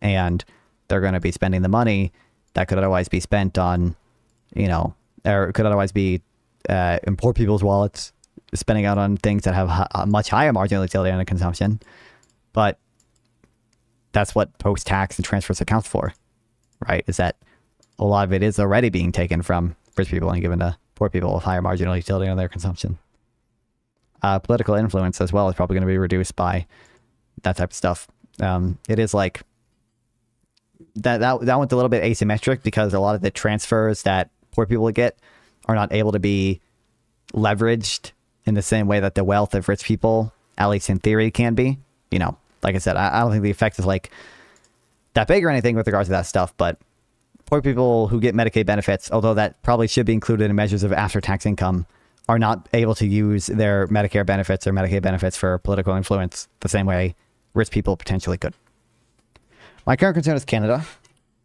and they're going to be spending the money that could otherwise be spent on, you know, or could otherwise be in poor people's wallets, spending out on things that have a much higher marginal utility on the consumption. But that's what post-tax and transfers accounts for, right? Is that a lot of it is already being taken from rich people and given to poor people with higher marginal utility on their consumption. Political influence as well is probably going to be reduced by that type of stuff. It is like that one's a little bit asymmetric because a lot of the transfers that poor people get are not able to be leveraged in the same way that the wealth of rich people, at least in theory, can be. You know, like I said, I don't think the effect is like that big or anything with regards to that stuff, but poor people who get Medicaid benefits, although that probably should be included in measures of after-tax income, are not able to use their Medicare benefits or Medicaid benefits for political influence the same way rich people potentially could. My current concern is Canada.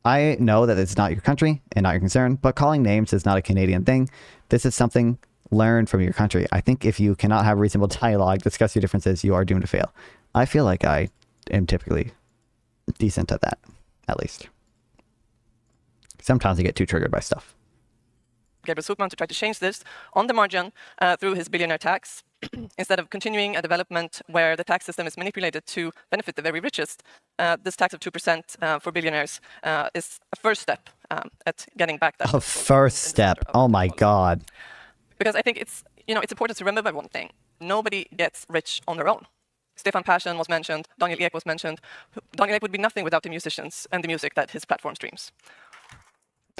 I know that it's not your country and not your concern, but calling names is not a Canadian thing. This is something learned from your country. I think if you cannot have reasonable dialogue, discuss your differences, you are doomed to fail. I feel like I am typically decent at that, at least. Sometimes I get too triggered by stuff. Gabriel Zucman to try to change this on the margin through his billionaire tax, instead of continuing a development where the tax system is manipulated to benefit the very richest. This tax of 2% for billionaires is a first step at getting back that. A first step. Oh my God. Because I think it's important to remember one thing. Nobody gets rich on their own. Stefan Persson was mentioned. Daniel Ek was mentioned. Daniel Ek would be nothing without the musicians and the music that his platform streams.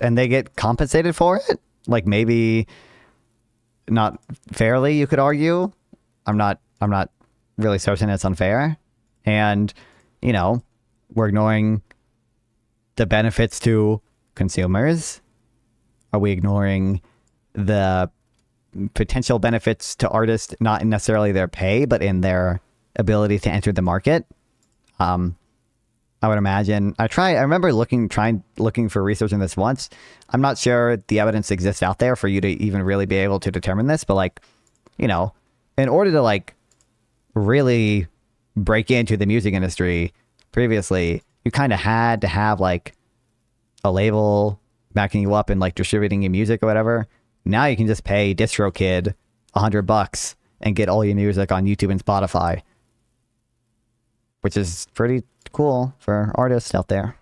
And they get compensated for it? Like maybe not fairly, you could argue. I'm not really certain it's unfair. And, you know, we're ignoring the benefits to consumers. Are we ignoring the potential benefits to artists, not in necessarily their pay, but in their ability to enter the market? I would imagine. I remember looking for research on this once. I'm not sure the evidence exists out there for you to even really be able to determine this, but like, you know, in order to like really break into the music industry previously, you kind of had to have like a label backing you up and like distributing your music or whatever. Now you can just pay DistroKid $100 and get all your music on YouTube and Spotify, which is pretty cool for artists out there.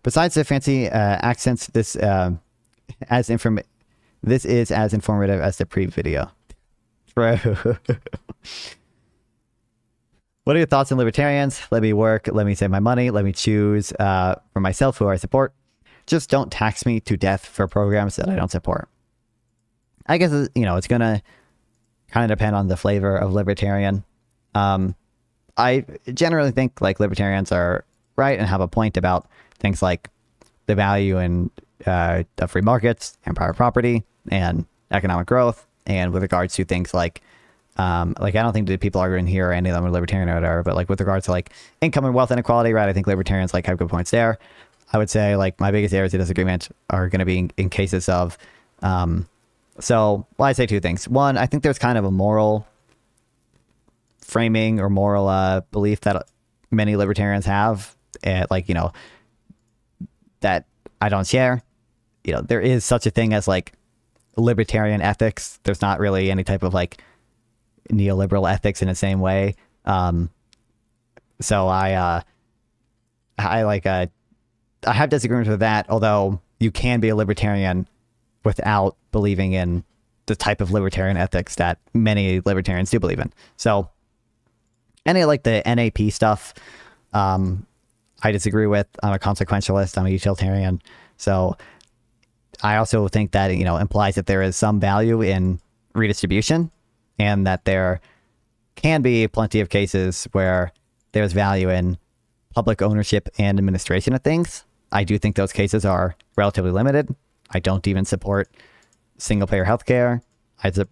Besides the fancy accents, this is as informative as the pre-video. What are your thoughts on libertarians? Let me work. Let me save my money. Let me choose for myself who I support. Just don't tax me to death for programs that I don't support. I guess, you know, it's going to kind of depend on the flavor of libertarian. I generally think like libertarians are right and have a point about things like the value in of free markets and private property and economic growth. And with regards to things like I don't think the people arguing here, any of them are libertarian or whatever, but like with regards to like income and wealth inequality, right? I think libertarians like have good points there. I would say like my biggest areas of disagreement are going to be in cases of, I'd say two things. One, I think there's kind of a moral framing or moral belief that many libertarians have, like, you know, that I don't share. You know, there is such a thing as like libertarian ethics. There's not really any type of like neoliberal ethics in the same way. So I have disagreements with that, although you can be a libertarian without believing in the type of libertarian ethics that many libertarians do believe in. So any like the NAP stuff, I disagree with. I'm a consequentialist. I'm a utilitarian. So I also think that, you know, implies that there is some value in redistribution, and that there can be plenty of cases where there's value in public ownership and administration of things. I do think those cases are relatively limited. I don't even support single-payer healthcare.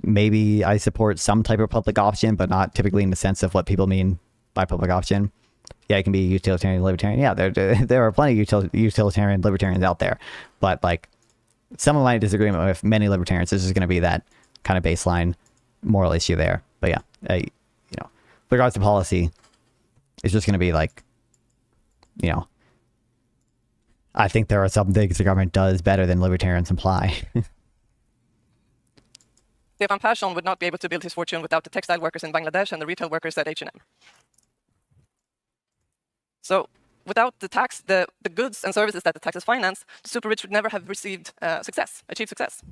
Maybe I support some type of public option, but not typically in the sense of what people mean by public option. Yeah, it can be utilitarian, libertarian. Yeah, there are plenty of utilitarian libertarians out there, but like some of my disagreement with many libertarians is just going to be that kind of baseline moral issue there. But yeah, you know, with regards to policy, it's just going to be like, you know, I think there are some things the government does better than libertarians imply. Stefan Persson would not be able to build his fortune without the textile workers in Bangladesh and the retail workers at H&M. So without the tax, the goods and services that the taxes finance, the super rich would never have achieved success.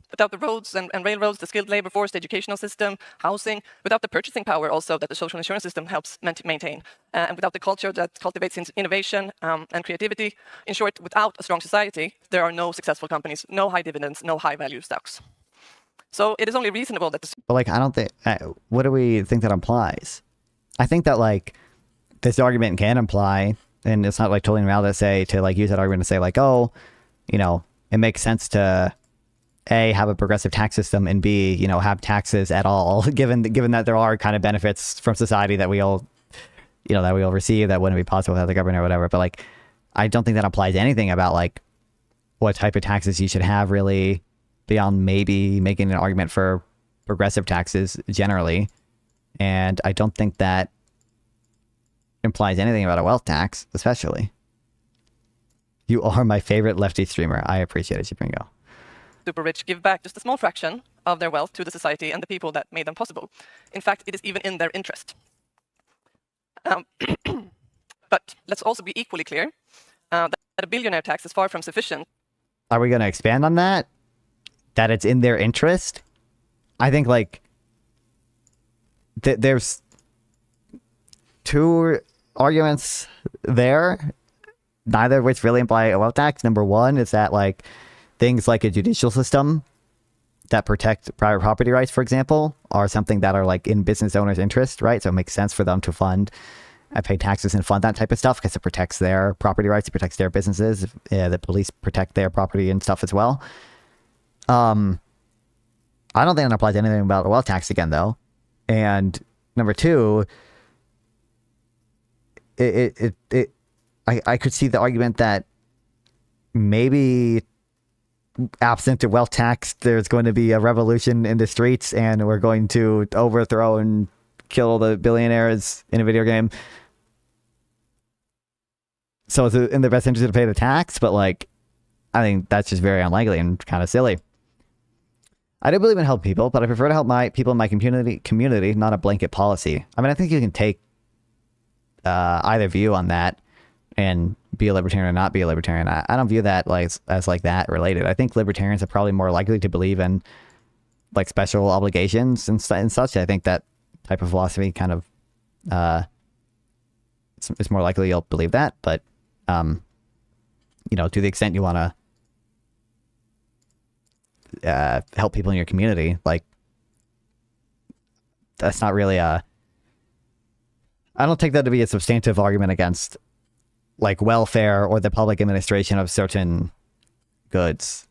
Without the roads and railroads, the skilled labor force, the educational system, housing, without the purchasing power also that the social insurance system helps maintain, and without the culture that cultivates innovation and creativity, in short, without a strong society, there are no successful companies, no high dividends, no high value stocks. So it is only reasonable that But like, I don't think, what do we think that implies? I think that like this argument can imply, and it's not like totally invalid to like use that argument to say like, oh, you know, it makes sense to A, have a progressive tax system, and B, you know, have taxes at all, given that there are kind of benefits from society that we all, you know, that we all receive that wouldn't be possible without the government or whatever. But like, I don't think that applies anything about like what type of taxes you should have really, beyond maybe making an argument for progressive taxes generally. And I don't think that implies anything about a wealth tax, especially. You are my favorite lefty streamer. I appreciate it, Chipringo. Super rich give back just a small fraction of their wealth to the society and the people that made them possible. In fact, it is even in their interest. But let's also be equally clear that a billionaire tax is far from sufficient. Are we going to expand on that? That it's in their interest? I think like there's two arguments there, neither of which really imply a wealth tax. Number one is that like things like a judicial system that protect private property rights, for example, are something that are like in business owners' interest, right? So it makes sense for them to fund and pay taxes and fund that type of stuff because it protects their property rights, it protects their businesses. The police protect their property and stuff as well. I don't think it applies to anything about a wealth tax again, though. And number two, I could see the argument that maybe absent a wealth tax, there's going to be a revolution in the streets and we're going to overthrow and kill the billionaires in a video game. So it's in their best interest to pay the tax, but like, I think that's just very unlikely and kind of silly. I do believe in helping people, but I prefer to help my people in my community, not a blanket policy. I mean, I think you can take either view on that and be a libertarian or not be a libertarian. I don't view that like as like that related. I think libertarians are probably more likely to believe in like special obligations and such. I think that type of philosophy kind of it's more likely you'll believe that. But you know, to the extent you want to help people in your community, like that's not really I don't take that to be a substantive argument against like welfare or the public administration of certain goods.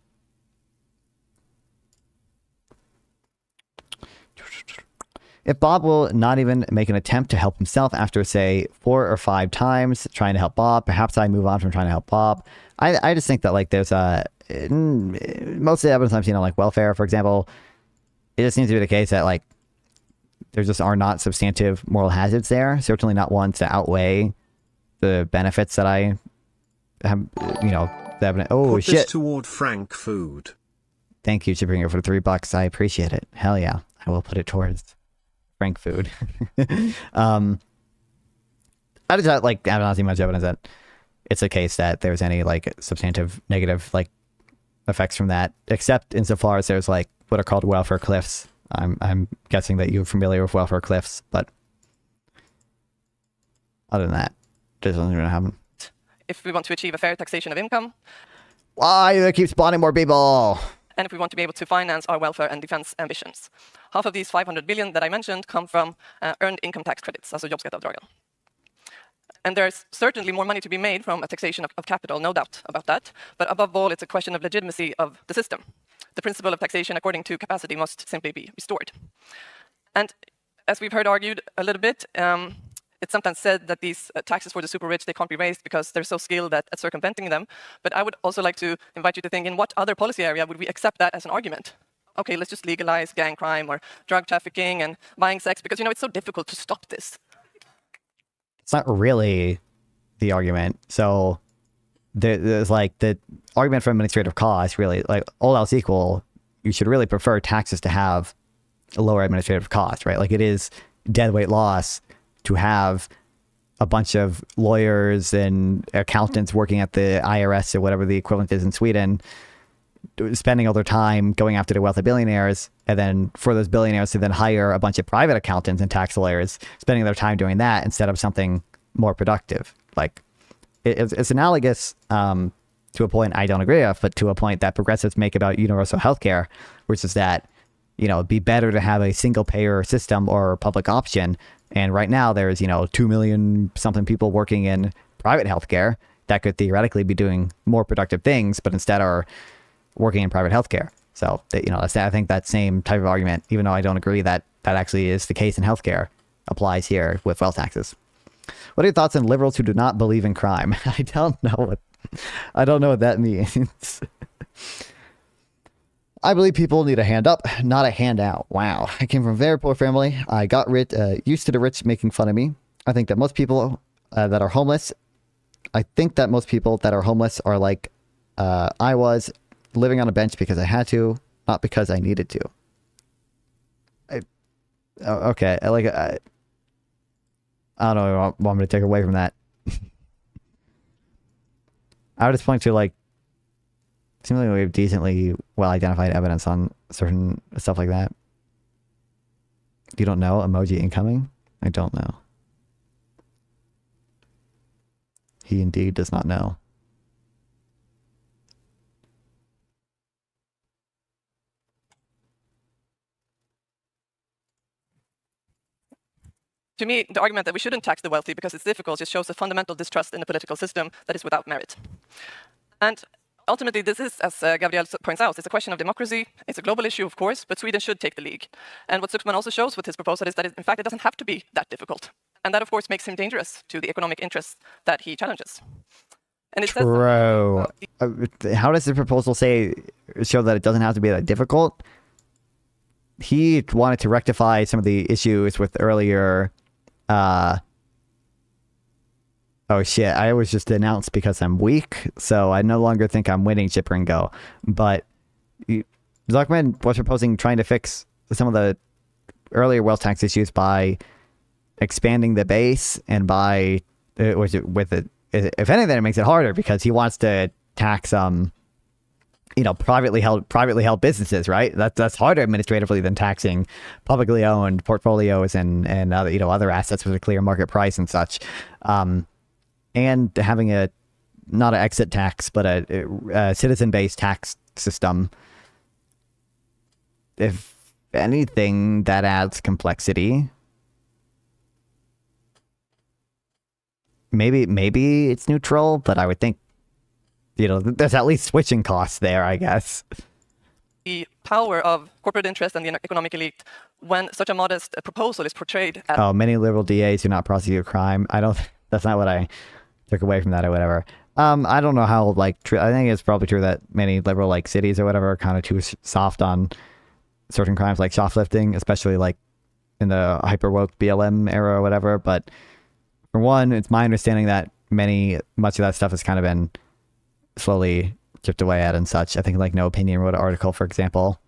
If Bob will not even make an attempt to help himself after, say, 4 or 5 times trying to help Bob, perhaps I move on from trying to help Bob. I just think that like there's most of the evidence I've seen on like welfare, for example, it just seems to be the case that like there just are not substantive moral hazards there. Certainly not ones to outweigh the benefits that I have, you know, the evidence. Oh, Put shit. This toward Frank food. Thank you, Chipperinger, for the $3. I appreciate it. Hell yeah. I will put it towards Frank food. I just like, I don't see much evidence that it's a case that there's any like substantive negative like effects from that, except insofar as there's like what are called welfare cliffs. I'm guessing that you're familiar with welfare cliffs, but other than that, this isn't going to happen. If we want to achieve a fair taxation of income. Why they keep spawning more people? And if we want to be able to finance our welfare and defense ambitions. Half of these 500 billion that I mentioned come from earned income tax credits, alltså jobbskatteavdragen. And there's certainly more money to be made from a taxation of capital, no doubt about that. But above all, it's a question of legitimacy of the system. The principle of taxation according to capacity must simply be restored. And as we've heard argued a little bit, it's sometimes said that these taxes for the super rich, they can't be raised because they're so skilled at circumventing them. But I would also like to invite you to think, in what other policy area would we accept that as an argument? Okay, let's just legalize gang crime or drug trafficking and buying sex because, it's so difficult to stop this. It's not really the argument. So there's like the argument for administrative costs, really, like all else equal, you should really prefer taxes to have a lower administrative cost, right? Like it is deadweight loss to have a bunch of lawyers and accountants working at the IRS or whatever the equivalent is in Sweden, spending all their time going after the wealthy billionaires, and then for those billionaires to then hire a bunch of private accountants and tax lawyers, spending their time doing that instead of something more productive. Like it's analogous to a point I don't agree with, but to a point that progressives make about universal healthcare, which is that, it'd be better to have a single payer system or public option. And right now there's, 2 million something people working in private healthcare that could theoretically be doing more productive things, but instead are working in private healthcare. So, I think that same type of argument, even though I don't agree that that actually is the case in healthcare, applies here with wealth taxes. What are your thoughts on liberals who do not believe in crime? I don't know what that means. I believe people need a hand up, not a handout. Wow. I came from a very poor family. I got used to the rich making fun of me. I think that most people that are homeless are like I was, living on a bench because I had to, not because I needed to. Okay. I don't know what I'm going to take away from that. I would just point to seems like we have decently well-identified evidence on certain stuff like that. You don't know emoji incoming? I don't know. He indeed does not know. To me, the argument that we shouldn't tax the wealthy because it's difficult just shows a fundamental distrust in the political system that is without merit. And ultimately, this is, as Gabriel points out, it's a question of democracy. It's a global issue, of course, but Sweden should take the lead. And what Zuckman also shows with his proposal is that, in fact, it doesn't have to be that difficult. And that, of course, makes him dangerous to the economic interests that he challenges. And it True. How does the proposal show that it doesn't have to be that difficult? He wanted to rectify some of the issues with earlier... oh shit, I was just announced because I'm weak, so I no longer think I'm winning Chip and Go. But Zuckman was proposing trying to fix some of the earlier wealth tax issues by expanding the base and by if anything, it makes it harder because he wants to tax privately held businesses, right? That's harder administratively than taxing publicly owned portfolios and other other assets with a clear market price and such. And having not an exit tax, but a citizen-based tax system. If anything, that adds complexity. Maybe it's neutral, but I would think, there's at least switching costs there, I guess. The power of corporate interest and the economic elite when such a modest proposal is portrayed as... Oh, many liberal DAs do not prosecute crime. That's not what I took away from that or whatever. I don't know how, true. I think it's probably true that many liberal, cities or whatever are kind of too soft on certain crimes like shoplifting, especially, in the hyper-woke BLM era or whatever. But for one, it's my understanding that much of that stuff has kind of been slowly chipped away at and such. I think No Opinion wrote an article, for example,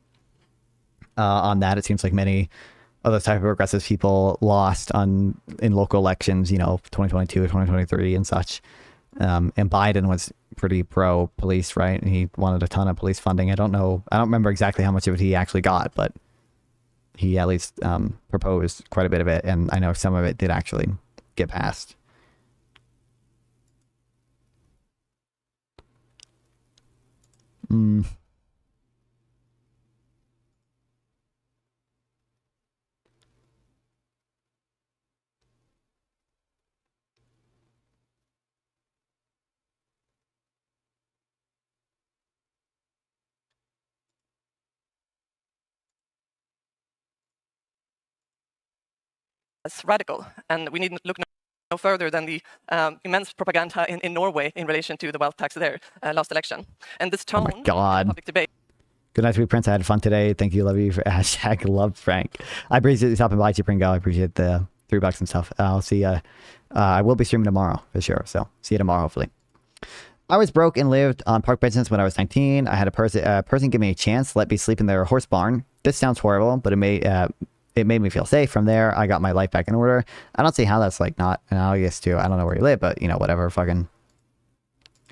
on that. It seems like many of those type of progressive people lost in local elections, 2022, 2023 and such. And Biden was pretty pro police, right? And he wanted a ton of police funding. I don't remember exactly how much of it he actually got, but he at least proposed quite a bit of it, and I know some of it did actually get passed. As radical, and we need to look no further than the immense propaganda in Norway in relation to the wealth tax there last election. And this tone in the public debate. Good night, sweet prince. I had fun today. Thank you. Love you for hashtag love Frank. I appreciate you stopping by, Pringo. I appreciate the $3 and stuff. I'll see you. I will be streaming tomorrow for sure. So see you tomorrow, hopefully. I was broke and lived on park benches when I was 19. I had a person give me a chance to let me sleep in their horse barn. This sounds horrible, but it made me feel safe. From there, I got my life back in order. I don't see how that's like not analogous to, I don't know where you live, but you know, whatever fucking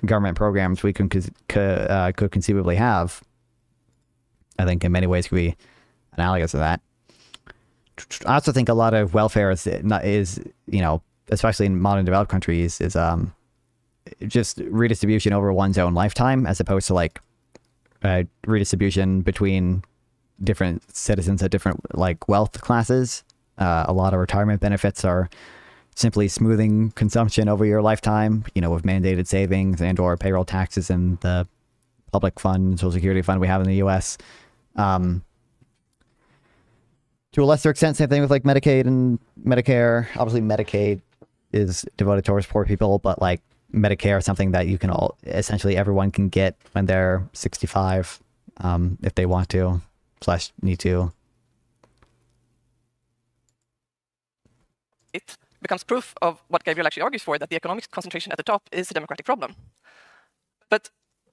government programs we could conceivably have, I think in many ways could be analogous to that. I also think a lot of welfare is you know, especially in modern developed countries, is just redistribution over one's own lifetime, as opposed to like redistribution between different citizens at different like wealth classes. A lot of retirement benefits are simply smoothing consumption over your lifetime, you know, with mandated savings and or payroll taxes and the public fund, Social Security fund we have in the US. To a lesser extent, same thing with like Medicaid and Medicare. Obviously Medicaid is devoted towards poor people, but like Medicare is something that you can essentially everyone can get when they're 65 if they want to / need to. It becomes proof of what Gabriel actually argues for, that the economic concentration at the top is a democratic problem. But,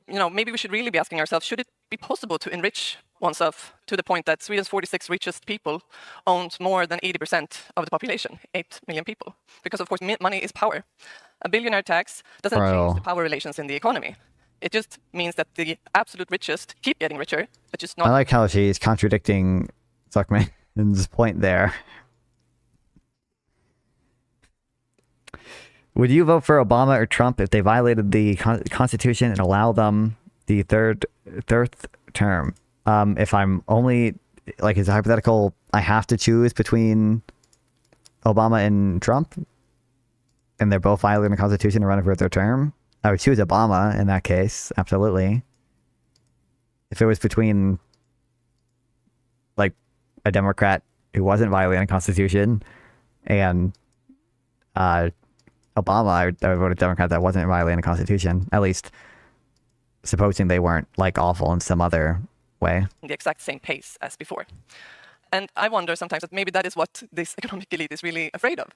you know, maybe we should really be asking ourselves, should it be possible to enrich oneself to the point that Sweden's 46 richest people owns more than 80% of the population, 8 million people? Because, of course, money is power. A billionaire tax doesn't change the power relations in the economy. It just means that the absolute richest keep getting richer, but just not... I like how she's contradicting Zuckman's point there. Would you vote for Obama or Trump if they violated the Constitution and allow them the third term? If I'm only, like, it's a hypothetical, I have to choose between Obama and Trump, and they're both violating the Constitution and running for a third term, I would choose Obama in that case, absolutely. If it was between, like, a Democrat who wasn't violating the Constitution and Obama, I would vote a Democrat that wasn't violating the Constitution, at least supposing they weren't, like, awful in some other way. The exact same pace as before. And I wonder sometimes that maybe that is what this economic elite is really afraid of.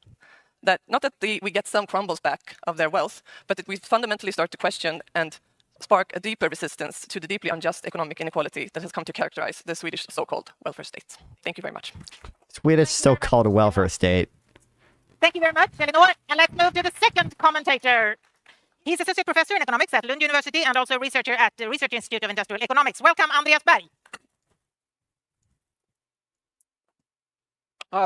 That not that we get some crumbles back of their wealth, but that we fundamentally start to question and spark a deeper resistance to the deeply unjust economic inequality that has come to characterize the Swedish so-called welfare state. Thank you very much. Swedish so-called welfare state. Thank you very much, Elinor. And let's move to the second commentator. He's associate professor in economics at Lund University and also researcher at the Research Institute of Industrial Economics. Welcome, Andreas Berg.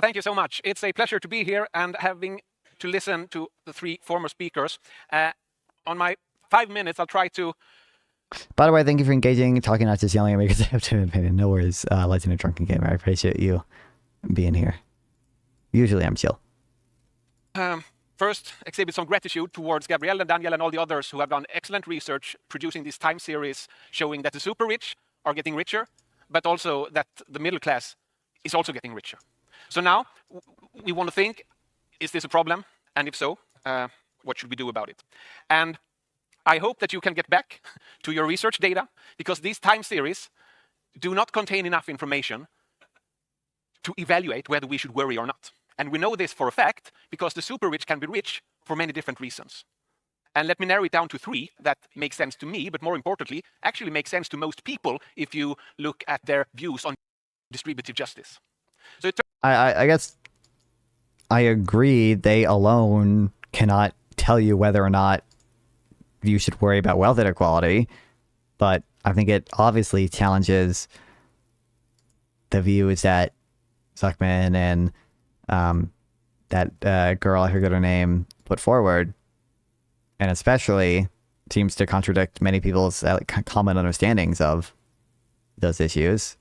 Thank you so much. It's a pleasure to be here and having to listen to the 3 former speakers. On my 5 minutes, I'll try to... By the way, thank you for engaging, talking, not just yelling at me because I have to opinion. No worries, Legend of Drunken Gamer. I appreciate you being here. Usually I'm chill. First, exhibit some gratitude towards Gabrielle and Daniel and all the others who have done excellent research producing this time series showing that the super rich are getting richer, but also that the middle class is also getting richer. So now we want to think, is this a problem? And if so, what should we do about it? And I hope that you can get back to your research data because these time series do not contain enough information to evaluate whether we should worry or not. And we know this for a fact because the super rich can be rich for many different reasons. And let me narrow it down to 3 that make sense to me, but more importantly, actually make sense to most people if you look at their views on distributive justice. So I guess I agree they alone cannot tell you whether or not you should worry about wealth inequality, but I think it obviously challenges the views that Zuckman and that girl, I forget her name, put forward, and especially seems to contradict many people's common understandings of those issues.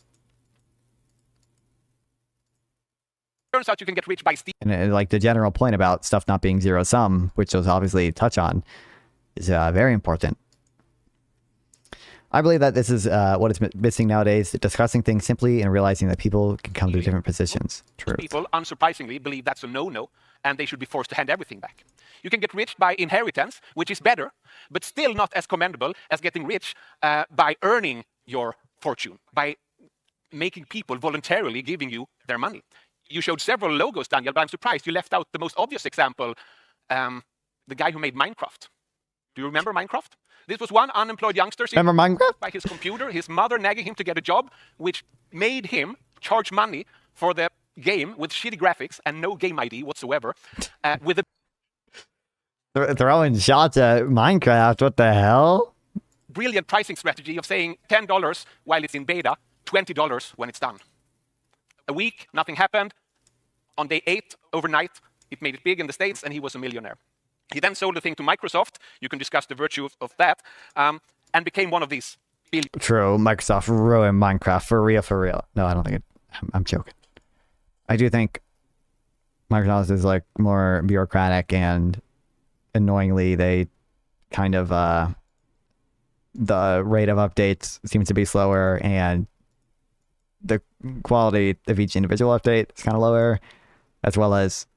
Turns out you can get rich by stealing. And like the general point about stuff not being zero sum, which those obviously touch on, is very important. I believe that this is what is missing nowadays, discussing things simply and realizing that people can come to different positions. True. People, unsurprisingly, believe that's a no-no, and they should be forced to hand everything back. You can get rich by inheritance, which is better, but still not as commendable as getting rich by earning your fortune, by making people voluntarily giving you their money. You showed several logos, Daniel, but I'm surprised you left out the most obvious example, the guy who made Minecraft. Do you remember Minecraft? This was one unemployed youngster by his computer, his mother nagging him to get a job, which made him charge money for the game with shitty graphics and no game ID whatsoever. With a throwing shots at Minecraft, what the hell? Brilliant pricing strategy of saying $10 while it's in beta, $20 when it's done. A week, nothing happened. On day 8, overnight, it made it big in the States, and he was a millionaire. He then sold the thing to Microsoft. You can discuss the virtue of that, and became one of these billion. True, Microsoft ruined Minecraft for real. No, I don't think it. I'm joking. I do think Microsoft is like more bureaucratic, and annoyingly, they kind of the rate of updates seems to be slower, and the quality of each individual update is kind of lower, as well as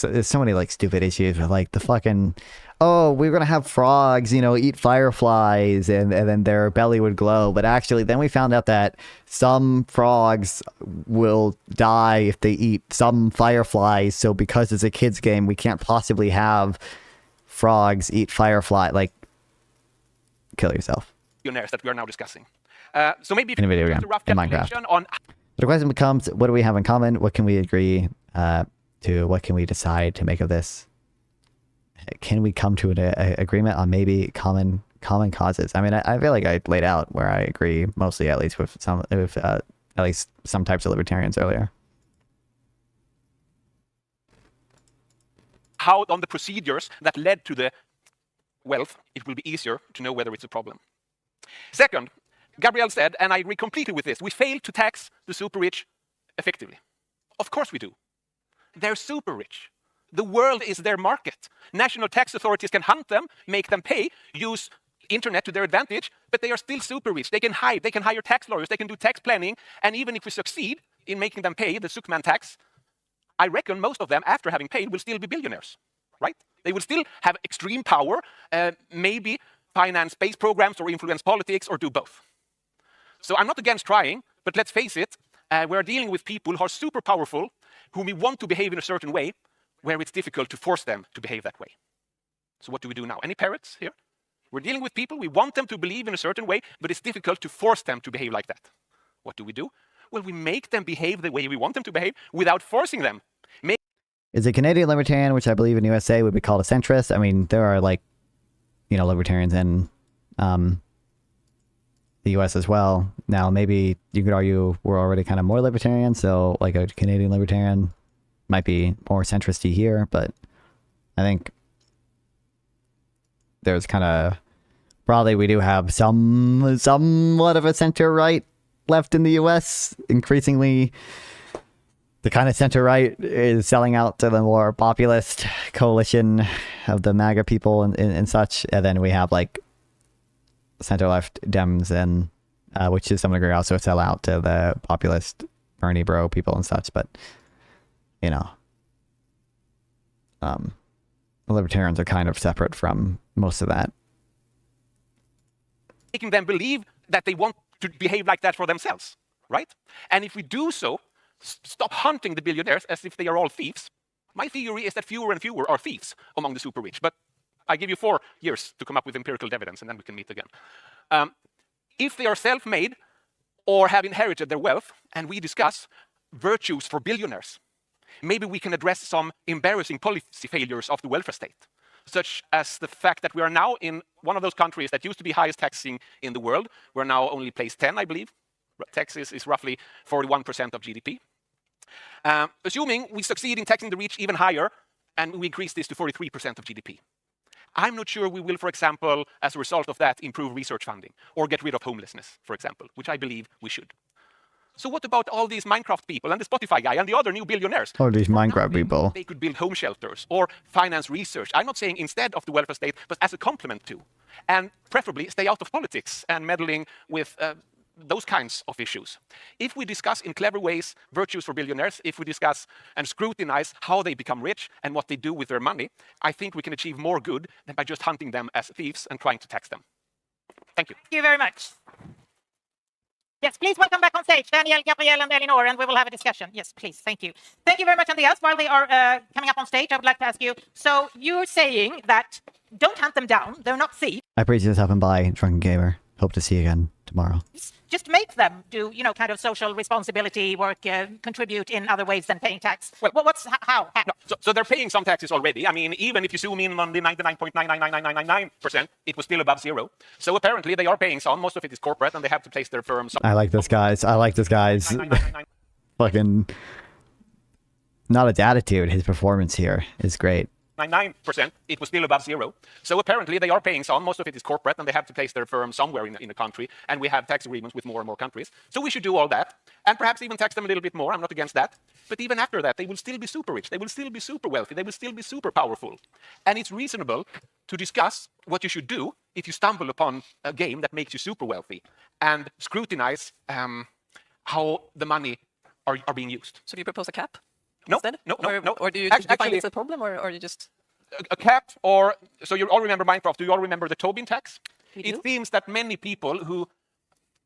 there's so many like stupid issues with like the fucking, oh, we're gonna have frogs, you know, eat fireflies, and then their belly would glow, but actually then we found out that some frogs will die if they eat some fireflies, so because it's a kids game we can't possibly have frogs eat firefly. Like, kill yourself. Millionaires that we are now discussing. So maybe in a video game, in Minecraft. The question becomes, what do we have in common? What can we agree to? What can we decide to make of this? Can we come to an agreement on maybe common causes? I mean, I feel like I laid out where I agree mostly, at least with at least some types of libertarians earlier. How on the procedures that led to the wealth, it will be easier to know whether it's a problem. Second, Gabriel said, and I agree completely with this, we fail to tax the super rich effectively. Of course we do. They're super rich. The world is their market. National tax authorities can hunt them, make them pay, use internet to their advantage, but they are still super rich. They can hide, they can hire tax lawyers, they can do tax planning, and even if we succeed in making them pay the Zuckman tax, I reckon most of them, after having paid, will still be billionaires, right? They will still have extreme power, maybe finance space programs or influence politics or do both. So I'm not against trying, but let's face it, we're dealing with people who are super powerful, whom we want to behave in a certain way, where it's difficult to force them to behave that way. So what do we do now? Any parrots here? We're dealing with people, we want them to believe in a certain way, but it's difficult to force them to behave like that. What do? Well, we make them behave the way we want them to behave without forcing them. Is a Canadian libertarian, which I believe in USA would be called a centrist. I mean, there are like, you know, libertarians in the US as well. Now, maybe you could argue we're already kind of more libertarian, so like a Canadian libertarian might be more centristy here, but I think there's kind of, broadly we do have somewhat of a center-right left in the US. Increasingly, the kind of center-right is selling out to the more populist coalition of the MAGA people and such. And then we have like center-left Dems, and which to some degree also sell out to the populist Bernie bro people and such. But, you know, libertarians are kind of separate from most of that. Making them believe that they want to behave like that for themselves, right? And if we do so, stop hunting the billionaires as if they are all thieves. My theory is that fewer and fewer are thieves among the super rich, but I give you 4 years to come up with empirical evidence, and then we can meet again. If they are self-made or have inherited their wealth, and we discuss virtues for billionaires, maybe we can address some embarrassing policy failures of the welfare state. such as the fact that we are now in one of those countries that used to be highest taxing in the world. We're now only place 10, I believe. Taxes is roughly 41% of GDP. Assuming we succeed in taxing the rich even higher, and we increase this to 43% of GDP. I'm not sure we will, for example, as a result of that, improve research funding or get rid of homelessness, for example, which I believe we should. So what about all these Minecraft people and the Spotify guy and the other new billionaires? All these Minecraft people. They could build home shelters or finance research. I'm not saying instead of the welfare state, but as a complement to. And preferably stay out of politics and meddling with those kinds of issues. If we discuss in clever ways virtues for billionaires, if we discuss and scrutinize how they become rich and what they do with their money, I think we can achieve more good than by just hunting them as thieves and trying to tax them. Thank you. Thank you very much. Yes, please welcome back on stage Daniel, Gabrielle, and Elinor, and we will have a discussion. Yes, please. Thank you. Thank you very much, Andreas. While they are coming up on stage, I would like to ask you, so you're saying that don't hunt them down. They're not thieves. I appreciate this happened by Drunken Gamer. Hope to see you again tomorrow. Just make them do, you know, kind of social responsibility work, contribute in other ways than paying tax. Well, how? No, so they're paying some taxes already. I mean, even if you zoom in on the 99.9999999%, it was still above zero. So apparently they are paying some. Most of it is corporate, and they have to place their firms. I like this guy's. Fucking not his attitude. His performance here is great. 99%, it was still above zero. So apparently they are paying some. Most of it is corporate, and they have to place their firm somewhere in a country. And we have tax agreements with more and more countries. So we should do all that, and perhaps even tax them a little bit more. I'm not against that. But even after that, they will still be super rich. They will still be super wealthy. They will still be super powerful. And it's reasonable to discuss what you should do if you stumble upon a game that makes you super wealthy, and scrutinize how the money are being used. So do you propose a cap? No, instead? no. Or do you find it's a problem, or you just... A cap, or... So you all remember Minecraft. Do you all remember the Tobin tax? It seems that many people who,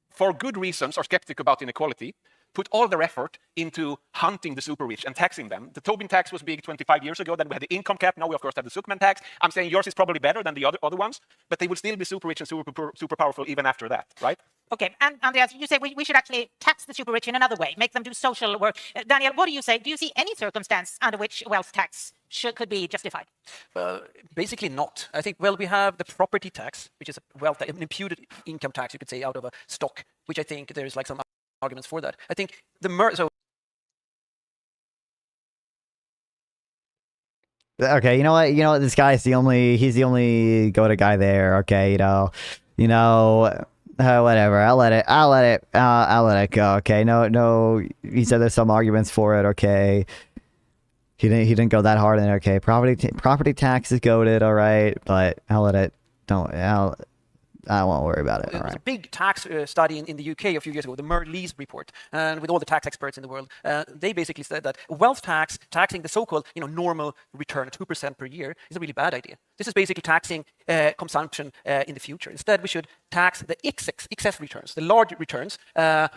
for good reasons, are skeptic about inequality, put all their effort into hunting the super rich and taxing them. The Tobin tax was big 25 years ago. Then we had the income cap. Now we, of course, have the Zuckman tax. I'm saying yours is probably better than the other ones, but they will still be super rich and super powerful even after that, right? Okay, and Andreas, you say we should actually tax the super rich in another way, make them do social work. Daniel, what do you say? Do you see any circumstance under which wealth tax could be justified? Well, basically not. I think, well, we have the property tax, which is an imputed income tax, you could say, out of a stock, which I think there's like some arguments for that. I think Okay, you know what? This guy's he's the only go-to guy there. Okay, whatever. I'll let it go. Okay, no. He said there's some arguments for it. Okay, he didn't go that hard in it. Okay, property tax is goated. All right, but I'll let it. I won't worry about it. There was a big tax study in the UK a few years ago, the Merlees report, and with all the tax experts in the world, they basically said that wealth tax, taxing the so-called normal return, 2% per year, is a really bad idea. This is basically taxing consumption in the future. Instead, we should tax the excess returns, the large returns,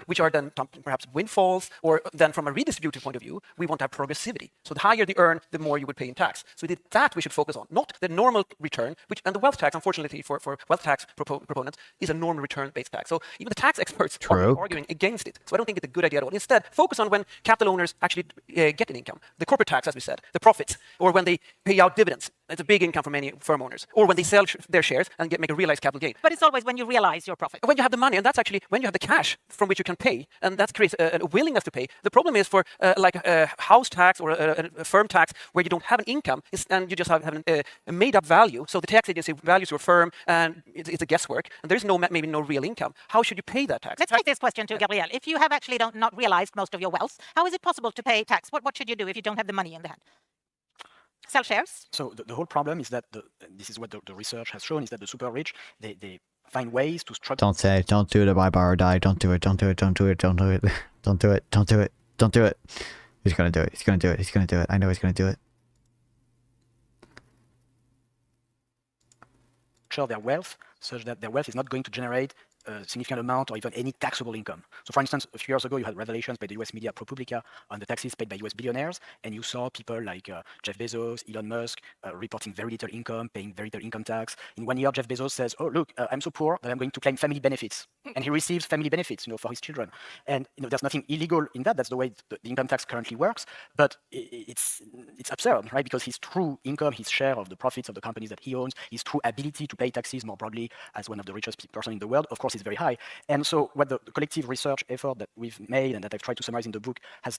which are then perhaps windfalls, or then from a redistributive point of view, we want to have progressivity. So the higher the earn, the more you would pay in tax. So that we should focus on, not the normal return, and the wealth tax, unfortunately, for wealth tax proponents, is a normal return-based tax. So even the tax experts are arguing against it. So I don't think it's a good idea at all. Instead, focus on when capital owners actually get an income. The corporate tax, as we said, the profits, or when they pay out dividends. It's a big income for many firm owners. Or when they sell their shares and make a realized capital gain. But it's always when you realize your profit. When you have the money, and that's actually when you have the cash from which you can pay, and that creates a willingness to pay. The problem is for like a house tax or a firm tax where you don't have an income and you just have a made-up value. So the tax agency values your firm, and it's a guesswork, and there's maybe no real income. How should you pay that tax? Let's take this question to Gabrielle. If you have actually not realized most of your wealth, how is it possible to pay tax? What should you do if you don't have the money in the hand? Sell shares? So the whole problem is that this is what the research has shown, is that the super rich, they find ways to structure. Don't do it, buy, borrow, or die. Don't do it. Don't do it. Don't do it. Don't do it. Don't do it. Don't do it. Don't do it. He's gonna do it. He's gonna do it. He's gonna do it. I know he's gonna do it. Their wealth such that their wealth is not going to generate a significant amount or even any taxable income. So for instance, a few years ago, you had revelations by the US media ProPublica on the taxes paid by US billionaires, and you saw people like Jeff Bezos, Elon Musk reporting very little income, paying very little income tax. In 1 year, Jeff Bezos says, oh, look, I'm so poor that I'm going to claim family benefits. And he receives family benefits, for his children. And there's nothing illegal in that. That's the way the income tax currently works. But it's absurd, right? Because his true income, his share of the profits of the companies that he owns, his true ability to pay taxes more broadly as one of the richest person in the world, of course, is very high. And so what the collective research effort that we've made and that I've tried to summarize in the book has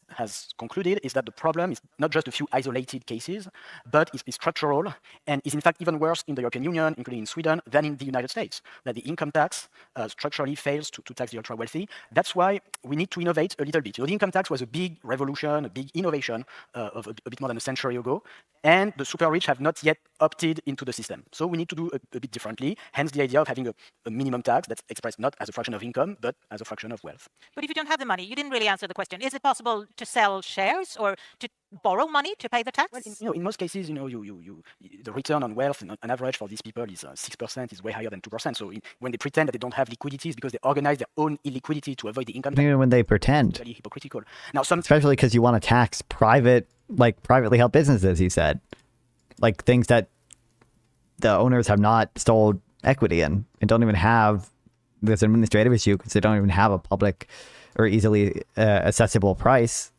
concluded is that the problem is not just a few isolated cases, but is structural and is in fact even worse in the European Union, including in Sweden, than in the United States. That the income tax structurally fails to tax the ultra-wealthy. That's why we need to innovate a little bit. The income tax was a big revolution, a big innovation of a bit more than a century ago, and the super rich have not yet opted into the system. So we need to do a bit differently, hence the idea of having a minimum tax that's expressed not as a fraction of income, but as a fraction of wealth. But if you don't have the money, you didn't really answer the question. Is it possible to sell shares or to borrow money to pay the tax? Well, in most cases, the return on wealth on average for these people is 6%, is way higher than 2%. So when they pretend that they don't have liquidity, it's because they organize their own illiquidity to avoid the income tax. Even when they pretend. It's really hypocritical. Now, especially because you want to tax privately held businesses, he said. Like things that the owners have not sold equity in and don't even have, there's an administrative issue because they don't even have a public or easily accessible price.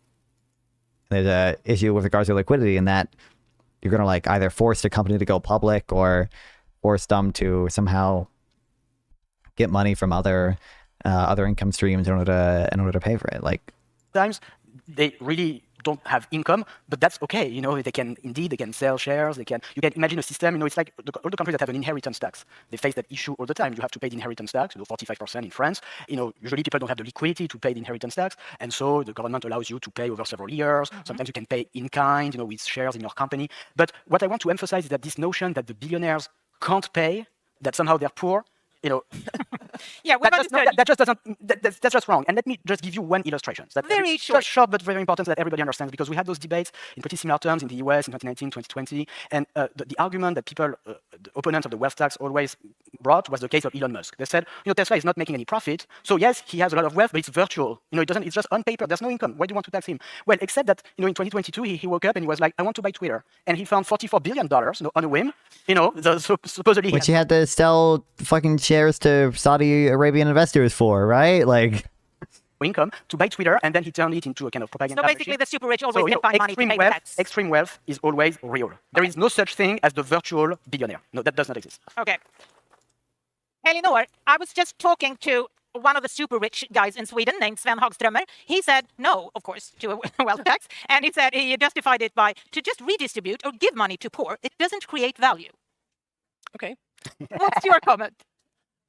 There's a issue with regards to liquidity in that you're going to either force the company to go public or force them to somehow get money from other income streams in order to pay for it. Sometimes they really don't have income, but that's okay. They can sell shares. You can imagine a system. It's like all the countries that have an inheritance tax. They face that issue all the time. You have to pay the inheritance tax. 45% in France. Usually people don't have the liquidity to pay the inheritance tax, and so the government allows you to pay over several years. Sometimes you can pay in kind, with shares in your company. But what I want to emphasize is that this notion that the billionaires can't pay, that somehow they're poor, yeah, that's just wrong. And let me just give you one illustration. Very short. Just short, but very important so that everybody understands, because we had those debates in pretty similar terms in the US in 2019, 2020. And the argument that people, the opponents of the wealth tax always brought was the case of Elon Musk. They said, Tesla is not making any profit. So yes, he has a lot of wealth, but it's virtual. It's just on paper. There's no income. Why do you want to tax him? Well, except that, in 2022, he woke up and he was like, I want to buy Twitter. And he found $44 billion, on a whim, supposedly. Which he had to sell fucking shares to Saudi Arabian investors for, right? Income to buy Twitter, and then he turned it into a kind of propaganda. So basically, the super rich always can find money to pay the tax. Extreme wealth is always real. There is no such thing as the virtual billionaire. No, that does not exist. Okay. Elinor, I was just talking to one of the super rich guys in Sweden named Sven Hagströmer. He said no, of course, to a wealth tax, and he said he justified it by to just redistribute or give money to poor. It doesn't create value. Okay. What's your comment?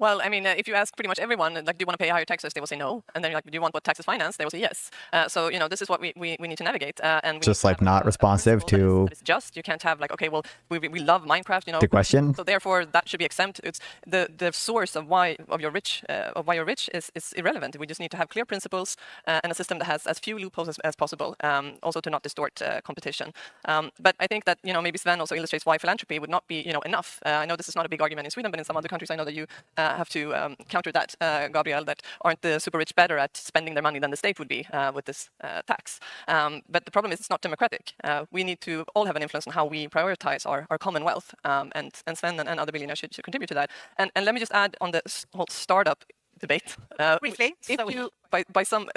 Well, I mean, if you ask pretty much everyone, do you want to pay higher taxes? They will say no. And then you're like, do you want what taxes finance? They will say yes. So, this is what we need to navigate. And just not responsive to... That is just. You can't have okay, well, we love Minecraft, The question? So therefore, that should be exempt. It's the source of why you're rich is irrelevant. We just need to have clear principles and a system that has as few loopholes as possible, also to not distort competition. But I think that, maybe Sven also illustrates why philanthropy would not be, enough. I know this is not a big argument in Sweden, but in some other countries, I know that you have to counter that, Gabriel, that aren't the super rich better at spending their money than the state would be with this tax. But the problem is it's not democratic. We need to all have an influence on how we prioritize our common wealth, and Sven and other billionaires should contribute to that. And let me just add on the whole startup debate. Briefly, if you by some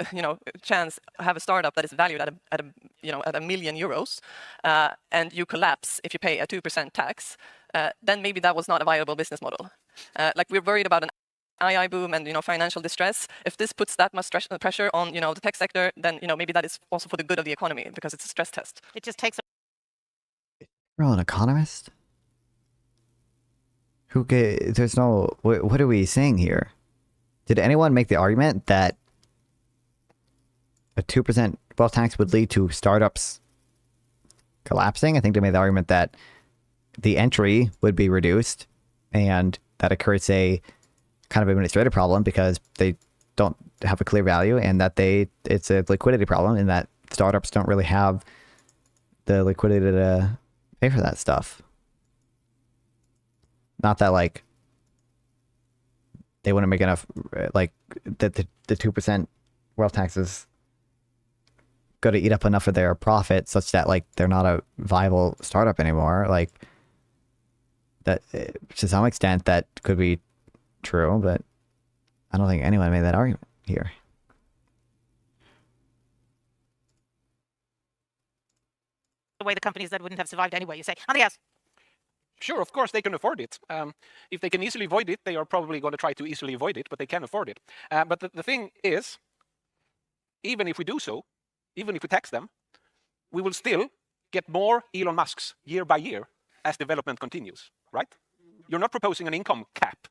chance have a startup that is valued at €1 million, and you collapse if you pay a 2% tax, then maybe that was not a viable business model. We're worried about an AI boom and financial distress. If this puts that much pressure on the tech sector, then maybe that is also for the good of the economy because it's a stress test. It just takes. You're an economist? There's no. What are we saying here? Did anyone make the argument that a 2% wealth tax would lead to startups collapsing? I think they made the argument that the entry would be reduced and that it creates a kind of administrative problem because they don't have a clear value, and that it's a liquidity problem in that startups don't really have the liquidity to pay for that stuff. Not that they wouldn't make enough, like, that the 2% wealth taxes go to eat up enough of their profit such that, like, they're not a viable startup anymore. Like, that, to some extent, that could be true, but I don't think anyone made that argument here. Away the companies that wouldn't have survived anyway, you say. Andreas? Sure, of course, they can afford it. If they can easily avoid it, they are probably going to try to easily avoid it, but they can afford it. But the thing is, even if we do so, even if we tax them, we will still get more Elon Musks year by year as development continues, right? You're not proposing an income cap.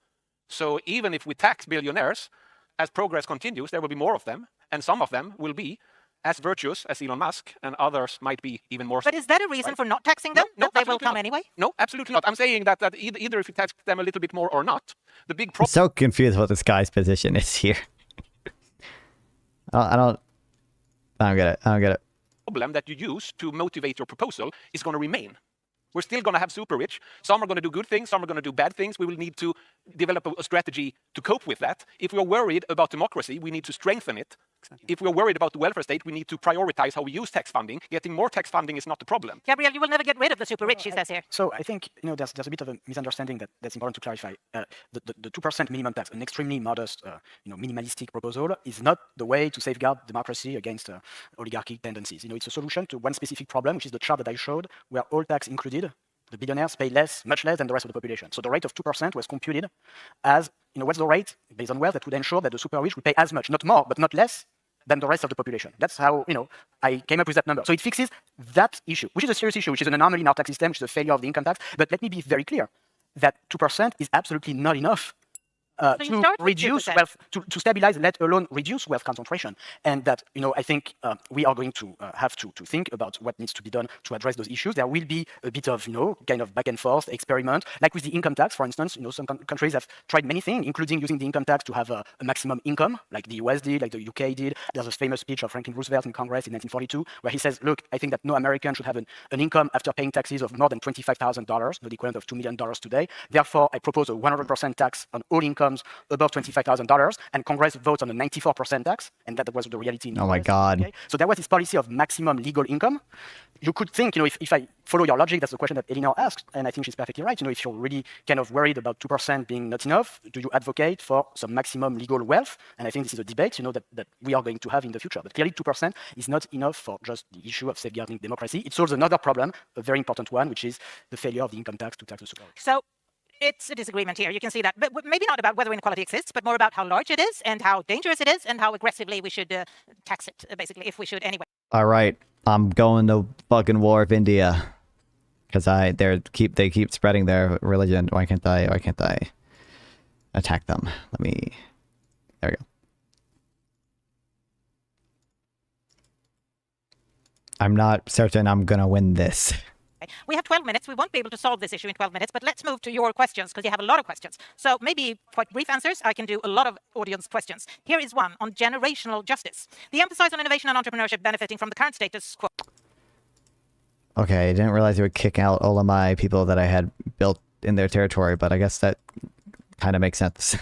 So even if we tax billionaires, as progress continues, there will be more of them, and some of them will be as virtuous as Elon Musk, and others might be even more. But is that a reason for not taxing them? No, that they will come anyway? No, absolutely not. I'm saying that either if you tax them a little bit more or not, the big problem. I'm so confused what this guy's position is here. I don't get it. I don't get it. Problem that you use to motivate your proposal is going to remain. We're still going to have super rich. Some are going to do good things. Some are going to do bad things. We will need to develop a strategy to cope with that. If we're worried about democracy, we need to strengthen it. If we're worried about the welfare state, we need to prioritize how we use tax funding. Getting more tax funding is not the problem. Gabriel, you will never get rid of the super rich, he says here. So I think there's a bit of a misunderstanding that's important to clarify. The 2% minimum tax, an extremely modest, minimalistic proposal, is not the way to safeguard democracy against oligarchic tendencies. It's a solution to one specific problem, which is the chart that I showed, where all tax included, the billionaires pay less, much less than the rest of the population. So the rate of 2% was computed as, what's the rate based on wealth that would ensure that the super rich would pay as much, not more, but not less than the rest of the population. That's how, I came up with that number. So it fixes that issue, which is a serious issue, which is an anomaly in our tax system, which is a failure of the income tax. But let me be very clear that 2% is absolutely not enough to reduce wealth, to stabilize, let alone reduce wealth concentration. And that, I think we are going to have to think about what needs to be done to address those issues. There will be a bit of, kind of back and forth experiment, like with the income tax, for instance. Some countries have tried many things, including using the income tax to have a maximum income, like the US did, like the UK did. There's a famous speech of Franklin Roosevelt in Congress in 1942, where he says, look, I think that no American should have an income after paying taxes of more than $25,000, the equivalent of $2 million today. Therefore, I propose a 100% tax on all incomes above $25,000, and Congress votes on a 94% tax, and that was the reality in the US. My God. Okay? So there was this policy of maximum legal income. You could think, if I follow your logic, that's the question that Elinor asked, and I think she's perfectly right. If you're really kind of worried about 2% being not enough, do you advocate for some maximum legal wealth? And I think this is a debate, that we are going to have in the future. But clearly 2% is not enough for just the issue of safeguarding democracy. It solves another problem, a very important one, which is the failure of the income tax to tax the super rich. So it's a disagreement here. You can see that. But maybe not about whether inequality exists, but more about how large it is and how dangerous it is and how aggressively we should tax it, basically, if we should anyway. All right. I'm going to fucking war of India. Because they keep spreading their religion. Why can't I attack them? There we go. I'm not certain I'm gonna win this. We have 12 minutes. We won't be able to solve this issue in 12 minutes, but let's move to your questions because you have a lot of questions. So maybe quite brief answers. I can do a lot of audience questions. Here is one on generational justice. The emphasis on innovation and entrepreneurship benefiting from the current status quo. Okay, I didn't realize it would kick out all of my people that I had built in their territory, but I guess that kind of makes sense.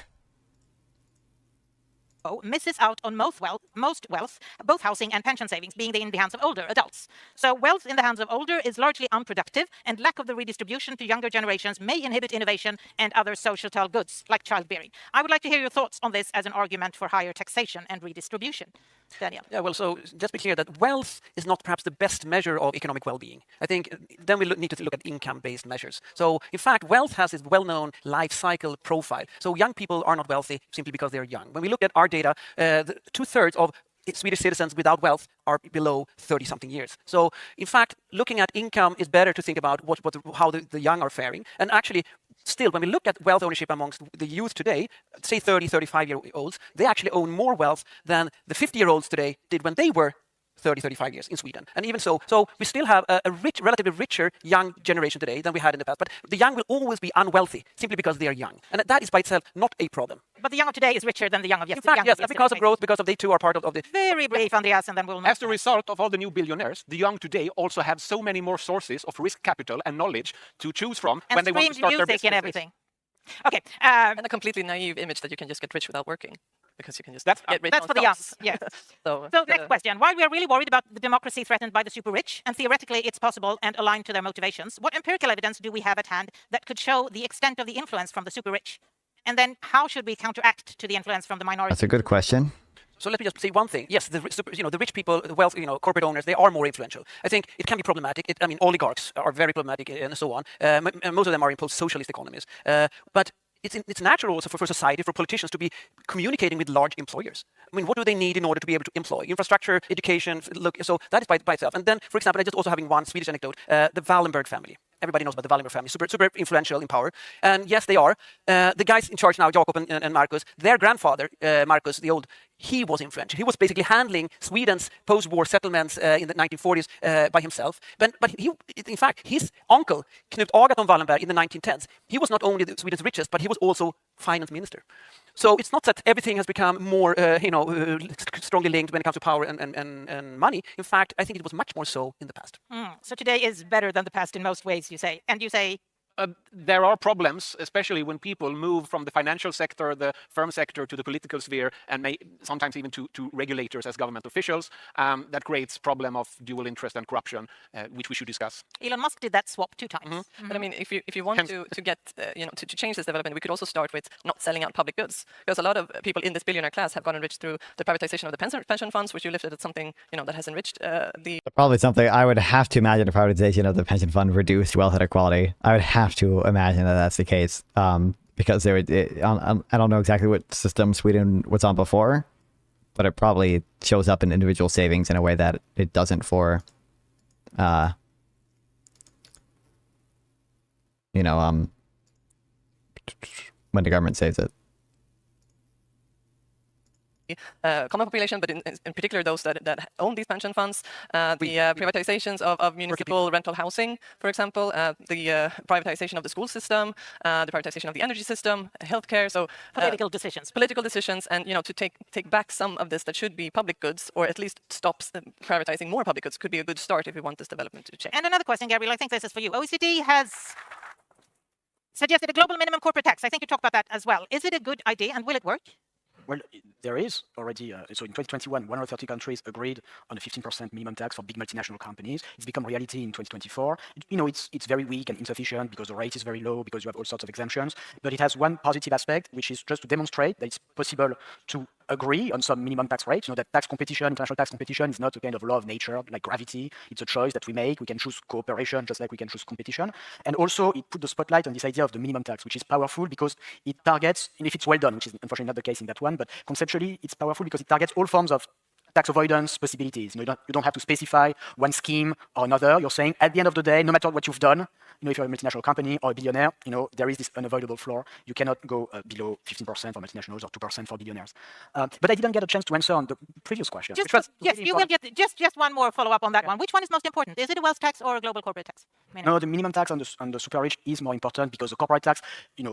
Misses out on most wealth, both housing and pension savings being in the hands of older adults. So wealth in the hands of older is largely unproductive, and lack of the redistribution to younger generations may inhibit innovation and other societal goods, like childbearing. I would like to hear your thoughts on this as an argument for higher taxation and redistribution. Daniel. Yeah, well, so just be clear that wealth is not perhaps the best measure of economic well-being. I think then we need to look at income-based measures. So, in fact, wealth has this well-known life cycle profile. So young people are not wealthy simply because they're young. When we look at our data, 2/3 of Swedish citizens without wealth are below 30-something years. So, in fact, looking at income is better to think about how the young are faring. And actually, still, when we look at wealth ownership amongst the youth today, say 30, 35-year-olds, they actually own more wealth than the 50-year-olds today did when they were 30, 35 years in Sweden. And even so we still have a relatively richer young generation today than we had in the past. But the young will always be unwealthy simply because they are young. And that is by itself not a problem. But the young of today is richer than the young of yesterday. In fact, yes, because of growth, because of they too are part of the... Very brief, Andreas, and then we'll... As a result of all the new billionaires, the young today also have so many more sources of risk capital and knowledge to choose from and when they want to start their businesses. And everything. Okay. And a completely naive image that you can just get rich without working. Because you can just get rich That's on for the young. stocks. Yeah. So next question. While we are really worried about the democracy threatened by the super rich, and theoretically it's possible and aligned to their motivations, what empirical evidence do we have at hand that could show the extent of the influence from the super rich? And then how should we counteract to the influence from the minority? That's a good question. So let me just say one thing. Yes, the rich people, the wealth, corporate owners, they are more influential. I think it can be problematic. I mean, oligarchs are very problematic and so on. Most of them are in post-socialist economies. But it's natural also for society, for politicians to be communicating with large employers. I mean, what do they need in order to be able to employ? Infrastructure, education, so that is by itself. And then, for example, I just also having one Swedish anecdote, the Wallenberg family. Everybody knows about the Wallenberg family, super influential in power. And yes, they are. The guys in charge now, Jakob and Marcus, their grandfather, Marcus the Old, he was influential. He was basically handling Sweden's post-war settlements in the 1940s by himself. But he, in fact, his uncle, Knut Agathon Wallenberg, in the 1910s, he was not only Sweden's richest, but he was also finance minister. So it's not that everything has become more, strongly linked when it comes to power and money. In fact, I think it was much more so in the past. So today is better than the past in most ways, you say. And you say? There are problems, especially when people move from the financial sector, the firm sector, to the political sphere, and sometimes even to regulators as government officials. That creates problem of dual interest and corruption, which we should discuss. Elon Musk did that swap 2 times. But I mean, if you want to get to change this development, we could also start with not selling out public goods, because a lot of people in this billionaire class have gotten enriched through the privatization of the pension funds, which you lifted at something that has enriched the. Probably something I would have to imagine. The privatization of the pension fund reduced wealth inequality. I would have to imagine that that's the case, because I don't know exactly what system Sweden was on before, but it probably shows up in individual savings in a way that it doesn't for, when the government saves it. Common population, but in particular those that own these pension funds, the privatizations of municipal rental housing, for example, the privatization of the school system, the privatization of the energy system, healthcare. So political decisions, and to take back some of this that should be public goods, or at least stops privatizing more public goods, could be a good start if we want this development to change. And another question, Gabriel, I think this is for you. OECD has suggested a global minimum corporate tax. I think you talked about that as well. Is it a good idea, and will it work? Well, there is already, so in 2021, 130 countries agreed on a 15% minimum tax for big multinational companies. It's become reality in 2024. It's very weak and insufficient because the rate is very low, because you have all sorts of exemptions. But it has one positive aspect, which is just to demonstrate that it's possible to agree on some minimum tax rates. That tax competition, international tax competition, is not a kind of law of nature like gravity. It's a choice that we make. We can choose cooperation just like we can choose competition. And also, it put the spotlight on this idea of the minimum tax, which is powerful because it targets, and if it's well done, which is unfortunately not the case in that one, but conceptually, it's powerful because it targets all forms of tax avoidance possibilities. You don't have to specify one scheme or another. You're saying at the end of the day, no matter what you've done, if you're a multinational company or a billionaire, there is this unavoidable floor. You cannot go below 15% for multinationals or 2% for billionaires. But I didn't get a chance to answer on the previous question. Yes, you will get just one more follow-up on that one. Which one is most important? Is it a wealth tax or a global corporate tax? No, the minimum tax on the super rich is more important because the corporate tax,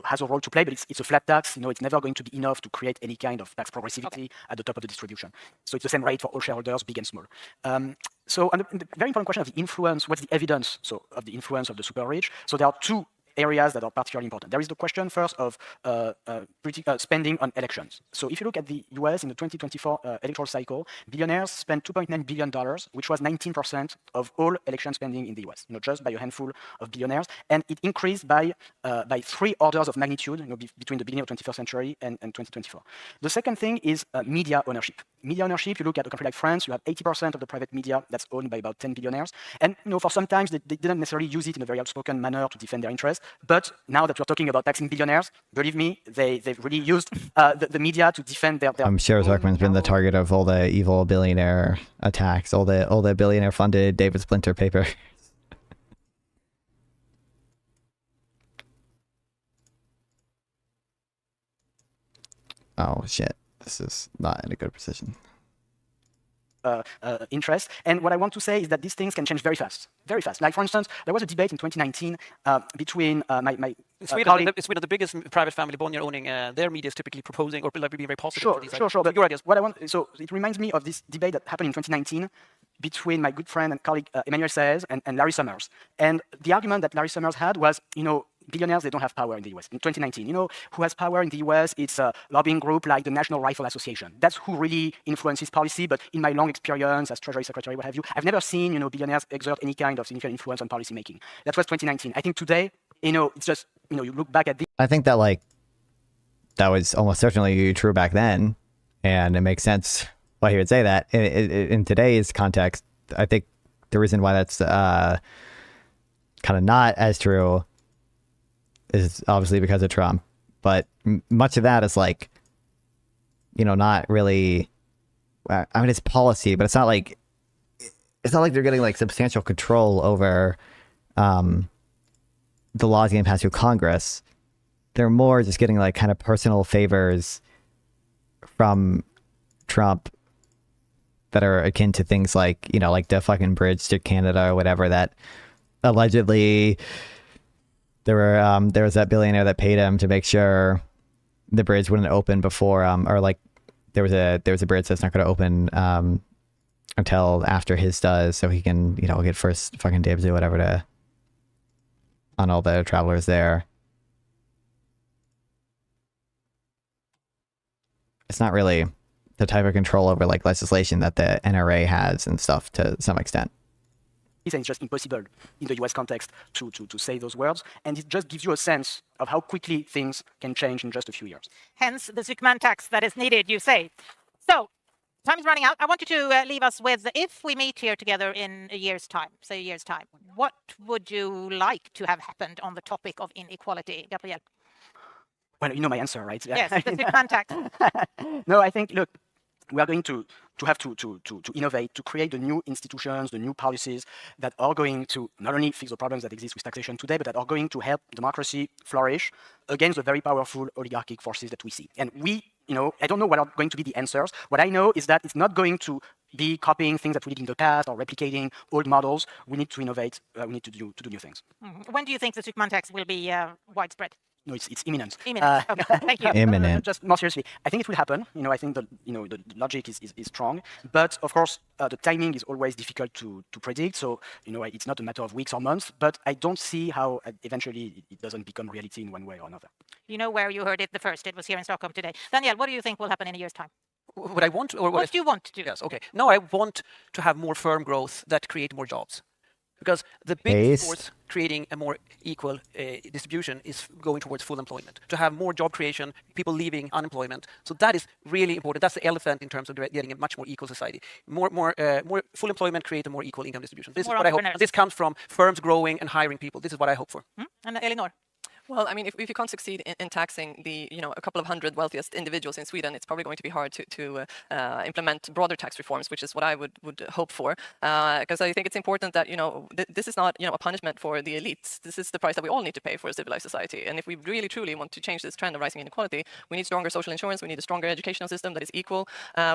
has a role to play, but it's a flat tax. It's never going to be enough to create any kind of tax progressivity at the top of the distribution. So it's the same rate for all shareholders, big and small. So on the very important question of the influence, what's the evidence of the influence of the super rich? So there are 2 areas that are particularly important. There is the question first of spending on elections. So if you look at the US in the 2024 electoral cycle, billionaires spent $2.9 billion, which was 19% of all election spending in the US, just by a handful of billionaires. And it increased by 3 orders of magnitude between the beginning of the 21st century and 2024. The second thing is media ownership. Media ownership, you look at a country like France, you have 80% of the private media that's owned by about 10 billionaires. And for some times, they didn't necessarily use it in a very outspoken manner to defend their interests. But now that we're talking about taxing billionaires, believe me, they've really used the media to defend their I'm sure Zuckerman's been the target of all the evil billionaire attacks, all the billionaire-funded David Splinter paper. Oh, shit. This is not in a good position. Interest. And what I want to say is that these things can change very fast. Very fast. Like, for instance, there was a debate in 2019 between my colleague... Sweden, the biggest private family, Bonnier, owning their media is typically proposing or being very positive. Sure. But your ideas. So it reminds me of this debate that happened in 2019 between my good friend and colleague Emmanuel Saez and Larry Summers. And the argument that Larry Summers had was, billionaires, they don't have power in the US. In 2019, you know who has power in the US? It's a lobbying group like the National Rifle Association. That's who really influences policy. But in my long experience as Treasury Secretary, what have you, I've never seen, you know, billionaires exert any kind of significant influence on policy making. That was 2019. I think today, you know, it's just, you know, you look back at this. I think that like that was almost certainly true back then, and it makes sense why he would say that. In today's context, I think the reason why that's kind of not as true is obviously because of Trump, but much of that is like, you know, not really. I mean, it's policy, but it's not like they're getting like substantial control over the laws getting passed through Congress. They're more just getting like kind of personal favors from Trump that are akin to things like, you know, like the fucking bridge to Canada or whatever that allegedly there was that billionaire that paid him to make sure the bridge wouldn't open before or like there was a bridge that's not going to open until after his does, so he can, you know, get first fucking dibs or whatever on all the travelers there. It's not really the type of control over like legislation that the NRA has and stuff to some extent. It's just impossible in the US context to say those words, and it just gives you a sense of how quickly things can change in just a few years. Hence the Zuckman tax that is needed, you say. So, time is running out. I want you to leave us with, if we meet here together in a year's time, say a year's time, what would you like to have happened on the topic of inequality, Gabriel? Well, you know my answer, right? Yes, the Zuckman tax. No, I think, look, we are going to have to innovate, to create the new institutions, the new policies that are going to not only fix the problems that exist with taxation today, but that are going to help democracy flourish against the very powerful oligarchic forces that we see. And we, you know, I don't know what are going to be the answers. What I know is that it's not going to be copying things that we did in the past or replicating old models. We need to innovate. We need to do new things. When do you think the Zuckman tax will be widespread? No, it's imminent. Imminent. Okay. Thank you. Imminent. Just more seriously, I think it will happen. You know, I think the logic is strong, but of course the timing is always difficult to predict. So you know, it's not a matter of weeks or months. But I don't see how eventually it doesn't become reality in one way or another. You know where you heard it the first. It was here in Stockholm today. Daniel, what do you think will happen in a year's time? What I want, or what do you want to do? Yes. Okay. No, I want to have more firm growth that create more jobs. Because the big force creating a more equal distribution is going towards full employment. To have more job creation, people leaving unemployment. So that is really important. That's the elephant in terms of getting a much more equal society. More full employment create a more equal income distribution. This is what I hope. This comes from firms growing and hiring people. This is what I hope for. And Elinor? Well, I mean, if you can't succeed in taxing the, you know, a couple of hundred wealthiest individuals in Sweden, it's probably going to be hard to implement broader tax reforms, which is what I would hope for. Because I think it's important that, you know, this is not, you know, a punishment for the elites. This is the price that we all need to pay for a civilized society. And if we really, truly want to change this trend of rising inequality, we need stronger social insurance. We need a stronger educational system that is equal.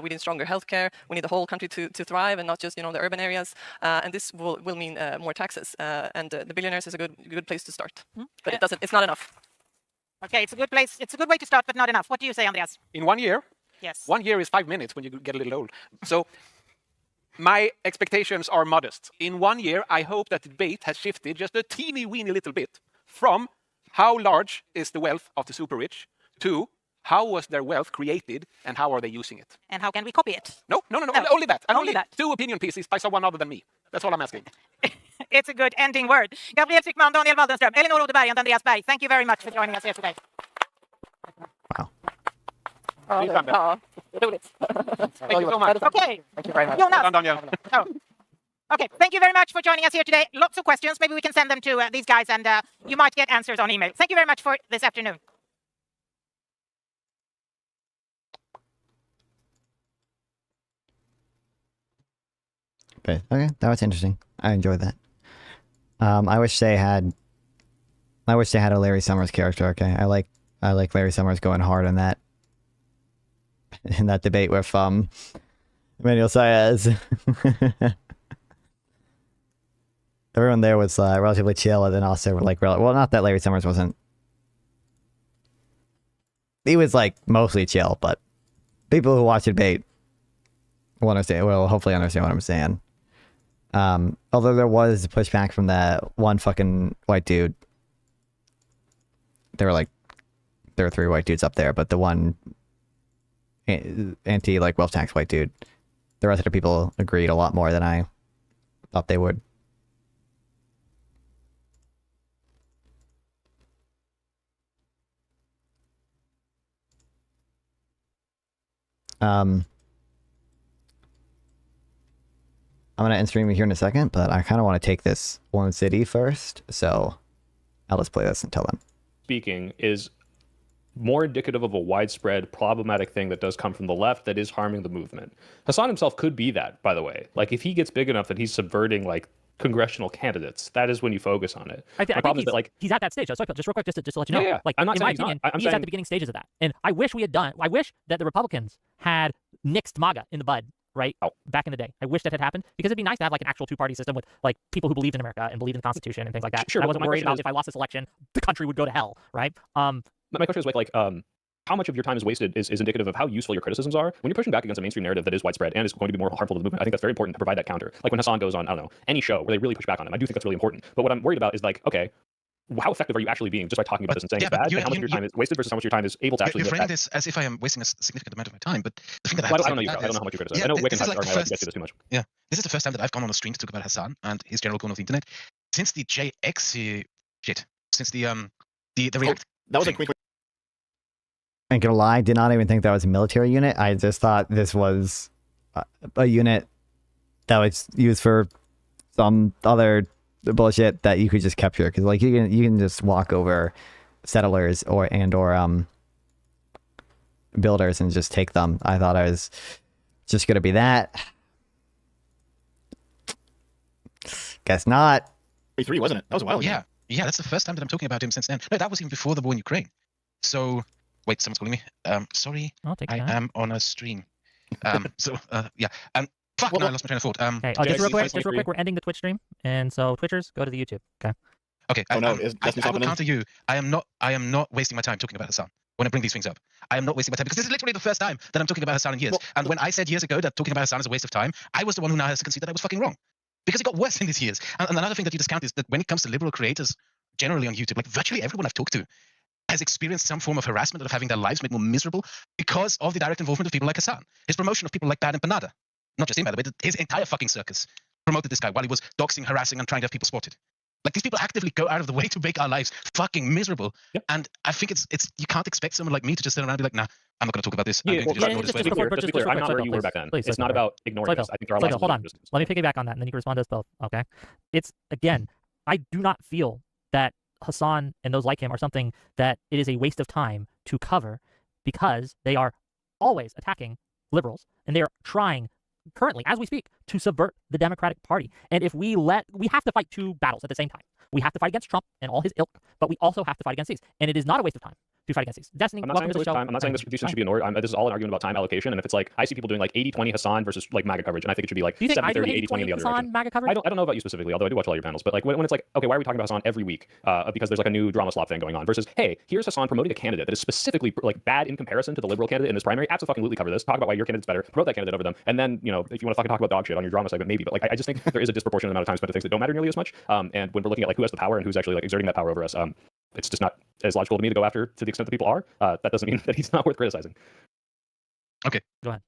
We need stronger healthcare. We need the whole country to thrive and not just, you know, the urban areas. And this will mean more taxes. And the billionaires is a good place to start. But it's not enough. Okay, it's a good place. It's a good way to start, but not enough. What do you say, Andreas? In 1 year? Yes. 1 year is 5 minutes when you get a little old. So my expectations are modest. In 1 year, I hope that the debate has shifted just a teeny weeny little bit from how large is the wealth of the super rich to how was their wealth created and how are they using it? And how can we copy it? No. Only that. And only that. 2 opinion pieces by someone other than me. That's all I'm asking. It's a good ending word. Gabriel Zuckman, Daniel Waldenström, Elinor Odeberg, and Andreas Berg, thank you very much for joining us here today. Wow. Thank you so much. Okay. Thank you very much. Jonas. Daniel. Oh. Okay, thank you very much for joining us here today. Lots of questions. Maybe we can send them to these guys and you might get answers on email. Thank you very much for this afternoon. Okay, that was interesting. I enjoyed that. I wish they had a Larry Summers character. Okay, I like Larry Summers going hard on that in that debate with Emmanuel Saez. Everyone there was relatively chill, and then also like, well, not that Larry Summers wasn't. He was like mostly chill, but people who watch the debate will hopefully understand what I'm saying. Although there was pushback from that one fucking white dude there were 3 white dudes up there, but the one anti like wealth tax white dude, the rest of the people agreed a lot more than I thought they would. I'm gonna end streaming here in a second, but I kind of want to take this one city first, so I'll just play this until then. Speaking is more indicative of a widespread problematic thing that does come from the left that is harming the movement. Hassan himself could be that, by the way. Like, if he gets big enough that he's subverting like congressional candidates, that is when you focus on it. I think he's at that stage. Just real quick, just to let you know. Yeah. Like, I'm not in my opinion, he's at the beginning stages of that. And I wish that the Republicans had nixed MAGA in the bud, right? Back in the day. I wish that had happened, because it'd be nice to have like an actual two-party system with like people who believed in America and believed in the Constitution and things like that. Sure, I wasn't worried about if I lost this election, the country would go to hell, right? My question is like how much of your time is wasted is indicative of how useful your criticisms are. When you're pushing back against a mainstream narrative that is widespread and is going to be more harmful to the movement, I think that's very important to provide that counter. Like when Hassan goes on, I don't know, any show where they really push back on him, I do think that's really important. But what I'm worried about is like, okay, how effective are you actually being just by talking about this and saying it's bad? And how much of your time is wasted versus how much of your time is able to actually You're framing this as if I am wasting a significant amount of my time, but the thing that I don't know you, I don't know how much you criticize. I know Wick and Hassan get to this too much. Yeah, this is the first time that I've gone on a stream to talk about Hassan and his general corner of the internet since the JX shit, since the React. That was a quick. I ain't gonna lie, did not even think that was a military unit. I just thought this was a unit that was used for some other bullshit that you could just capture, because like you can just walk over settlers or builders and just take them. I thought I was just gonna be that. Guess not. 3, wasn't it? That was a while ago. Yeah, that's the first time that I'm talking about him since then. No, that was even before the war in Ukraine. So. Wait, someone's calling me. Sorry, I am on a stream. Yeah. Fuck, no, I lost my train of thought. Okay, just real quick, we're ending the Twitch stream, and so Twitchers, go to the YouTube. Okay. Okay. I will counter you. I am not wasting my time talking about Hassan when I bring these things up. I am not wasting my time because this is literally the first time that I'm talking about Hassan in years. And when I said years ago that talking about Hassan is a waste of time, I was the one who now has to concede that I was fucking wrong, because it got worse in these years. And another thing that you discount is that when it comes to liberal creators generally on YouTube, like virtually everyone I've talked to has experienced some form of harassment or of having their lives made more miserable because of the direct involvement of people like Hassan. His promotion of people like Bad and Panada. Not just him, by the way, his entire fucking circus promoted this guy while he was doxing, harassing, and trying to have people spotted. Like, these people actively go out of the way to make our lives fucking miserable. Yep. And I think it's you can't expect someone like me to just sit around and be like, nah, I'm not going to talk about this. Yeah, just to be clear, I'm not where you were back then. It's not about ignoring this. I think there are lots of hold on. Let me piggyback on that, and then you can respond to us both, okay? It's, again, I do not feel that Hassan and those like him are something that it is a waste of time to cover, because they are always attacking liberals, and they are trying currently, as we speak, to subvert the Democratic Party. And if we have to fight 2 battles at the same time. We have to fight against Trump and all his ilk, but we also have to fight against these. And it is not a waste of time to fight against these. Destiny, welcome to the show. I'm not saying this should be ignored. This is all an argument about time allocation. And if it's like, I see people doing like 80-20 Hassan versus like MAGA coverage, and I think it should be like 70-30, 80-20 in the other direction. MAGA coverage? I don't know about you specifically, although I do watch all your panels. But like when it's like, okay, why are we talking about Hassan every week? Because there's like a new drama slop thing going on. Versus, hey, here's Hassan promoting a candidate that is specifically like bad in comparison to the liberal candidate in this primary. Absolutely cover this. Talk about why your candidate's better. Promote that candidate over them. And then, you know, if you want to fucking talk about dog shit on your drama segment, maybe. But like, I just think there is a disproportionate amount of time spent on things that don't matter nearly as much. And when we're looking at like who has the power and who's actually like exerting that power over us, it's just not as logical to me to go after to the extent that people are. That doesn't mean that he's not worth criticizing. Okay. Go ahead.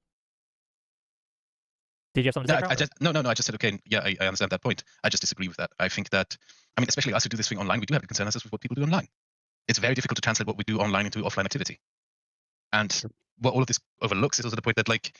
Did you have something to say? No. I just said, okay, yeah, I understand that point. I just disagree with that. I think that, I mean, especially us who do this thing online, we do have a concern as with what people do online. It's very difficult to translate what we do online into offline activity. And what all of this overlooks is also the point that, like,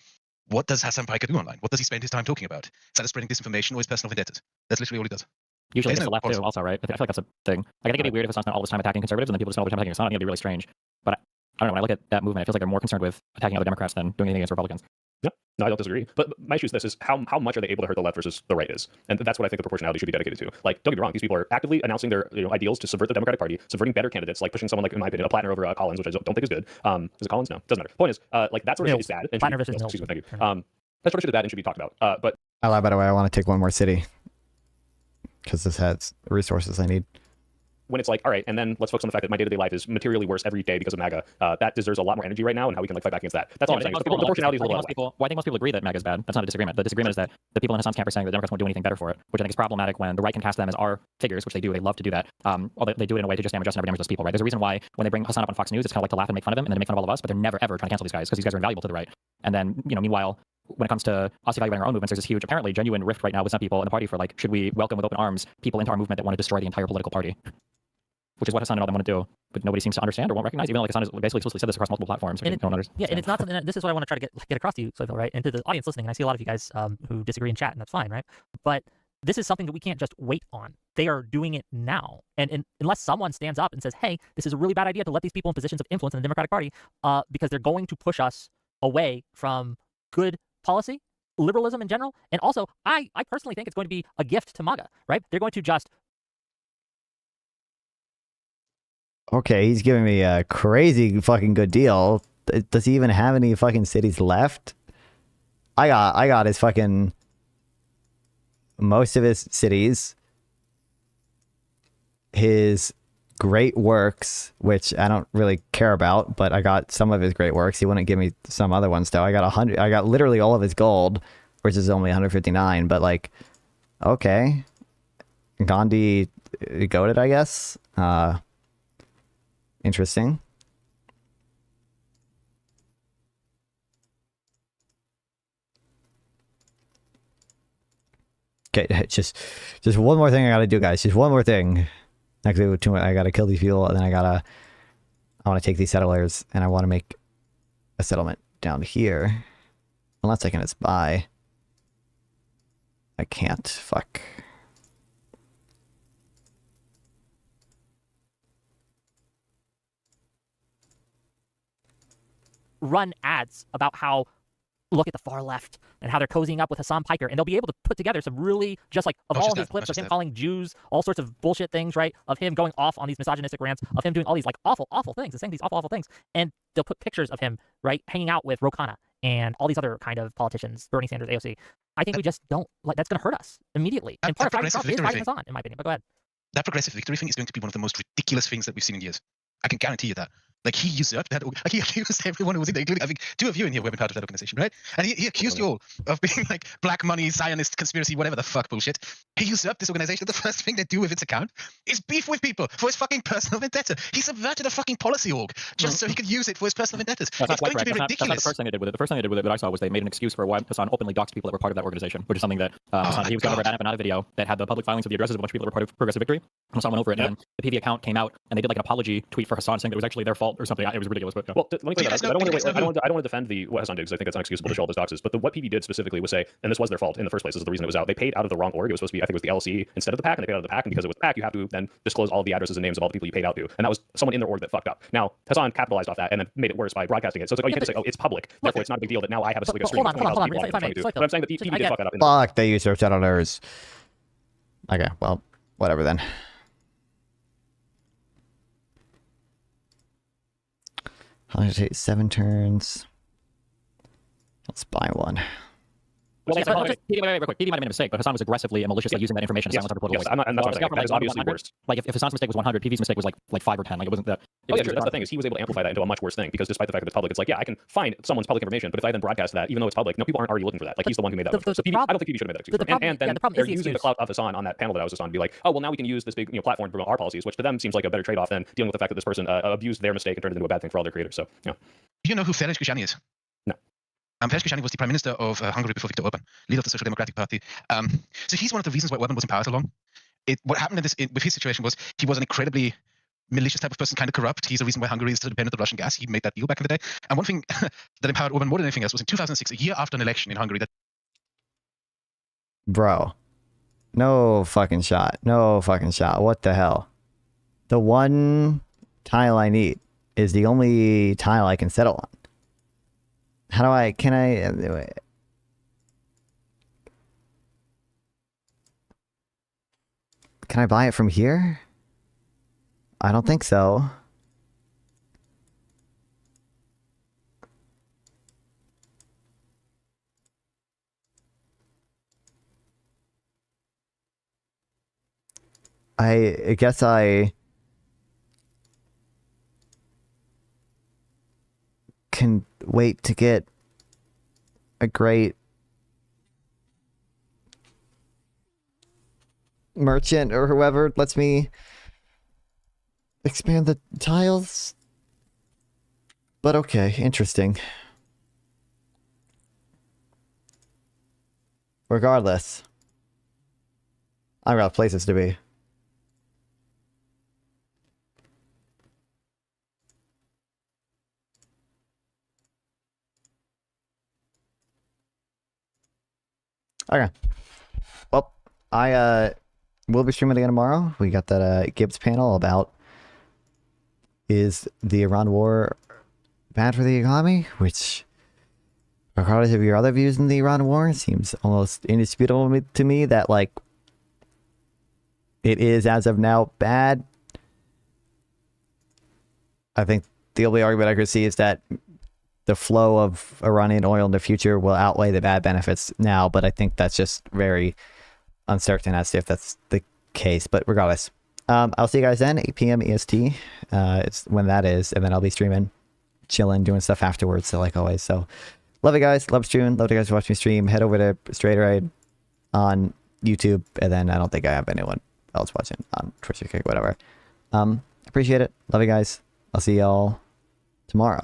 what does Hassan Piker do online? What does he spend his time talking about? Is that spreading disinformation or his personal vendettas? That's literally all he does. Usually it's the left too, also, right? I feel like that's a thing. Like, I think it'd be weird if Hassan spent all this time attacking conservatives and then people spent all the time attacking Hassan. I think it'd be really strange. But I don't know, when I look at that movement, it feels like they're more concerned with attacking other Democrats than doing anything against Republicans. Yeah, no, I don't disagree. But my issue with this is how much are they able to hurt the left versus the right is? And that's what I think the proportionality should be dedicated to. Like, don't get me wrong, these people are actively announcing their ideals to subvert the Democratic Party, subverting better candidates, like pushing someone like, in my opinion, a Plattner over Collins, which I don't think is good. Is it Collins? No, doesn't matter. Point is, like, that sort of shit is bad. And Plattner versus excuse me, thank you. That sort of shit is bad and should be talked about. But I lied, by the way, I want to take one more city, because this has resources I need. when it's like, all right, and then let's focus on the fact that my day-to-day life is materially worse every day because of MAGA. That deserves a lot more energy right now, and how we can like fight back against that. That's all I'm saying. The proportionality is a little out of whack. I think most people agree that MAGA is bad. That's not a disagreement. The disagreement is that the people in Hassan's camp are saying that the Democrats won't do anything better for it, which I think is problematic when the right can cast them as our figures, which they do. They love to do that. Although they do it in a way to just damage us and never damage those people, right? There's a reason why when they bring Hassan up on Fox News, it's kind of like to laugh and make fun of him and then make fun of all of us, but they're never ever trying to cancel these guys because these guys are invaluable to the right. And then, meanwhile, when it comes to us evaluating our own movements, there's this huge, apparently genuine rift right now with some people in the party for like, should we welcome with open arms people into our movement that want to destroy the entire political party? Which is what Hassan and all them want to do, but nobody seems to understand or won't recognize, even though like Hassan has basically explicitly said this across multiple platforms. And it's not something that, this is what I want to try to get across to you, Soifel, right? And to the audience listening, and I see a lot of you guys who disagree in chat, and that's fine, right? But this is something that we can't just wait on. They are doing it now. And unless someone stands up and says, hey, this is a really bad idea to let these people in positions of influence in the Democratic Party because they're going to push us away from good policy, liberalism in general. And also, I personally think it's going to be a gift to MAGA, right? They're going to just... Okay, he's giving me a crazy fucking good deal. Does he even have any fucking cities left? I got his fucking... most of his cities, his great works, which I don't really care about, but I got some of his great works. He wouldn't give me some other ones though. I got literally all of his gold, which is only 159, but like, okay. Gandhi goated, I guess. Interesting. Okay, just one more thing I gotta do, guys. Just one more thing. Actually, I gotta kill these people, and then I want to take these settlers, and I want to make a settlement down here. Unless I can just buy. I can't. Fuck. Run ads about how, look at the far left and how they're cozying up with Hassan Piker, and they'll be able to put together some really, just like, of all his clips of him calling Jews all sorts of bullshit things, right? Of him going off on these misogynistic rants, of him doing all these like awful things, and saying these awful things, and they'll put pictures of him, right, hanging out with Ro Khanna and all these other kind of politicians, Bernie Sanders, AOC. I think we just don't, like, that's going to hurt us immediately. And part of fighting Trump is fighting Hassan, in my opinion, but go ahead. That progressive victory thing is going to be one of the most ridiculous things that we've seen in years. I can guarantee you that. Like, he usurped that. Like, he accused everyone who was in there, including, I think, two of you in here who have been part of that organization, right? And he accused you all of being like black money, Zionist conspiracy, whatever the fuck bullshit. He usurped this organization. The first thing they do with its account is beef with people for his fucking personal vendetta. He subverted a fucking policy org just so he could use it for his personal vendettas. It's going to be ridiculous. That's not the first thing they did with it. The first thing they did with it that I saw was they made an excuse for why Hassan openly doxed people that were part of that organization, which is something that Hassan, he was going over that a video that had the public filings of the addresses of a bunch of people that were part of Progressive Victory. Hassan went over it, and then the PV account came out, and they did like an apology tweet for Hassan saying that it was actually their fault or something. It was ridiculous. But, well, let me clear that up. I don't want to defend what Hassan did, because I think that's unexcusable to show all those doxes. But what PV did specifically was say, and this was their fault in the first place, is the reason it was out. They paid out of the wrong org. It was supposed to be, I think it was the LLC instead of the PAC, and they paid out of the PAC, and because it was the PAC, you have to then disclose all of the addresses and names of all the people you paid out to. And that was someone in their org that fucked up. Now, Hassan capitalized off that and then made it worse by broadcasting it. So it's like, oh, you can't just say, oh, it's public, therefore it's not a big deal that now I have a stream of 20,000 people. But I'm saying that PV did fuck that up. Fuck, they usurped settlers. Okay, well, whatever then. How long did it take? 7 turns. Let's buy one. Well, PV might have made a mistake, but Hassan was aggressively and maliciously using that information to silence other political voices. That's what I'm saying. That is obviously worse. Like, if Hassan's mistake was 100, PV's mistake was like 5 or 10. Like, it wasn't that. Oh, yeah, true. That's the thing, is he was able to amplify that into a much worse thing, because despite the fact that it's public, it's like, yeah, I can find someone's public information, but if I then broadcast that, even though it's public, no, people aren't already looking for that. Like, he's the one who made that move. So PV, I don't think PV should have made that excuse. And then they're using the clout of Hassan on that panel that I was just on to be like, oh, well, now we can use this big platform to promote our policies, which to them seems like a better trade-off than dealing with the fact that this person abused their mistake and turned it into a bad thing for all their creators. So, yeah. Do you know who Ferenc Kosany is? No. Ferenc Kosany was the prime minister of Hungary before Viktor Orban, leader of the Social Democratic Party. So he's one of the reasons why Orban was in power so long. What happened with his situation was he was an incredibly malicious type of person, kind of corrupt. He's the reason why Hungary is still dependent on Russian gas. He made that deal back in the day. And one thing that empowered Orban more than anything else was in 2006, a year after an election in Hungary. Bro, no fucking shot. No fucking shot. What the hell? The one tile I need is the only tile I can settle on. How do I, can I buy it from here? I don't think so. I guess I can wait to get a great merchant or whoever lets me expand the tiles. But okay, interesting. Regardless, I've got places to be. Okay. Well, I will be streaming again tomorrow. We got that Gibbs panel about is the Iran war bad for the economy, which, regardless of your other views in the Iran war, seems almost indisputable to me that, like, it is, as of now, bad. I think the only argument I could see is that the flow of Iranian oil in the future will outweigh the bad benefits now, but I think that's just very uncertain as to if that's the case. But regardless, I'll see you guys then, 8 p.m. EST. It's when that is, and then I'll be streaming, chilling, doing stuff afterwards, so like always. So love you guys, love streaming, love you guys to watch me stream. Head over to Straight Ride on YouTube, and then I don't think I have anyone else watching on Twitch or Kick, whatever. Appreciate it, love you guys. I'll see y'all tomorrow.